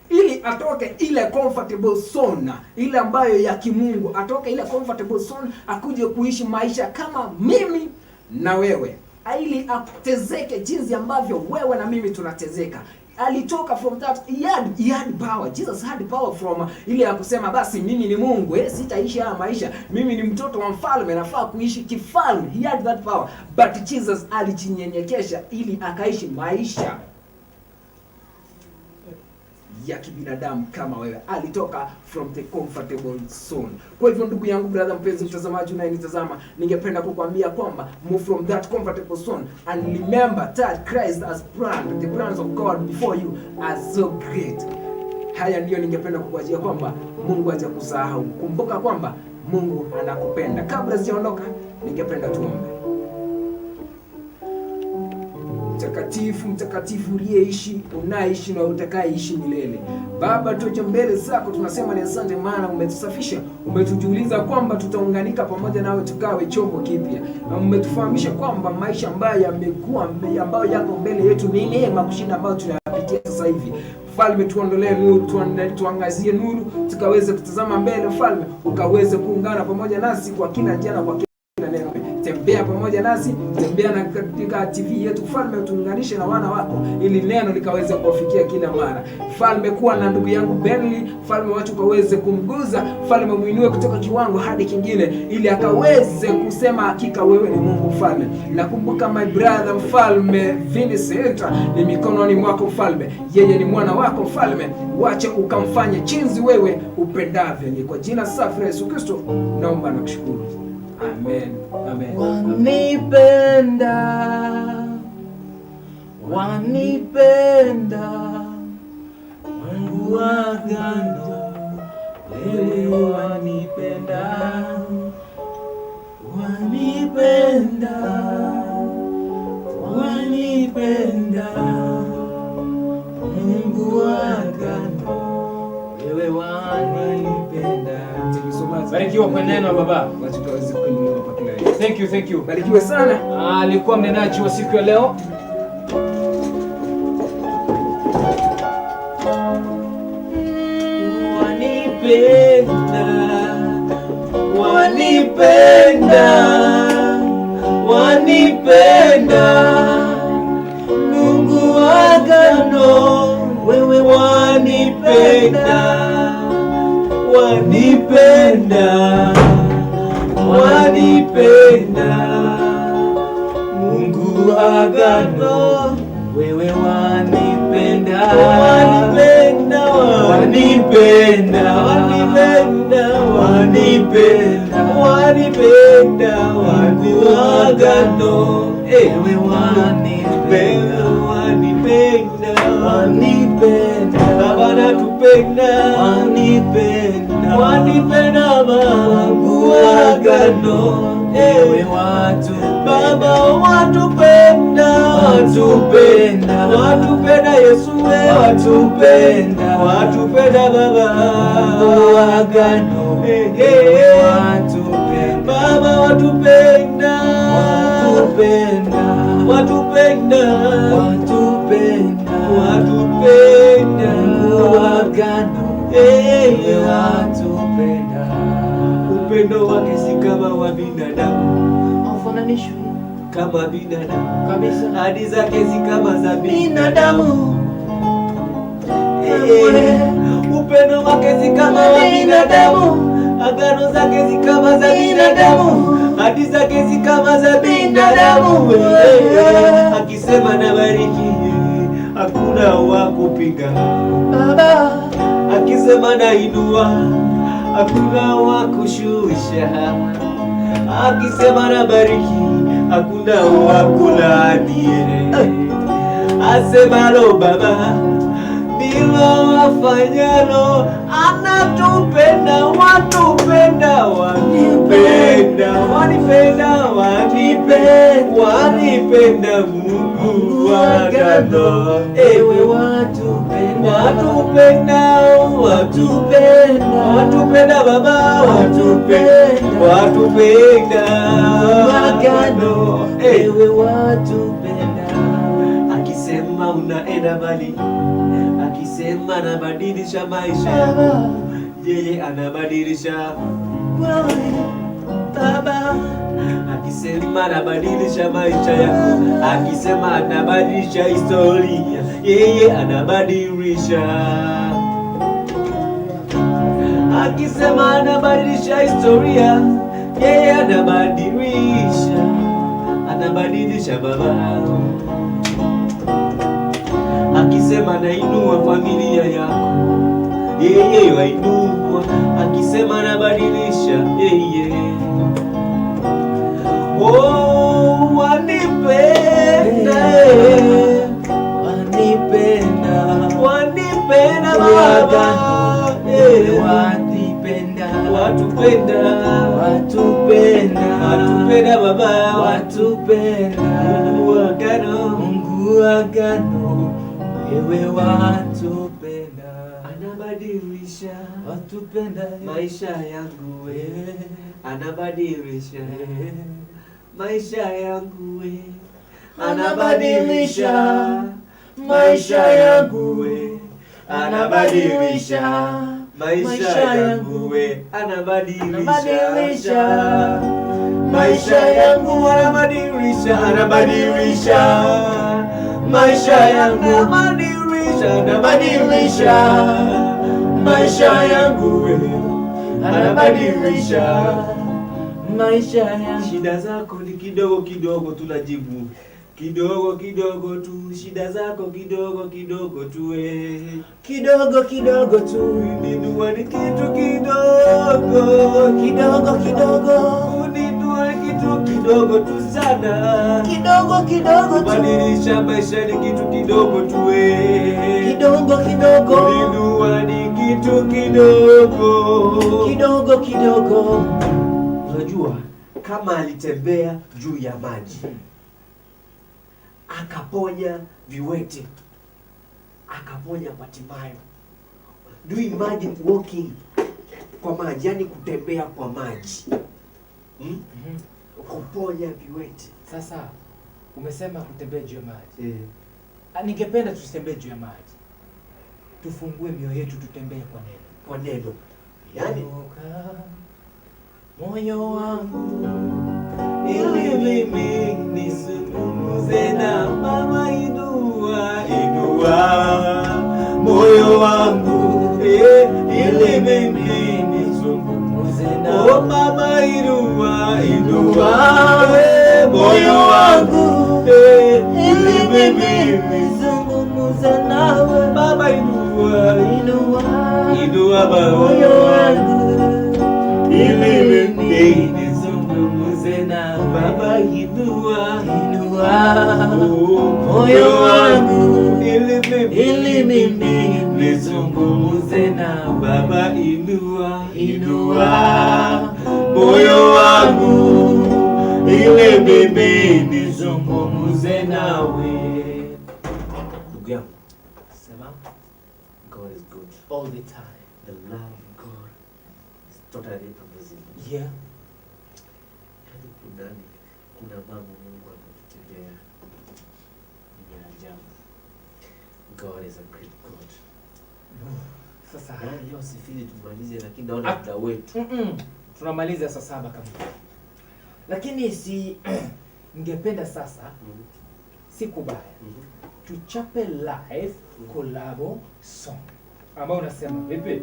Ili atoke ile comfortable zone, ile ambayo ya kimungu, atoke ile comfortable zone, akuje kuishi maisha kama mimi na wewe. Ili atezeke jinsi ambavyo wewe na mimi tunatezeka. alitoka from that, he had power. Jesus had power from ile ya kusema basi mimi ni Mungu, sitaishi haya maisha, mimi ni mtoto wa mfalme, nafaa kuishi kifalme. He had that power, but Jesus alijinyenyekesha ili akaishi maisha ya kibinadamu kama wewe. Alitoka from the comfortable zone. Kwa hivyo ndugu yangu, brother mpenzi mtazamaji unayenitazama, ningependa kukwambia kwamba move from that comfortable zone and remember that Christ has planned, the plans of God before you are so great. Haya ndio ningependa kukuachia kwamba Mungu hajakusahau. Kumbuka kwamba Mungu anakupenda. Kabla sijaondoka, ningependa tuombe. Mtakatifu, mtakatifu uliyeishi, unaishi na utakayeishi milele. Baba, tuje mbele zako tunasema ni asante, maana umetusafisha, umetujuliza kwamba tutaunganika pamoja nawe tukawe chombo kipya. Na umetufahamisha kwamba maisha ambayo ambayo yako mbele yetu ni neema kushinda ambayo tunayapitia sasa hivi. Mfalme, tuondolee nuru, tuangazie nuru, tukaweze kutazama mbele. Mfalme, ukaweze kuungana pamoja nasi kwa kila njia na kwa kila neno. Tembea pamoja nasi, tembea na katika TV yetu. Mfalme, tuunganishe na wana wako ili neno likaweze kuwafikia kila mara. Mfalme, kuwa na ndugu yangu Benly. Mfalme, watu kaweze kumguza. Mfalme, muinue kutoka kiwango hadi kingine ili akaweze kusema hakika wewe ni Mungu. Mfalme, nakumbuka my brother Mfalme Vincent ni mikononi mwako. Mfalme, yeye ni mwana wako. Mfalme, wache ukamfanye jinsi wewe upendavyo. Ni kwa jina safi la Yesu Kristo naomba na kushukuru. Amen. Amen. Wanipenda, wanipenda, Mungu wa agano, wewe wanipenda, wanipenda, wanipenda, Mungu wa agano, wewe wanipenda. Barikiwa kwa neno baba. Thank you. Barikiwe sana. Alikuwa mnenaji wa siku ya leo. Wanipenda, wanipenda, wanipenda, Mungu wa agano, wewe wanipenda, wanipenda, wanipenda, Mungu wa agano, wewe wanipenda, wanipenda, wanipenda, wanipenda, wanipenda, wanipenda, Mungu wa agano, wewe wanipenda, wanipenda, wanipenda, Baba natupenda, wanipenda, wanipenda, Mungu wa agano, ewe watu Baba watupenda, watupenda, watupenda Yesu, watupenda, watupenda Baba wa agano, watupenda Baba, watupenda, watupenda, watupenda, watupenda, watupenda wa agano, watupenda. Upendo wake si kama wa binadamu, haufananishwi kama binadamu kabisa. Hadi zake si kama za binadamu, upendo wake si kama wa binadamu, agano zake si kama za binadamu, hadi zake si kama za binadamu. Akisema na bariki, hakuna wa kupinga Baba. Akisema na inua, hakuna wa kushusha. Akisema na bariki, hakuna wa kulaani. Asemalo Baba ndilo wafanyalo. Anatupenda, watupenda, wanipenda, wanipenda, wanipenda, wanipenda Mungu wa agano, ewe watupenda, watupenda, watupenda, watupenda Baba, watupenda, watupenda agano, ewe watupenda. Akisema unaenda mbali, akisema anabadilisha maisha, yeye anabadilisha Baba akisema anabadilisha maisha yako, akisema anabadilisha historia, yeye anabadilisha. Akisema anabadilisha historia, yeye anabadilisha, anabadilisha Baba. Akisema nainua familia yako, yeye wainua. Akisema anabadilisha, yeye oh, wanipenda, wanipenda, wanipenda Baba, wanipenda, watupenda, watupenda, watupenda Baba, watupenda. Mungu agano, Mungu agano, wewe watupenda, anabadilisha, watupenda maisha yangu wewe, anabadilisha maisha yangu wewe, anabadilisha maisha yangu wewe, anabadilisha maisha yangu wewe, anabadilisha maisha yangu, anabadilisha, anabadilisha maisha yangu, anabadilisha, anabadilisha maisha yangu wewe, anabadilisha maisha yangu. Shida zako ni kidogo kidogo tunajibu, kidogo kidogo tu, shida zako kidogo kidogo tu, kidogo kidogo tu. Unijua ni kitu kidogo, kidogo kidogo. Unijua ni kitu kidogo tu sana, kidogo kidogo tu. Badilisha maisha ni kitu kidogo tu, kidogo kidogo. Unijua ni kitu kidogo, kidogo kidogo. Unajua kama alitembea juu ya maji akaponya viwete, akaponya Bartimayo. Do you imagine walking kwa maji, yani kutembea kwa maji, kuponya viwete. Sasa umesema kutembea juu ya maji. Ningependa tutembee juu ya maji, tufungue mioyo yetu, tutembee kwa neno, kwa neno. Yani moyo wangu ili mimi nisungumuze na Mama. Inua, inua moyo wangu ili mimi nisungumuze na Mama. Inua, inua moyo wangu ili mimi nisungumuze nawe Baba. Inua, inua, inua moyo wangu ili mimi nizungumuze na Baba. Inua, inua moyo wangu ili mimi nizungumuze na Baba. Inua, inua moyo wangu ili mimi nizungumuze nawe. Ndugu yangu, sema God is good all the time. The love of God is totally amazing. Yeah. Kuna mambo Mungu anatutendea ni ajabu. God is a great God. Sasa leo sifili tumalize, lakini naona muda wetu. Tunamaliza saa 7 kamili. Lakini si ningependa sasa si kubaya. Tuchape live collabo song ambao unasema vipi?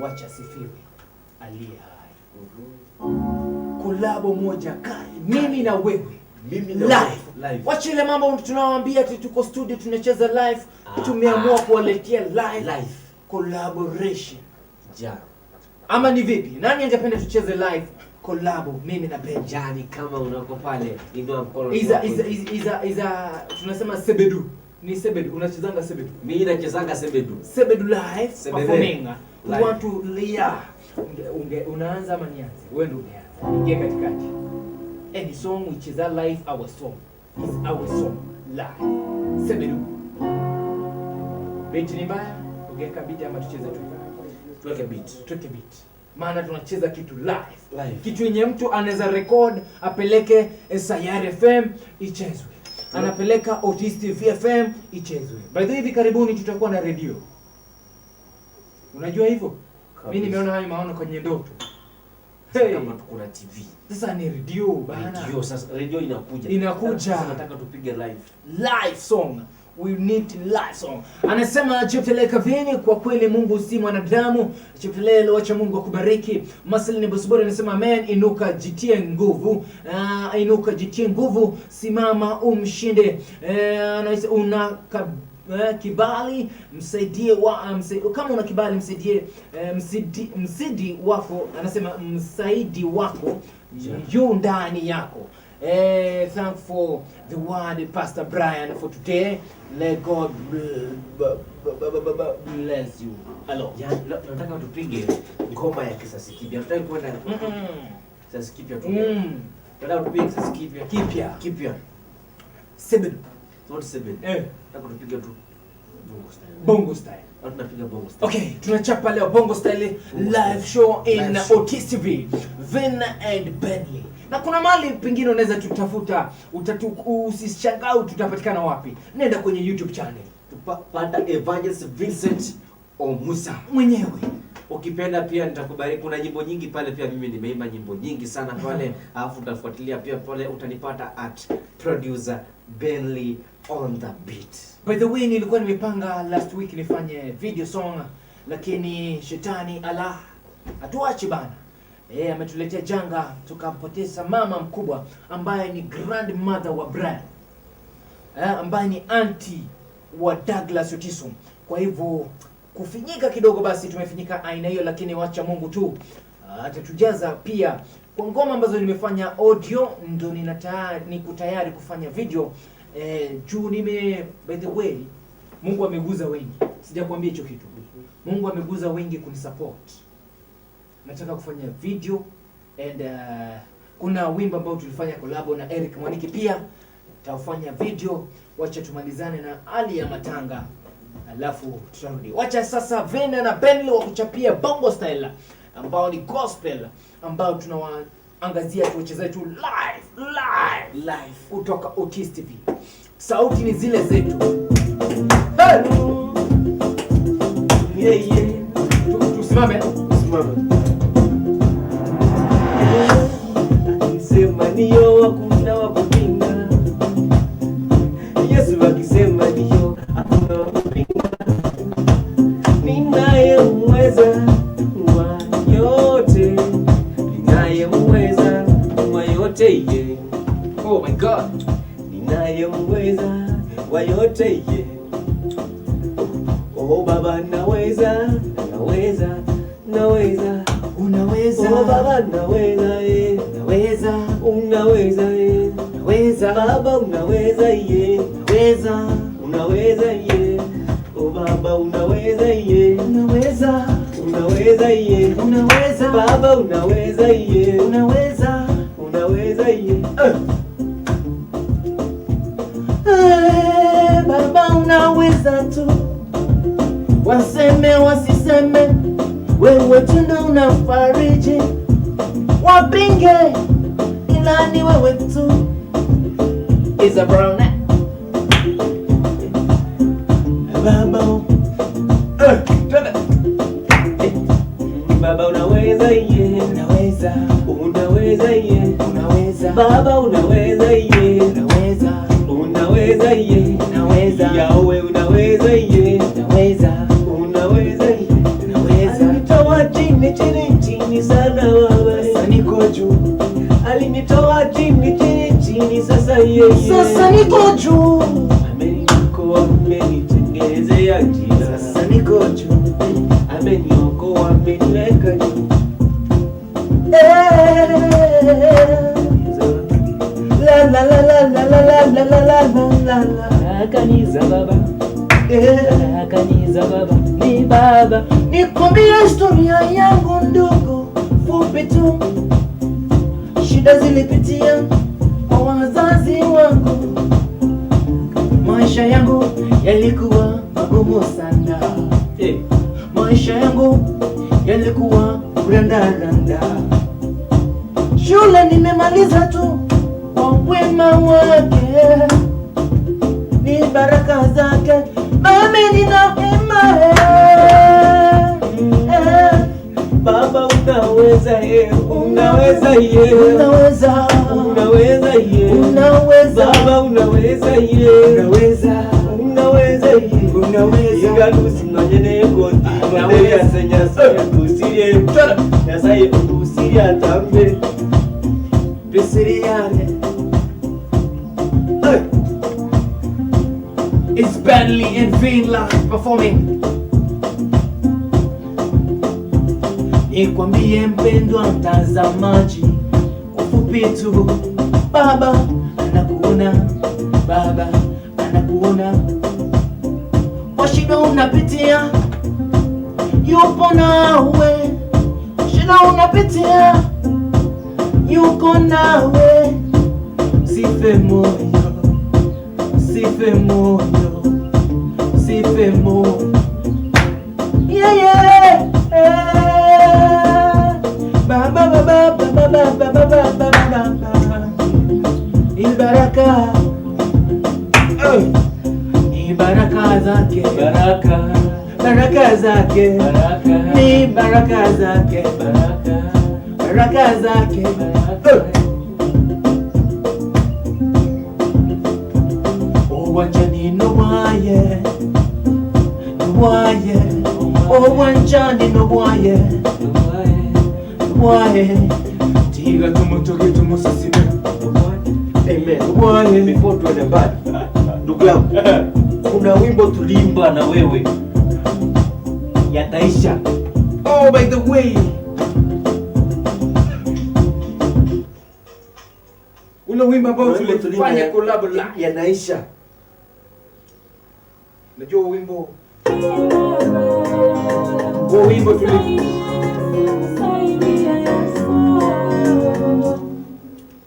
Wacha sifiwe aliye hai. Collabo moja kali, mimi na wewe, mimi na live. Wacha ile mambo tunawaambia tuko studio tunacheza live. Tumeamua kuwaletea live collaboration. Ama ni vipi? Nani angependa tucheze live collabo mimi na Benjani? Kama unako pale inua mkono. Iza tunasema sebedu. Ni sebedu, unachezanga sebedu? Mimi nachezanga sebedu. Sebedu live performing. We want to unaanza ama nianze? Wewe ndio unaanza. Ingia katikati. Any song which is a live, our song is our song live. Sebedu. Beat ni mbaya? Ungeka beat ama tucheze tu? Tuweke beat. Tuweke beat. Maana tunacheza kitu live. Kitu yenye mtu anaweza record apeleke Sayari FM ichezwe. Anapeleka Otis TV FM ichezwe. By the way, hivi karibuni tutakuwa na radio. Unajua hivyo? Mimi nimeona hayo maono kwenye ndoto. kama tuko na TV. Sasa ni radio bana. Radio sasa radio inakuja. Sasa nataka tupige live song. We need live song. Anasema Cheptele Kavini, kwa kweli Mungu si mwanadamu. Cheptele, wacha Mungu akubariki. Maslini Busbori anasema amen, inuka jitie nguvu. Inuka jitie nguvu, simama umshinde. Una kibali msaidie kama una kibali msaidie msidi wako, anasema msaidi wako yu ndani yako. Thank for the word Pastor Brian for today. Let God bless you. Hello. Nataka tupige ngoma ya kisasi kipya. Nataka kwenda kisasi kipya tu. Nataka tupige kisasi kipya. 7. Not 7. Nataka tupige tu Bongo style. Tunapiga bongo style. Okay, tunachapa leo bongo style live show in Otis TV. Vin and Bentley. Na kuna mali pengine unaweza tutafuta, usishangaa tutapatikana wapi. Nenda kwenye YouTube channel. Tupata Evangelist Vincent Omusa mwenyewe. Ukipenda pia nitakubariki, kuna nyimbo nyingi pale pia mimi nimeimba nyimbo nyingi sana pale. Alafu utafuatilia pia pale utanipata at producer Bentley on the beat. By the way, nilikuwa nimepanga last week nifanye video song, lakini shetani hatuachi bana. Ametuletea janga, tukampoteza mama mkubwa ambaye ni grandmother wa Brian. Ambaye ni auntie wa Douglas Otiso. Kwa hivyo kufinyika kidogo, basi tumefinyika aina hiyo, lakini wacha Mungu tu atatujaza pia kwa ngoma ambazo nimefanya audio, ndo niko tayari kufanya video. Juu by the way, Mungu ameguza wengi. Sijakwambia hicho kitu. Mungu ameguza wengi kunisupport. Nataka kufanya video and kuna wimbo ambao tulifanya collab na Eric Mwaniki pia. Tutafanya video, wacha tumalizane na Ali ya Matanga. Alafu tutarudi. Wacha sasa Vena na Bentley wa kuchapia bongo style ambao ni gospel, ambao tunawaangazia tu wachezaji tu live kutoka Otis TV. Sauti ni zile zetu. Tusimame. Akisema ndio hakuna wa kupinga. Yesu akisema ndio hakuna wa kupinga. Ninayemweza wa yote, ninayemweza wa yote ye. Oh my God. Ninayemweza wa yote ye. Oh Baba naweza. Unaweza. Oh Baba naweza ye. Unaweza ye. Baba unaweza ye. Unaweza ye. Oh Baba unaweza ye. Unaweza ye. Baba unaweza ye. Unaweza ye. Baba unaweza tu. Waseme wasiseme, wewe tu ndo unafariji. Wapinge, ila ni wewe tu. Is a brown Baba unaweza ye. Unaweza ye. Baba unaweza ye. Unaweza ye. Yahweh unaweza ye. Unaweza ye. Alinitoa chini sana Baba. Sasa niko juu. Alinitoa chini sasa yeye. Sasa niko juu. Ameniokoa, amenitengenezea njia. Sasa niko juu. Ameniokoa, ameniweka juu. Akaniza Baba. Akaniza Baba. Ni Baba. Nikwambie historia yangu ndugu, fupi tu. Shida zilipitia kwa wazazi wangu. Maisha yangu yalikuwa magumu sana. Maisha yangu yalikuwa randa. Shule nimemaliza tu kwa wema wake. Ni baraka zake. Mami nina hema. Baba unaweza. unaweza ye, unaweza ye, unaweza, unaweza ye, unaweza, Baba unaweza ye, unaweza ye, unaweza. Igalusi nonyene konti, unaweza senya senya tusirie, nyasaye tusirie atambe, tusirie. It's Bentley and Finland performing. Nikwambie mpendwa mtazamaji, ufupi tu, Baba anakuona, Baba anakuona. Kwa shida unapitia, yupo nawe. Shida unapitia, yuko nawe. Sife moyo, sife moyo, sife moyo. Yeah, yeah. Baba baba baba baba baba baba. Ibaraka. Ibaraka zake, baraka. Baraka zake, baraka. Ni baraka zake, baraka. Baraka zake, baraka. Uwanjani nowaye, nowaye. Uwanjani nowaye, nowaye. Tiga tumutoke tumusasime. Amen. Before tuende mbali, ndugu yangu, kuna wimbo tulimba na wewe yataisha. Oh, by the way, ule wimbo ambao tulifanya collab yanaisha. Najua wimbo huo, wimbo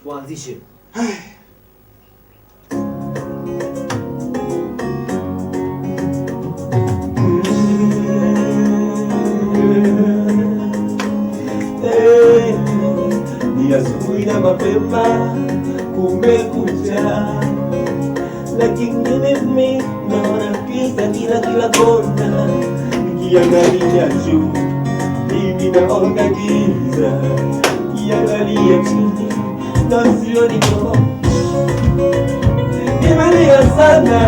tuanzishe. Ni asubuhi na mapema kumekucha, lakini mimi naona giza kila kona. Nikiangalia juu mimi naona giza, nikiangalia chini na sioni kama. Nimelia sana,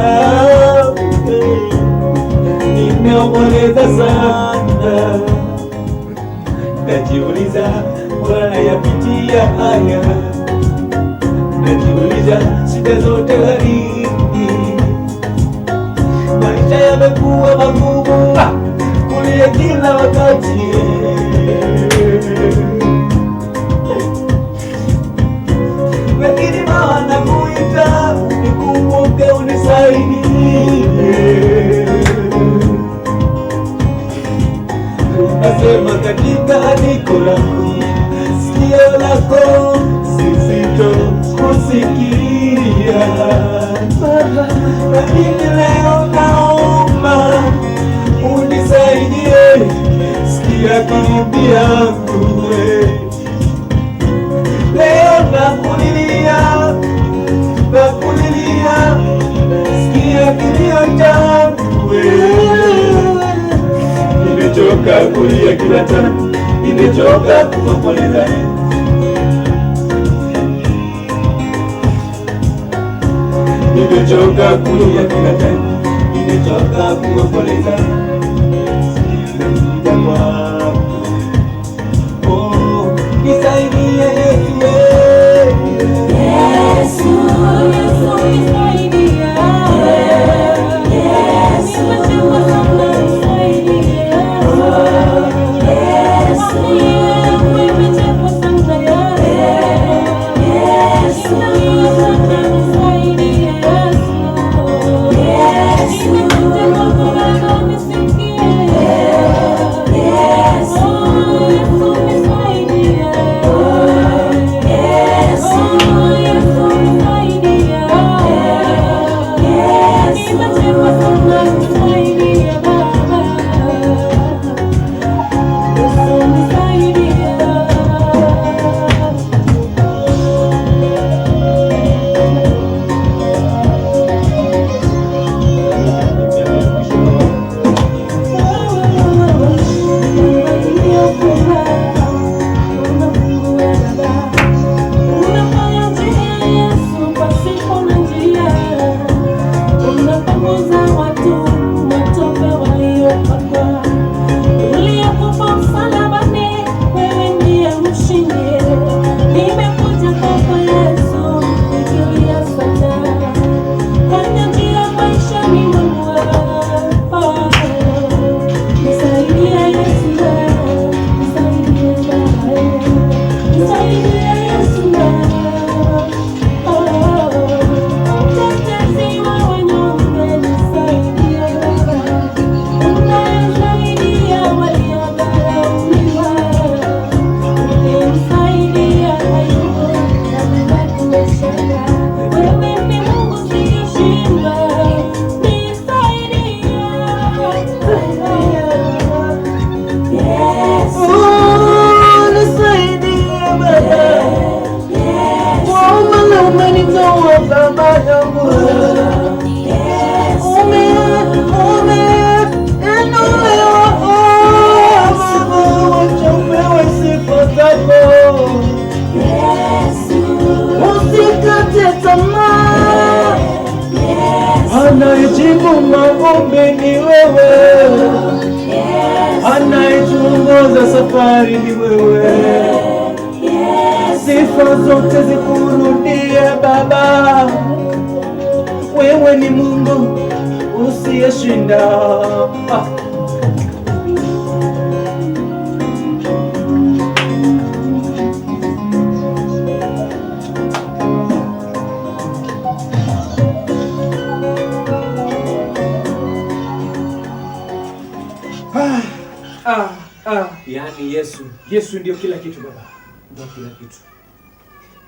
nimeomboleza sana, najiuliza Bwana yapitia haya, najiuliza shida zote lini. Maisha yamekuwa magumu kulia kila wakati, lakini Bwana nakuita nikumbuke, unisaidie. Nasema katika andiko lako, sikio lako sisito kusikia. Lakini leo naomba unisaidie, sikia kilio yangu. Leo nakulilia, nakulilia, sikia kilio changu. Nimechoka kulia kila time, nimechoka kuomboleza. Nimechoka kulia kila time, nimechoka kuomboleza. Nimekuja kwako, oh, nisaidie Yesu, Yesu, Yesu nisaidie. Yesu nimechoka sana, nisaidie. Yesu nimechoka sana, Yesu nimechoka nisaidie. Yesu nimechoka sana, nisikie. Yesu nisaidie. Yesu nisaidie. baba yangu. Upewe sifa zako. Usikate tamaa. Anayejibu maombi ni wewe. Anayetuongoza safari ni wewe. Sifa zote zikurudie Baba. Wewe ni Mungu usiyeshinda. Yaani Yesu ndio kila kitu Baba. Ndio kila kitu.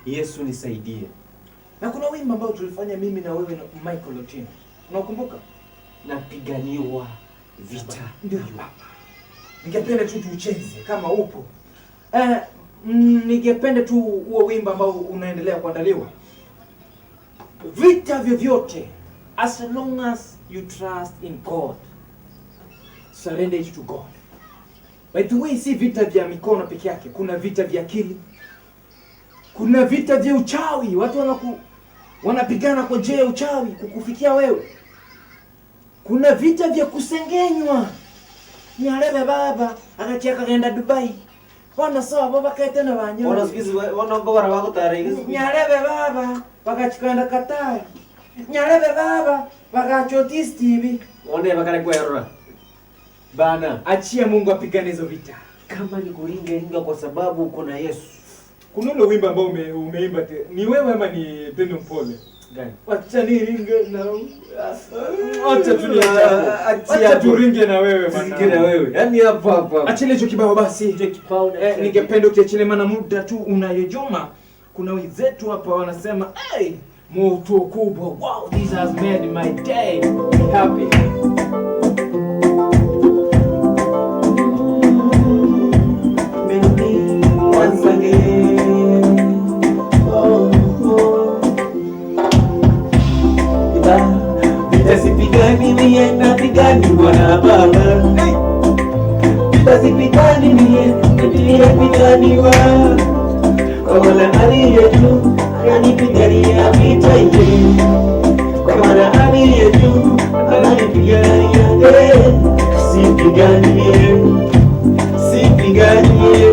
Yesu nisaidie. Na kuna wimbo ambao tulifanya mimi na wewe na Michael Otieno. Unakumbuka? Napiganiwa vita. Ndio Baba. Ningependa tu tucheze kama upo. Ningependa tu huo wimbo ambao unaendelea kuandaliwa. Vita vyovyote, as long as you trust in God, surrender it to God. By the way, si vita vya mikono peke yake, kuna vita vya akili. Kuna vita vya uchawi, watu wanapigana kwa njia ya uchawi kukufikia wewe. Kuna vita vya kusengenywa. Nyarebe baba akacheka kaenda Dubai. Wana sawa baba kaita na banyo. Wana sikizi wana ngora wako tayari. Nyarebe baba wakachikaenda Qatar. Nyarebe baba wakachotisi TV. One bakare kwa erora. Bana, achia Mungu apigane hizo vita. Kama ni kuringa kwa sababu uko na Yesu. Kuna ule wimbo ambao umeimba ni wewe ama ni Pendo Mpole? Gani? Acha niringe na acha tu acha turinge na wewe bana. Turinge na wewe. Yaani hapa. Acha hicho kibao basi. Hicho kibao ningependa ukiachilie maana muda tu unayojoma. Kuna wenzetu hapa wanasema, "Hey, moto kubwa. Wow, this has made my day. Be happy." Once again. Vita sipigani mie napiganiwa na Baba. Vita sipigani mie napiganiwa kwa Bwana aliye juu, ananipigania vita hivi. Kwa Bwana aliye juu, ananipigania. Sipigani mie, sipigani mie,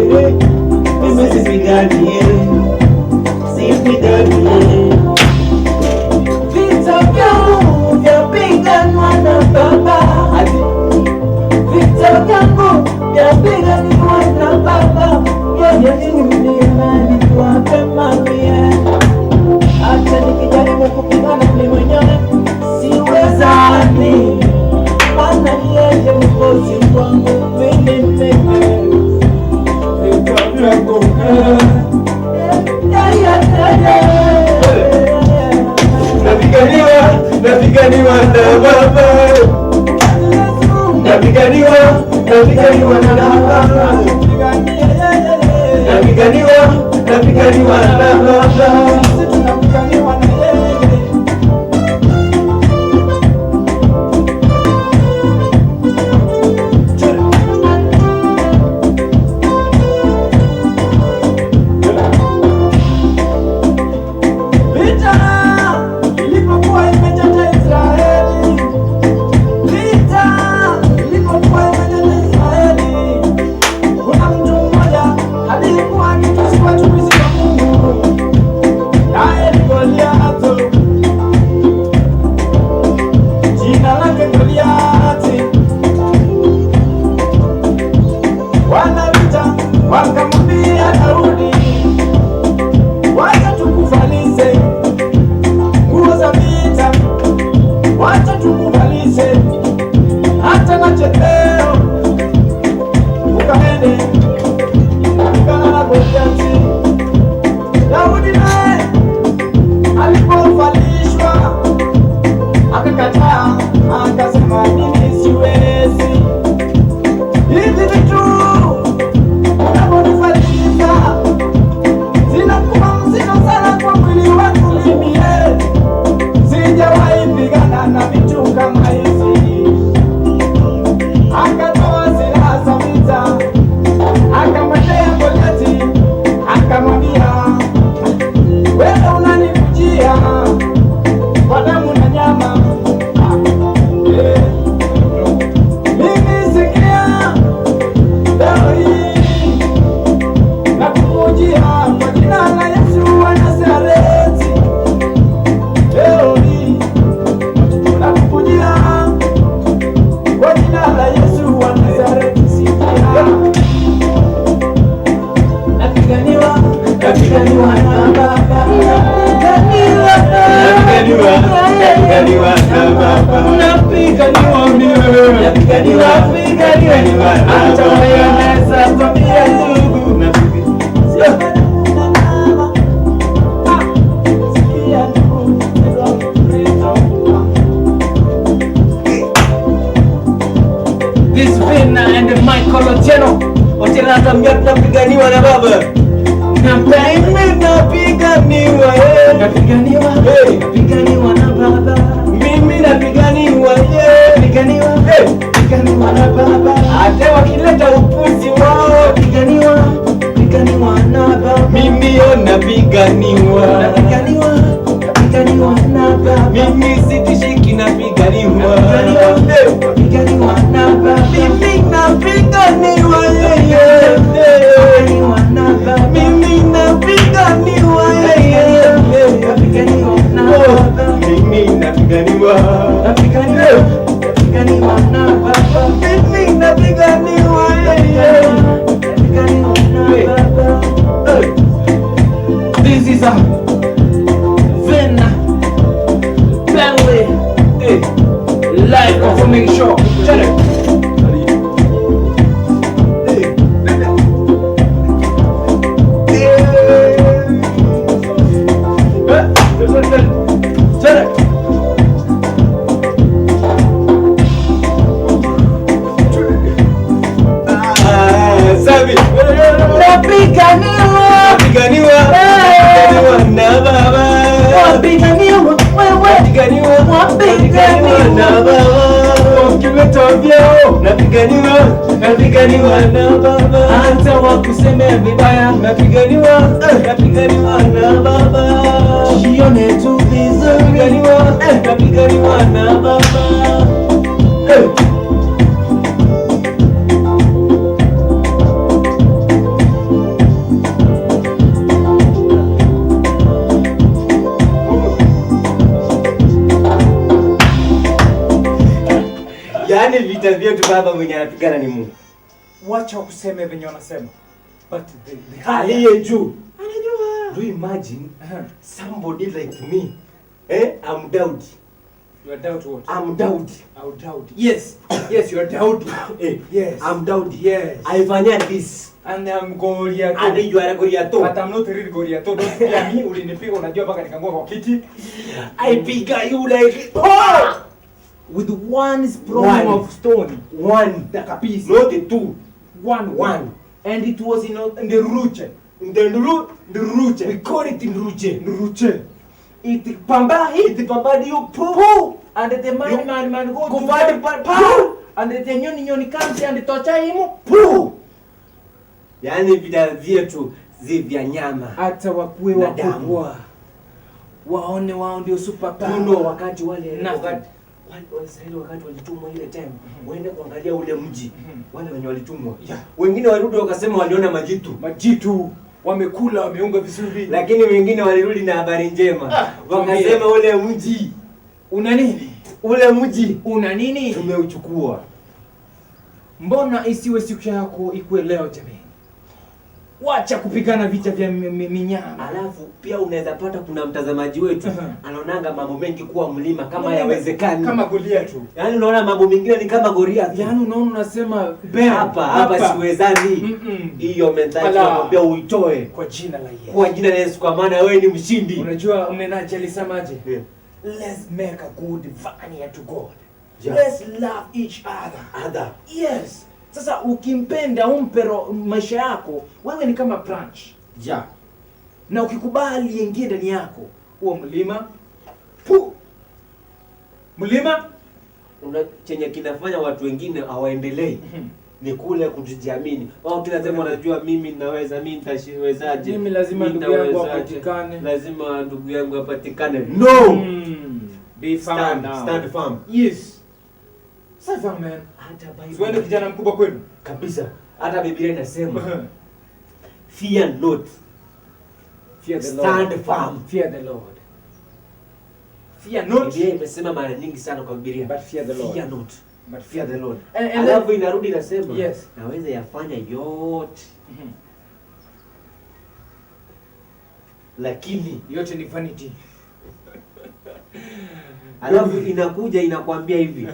mimi sipigani mie, sipigani mie. Vita vyangu vyapiganwa na Baba. Vita vyangu vyapiganwa na Baba. Yeye ni imani wape mami. Hata nikijaribu kupigana mimi mwenyewe siwezani. Maana yeye mkozi wangu mimi mwenyewe. Vita vyangu napiganiwa na Baba. Napiganiwa na Baba. Napiganiwa na Baba. Kuna mtu mmoja alikuwa akitusi watumishi wa Mungu. Otieno. Otieno anatuambia tunapiganiwa na baba. Mimi napiganiwa, napiganiwa, napiganiwa na baba. Mimi napiganiwa, napiganiwa na baba. Hata wakileta upuzi wao, napiganiwa na baba. Mimi napiganiwa, napiganiwa na baba. Mimi sitishiki napiganiwa, napiganiwa na baba. Mimi napiganiwa, napiganiwa na baba. Mimi napiganiwa, napiganiwa na baba. Mimi napiganiwa, napiganiwa na baba. Mimi napiganiwa, napiganiwa na baba. This is a Vena Bentley live performing show. Shut it. napiganiwa na baba. Hata wakusemea vibaya, napiganiwa na baba. Jione tu vizuri, napiganiwa na baba. Yaani vita vyetu baba mwenye anapigana ni Mungu. Wacha kuseme venye wanasema. But the aliye juu anajua. Do you imagine somebody like me? I'm Daudi. You are Daudi what? I'm Daudi. I'm Daudi. Yes. Yes, you are Daudi. Yes. I'm Daudi. Yes. I fanya this. And I'm Goliath. And you are Goliath. But I'm not really Goliath. Don't fear me. Ulinipiga unajua mpaka nikangua kwa kiti. I piga you like oh! With one sprong of stone. One. Takapisi. Not the two. One. And it was in the Ruche. The Ruche. We call it in Ruche. Ruche. It pamba you poo. And the man go to poo. And the nyoni comes and tocha him poo. Yaani vita vyetu vya nyama. Hata wakuwe wakubwa. Waone wao ndio super power. Wakati wale wakati walitumwa ile time waende kuangalia ule mji wale wenye walitumwa wengine warudi wakasema waliona majitu wamekula wameunga vizuri, lakini wengine walirudi na habari njema wakasema ule mji una nini, ule mji una nini, tumeuchukua. Mbona isiwe siku yako ikuwe leo jamani? Wacha kupigana vita vya minyama. Alafu pia unaweza pata kuna mtazamaji wetu anaonanga mambo mengi kuwa mlima kama yawezekani. Kama Goliath. Yaani unaona mambo mengine ni kama Goliath. Yaani unaona unasema hapa siwezani. Hiyo mentality nakwambia uitoe kwa jina la Yesu. Kwa jina la Yesu kwa maana wewe ni mshindi. Unajua mnenaji alisemaje? Let's make a good vineyard to God. Let's love each other. Yes. Sasa ukimpenda umpe maisha yako, wewe ni kama branch. Na ukikubali ingie ndani yako, huo mlima chenye kinafanya watu wengine hawaendelei. Ni kule kujiamini. Wao tunasema wanajua mimi naweza, mimi nitawezaje? Mimi lazima ndugu yangu apatikane. Lazima ndugu yangu apatikane. No. Be firm now. Stand firm. Yes. Sasa man, hata Bible. Siwende kijana mkubwa kwenu. Kabisa. Hata Biblia inasema fear not. Fear the Lord. Stand firm. Fear the Lord. Fear not. Biblia imesema mara nyingi sana kwa Biblia. But fear the Lord. Fear not. But fear the Lord. Alafu inarudi inasema yes, naweza yafanya yote. Lakini yote ni vanity. Alafu inakuja inakwambia hivi.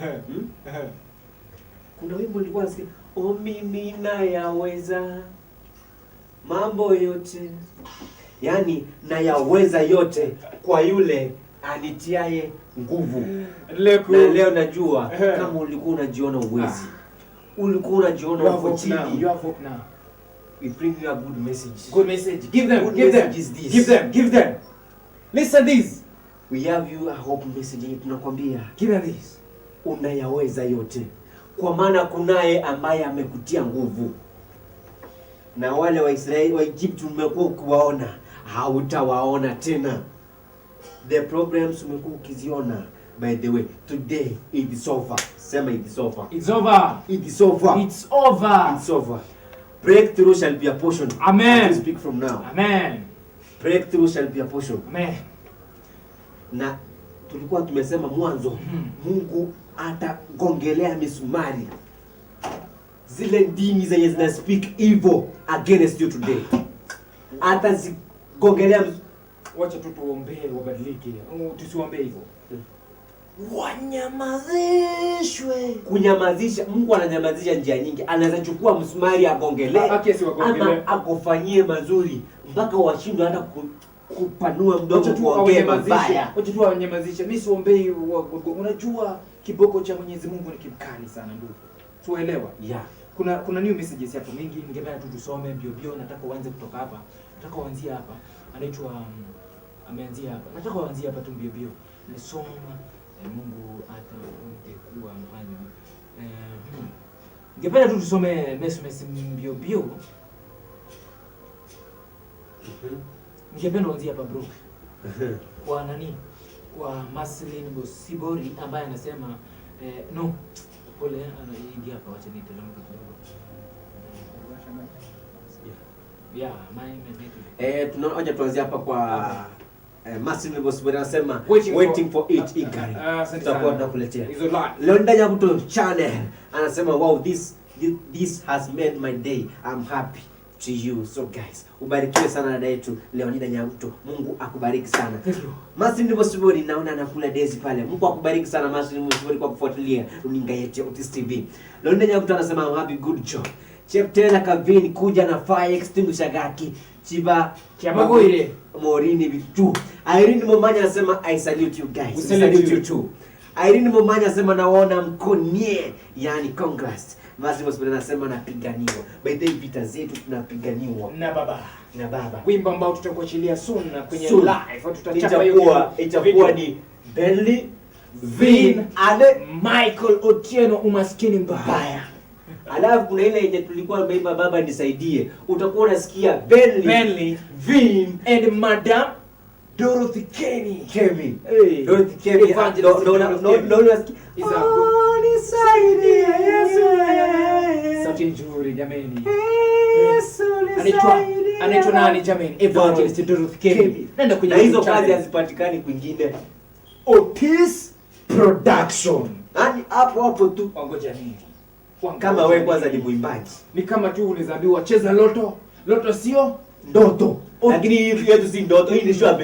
Kuna wimbo nilikuwa nasikia, mimi nayaweza mambo yote. Yaani nayaweza yote kwa yule anitiaye nguvu. Na leo najua kama ulikuwa unajiona uwezi, ulikuwa unajiona uko chini. You have hope now. We bring you a good message. Good message. Give them. Good Give them. message is this. Give them. Give them. Listen this. We have you a hope message. Tunakwambia. Give them this. Unayaweza yote. Kwa maana kunaye ambaye amekutia nguvu. Na wale wa Israeli wa Egypt umekuwa ukiwaona, hautawaona tena. The problems umekuwa ukiziona. By the way, today it is over. Sema it is over. It's over. It is over. It's over. It's over. Breakthrough shall be a portion. Amen. I speak from now. Amen. Breakthrough shall be a portion. Amen. Na tulikuwa tumesema mwanzo, Mungu atagongelea misumari zile ndimi zenye zina speak evil against you today. Atazigongelea. Wacha tu tuombee wabadilike. Tusiombe hivyo. Wanyamazishwe. Kunyamazisha, Mungu ananyamazisha njia nyingi. Anaweza chukua msumari agongelee, ama akufanyie mazuri mpaka washindwe hata kupanua mdomo kuongea mabaya. Wacha tu wanyamazishe. Mimi siombei. Unajua kiboko cha Mwenyezi Mungu ni kikali sana ndugu. Tuelewa? Yeah. Kuna new messages hapo mingi, ningependa tu tusome bio. Nataka uanze kutoka hapa. Nataka uanzie hapa. Anaitwa ameanzia hapa. Nataka uanzie hapa tu bio. Nisoma Mungu atakuwa mfano. Ningependa tu tusome message bio. Ningependa uanzie hapa bro. Kwa nani? Kwa Maslin Bosibori ambaye anasema no. Pole anaingia hapa, wacha niteremke kidogo. Tunaoja tuanze hapa kwa Maslin Bosibori anasema waiting for it eagerly. Tutakuwa tunakuletea. Leo ndani ya Mto Channel anasema wow, this has made my day. I'm happy to you. So guys, ubarikiwe sana dada yetu Leonida Nyamuto. Mungu akubariki sana. Maslin Bosibori naona anakula dezi pale. Mungu akubariki sana Maslin Bosibori kwa kufuatilia runinga yetu ya Otis TV. Leonida Nyamuto anasema I'm happy, good job. Cheptela Kavini kuja na fire extinguisher gaki. Chiba Kiamagoire Morini vitu. Irene Momanya anasema I salute you guys. We salute you too. Irene Momanya anasema naona mkonie, yani congrats. Maslin Bosibori anasema napiganiwa. By the way, vita zetu tunapiganiwa na baba. Wimbo ambao tutakuachilia soon na kwenye live tutachapa hiyo. Itakuwa ni Benly Vin and Michael Otieno umaskini mbaya. Alafu kuna ile yenye tulikuwa tumeimba baba nisaidie. Utakuwa unasikia Benly Vin and Madam Dorothy Kevin. Hey. Dorothy Kevin. No, nisaidie Yesu. Sauti nzuri jameni. Yesu nisaidie. Anaitwa nani jameni? Evangelist Dorothy Kevin. Nenda kwenye hizo kazi hazipatikani kwingine. Otis Production. Yaani hapo tu. Ngoja nini? Kama wewe kwanza ni muimbaji. Ni kama tu unaambiwa cheza loto. Loto sio ndoto. Lakini hivi yetu si ndoto, hii ni sure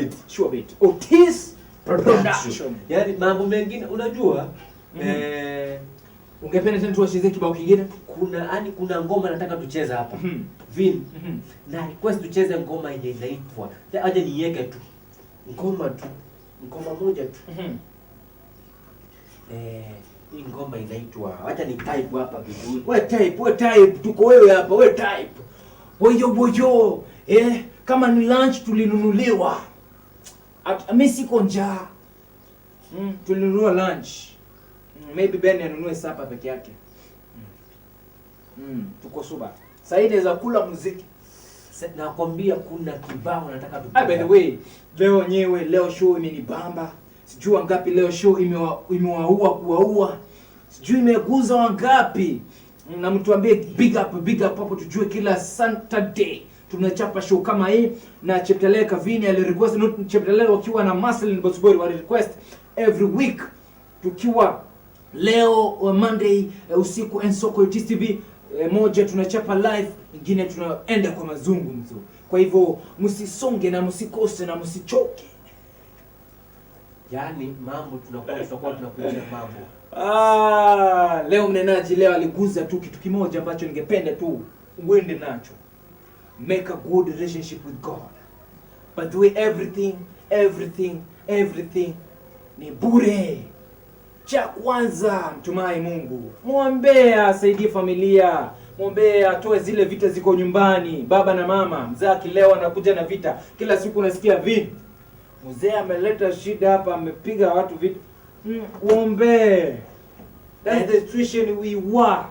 bet. Otis Production. Yaani mambo mengine unajua ungependa tena tuwacheze kibao kingine? Kuna ngoma nataka tucheze hapa. Vin. Na request tucheze ngoma yenye inaitwa. Aje niweke tu. Ngoma moja tu. Hii ngoma inaitwa, acha ni type hapa vizuri. We type, tuko wewe hapa, we type. Boyo. Kama ni lunch tulinunuliwa. Mimi siko njaa. Tulinunua lunch. Maybe Ben anunue sapa peke yake. Tuko suba. Saidi za kula muziki. Nakwambia kuna kibao nataka tupige. By the way, leo show imenibamba. Sijui wangapi leo show kuwaua. Sijui imeguza wangapi. Na mtuambie big up hapo tujue kila Saturday tunachapa show kama hii na Cheptela Kavini ali request Cheptela wakiwa na Maslin Bosibori wa request every week tukiwa leo Monday usiku Ensoko Otis TV moja tunachapa live, nyingine tunaenda kwa mazungumzo. Kwa hivyo msisonge na msikose na msichoke. Yaani mambo tutakuwa tunakuja mambo. Leo mnenaji leo aliguza tu kitu kimoja ambacho ningependa tu uende nacho. Make a good relationship with God. But the way everything ni bure. Cha kwanza mtumai Mungu, muombee asaidie familia, muombee atoe zile vita ziko nyumbani. Baba na mama, mzee akilewa anakuja na vita kila siku, unasikia vita, mzee ameleta shida hapa, amepiga watu vita. Muombee. That's the situation we were.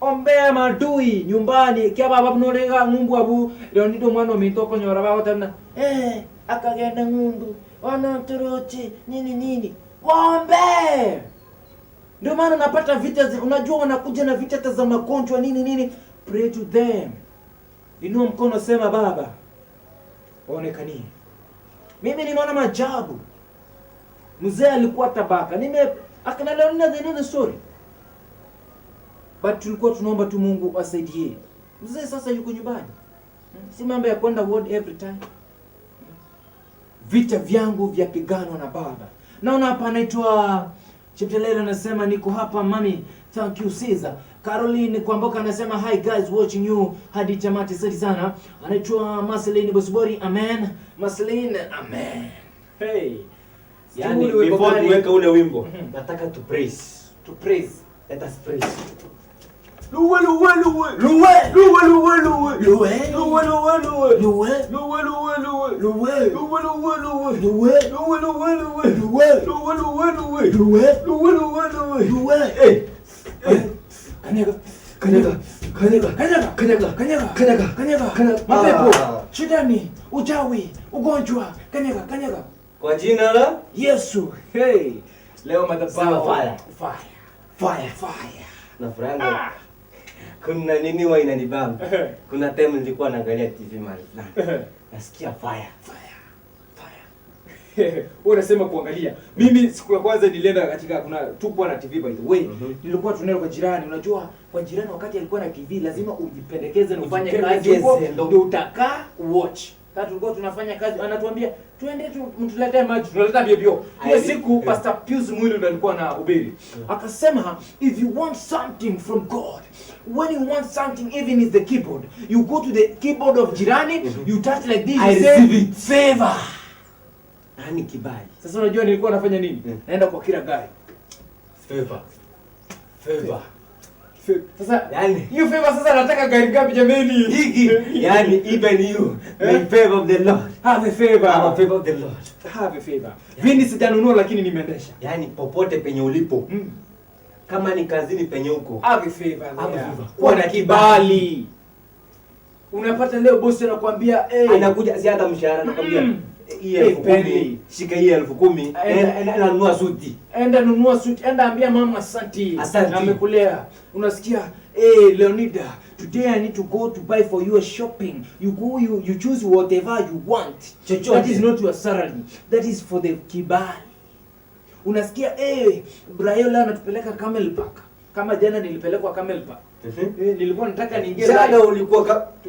Ombea madui nyumbani kia baba mnorega ngumbu abu leo ndio mwana mitoko nyora baba tena akagenda ngundu wana torochi nini waombe. Ndio maana napata vita, unajua wanakuja na vita za magonjwa nini. Pray to them. Inua mkono, sema Baba waonekanie. Mimi nimeona maajabu. Mzee alikuwa tabaka, akana leo nina story, but tulikuwa tunaomba tu Mungu asaidie. Mzee sasa yuko nyumbani, si mambo ya kwenda ward every time. Vita vyangu vyapiganwa na Baba. Naona hapa anaitwa Chiptelele anasema niko hapa mami, thank you Caesar. Caroline Kwamboka anasema hi guys watching you hadi tamati, asante sana. Anaitwa Marceline Bosbori, amen. Marceline, amen. Hey. Yani before tuweka ule wimbo, nataka to praise. To praise. Let us praise. Luwe. Kanyaga. Mapepo, shidani, uchawi, ugonjwa, kanyaga. Kwa jina la Yesu. Hey. Leo madhabahu fire. Na franga. Kuna nini wa inanibamba? Kuna time nilikuwa naangalia TV mahali fulani. Nasikia fire. Unasema kuangalia. Mimi siku ya kwanza nilienda katika tukuwa na TV by the way. Nilikuwa tunaenda kwa jirani. Unajua kwa jirani wakati alikuwa na TV lazima ujipendekeze na ufanye kazi huko ndio utakaa watch. Sasa tulikuwa tunafanya kazi, anatuambia tuende mtuletee maji, tunaleta bio. Hiyo siku Pastor Pius Mwili ndo alikuwa na hubiri. Akasema if you want something from God, when you want something even is the keyboard, you go to the keyboard of jirani, you touch like this, I receive it. Favor. Nani kibali? Sasa unajua nilikuwa nafanya nini? Naenda kwa kila gari. Favor. Sasa hiyo favor sasa nataka gari gapi jameni? Hiki. Yani even you may favor of the Lord. Have a favor. Have a favor of the Lord. Have a favor. Vini sijanunua lakini nimeendesha. Yani popote penye ulipo. Kama ni kazini penye huko. Have a favor. Kuwa na kibali. Unapata leo bosi anakuambia anakuja si hata mshahara anakuambia hii 10,000 shika hii 10,000 enda nunua suti. Enda nunua suti, enda ambia mama asante. Amekulea. Unasikia Leonida, today I need to go to buy for you a shopping. You go, you choose whatever you want. That is not your salary. That is for the kibali. Unasikia Brayo leo anatupeleka Camel Park. Kama jana nilipelekwa Camel Park. Nilikuwa nataka niingie. Jana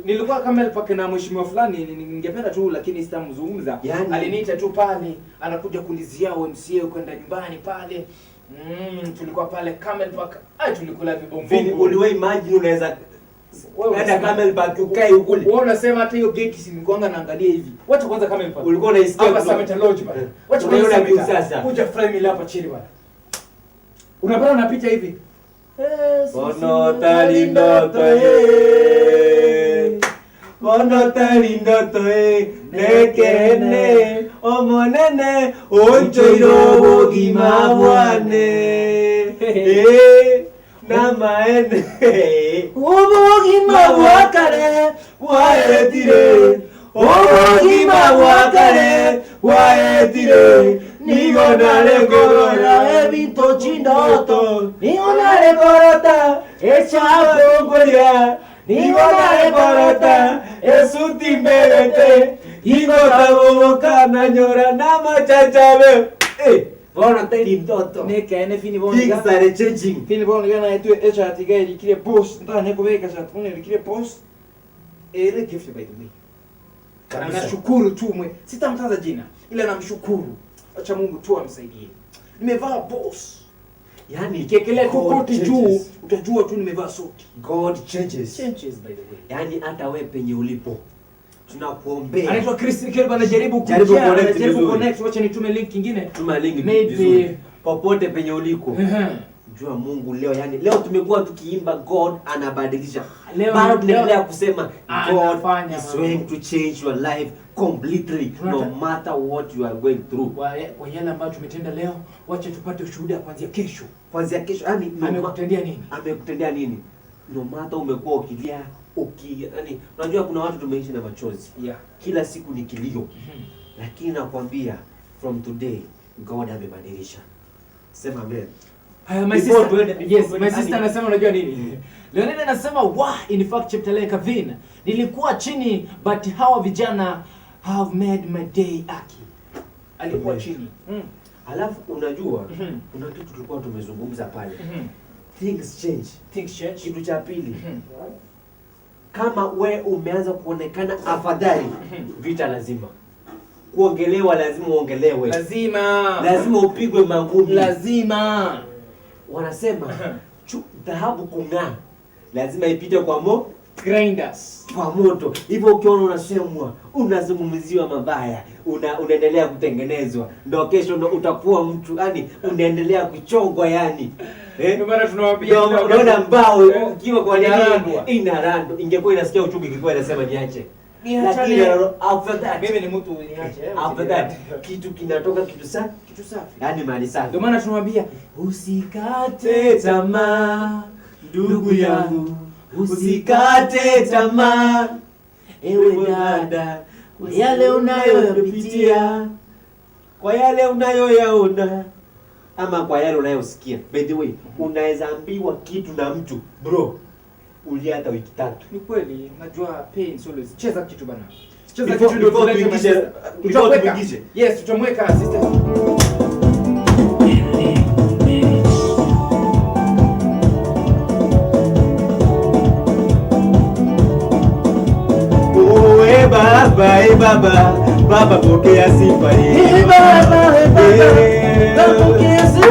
nilikuwa Camel Park na mheshimiwa fulani, ningependa tu lakini sitamzungumza. Aliniita tu pale, anakuja kulizia MCA kwenda nyumbani pale. Tulikuwa pale Camel Park. Tulikula vibombo. Vini uliwahi imagine unaweza hata Camel Park ukae ukule. Wewe unasema hata hiyo gate si nikuanga naangalia hivi. Wacha kwanza Camel Park. Ulikuwa unaisikia hapa Summit Lodge bana. Wacha unaona view sasa. Kuja frame ile hapa chini bana. Unapata na picha hivi. Kono talindoto nekene omonene onchoiro bogima bwane namaene obogima bwakare bwaetire obogima bwakare bwaetire nigonare korora ebinto chindoto nigonare korota echapongoria nigonare korota esutimberete igotaboboka nanyora namachachabe bona teri mtoto nekene fini bona things are changing fini bona yana yetu echa tigeri kile post ndane kubeka chat kuna kile post gift by the way kana nashukuru tu sitamtaza jina ila namshukuru. Acha Mungu tu amsaidie. Nimevaa boss. Yani kekele tu koti juu utajua tu nimevaa suti. God changes by the way. Yani hata wewe penye ulipo Tunakuombea. Anaitwa Chris Kelba, anajaribu connect. Wacha nitume link nyingine. Tuma link maybe popote penye uliko. Jua Mungu leo, yani leo tumekuwa tukiimba God anabadilisha. Bado tunaendelea kusema God is going to change your life completely no matter what you are going through. Kwa yale ambayo tumetenda leo, wacha tupate ushuhuda kuanzia kesho. Kuanzia kesho, yani amekutendea nini? Amekutendea nini? No matter umekuwa ukilia, yani unajua kuna watu tumeishi na machozi. Kila siku ni kilio. Lakini nakwambia from today God amebadilisha. Sema amen. My sister anasema unajua nini? Leonida anasema in fact chapter like Kevin. Nilikuwa chini but hawa vijana have made my day aki. Alikuwa chini. Alafu unajua kuna kitu tulikuwa tumezungumza pale. Things change. Kitu cha pili. Kama we umeanza kuonekana afadhali, vita lazima. Kuongelewa lazima uongelewe. Lazima upigwe mangumi. Lazima. Wanasema dhahabu kung'aa lazima ipite kwa grinders, kwa moto. Hivyo ukiona unasemwa, unazungumziwa mabaya, unaendelea kutengenezwa, ndio kesho ndio utakuwa mtu, yani unaendelea kuchongwa yani. Ndio maana tunawaambia unaona mbao ukiwa kwa nini inarando, ingekuwa inasikia uchungu, ingekuwa inasema niache. Lakini after that mimi ni mtu niache. After that kitu kinatoka kitu safi. Yani mali safi. Ndio maana tunamwambia usikate tamaa ndugu yangu, usikate tamaa ewe dada, kwa yale unayopitia, kwa yale unayoyaona, ama kwa yale unayosikia. By the way, unaweza ambiwa kitu na mtu bro, uliata wiki 3. Ni kweli, najua pain always. Cheza kitu bana. Cheza kitu ndio tuingishe. Yes, tutamweka sister. Baba pokea sifa hii. Baba pokea sifa.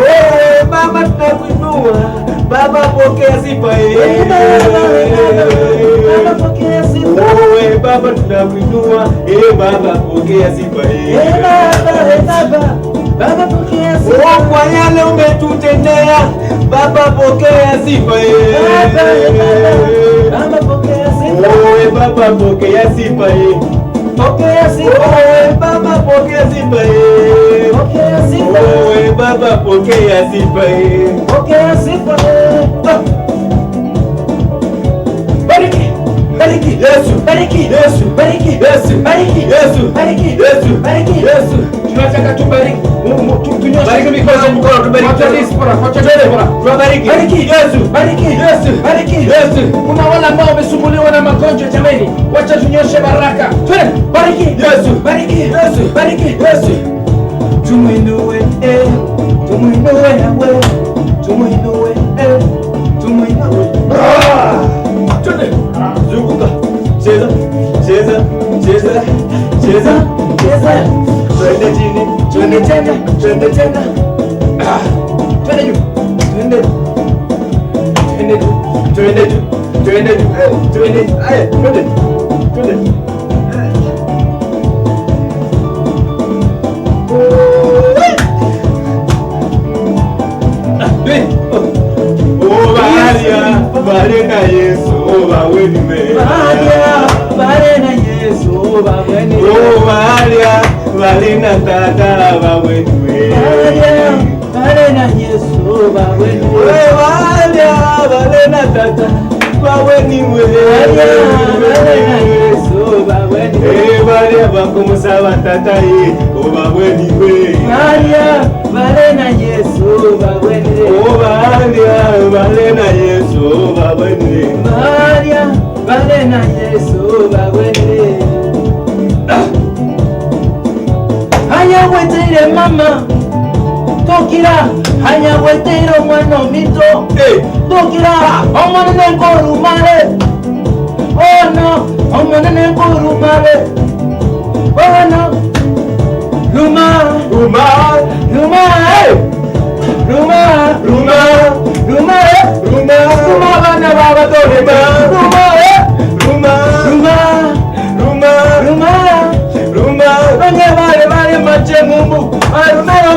Baba tunakuinua. Baba pokea sifa hii. Baba pokea sifa. Baba tunakuinua. Baba pokea sifa hii. Baba pokea sifa. Kwa yale umetutendea, Baba pokea sifa hii. Baba pokea sifa. Baba pokea sifa hii. Pokea sifa. Baba pokea sifa. Pokea sifa. Baba pokea sifa. Pokea sifa. Bariki. Bariki Yesu. Bariki Yesu. Bariki Yesu. Bariki Yesu. Bariki Yesu. Bariki Yesu. Tunataka tubariki. Tunyoshe mikono tubariki. Tubariki. Bariki Yesu. Bariki Yesu. Bariki Yesu. Kuna wale ambao wamesumbuliwa na magonjwa jamani, wacha tunyoshe baraka. Twende. Bariki Yesu. Bariki Yesu. Bariki Yesu. Tumuinue tumuinue nawe. Tumuinue tumuinue. Twende. Zunguka. Cheza. Cheza. Cheza. Cheza. Cheza. Twende chini. Twende tena. Twende tena. Twende juu. Twende. Twende juu. Twende juu. Twende juu. Twende. Aya, twende. Twende. Barena Yesu baweni me. Barena Yesu baweni. Maria barena tata baweni me. Barena Yesu baweni. Maria barena tata baweni me. Barena Yesu baweni. Maria bakomusaba tata ye baweni me. Maria barena Yesu baweni. Maria barena Yesu baweni. Maria barena Yesu baweni. Hanya wetire mama tokira, hanya wetire mwana mito tokira, omwana nenkuru mare. Oh no, omwana nenkuru mare. Oh no, Ruma, Ruma, Ruma, Ruma, Ruma, Ruma, Ruma, Ruma, bana baba to Ruma, Ruma, Ruma, Ruma, Ruma, Ruma. barumero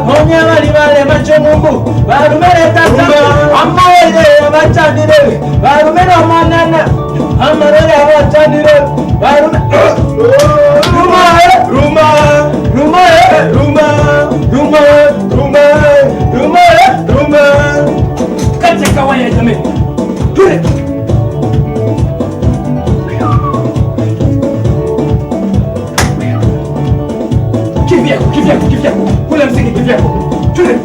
monya bali bale macho Mungu barumere tata amawele abachanire barumero manana amarere abachanire barumero Rumba katika waya jamii tule kivyako kule mziki kivyako tule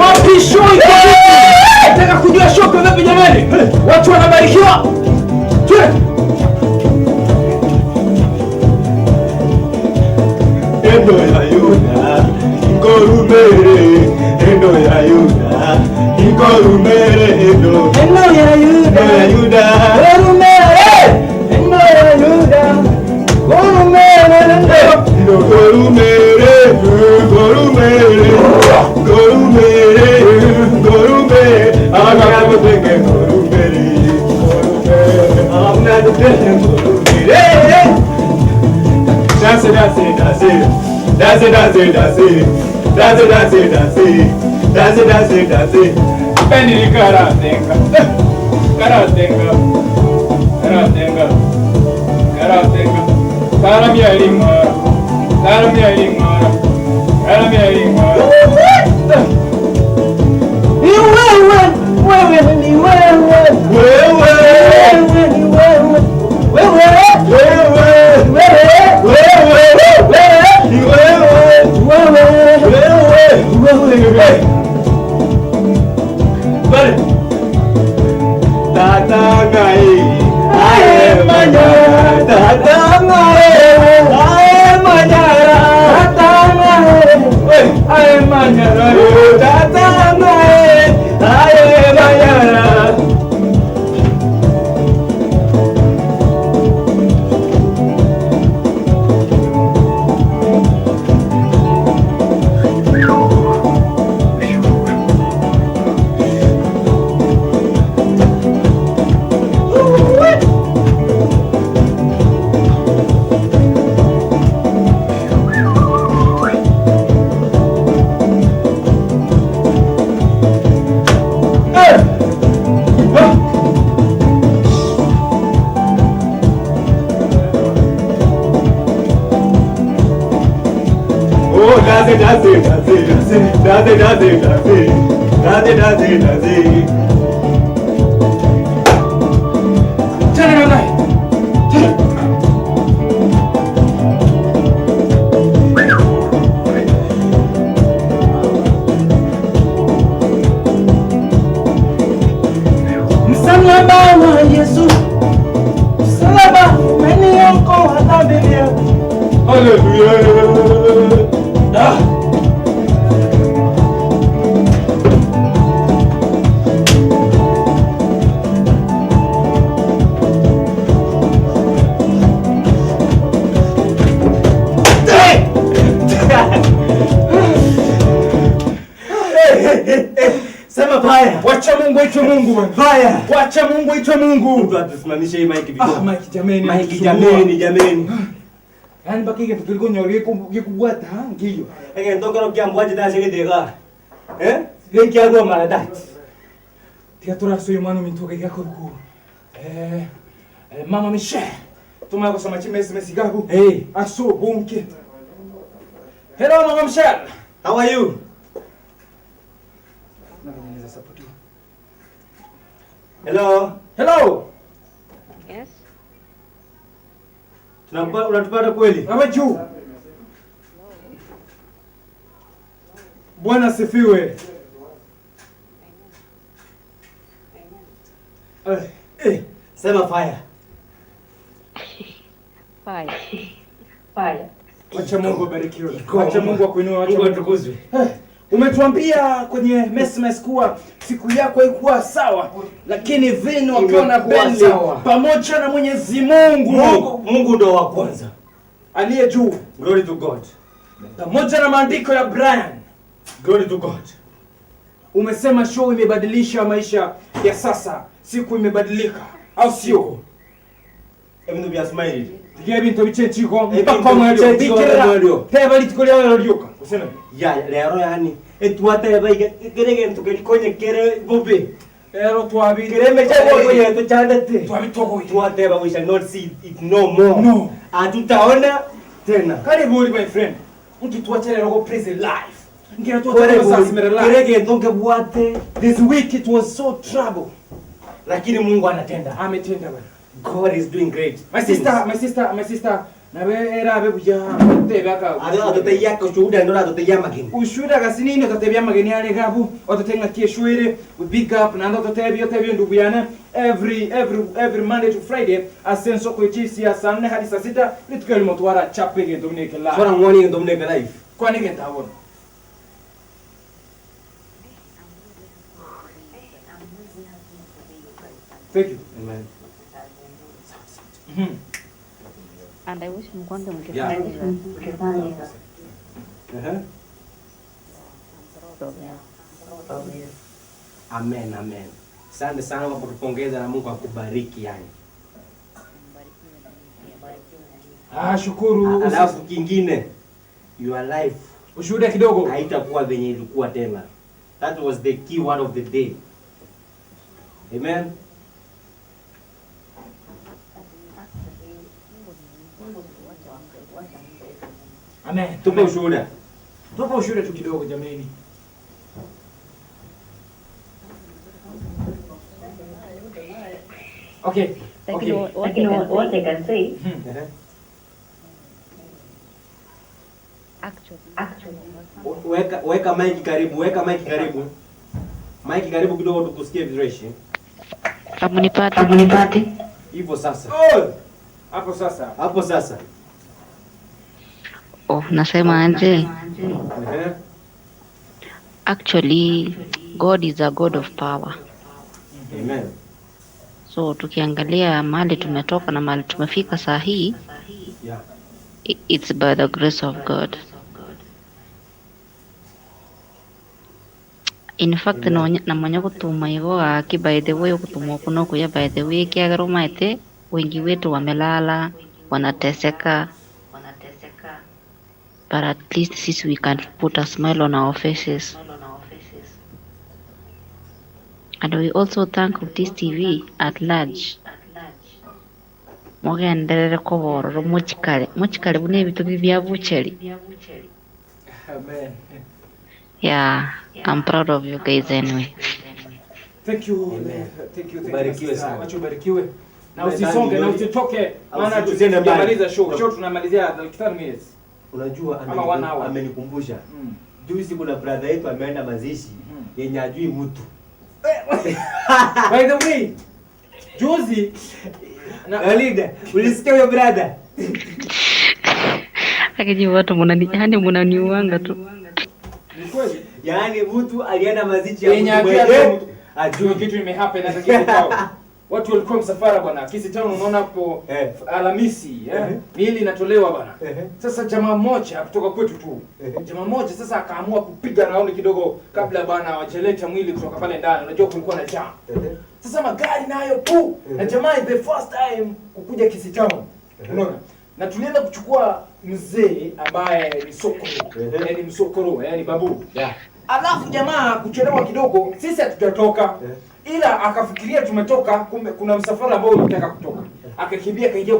Wapi show iko? Nataka kujua show kwa vipi jamani? Watu wanabarikiwa. Endo ya Yuda, Ngorumere, Endo ya Yuda, Ngorumere, Endo ya Yuda, Ngorumere, Endo ya Yuda, Ngorumere, Ngorumere, Agora tem que Ngorumere, Amna do Ngorumere. Dance. Penny karatenga. Karamia lingara. Wacha Mungu aitwe Mungu bwana. Fire. Wacha Mungu aitwe Mungu. Mtu atusimamishe hii mic vipi? Mic jameni. Mic jameni. Yaani bakige tukiligonyo gikubwata ngiyo. Ege ndokero kiambwaje dase ngedega. Leki agwa maradati. Tia turaso yomano mintoka yakoruku. Mama Michelle. Tuma kusema chimesi gabu. Aso bunke. Hello Mama Michelle. How are you? Hello. Yes. Unatupata kweli? Kama juu. Bwana sifiwe. Sema fire. Fire. Wacha Mungu abarikiwe. Wacha Mungu akuinue, wacha Mungu atukuzwe. Umetuambia kwenye SMS kuwa siku yako haikuwa sawa, lakini Vino akiwa na Benzi pamoja na Mwenyezi Mungu ndo wa kwanza aliye juu. Glory to God. Pamoja na maandiko ya Brian. Glory to God. Umesema show imebadilisha maisha ya sasa. Siku imebadilika, au sio? Ebintu byasmaili. Tigiye bintu biceciko mpaka mwaje bikira. Teba litikolia lolyoka. Usena. Ya lero yani etwate baige kerege ntukekonye kere bobe. Lero twabi kereme chako yetu chandate. Twabi toko. Twate ba we shall not see it no more. No. Atutaona tena. Karibu my friend. Mkituacha lero go praise life. Ngira tu kerege ntonke bwate. This week it was so trouble. Lakini Mungu anatenda. Ametenda bwana. God is doing great. My sister. Na era bebuja tebaka. Adote yako ushuhuda ndo adote ya mageni. Ushuhuda gasini ndo tatebya mageni yale gabu. Watotenga kieshwere. We big up na ndo tatebyo ndugu yana. Every Monday to Friday asenso kwa chiefs ya saa 4 hadi saa 6 litukali motwara chape ngendo mneke live. Sora ngoni ngendo mneke live. Kwa nini ngetaona? Thank you. Amen. And I wish mkwande mkifanya Amen. Asante sana kwa kutupongeza na Mungu akubariki yani. Shukuru. Alafu kingine, your life ushuhuda kidogo haitakuwa venye ilikuwa tena. That was the key word of the day. Amen. Amen. Tupe ushuhuda. Tupe ushuhuda tu kidogo jameni. Okay. What I can say. Weka mic karibu. Mic karibu kidogo tukusikie vizuri. Hamunipati. Hivyo sasa. Hapo sasa. Nasema anje. Actually, God is a God of power. Amen. So tukiangalia mahali tumetoka na mahali tumefika saa hii, it's by the grace of God. In fact, na mwenye kutuma hivyo aki by the way kutumwa kuno kuya by the way kiagaro ite wengi wetu wamelala, wanateseka. But at least sisi we can put a smile on our faces. And we also thank this TV at large. Mugenderere kubororo muchikale bune bitu bya bucheri. Amen. Yeah, I'm proud of you guys anyway. Thank you. Amen. Thank you. Barikiwe sana. Wacha ubarikiwe. Na usisonge na usitoke. Maana tunamaliza show. Show tunamalizia 30 minutes. Unajua amenikumbusha. Juzi kuna brother yetu ameenda mazishi yenye ajui mtu. By the way, juzi na leader, ulisikia huyo brother? Akaji watu mnaniuanga tu. Ni kweli? Yaani mtu alienda mazishi ya mtu mwenyewe ajui kitu imehappen hata kitu kwao. watu walikuwa msafara bwana. Kisi Town unaona hapo Alhamisi miili inatolewa bwana. Sasa jamaa mmoja kutoka kwetu tu. Jamaa mmoja sasa akaamua kupiga raundi kidogo kabla bwana wajeleta mwili kutoka pale ndani. Unajua kulikuwa na jam. Sasa magari nayo tu. Na jamaa the first time kukuja Kisi Town. Unaona? Na tulienda kuchukua mzee ambaye ni sokoro. Yaani msokoro, yaani babu. Alafu jamaa kuchelewa kidogo, sisi hatujatoka. Ila akafikiria tumetoka, kumbe kuna msafara ambao unataka kutoka. Akakimbia kaingia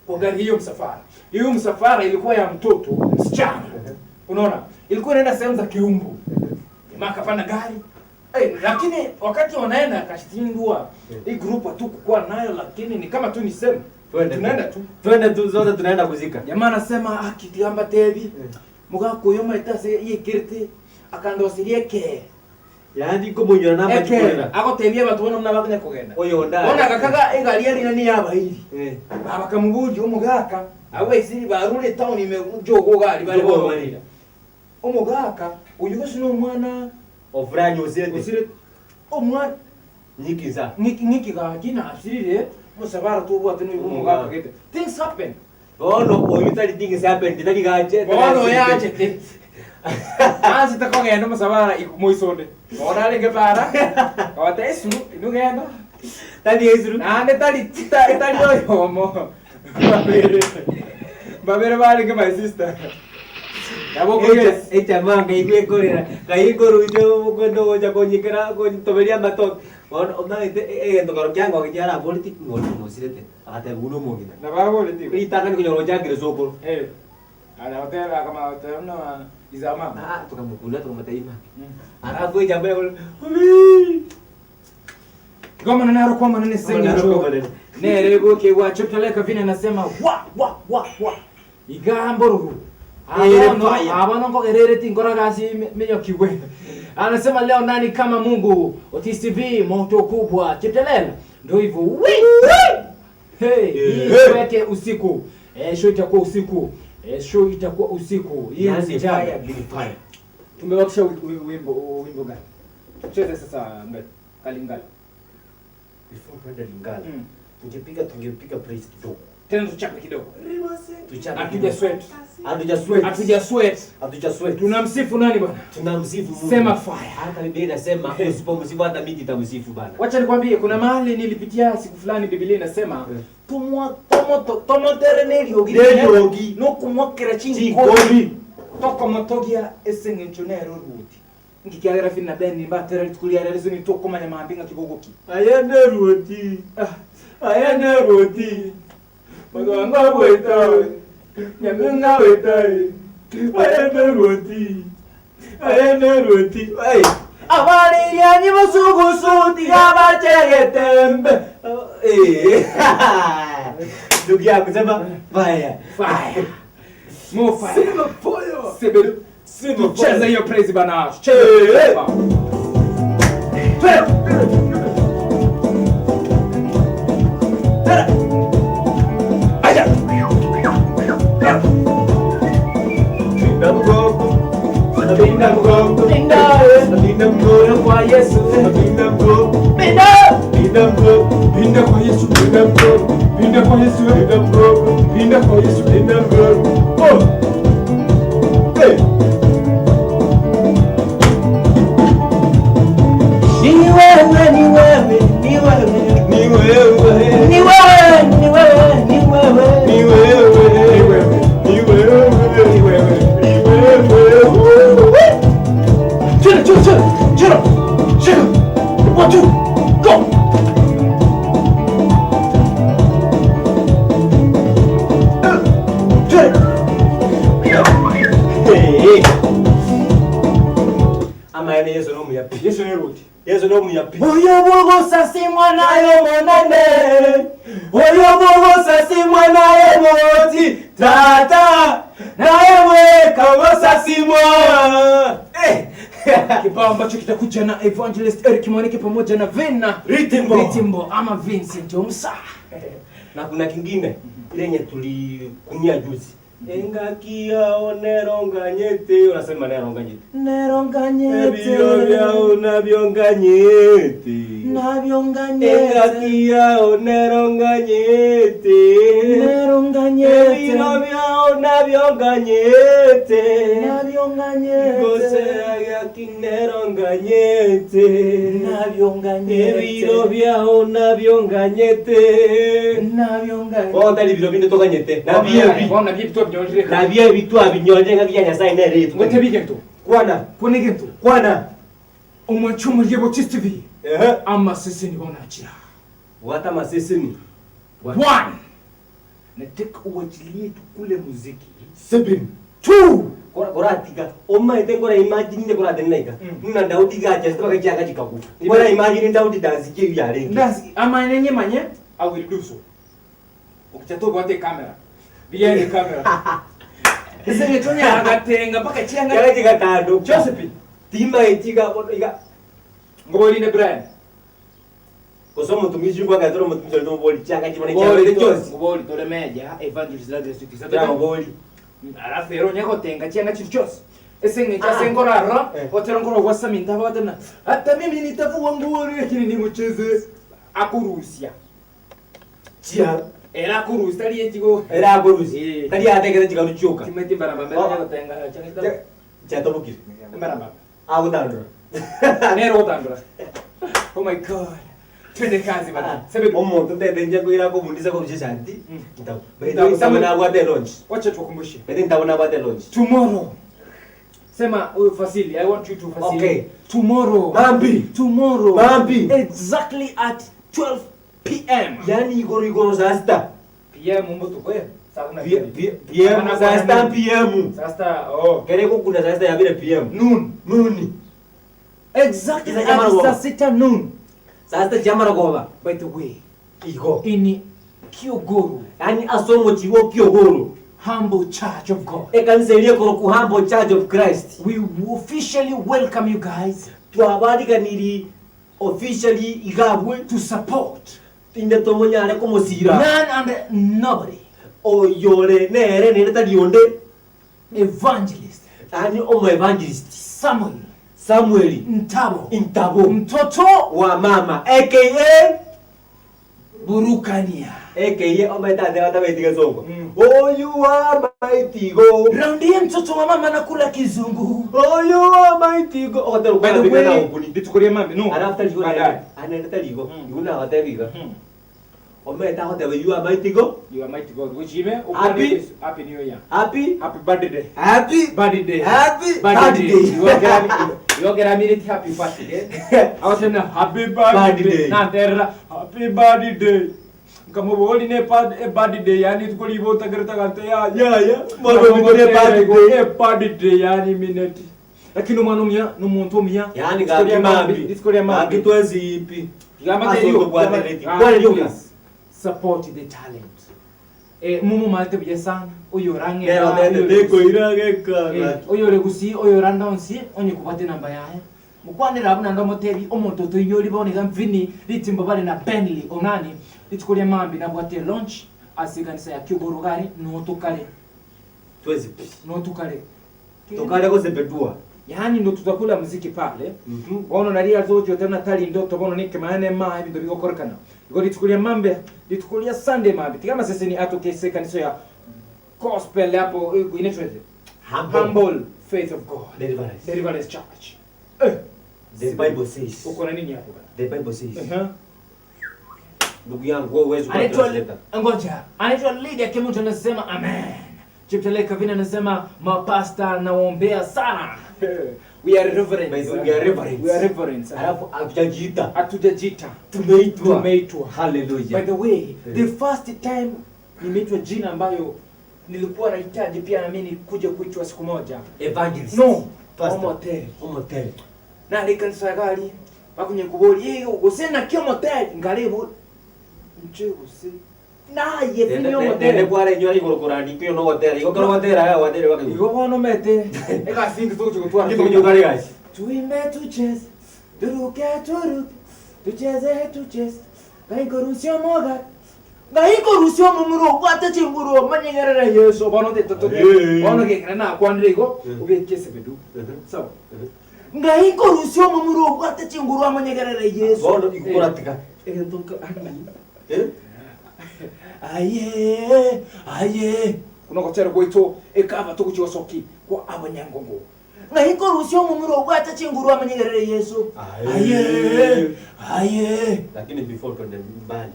kwa gari hiyo msafara. Hiyo msafara ilikuwa ya mtoto msichana. Unaona? Ilikuwa inaenda sehemu za Kiumbu. Jamaa akapanda gari. Lakini wakati wanaenda akashindwa. Hii group tu kukua nayo, lakini ni kama tu ni sema. Twende tu zote tunaenda kuzika. Jamaa anasema akitiamba tebi. Mugako yoma itase yekirte akandosirie ke. Yaani ko munyora namba chikorera. Ako tebia batu bona mna bakanya kugenda. Oyo ndari. Ona kakaga egari ari nani yaba hiri. Baba kamuguji umugaka awe isiri barule town imejogo gari bari bo marira. Umugaka uyugosi no mwana ofranyo osire. Omwana nikiza. Niki ga kina asirire musabara tu bwa tenu umugaka kete. Things happen. Ono oyutari things happen ditari gaje. Ono yaje te. Anzi takogenda musabara ikumoisonde. Ona lenge para. Kawata isu inugenda. Tadi isu. Ande tali oyomo. Babere bali ke my sister. Yabo yes. Echa manga igwe korera. Kai koru ito gondo ja konyikera ko toberia matot. Ona endo karo kyango kijara politics ngoli mosirete. Ate buno mogina. Na babo leti. Itaka ni kunyoro jagire sokoro. Ana hotela kama hotela izama. Tukamukunda tukamataima. Alafu jambo Goma na naro kwa manene senga. Nerego ke wa chopeleka vina nasema wa. Igamboro. Abano ngo erere tingora gasi menyo kiwe. Anasema leo nani kama Mungu? Otis TV moto kubwa. Cheptelela. Ndio hivyo. Hey, hii yake usiku. Show itakuwa usiku. Show itakuwa usiku. Hii ni fire. Tumewakisha wimbo gani? Tucheze sasa Kalingala. Before kwenda Lingala. Tungepiga praise kidogo. Tena tuchape kidogo. Tuchape. Hatuja sweat. Tunamsifu nani bwana? Tunamsifu Mungu. Sema fire. Hata Biblia inasema usipomsifu hata miti itamsifu bwana. Wacha nikwambie kuna mahali nilipitia siku fulani Biblia inasema tomotereneliogi no kumwakira chingoli toko motogia esengenchonero ruti ngikiagera fina beni batera litukulia rezo ni toko manya mambinga kigogoki ayende ruti maganga bweta nyamunga bweta ayende ruti ay abari yanyi musugusuti abachegetembe ndugu yangu sema fire. More fire. Sema fire. Cheza hiyo praise bana. Cheza. Aya. Binda mgo kwa Yesu. Binda mgo kwa Yesu. Oh. Hey. Ni wewe. 1, 2, go. Ama Yesu no muyapi. Yesu no muyapi. Oyo bogo sasi mwana yo monane. Oyo bogo sasi mwana yo moti. Tata na yewe kawo sasi mwana. Kibao ambacho kitakuja na Evangelist Eric Mwanike pamoja na Vina Ritimbo ama Vincent Omsa. Na kuna kingine ile yenye tulikunia juzi. Engakia oneronganyete. Unasema neronganyete. Neronganyete. Ebiro byao nabyonganyete. Nabyonganyete. Engakia oneronganyete. Neronganyete. Ebiro byao nabyonganyete. Nabyonganyete. Gosea yakineronganyete. Nabyonganyete. Ebiro byao nabyonganyete. Nabyonganyete. Onda libiro binde tokanyete. Nabiebi. Bona bitu abyonjire. Nabiebi tu abinyonje ngabya nyasaye neretu. Ngote bigento. Kwana. Kunigento. Kwana. Umwachumu ryebo TV. Ama sisi ni bona achira. Wata maseseni. One. Nataka uachilie tukule muziki. 7 2 kora atika oma ite kora imagine inde kora denaika nuna Daudi gacha sitoka kiaka chikaku kora imagine Daudi dance ki yale dance ama nenye manye I will do so ukichato bote camera behind the camera ese ngetonya agatenga paka chianga yale chigatado Josephine tima itika iga ngoboli ne Brian koso mutumishi kwa gatoro mutumishi ndo boli chianga chibone chianga chose ngoboli tole meja evangelist la Yesu Kristo ya ngoboli alafu rero nyako tenga chianga chitu chose ese ngecha sengoraro otero ngoro wasami ndabadana hata mimi nitavuwa nguo lakini ni mcheze akurusia chia era kurusi tali ejigo era kurusi tali ategera chigaru choka kimeti baramba mbele nyako tenga chianga chato bukiri baramba agutandura nero utandura oh my god twende kazi bana sebe omuntu tedenje kuira ko mundisa ko rushanti ndabo bado samana wate launch wacha tukumbushe bado ndabona wate launch tomorrow sema Fasili I want you to Fasili okay tomorrow mambi exactly at 12 p.m. yani igoro sasta p.m. mboto kwa p.m. sasta p.m. sasta oh kere ko kuna sasta ya vile p.m. noon exactly at 6 noon sasa jamara goba by the way iko ini Kyogoro yani asomo chiwo Kyogoro Humble Church of God ekanisa iliyeko ku Humble Church of Christ we officially welcome you guys twabariganiri officially igabwe to support inde tomonyane ko musira none and nobody oyore nere nere talionde evangelist ani omo evangelist Samuel Ntabo mtoto wa mama aka Burukania aka ometade watabetiga zongo oyu wa maitigo raundi mtoto wa mama nakula kizungu oyu wa maitigo hotel kwa bigana ukuni bitukoria mambe no arafuta ligo anaenda ligo yuna hotel ligo ometa hotel you are mighty God which ime happy new year happy birthday you get a minute happy birthday I was saying happy birthday na terra happy birthday kama boli ne birthday yani tukoli bota gerta gante ya mwana ne birthday yani minute lakini umwana umya n'umuntu umya yani gakimambi agitwezi ipi kigamba teliyo kwa support the talent mumu malte bya sana uyo range ndeko irageka uyo legusi uyo randonsi onye kubate namba yae mukwanira abuna ndo moteri omuntu to yori boneka mvini litimbo bale na Bentley onani litikolia mambi na bwate launch asiganisa ya Kyogoro gari no tukale twezi no tukale ko sepetua yani ndo tutakula muziki pale bono nalia zote tena tali ndoto bono nike maana ma hivi ndo bikokorkana ngo litikulia mambe litikulia Sunday mambe kama sasa ni atokese kanisa ya gospel hapo inaitwaje Humble Faith of God Deliverance Church the Bible says uko na nini hapo bana the Bible says ndugu yangu wewe uweze anaitwa Lydia Kemuto anasema amen Chipteleka vina anasema mapasta naombea sana we are reverent alafu hatujajita tumeitwa hallelujah by the way the first time nimeitwa jina ambayo nilikuwa nahitaji pia na mimi kuja kuitwa siku moja evangelist homotel na likanisa gari bakunye kuboli yego gusena kyomotel ngaribu ncheguse naye finyo hotel kware nyori gorokorani pio no hotel iko koro hotel ya hotel wake iko bono mete eka singi tukutwa kitu kujogari gashi tuime tucheze turuke tucheze kainkorusio moga Ngahiko rusio mumuro kwata chinguro manyengerera Yesu bono te totoke. Bono ke kana kwandrigo ubekese bedu. Sawa. Ngahiko rusio mumuro kwata chinguro manyengerera Yesu. Bono ikuratika. Ntonka aye kuno kotera goito ekaba tukuchiwasoki kwa abanyangongo. Ngahiko rusio mumuro kwata chinguro manyengerera Yesu. Aye. Lakini before twende mbali.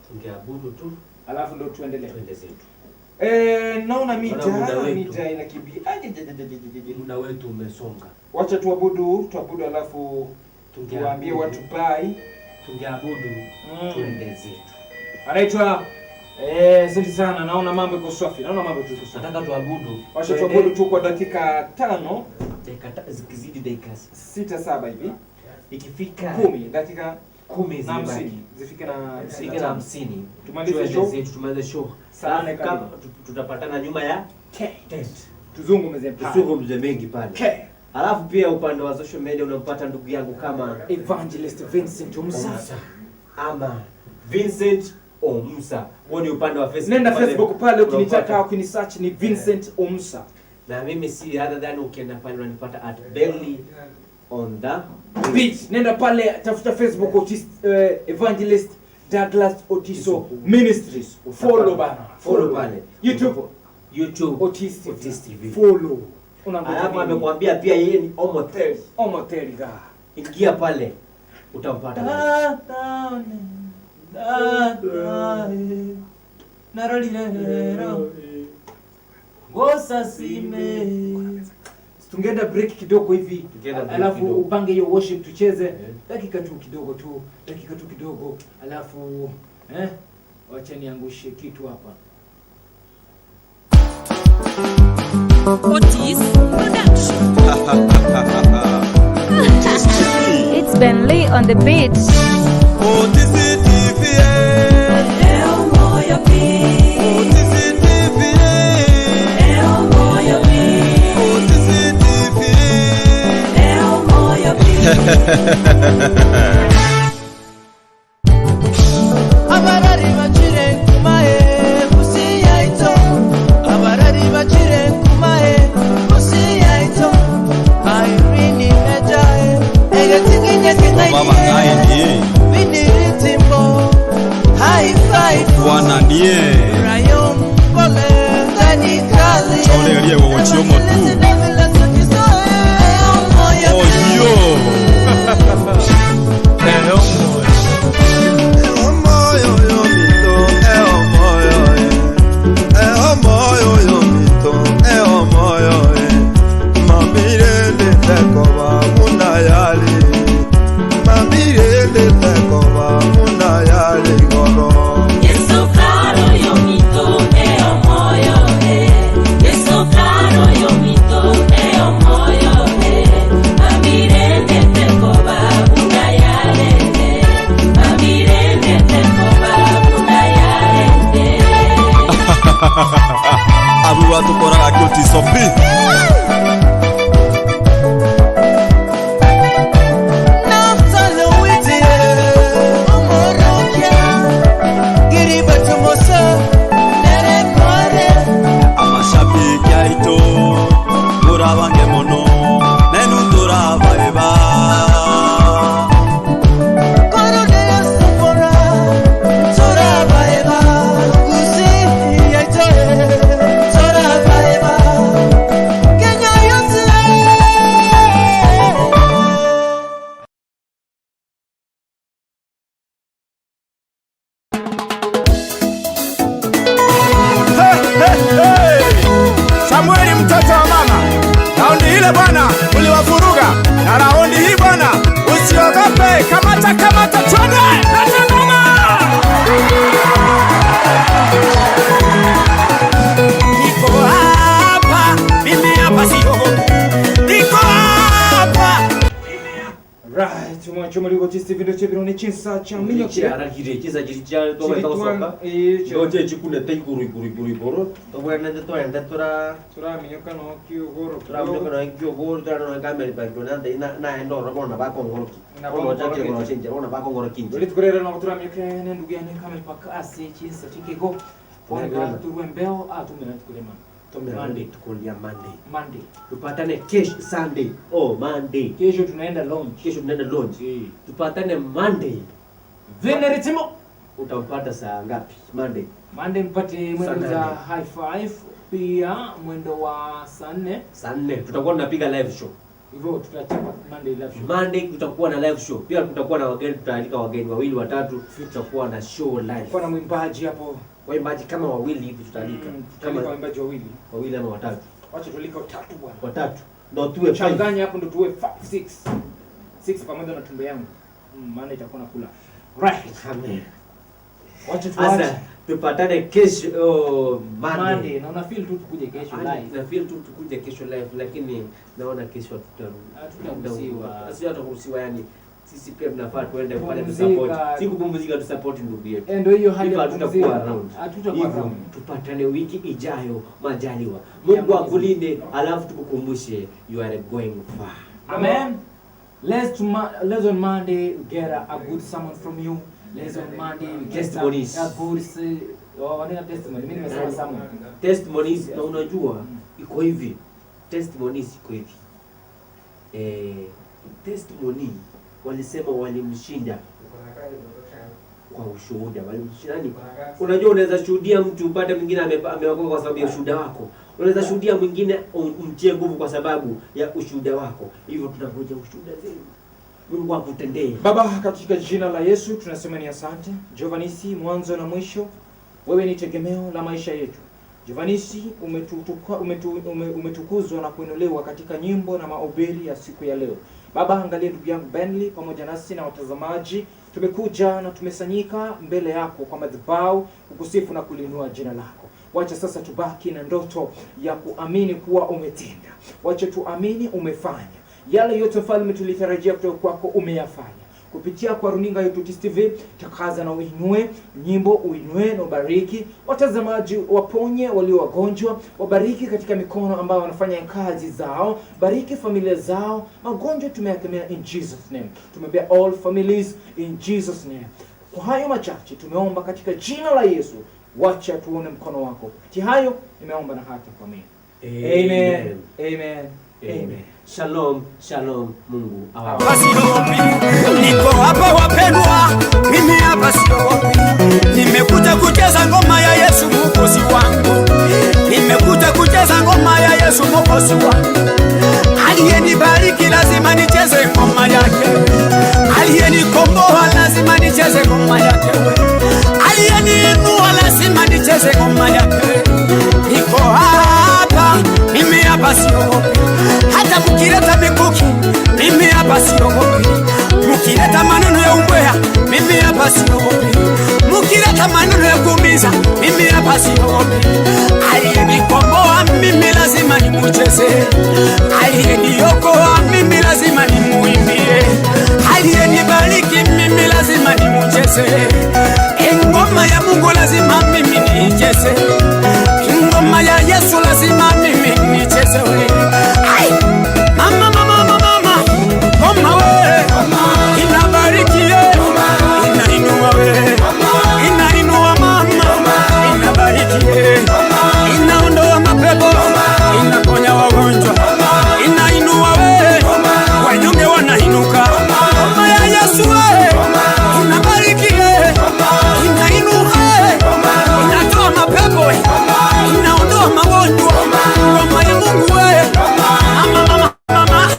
Tungeabudu tu alafu ndo tuendelee zetu. Naona mita inakimbia. Muda wetu umesonga. Wacha tuabudu alafu tuwaambie watu bye. Tungeabudu tuende zetu. Anaitwa asante sana, naona mambo iko safi. Nataka tuabudu. Wacha tuabudu tu kwa dakika 5. Dakika zikizidi dakika 6-7 hivi. Ikifika 10 dakika 10 zifike na 50. Tumalize show. Sana kama tutapatana nyuma ya tent. Tuzungumze mengi pale. Alafu pia upande wa social media unampata ndugu yangu kama Evangelist Vincent Omusa ama Vincent Omusa. Huo ni upande wa Facebook. Nenda Facebook pale ukinitaka ukinisearch ni Vincent Omusa. Na mimi si other than ukienda pale unanipata @Belly on the beach. Nenda pale tafuta Facebook Evangelist Douglas Otiso Ministries. Follow pale. YouTube Otis TV. Follow. Alafu amekwambia pia yeye ni Omotel ga. Ingia pale utampata. Gosa sime. Tungenda break kidogo hivi. Alafu upange hiyo worship tucheze dakika tu kidogo. Alafu wacha niangushe kitu hapa. Otis Production. It's Ben Lee on the beat. Otis TV. Abarari bachire kumae kusiya ito. Abarari bachire kumae kusiya ito. Irene mejae egetinge kinai. Mama ngai Vini ritimbo high five. Wana nie Rayon pole ndani kazi. Chole aliye wochio motu. Oh yo. Abu watu kora akoti sopi. Amashabiki aito urabange mono nenu turabaiba. Samueli mtoto wa mama, raundi ile bwana uliwafuruga, na raundi hii bwana usiogope, kamata twende na tandama. Niko hapa, mimi hapa siogopi. Niko hapa. Right, Tumwa choma ligo tisi video chebiro ni chinsa cha minyo kira aragire kiza kiricha to beta soka ngoje chikune te guru boro to bwana to enda tura minyo kano kyo goro tura minyo kano kyo goro tura no kamera pa ndo na endo robona ba ko ngoroki ono chake ono chenje ona ba ko ngoroki ndoli tukorera no tura minyo kene ndugu yani kamera pa kasi chinsa chikego ona tuwe mbeo tumena tukulema Monday tukulia Monday. Tupatane kesho Sunday. Monday. Kesho tunaenda launch. Tupatane Monday. Veneritimo. Utampata saa ngapi? Monday mpate mwendo za high five. Pia mwendo wa saa 4. Tutakuwa tunapiga live show. Hivyo tutachapa Monday live show. Monday tutakuwa na live show. Pia tutakuwa na wageni, tutaalika wageni 2 3. Tutakuwa na show live. Kuna mwimbaji hapo. Waimbaji kama 2 hivi tutalika. Kama waimbaji 2 ama 3. Wacha tulika 3 bwana. Kwa 3. Ndio tuwe 5. Changanya hapo ndio tuwe 5 6 pamoja na tumbe yangu. Maana itakuwa nakula. Right. Amen. Wacha tuache. Tupatane kesho Monday. Na una feel tu tukuje kesho live. Na feel tu tukuje kesho live, lakini naona kesho tutaruhusiwa. Sio tutaruhusiwa yani. Sisi pia tunafaa tuende pale tu support. Si kupumzika tu support ndugu yetu. Ndio hiyo hali ya tutakuwa around. Tupatane wiki ijayo majaliwa. Mungu akulinde, alafu tukukumbushe you are going far. Amen. Let's on Monday get a good sermon from you. Let's on Monday get testimonies. A good testimony. Mimi nimesema sermon. Testimonies na unajua iko hivi. Testimonies iko hivi. Testimony walisema walimshinda kwa ushuhuda. Walimshinda. Unajua unaweza shuhudia mtu upate mwingine ameokoka kwa sababu ya ushuhuda wako. Unaweza shuhudia mwingine umtie nguvu kwa sababu ya ushuhuda wako. Hivyo tunangoja ushuhuda zenu. Mungu akutendee. Baba, katika jina la Yesu tunasema ni asante. Jehova Nisi, mwanzo na mwisho, wewe ni tegemeo la maisha yetu. Jehova Nisi, umetukuzwa na kuinuliwa katika nyimbo na mahubiri ya siku ya leo. Baba, angalia ndugu yangu Benly pamoja nasi na watazamaji. Tumekuja na tumesanyika mbele yako kwa madhabahu kukusifu na kulinua jina lako. Wacha sasa tubaki na ndoto ya kuamini kuwa umetenda. Wacha tuamini umefanya. Yale yote mfalme tulitarajia kutoka kwako umeyafanya. Kupitia kwa runinga yetu TV, takaza na uinue nyimbo, uinue na ubariki watazamaji, waponye walio wagonjwa, wabariki katika mikono ambao wanafanya kazi zao, bariki familia zao. Magonjwa tumeyakemea in Jesus name. Tumebea all families in Jesus name. Kwa hayo machache tumeomba katika jina la Yesu. Wacha tuone mkono wako. Kupitia hayo nimeomba na hata kwa mimi. Amen. Amen. Amen. Shalom, shalom. Mungu awabariki. Niko hapa wapendwa, mimi hapa siogopi. Nimekuja kucheza ngoma ya Yesu Mwokozi wangu. Nimekuja kucheza ngoma ya Yesu Mwokozi wangu. Aliyenibariki lazima nicheze ngoma yake. Aliyenikomboa lazima nicheze ngoma yake. Aliyeniinua lazima nicheze ngoma yake. Niko hapa, mimi hapa siogopi. Hata mkileta mikuki, mimi hapa siogopi. Mkileta maneno ya umbea, mimi hapa siogopi. Mkileta maneno ya kuumiza, mimi hapa siogopi. Aliyenikomboa mimi lazima nimucheze. Aliyeniokoa mimi lazima nimuimbie. Aliyenibariki mimi lazima nimucheze. Ngoma ya Mungu lazima mimi nicheze. Ngoma ya Yesu lazima mimi nicheze. Mama, ngoma we, inabariki ye, inainua we, inainua mama, inabariki ye, inaondoa mapepo, inaponya wagonjwa, inainua we, wanyonge wanainuka. Ngoma ya Yesu we, inabariki ye, inainua we, inatoa mapepo, inaondoa magonjwa. Ngoma ya Mungu we, mama,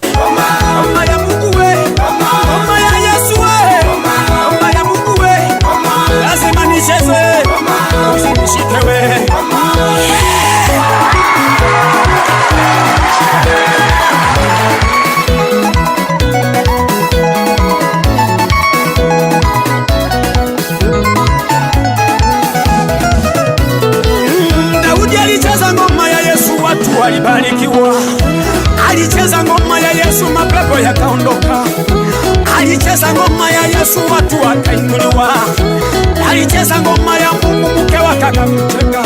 ngoma ya Mungu we, ngoma ya Yesu we, ngoma ya Mungu we, lazima nicheze, usinishike we. Daudi alicheza ngoma ya Yesu, watu walibarikiwa. Alicheza ngoma ya Yesu, mapepo yakaondoka. alicheza ngoma ya Yesu watu wakainuliwa, alicheza ngoma ya Mungu mke wake akamcheka.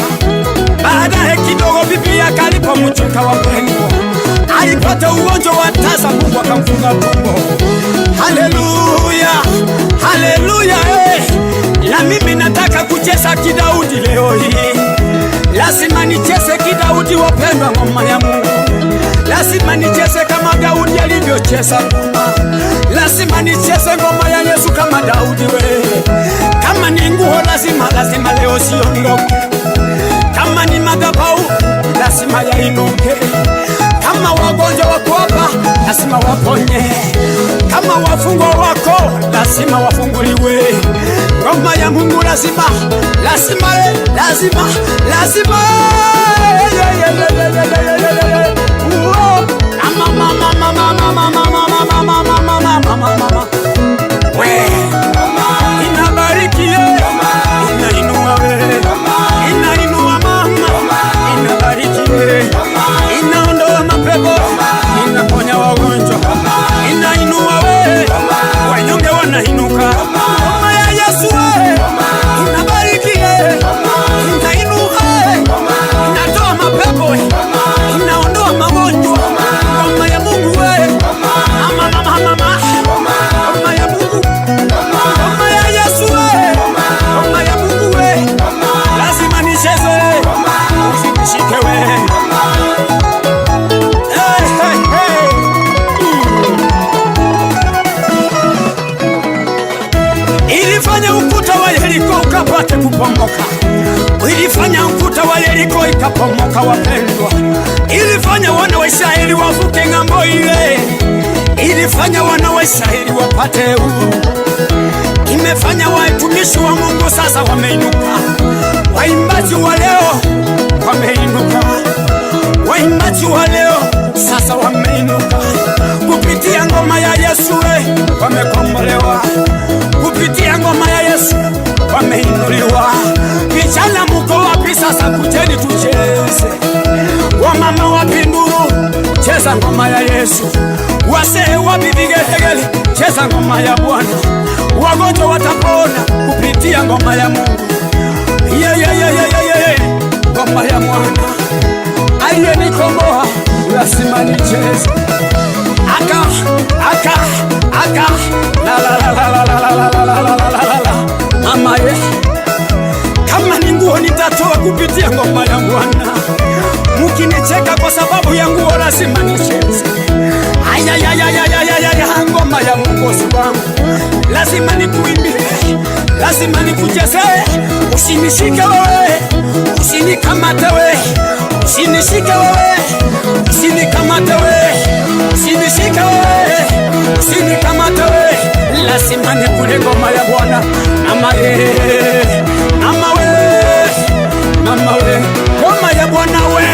Baadaye kidogo bibi yake alipomcheka wapendwa, alipata ugonjwa wa tasa, Mungu akamfunga tumbo. Haleluya, haleluya. Na mimi nataka kucheza kidaudi leo hii. Lazima nicheze kidaudi wapendwa, ngoma ya Mungu. Lazima nicheze kama Daudi alivyocheza ngoma. Lazima nicheze ngoma ya Yesu kama Daudi we. Kama ni nguo lazima leo siondoke. Kama ni madhabahu lazima yainuke. Kama wagonjwa wako hapa lazima waponye. Kama wafungwa wako lazima wafunguliwe. Ngoma ya Mungu lazima inabariki, inainua we, inainua mama, inabariki, inaondoa mapepo, inaponya wagonjwa, inainua we, wanyonge wanainuka. Ngoma ya Yesu we, inabariki, inainua, inatoa mapepo, inaondoa magonjwa. Ngoma ya Mungu we, ngoma ya Mungu, ngoma ya Yesu we, ngoma ya Mungu we, lazima nicheze, usinishike we. Hey, hey, hey. Ilifanya ukuta wa Yeriko ukapate kupomoka. Ilifanya ukuta wa Yeriko ikapomoka wapendwa. Ilifanya wana wa Israeli wavuke ng'ambo ile. Ilifanya wana wa Israeli wapate uhuru. Imefanya watumishi wa Mungu sasa wameinuka. Waimbaji wa leo wameinuka. Waimbaji wa leo sasa wameinuka. Kupitia ngoma ya Yesu wamekombolewa. Kupitia ngoma ya Yesu wameinuliwa. Vijana mko wapi sasa? Kujeni tucheze. Wamama wapi nduru? Cheza ngoma ya Yesu. Wasee wapi vigelegele? Cheza ngoma ya Bwana. Wagonjwa watapona kupitia ngoma ya Mungu. Ngoma ya Bwana aliyenikomboa lazima nicheze. Aka la mama ye. Kama ni nguo nitatoa kupitia ngoma ya Bwana. Mukinicheka kwa sababu ya nguo lazima nicheze. Ngoma ya Mwokozi wangu lazima nikuimbie, lazima nikucheze. Usinishike wewe, usinikamate wewe, usinishike wewe, usinikamate wewe, usinishike wewe, usinikamate wewe. Lazima nikule ngoma ya Bwana. Mama ye, mama we, mama we, ngoma ya Bwana we.